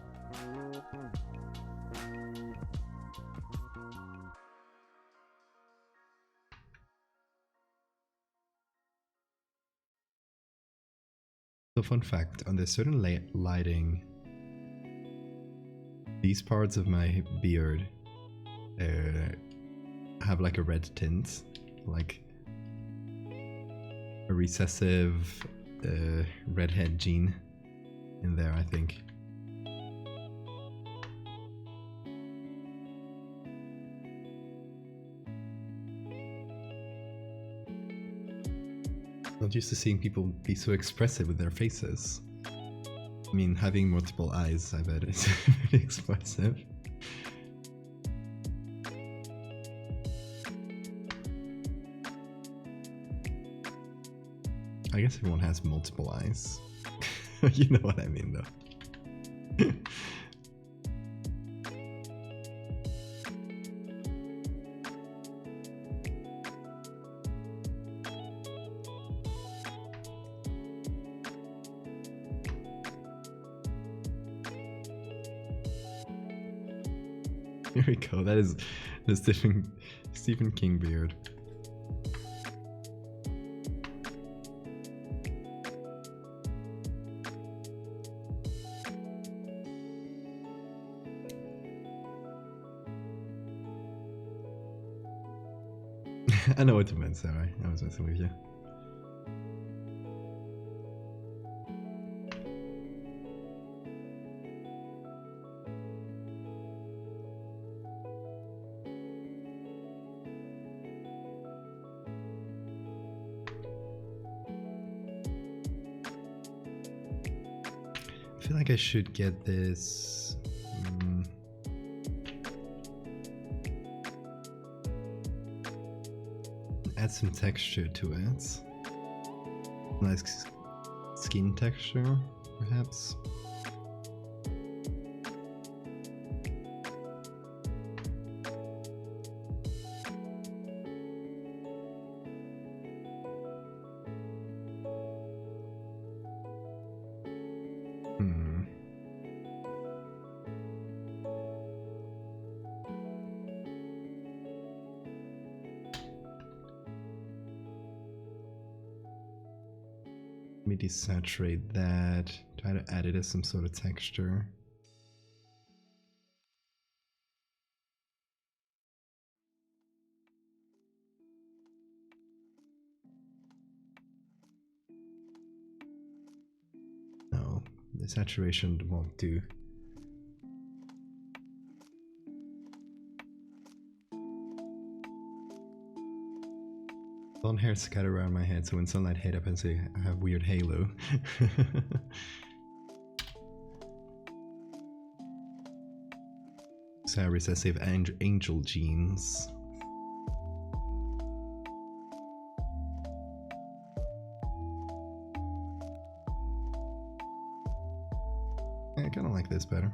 So fun fact, under certain lighting, these parts of my beard have like a red tint, like a recessive redhead gene in there, I think. Not used to seeing people be so expressive with their faces. I mean, having multiple eyes, I bet it's very expressive. I guess everyone has multiple eyes. You know what I mean, though. There we go. That is the Stephen King beard. I know what you meant, Sarah. I was messing with you. I feel like I should get this. Add some texture to it. Nice skin texture, perhaps. Let me desaturate that, try to add it as some sort of texture. No, the saturation won't do. Blonde hair scattered around my head, so when sunlight hit up and say I have weird halo. So I recessive angel genes. I kinda like this better.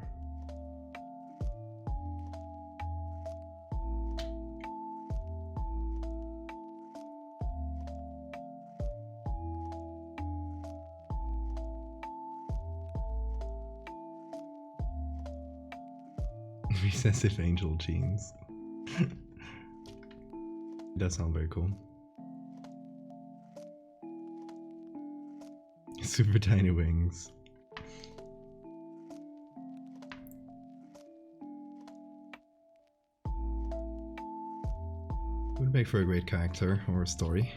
Recessive angel genes. That sounds very cool. Super tiny wings. Would make for a great character or story.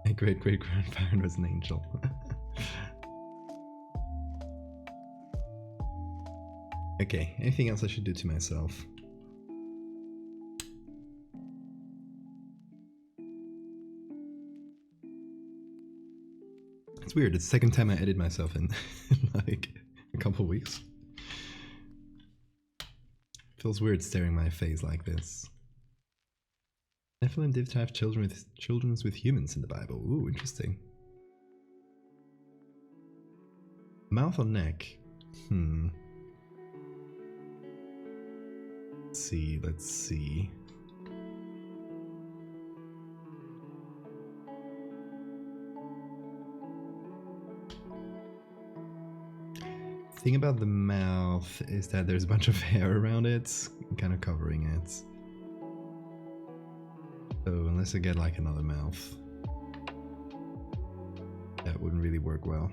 My great-great-grandparent was an angel. Okay, anything else I should do to myself? It's weird, it's the second time I edit myself in like a couple of weeks. Feels weird staring my face like this. Nephilim did have children with humans in the Bible. Ooh, interesting. Mouth or neck? Let's see. Thing about the mouth is that there's a bunch of hair around it, kind of covering it. So unless I get like another mouth, that wouldn't really work well.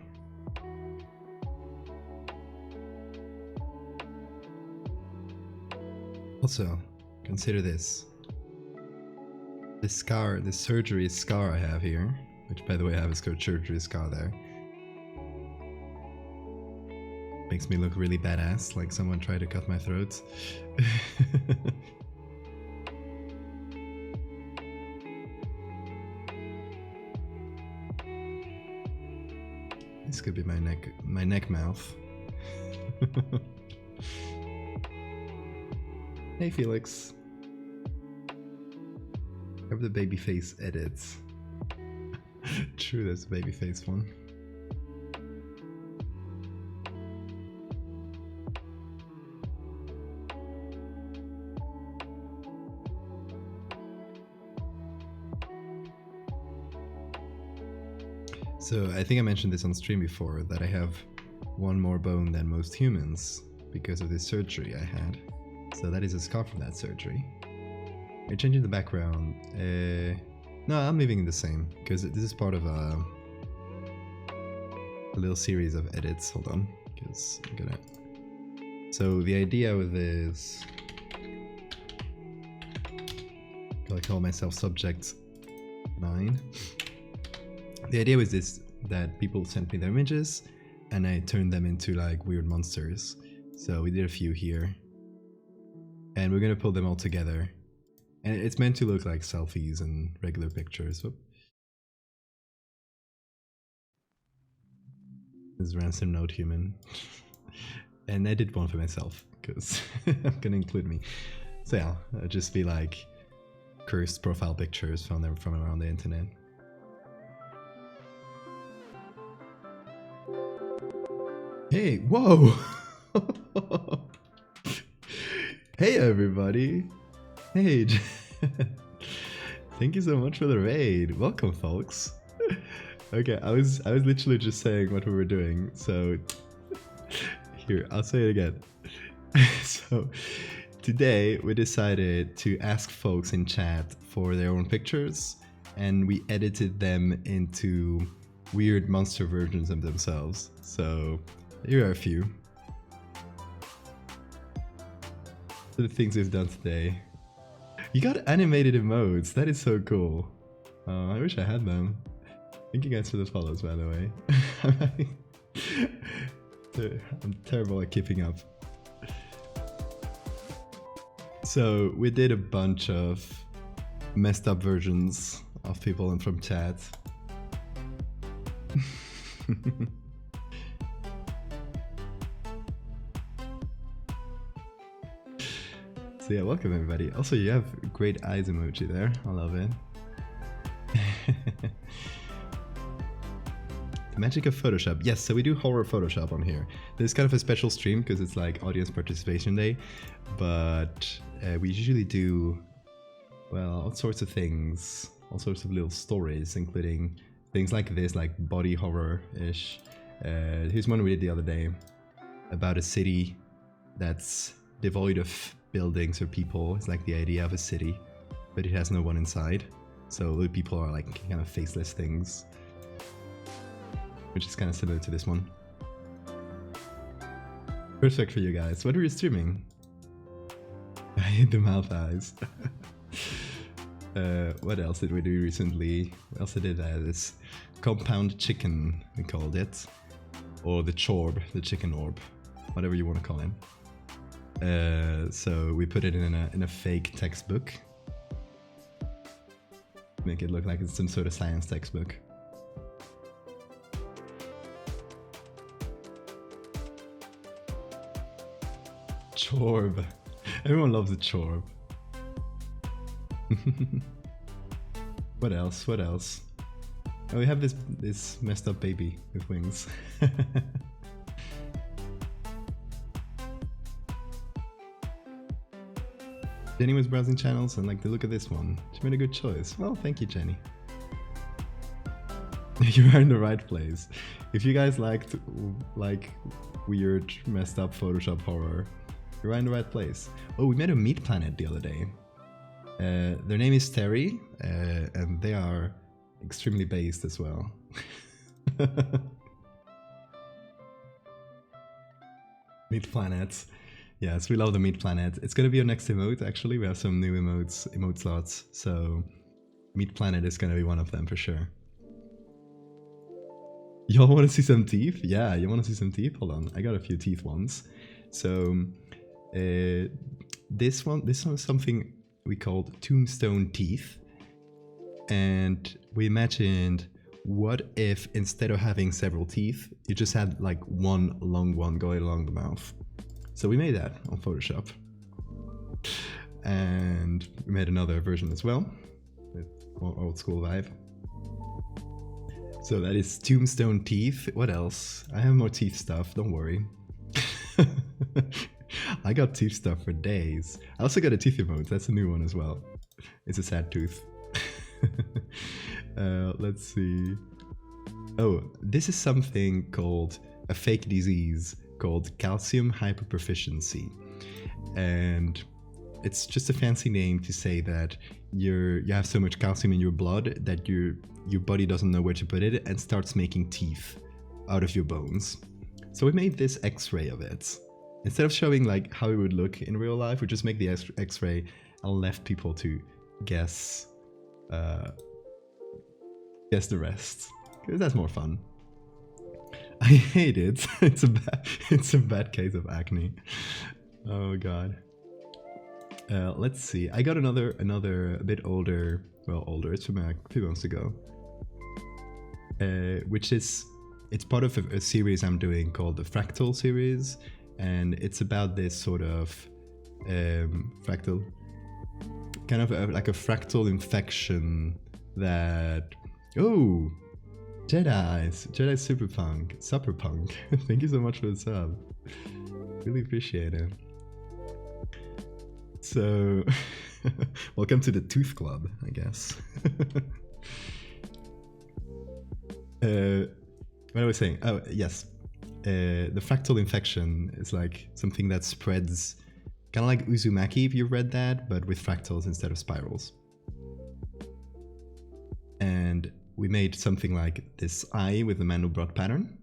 Also, consider this. This scar, this surgery scar I have here, which by the way I have a surgery scar there, makes me look really badass, like someone tried to cut my throat. This could be my neck mouth. Hey Felix. Have the baby face edits. True, there's a baby face one. So I think I mentioned this on stream before, that I have one more bone than most humans because of this surgery I had. So that is a scar from that surgery. We're changing the background. No, I'm leaving it the same because this is part of a little series of edits. Hold on, because I'm gonna. So the idea with this, I call myself subject 9. The idea was this, that people sent me their images and I turned them into like weird monsters. So we did a few here and we're gonna pull them all together. And it's meant to look like selfies and regular pictures. Whoop. This is ransom note human. And I did one for myself because I'm gonna include me. So yeah, it'll just be like cursed profile pictures from around the internet. Hey, whoa! Hey everybody! Hey, thank you so much for the raid. Welcome, folks. Okay, I was literally just saying what we were doing. So here, I'll say it again. So today we decided to ask folks in chat for their own pictures, and we edited them into weird monster versions of themselves. So here are a few. The things we've done today. You got animated emotes. That is so cool. I wish I had them. Thank you guys for the follows, by the way. I'm terrible at keeping up. So we did a bunch of messed up versions of people and from chat. So yeah, welcome everybody. Also, you have great eyes emoji there. I love it. The magic of Photoshop. Yes, so we do horror Photoshop on here. This is kind of a special stream because it's like audience participation day, but we usually do, well, all sorts of things, all sorts of little stories, including things like this, like body horror-ish. Here's one we did the other day about a city that's devoid of buildings or people. It's like the idea of a city, but it has no one inside. So the people are like kind of faceless things, which is kind of similar to this one. Perfect for you guys. What are you streaming? I hate the mouth eyes. What else did we do recently? We also did this compound chicken, we called it. Or the chorb, the chicken orb. Whatever you want to call him. So we put it in a fake textbook. Make it look like it's some sort of science textbook. Chorb. Everyone loves a chorb. What else? What else? Oh, we have this messed up baby with wings. Jenny was browsing channels and like, look at this one. She made a good choice. Well, thank you, Jenny. You are in the right place. If you guys liked like weird, messed up Photoshop horror, you're in the right place. Oh, we met a meat planet the other day. Their name is Terry, and they are extremely based as well. Meat planets. Yes, we love the meat planet. It's gonna be our next emote, actually. We have some new emote slots, so meat planet is gonna be one of them for sure. Y'all wanna see some teeth? Yeah, you wanna see some teeth? Hold on, I got a few teeth ones. So, this one is something we called tombstone teeth. And we imagined, what if instead of having several teeth, you just had like one long one going along the mouth? So we made that on Photoshop. And we made another version as well, with more old school vibe. So that is tombstone teeth. What else? I have more teeth stuff, don't worry. I got teeth stuff for days. I also got a teeth emote, that's a new one as well. It's a sad tooth. Let's see. Oh, this is something called a fake disease called calcium hyperproficiency. And it's just a fancy name to say that you have so much calcium in your blood that your body doesn't know where to put it and starts making teeth out of your bones. So we made this X-ray of it. Instead of showing like how it would look in real life, we just make the X-ray and left people to guess the rest, because that's more fun. I hate it. It's a bad case of acne. Oh god. Let's see. I got another a bit older. Well, older. It's from a few months ago. It's part of a series I'm doing called the Fractal series, and it's about this sort of fractal, kind of like a fractal infection that. Oh, Jedi Super Punk. Thank you so much for the sub. Really appreciate it. So, welcome to the Tooth Club, I guess. What I was saying? Oh, yes. The fractal infection is like something that spreads, kind of like Uzumaki, if you've read that, but with fractals instead of spirals. And we made something like this eye with the Mandelbrot pattern,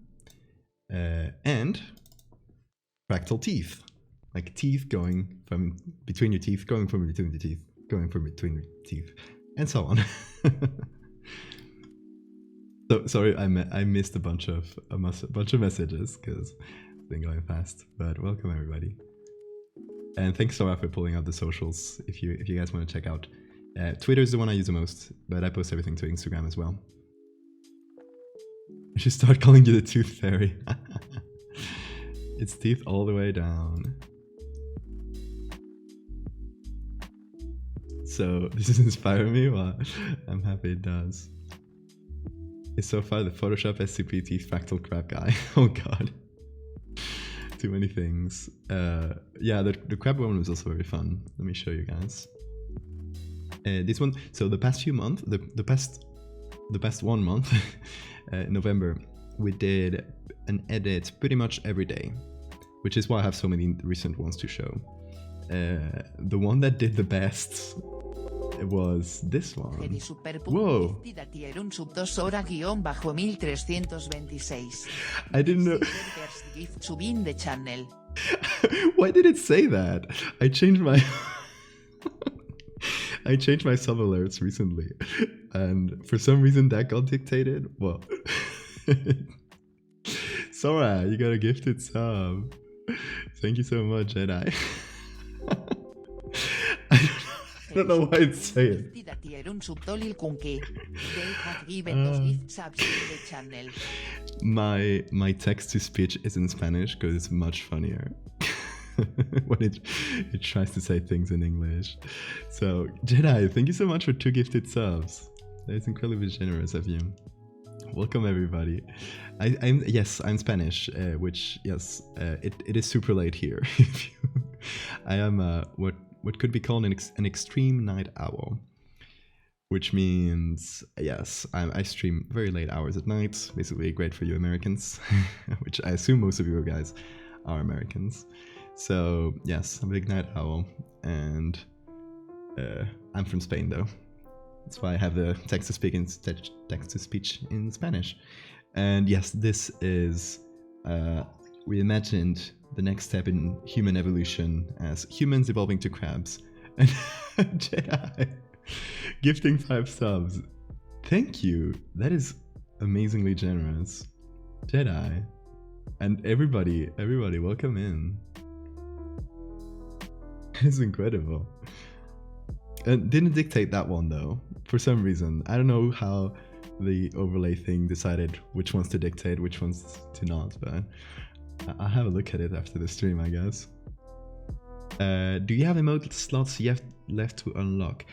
and fractal teeth, like teeth going from between your teeth, going from between your teeth, going from between your teeth, and so on. So sorry, I missed a bunch of messages because it's been going fast. But welcome everybody, and thanks so much for pulling out the socials. If you guys want to check out, Twitter is the one I use the most, but I post everything to Instagram as well. I should start calling you the Tooth Fairy. It's teeth all the way down. So this is inspiring me. Well, I'm happy it does. It's so far the Photoshop SCP teeth fractal crap guy. Oh god. Too many things. Yeah, the crab one was also very fun. Let me show you guys. This one, so the past few months, the past 1 month, November, we did an edit pretty much every day, which is why I have so many recent ones to show. The one that did the best was this one. Whoa! I didn't know. Why did it say that? I changed my sub alerts recently, and for some reason that got dictated. Well, Sora, you got a gifted sub. Thank you so much, Jedi. I don't know why it's saying. My text to speech is in Spanish because it's much funnier when it tries to say things in English. So Jedi, thank you so much for 2 gifted subs. That is incredibly generous of you. Welcome everybody. I'm Spanish, which yes, it is super late here. I am what could be called an extreme night owl, which means yes, I stream very late hours at night. Basically, great for you Americans, which I assume most of you guys are Americans. So yes, I'm a big night owl, and I'm from Spain though. That's why I have the text to speech in Spanish. And yes, this is we imagined the next step in human evolution as humans evolving to crabs. And Jedi gifting 5 subs. Thank you. That is amazingly generous. Jedi. And everybody, welcome in. It's incredible. And didn't dictate that one though, for some reason. I don't know how the overlay thing decided which ones to dictate, which ones to not, but I'll have a look at it after the stream, I guess. Do you have emote slots you have left to unlock?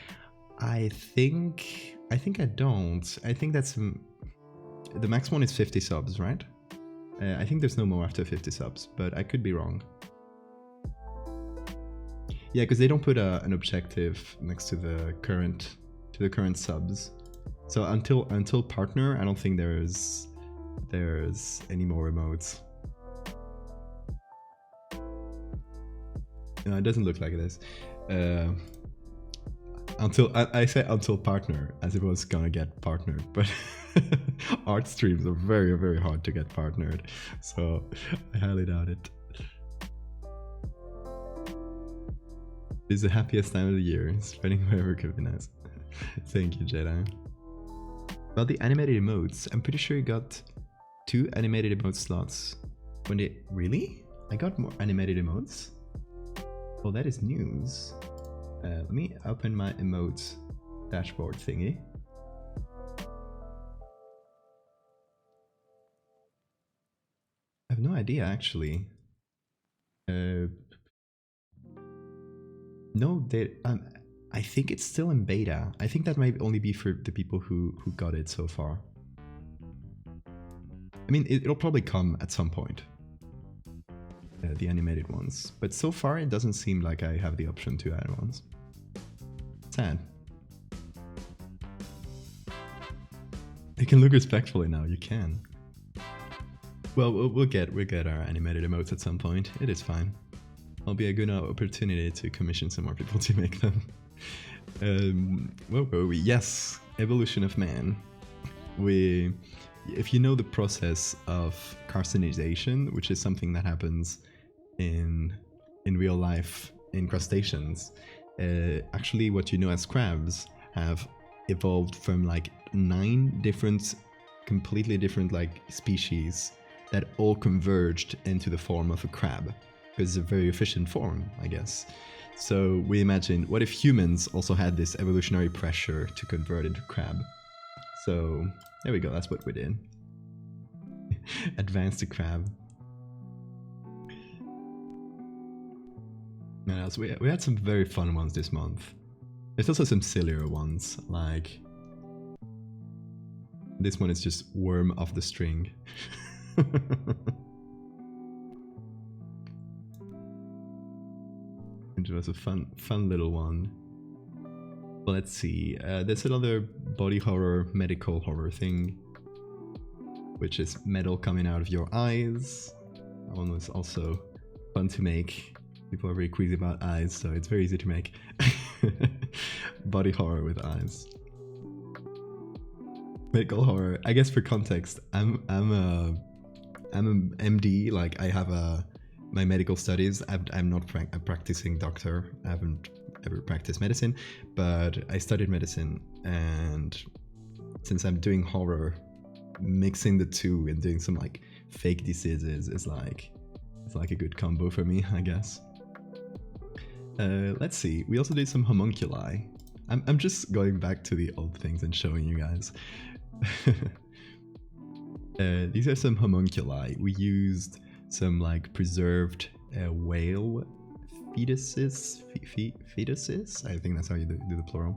I think I don't. I think that's the max one is 50 subs, right? I think there's no more after 50 subs, but I could be wrong. Yeah, because they don't put an objective next to the current subs. So until partner, I don't think there's there's any more emotes. No, it doesn't look like it is. Until I say until partner, as if it was gonna get partnered, but art streams are very, very hard to get partnered, so I highly doubt it. It's the happiest time of the year. Spending wherever could be nice. Thank you, Jedi. About the animated emotes, I'm pretty sure you got 2 animated emote slots. When they really? I got more animated emotes? Well, that is news. Let me open my emotes dashboard thingy. I have no idea actually. No, I think it's still in beta. I think that might only be for the people who got it so far. I mean, it'll probably come at some point. The animated ones. But so far it doesn't seem like I have the option to add ones. Sad. You can look respectfully now, you can. Well, we'll get our animated emotes at some point. It is fine. It'll be a good opportunity to commission some more people to make them. Where were we? Yes, evolution of man. If you know the process of carcinization, which is something that happens in real life in crustaceans, actually what you know as crabs have evolved from like 9 different, completely different like species that all converged into the form of a crab. Because it's a very efficient form, I guess. So we imagine, what if humans also had this evolutionary pressure to convert into crab? So there we go, that's what we did. Advance the crab. No, so we had some very fun ones this month. There's also some sillier ones, like this one is just worm off the string. It was a fun little one. Well, let's see. There's another body horror, medical horror thing, which is metal coming out of your eyes. That one was also fun to make. People are very queasy about eyes, so it's very easy to make. Body horror with eyes. Medical horror. I guess for context, I'm an MD. Like I have my medical studies. I'm not a practicing doctor. I haven't ever practiced medicine, but I studied medicine, and since I'm doing horror, mixing the two and doing some like fake diseases is like a good combo for me, I guess. Let's see. We also did some homunculi. I'm just going back to the old things and showing you guys. These are some homunculi. We used some like preserved whale fetuses, fetuses? I think that's how you do the plural.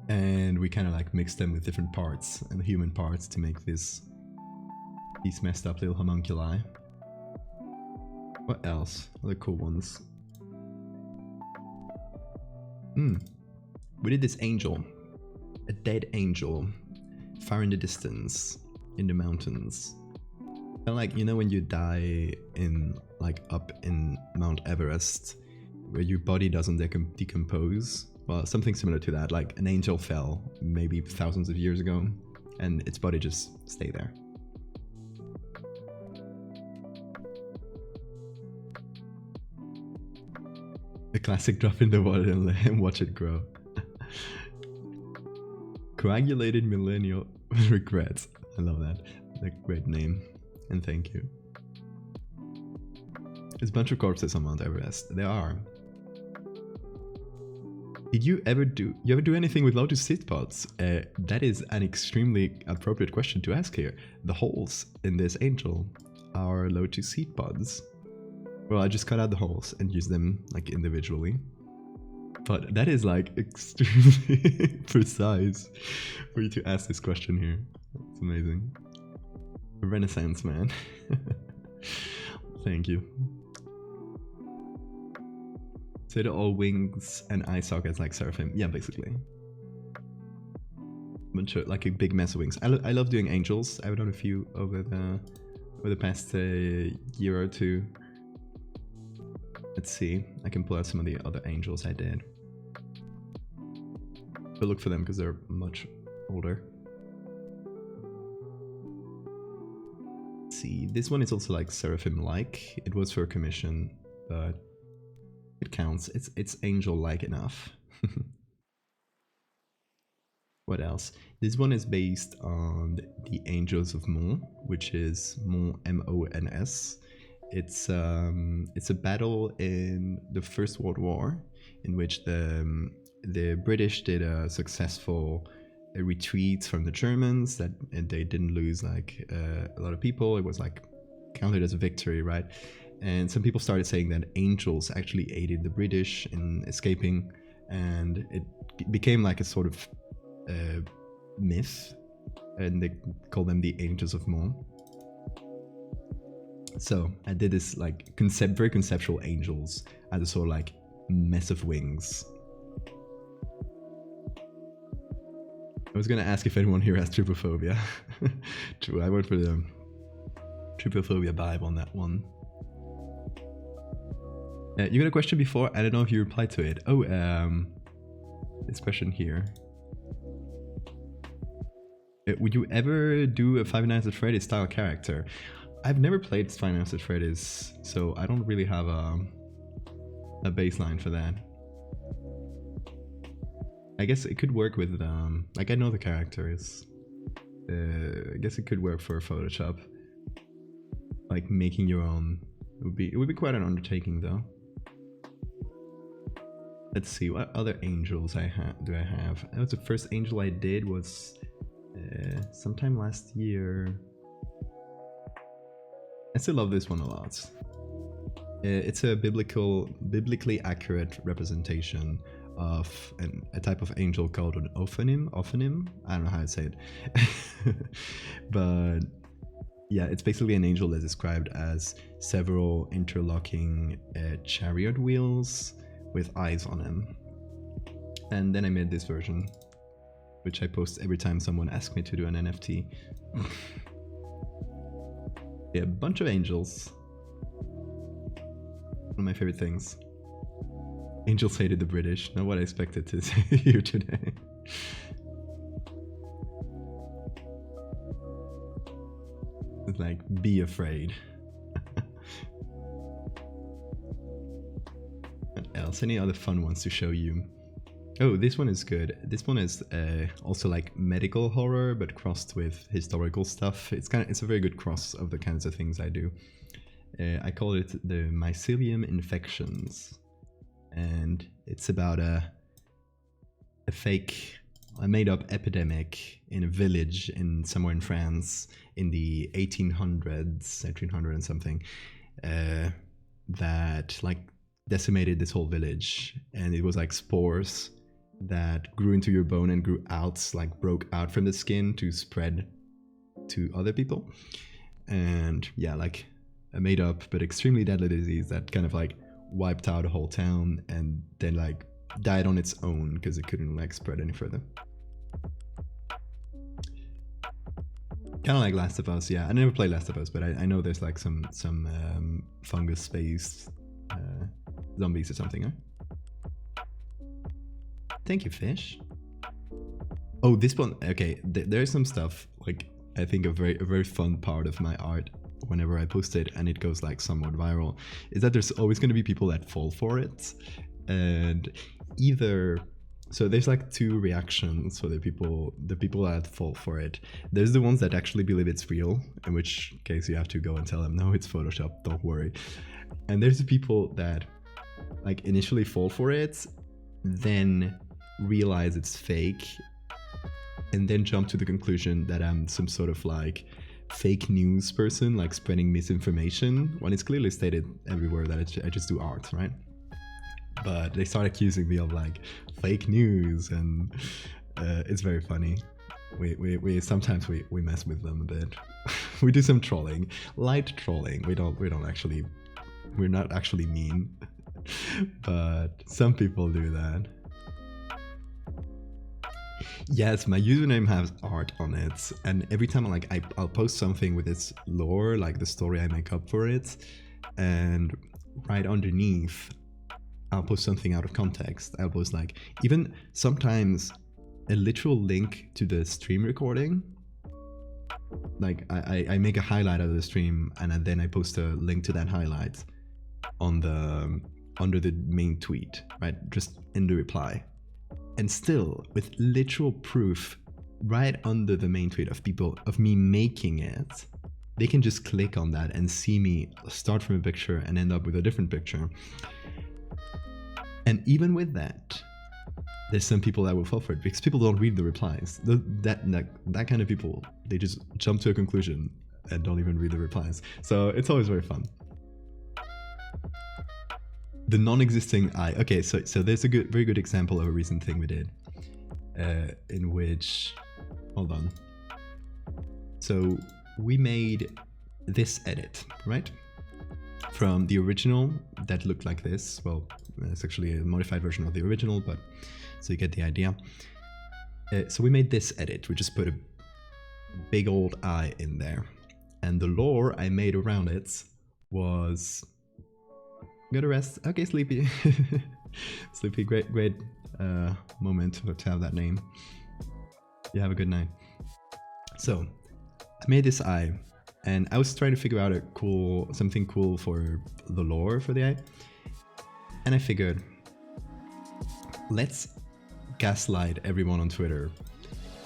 And we kind of like mixed them with different parts and human parts to make these messed up little homunculi. What else? Other cool ones. We did this angel, a dead angel, far in the distance, in the mountains. Kind of like, you know, when you die in like up in Mount Everest, where your body doesn't decompose. Well, something similar to that. Like an angel fell maybe thousands of years ago, and its body just stayed there. The classic drop in the water and watch it grow. Coagulated millennial regrets. I love that. A great name. And thank you. There's a bunch of corpses on Mount Everest. There are. Did you ever do anything with Lotus seed pods? That is an extremely appropriate question to ask here. The holes in this angel are Lotus seed pods. Well, I just cut out the holes and used them like individually. But that is like extremely precise for you to ask this question here. It's amazing. Renaissance man. Thank you. So they're all wings and eye sockets like Seraphim. Yeah, basically. bunch of like a big mess of wings. I love doing angels. I've done a few over the past year or two. Let's see. I can pull out some of the other angels I did. But look for them because they're much older. Let's see. This one is also like seraphim-like. It was for a commission, but it counts. It's angel-like enough. What else? This one is based on the Angels of Mons, which is Mons, M-O-N-S. It's a battle in the First World War, in which the British did a successful retreat from the Germans. That they didn't lose like a lot of people. It was like counted as a victory, right? And some people started saying that angels actually aided the British in escaping, and it became like a sort of myth, and they call them the Angels of Mons. So I did this like very conceptual angels as a sort of like mess of wings. I was gonna ask if anyone here has trypophobia. True, I went for the trypophobia vibe on that one. You got a question before? I don't know if you replied to it. Oh, this question here. Would you ever do a Five Nights at Freddy's style character? I've never played Five Nights at Freddy's, so I don't really have a baseline for that. I guess it could work with, like I know the characters. I guess it could work for Photoshop. Like making your own it would be quite an undertaking though. Let's see, what other angels do I have? That was the first angel I did was sometime last year. I still love this one a lot. It's a biblically accurate representation of a type of angel called an ophanim. I don't know how to say it. But yeah, it's basically an angel that's described as several interlocking chariot wheels with eyes on them. And then I made this version, which I post every time someone asks me to do an NFT. Yeah, a bunch of angels. One of my favorite things. Angels hated the British. Not what I expected to hear today. It's like, be afraid. What else? Any other fun ones to show you? Oh, this one is good. This one is also like medical horror, but crossed with historical stuff. It's a very good cross of the kinds of things I do. I call it the mycelium infections, and it's about a made-up epidemic in a village somewhere in France in the 1800 and something, that like decimated this whole village, and it was like spores that grew into your bone and grew out, like broke out from the skin to spread to other people. And yeah, like a made up but extremely deadly disease that kind of like wiped out a whole town and then like died on its own because it couldn't like spread any further. Kind of like Last of Us. Yeah, I never played Last of Us, but I know there's like some fungus-based zombies or something, huh? Thank you, fish. Oh, this one. Okay, there's some stuff like I think a very fun part of my art whenever I post it and it goes like somewhat viral is that there's always going to be people that fall for it, and so there's like two reactions for the people that fall for it. There's the ones that actually believe it's real, in which case you have to go and tell them, no, it's Photoshop, don't worry. And there's the people that like initially fall for it, then realize it's fake, and then jump to the conclusion that I'm some sort of like fake news person, like spreading misinformation, when it's clearly stated everywhere that I just do art, right? But they start accusing me of like fake news, and it's very funny. We sometimes we mess with them a bit. We do some trolling, light trolling. We're not actually mean, but some people do that. Yes, my username has art on it, and every time I'll post something with its lore, like the story I make up for it, and right underneath I'll post something out of context. I'll post like even sometimes a literal link to the stream recording. Like I make a highlight of the stream and then I post a link to that highlight on the under the main tweet, right? Just in the reply. And still, with literal proof right under the main tweet of me making it, they can just click on that and see me start from a picture and end up with a different picture. And even with that, there's some people that will fall for it because people don't read the replies. That kind of people, they just jump to a conclusion and don't even read the replies. So it's always very fun. The non-existing eye. Okay, so there's a very good example of a recent thing we did, in which, hold on. So we made this edit, right? From the original that looked like this. Well, it's actually a modified version of the original, but so you get the idea. So we made this edit. We just put a big old eye in there, and the lore I made around it was. Go to rest. Okay, Sleepy. Sleepy, great moment to have that name. You have a good night. So, I made this eye, and I was trying to figure out something cool for the lore for the eye. And I figured, let's gaslight everyone on Twitter.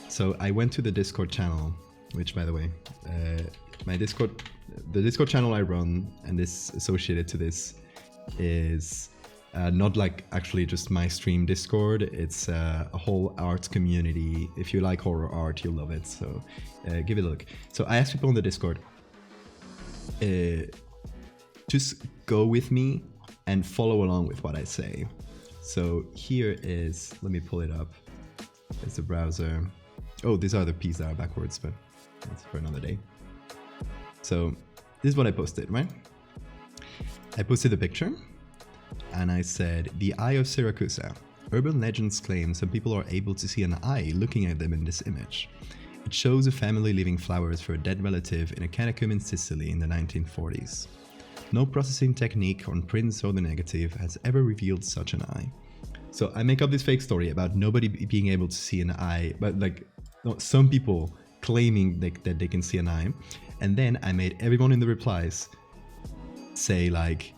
So I went to the Discord channel, which, by the way, the Discord channel I run, and this associated to this, is not like actually just my stream Discord. It's a whole art community. If you like horror art, you'll love it, so give it a look. So I asked people on the Discord, just go with me and follow along with what I say. So here is, let me pull it up. It's the browser. Oh, these are the P's that are backwards, but that's for another day. So this is what I posted, right? I posted a picture and I said, the Eye of Siracusa. Urban legends claim some people are able to see an eye looking at them in this image. It shows a family leaving flowers for a dead relative in a catacomb in Sicily in the 1940s. No processing technique on prints or the negative has ever revealed such an eye. So I make up this fake story about nobody being able to see an eye, but like some people claiming that they can see an eye. And then I made everyone in the replies say like,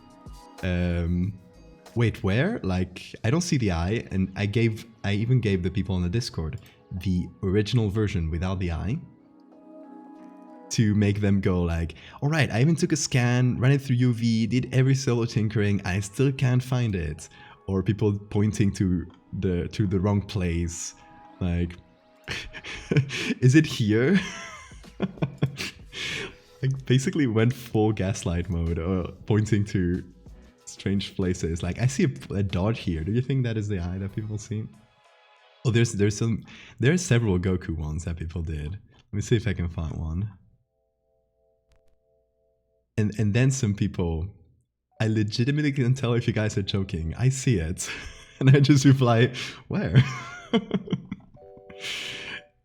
wait, where? Like, I don't see the eye. And I even gave the people on the Discord the original version without the eye to make them go like, all right, I even took a scan, ran it through UV, did every solo tinkering, I still can't find it. Or people pointing to the wrong place, like, is it here? Like basically went full gaslight mode, or pointing to strange places. Like, I see a dot here. Do you think that is the eye that people see? Oh, there are several Goku ones that people did. Let me see if I can find one. And then some people, I legitimately can tell if you guys are joking. I see it, and I just reply, where?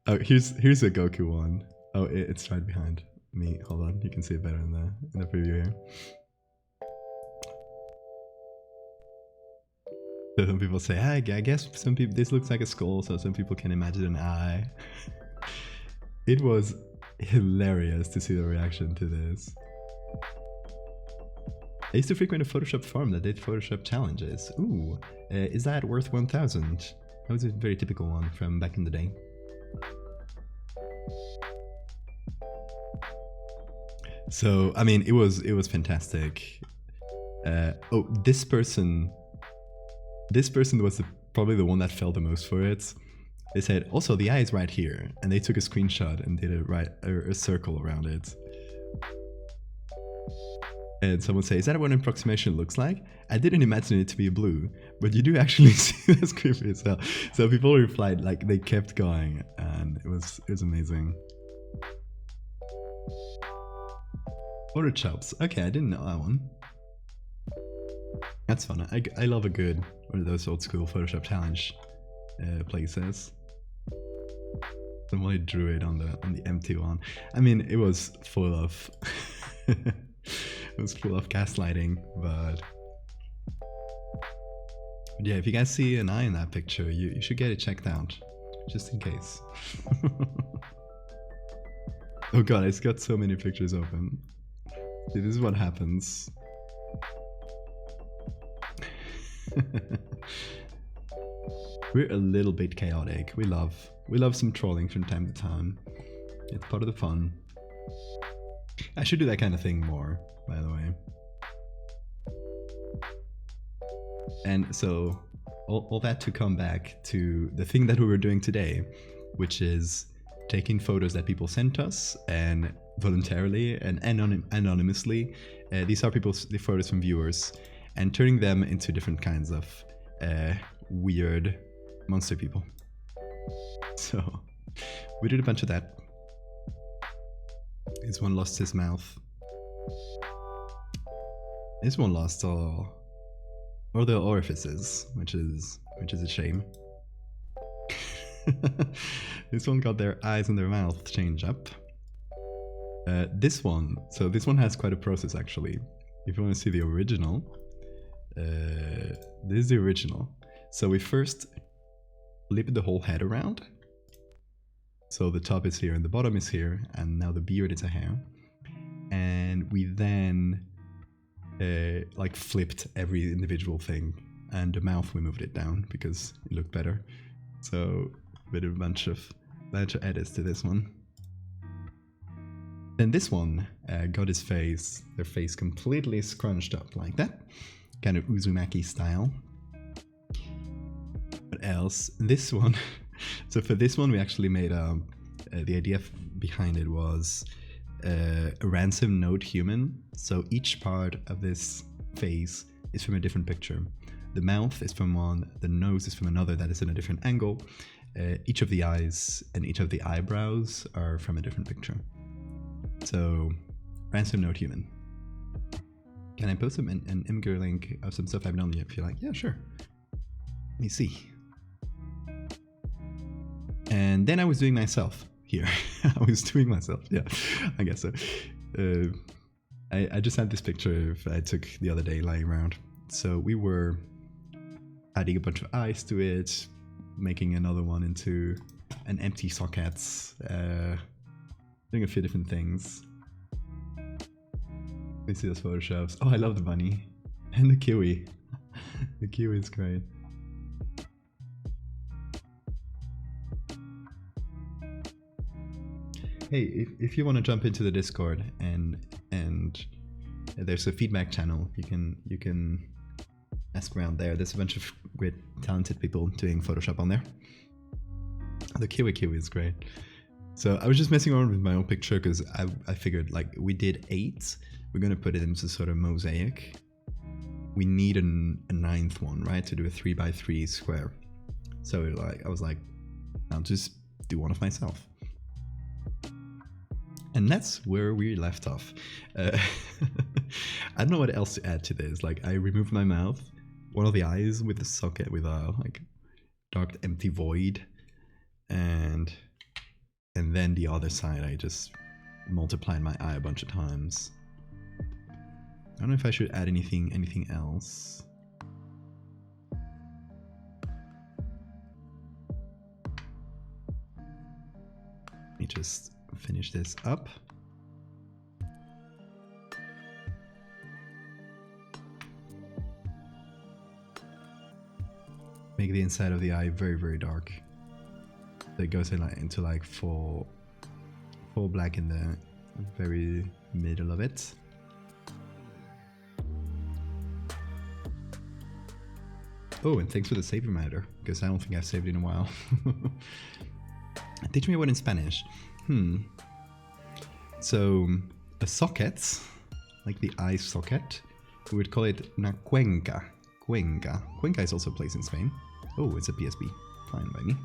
Oh, here's a Goku one. Oh, it's right behind me. Hold on, you can see it better in the preview here. So some people say, I guess some people, this looks like a skull, so some people can imagine an eye. It was hilarious to see the reaction to this. I used to frequent a Photoshop forum that did Photoshop challenges. Ooh, is that worth 1,000? That was a very typical one from back in the day. So, I mean, it was fantastic. Oh, this person was probably the one that fell the most for it. They said, also, the eye is right here. And they took a screenshot and did a circle around it. And someone says, is that what an approximation looks like? I didn't imagine it to be blue, but you do actually see that's creepy as hell. So people replied, like, they kept going, and it was amazing. Photo chops. Okay, I didn't know that one. That's fun. I love a good one of those old school Photoshop challenge places. Somebody drew it on the empty one. I mean, it was full of it was full of gaslighting, but yeah, if you guys see an eye in that picture, you should get it checked out, just in case. Oh god, it's got so many pictures open. See, this is what happens. We're a little bit chaotic. We love some trolling from time to time. It's part of the fun. I should do that kind of thing more, by the way. And so, all that to come back to the thing that we were doing today, which is taking photos that people sent us and voluntarily and anonymously. These are the photos from viewers, and turning them into different kinds of weird monster people. So we did a bunch of that. This one lost his mouth. This one lost all the orifices, which is a shame. This one got their eyes and their mouth changed up. This one has quite a process actually. If you want to see the original, this is the original. So we first flip the whole head around. So the top is here and the bottom is here, and now the beard is a hair. And we then like flipped every individual thing, and the mouth we moved it down because it looked better. So we did a bunch of edits to this one. Then this one got their face completely scrunched up like that, kind of Uzumaki style. What else? This one. So for this one, we actually made the idea behind it was a ransom note human. So each part of this face is from a different picture. The mouth is from one, the nose is from another that is in a different angle. Each of the eyes and each of the eyebrows are from a different picture. So, ransom note human. Can I post an Imgur link of some stuff I've done yet? If you're like, yeah, sure. Let me see. And then I was doing myself here. I was doing myself, yeah, I guess so. I just had this picture I took the other day lying around. So we were adding a bunch of eyes to it, making another one into an empty socket, doing a few different things. Let me see those photoshops. Oh, I love the bunny. And the kiwi. The kiwi is great. Hey, if you want to jump into the Discord and there's a feedback channel, you can ask around there. There's a bunch of great talented people doing Photoshop on there. The kiwi is great. So I was just messing around with my own picture because I figured, like, we did 8, we're gonna put it into sort of mosaic. We need a 9th one, right, to do a 3x3 square. So like I was like, I'll just do one of myself. And that's where we left off. I don't know what else to add to this. Like, I removed my mouth, one of the eyes with the socket with a like dark empty void, and then the other side I just multiplied my eye a bunch of times. I don't know if I should add anything else. Let me just finish this up. Make the inside of the eye very, very dark. So it goes into like full black in the very middle of it. Oh, and thanks for the save reminder, because I don't think I've saved in a while. Teach me a word in Spanish. So, a socket, like the eye socket, we would call it una cuenca. Cuenca. Cuenca is also a place in Spain. Oh, it's a PSB. Fine by me.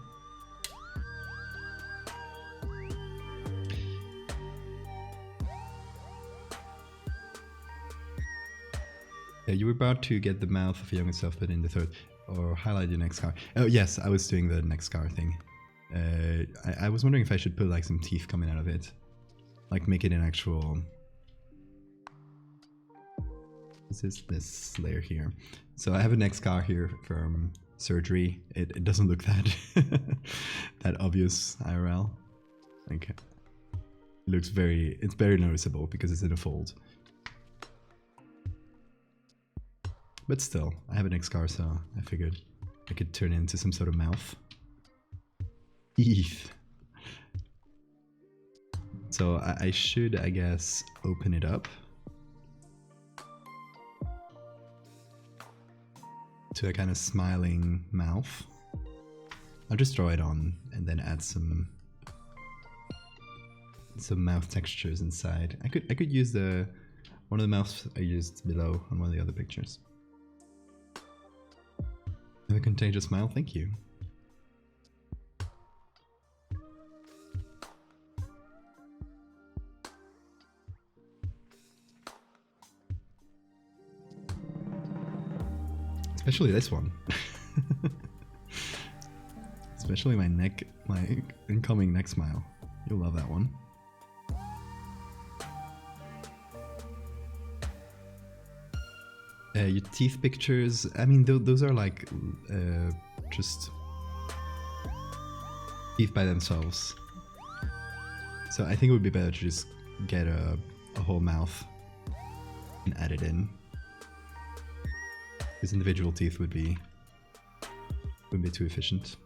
You were about to get the mouth of your younger self, but in the third, or highlight your next scar. Oh yes, I was doing the next scar thing. I was wondering if I should put like some teeth coming out of it, like make it an actual. This layer here. So I have a neck scar here from surgery. It doesn't look that that obvious IRL. Okay. It looks it's very noticeable because it's in a fold. But still, I have a neck scar, so I figured I could turn it into some sort of mouth. Teeth. So I should, I guess, open it up to a kind of smiling mouth. I'll just draw it on and then add some mouth textures inside. I could use one of the mouths I used below on one of the other pictures. Have a contagious smile, thank you. Especially this one. Especially my incoming neck smile. You'll love that one. Your teeth pictures, I mean, those are like just teeth by themselves. So I think it would be better to just get a whole mouth and add it in. Because individual teeth wouldn't be too efficient.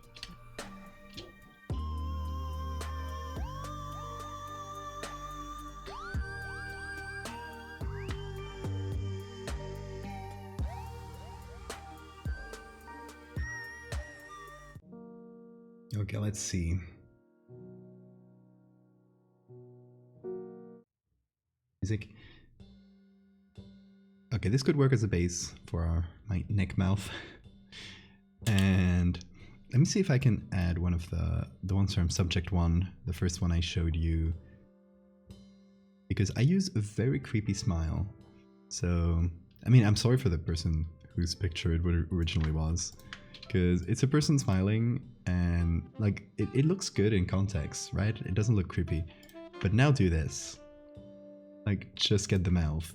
Okay, let's see. Music. Okay, this could work as a base for my neck mouth. And let me see if I can add one of the ones from subject 1, the first one I showed you. Because I use a very creepy smile. So, I mean, I'm sorry for the person whose picture it originally was. Because it's a person smiling and like it looks good in context, right? It doesn't look creepy. But now do this. Like, just get the mouth.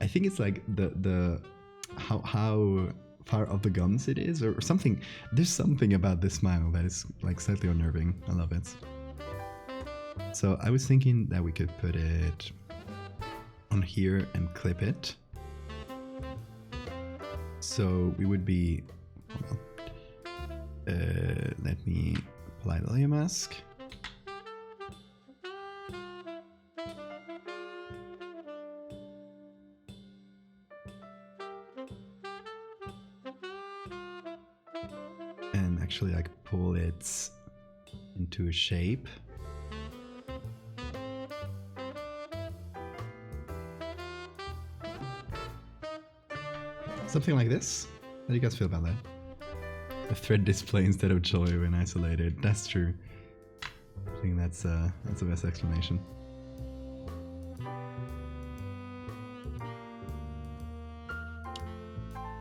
I think it's like the how far up the gums it is or something. There's something about this smile that is like slightly unnerving. I love it. So I was thinking that we could put it on here and clip it. So we would be, hold on. Let me apply the layer mask. And actually like pull it into a shape. Something like this. How do you guys feel about that? A thread display instead of joy when isolated. That's true. I think that's the best explanation.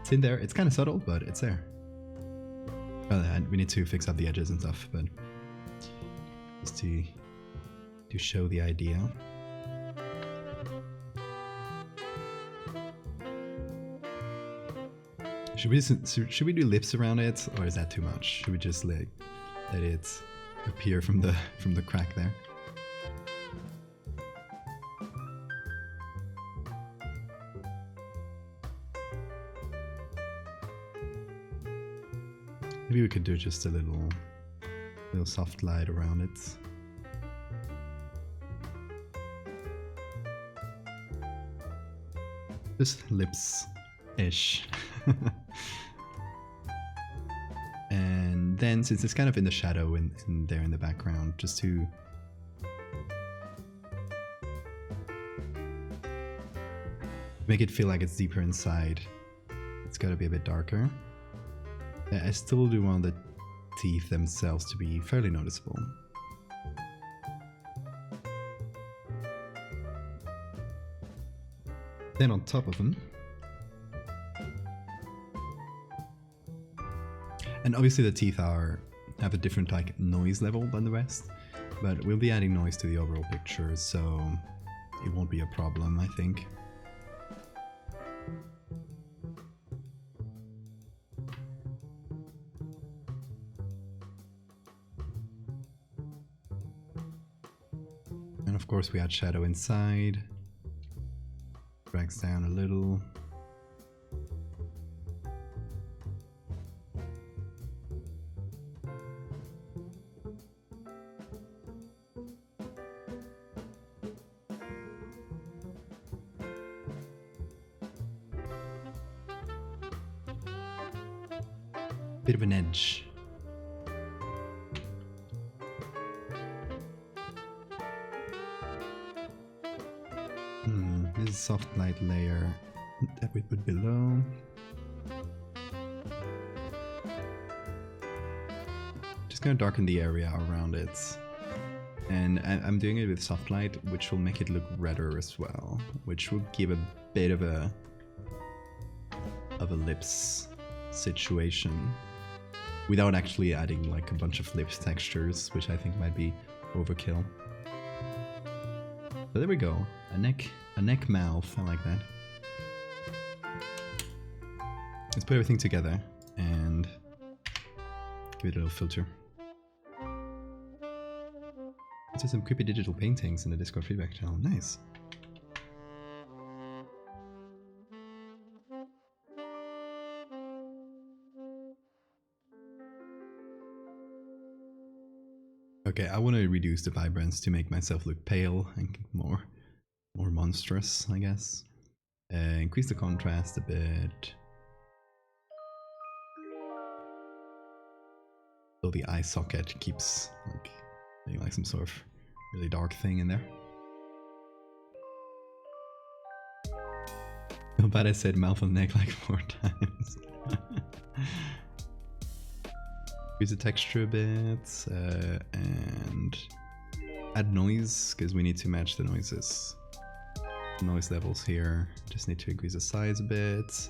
It's in there. It's kind of subtle, but it's there. Well, we need to fix up the edges and stuff, but just to show the idea. Should we do lips around it, or is that too much? Should we just let it appear from the crack there? Maybe we could do just a little soft light around it. Just lips-ish. And then, since it's kind of in the shadow and there in the background, just to make it feel like it's deeper inside, it's got to be a bit darker. I still do want the teeth themselves to be fairly noticeable. Then on top of them, and obviously the teeth are have a different like noise level than the rest, but we'll be adding noise to the overall picture, so it won't be a problem, I think. And of course we add shadow inside, drags down a little. Bit of an edge. This is soft light layer that we put below. Just gonna darken the area around it. And I'm doing it with soft light, which will make it look redder as well, which will give a bit of a lips situation, without actually adding like a bunch of lips textures, which I think might be overkill. But there we go, a neck mouth, I like that. Let's put everything together and give it a little filter. Let's do some creepy digital paintings in the Discord feedback channel, nice. Okay, I want to reduce the vibrance to make myself look pale and more monstrous, I guess. Increase the contrast a bit. So the eye socket keeps like being like some sort of really dark thing in there. How bad I said mouth and neck like 4 times. Use the texture a bit and add noise, because we need to match the noises. Noise levels here. Just need to increase the size a bit.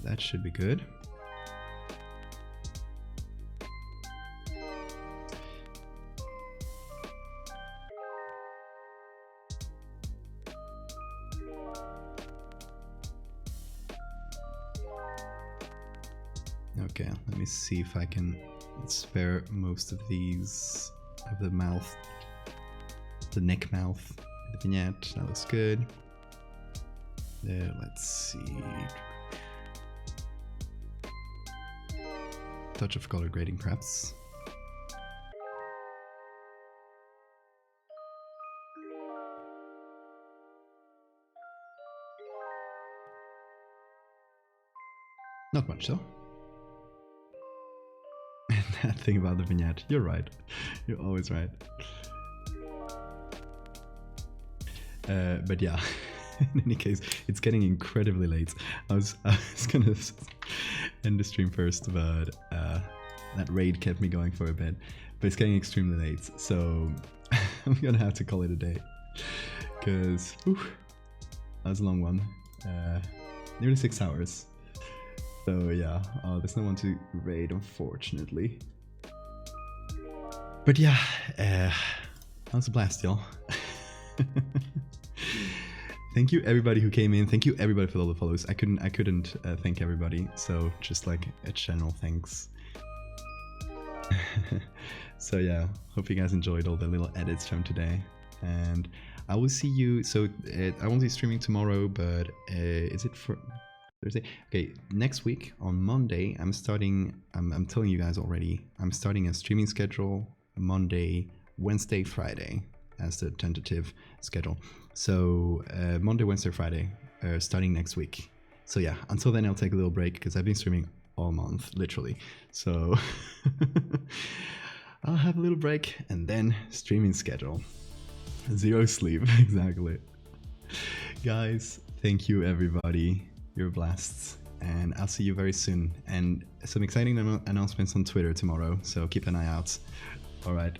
That should be good. Okay, let me see if I can spare most of these, of the mouth, the neck mouth, the vignette. That looks good. Let's see. Touch of color grading perhaps. Not much though. That thing about the vignette, you're right. You're always right. But yeah, in any case, it's getting incredibly late. I was gonna end the stream first, but that raid kept me going for a bit. But it's getting extremely late, so I'm gonna have to call it a day. Because that was a long one. Nearly 6 hours. So yeah, there's no one to raid, unfortunately. But yeah, that was a blast, y'all. Thank you everybody who came in. Thank you everybody for all the follows. I couldn't thank everybody, so just like a general thanks. So yeah, hope you guys enjoyed all the little edits from today, and I will see you. So I won't be streaming tomorrow, but is it for Thursday? Okay, next week on Monday, I'm starting. I'm telling you guys already. I'm starting a streaming schedule Monday, Wednesday, Friday as the tentative schedule. So Monday, Wednesday, Friday, starting next week. So yeah, until then I'll take a little break because I've been streaming all month, literally. So I'll have a little break and then streaming schedule. 0 sleep, exactly. Guys, thank you everybody. You're blasts. And I'll see you very soon. And some exciting announcements on Twitter tomorrow, so keep an eye out. Alright.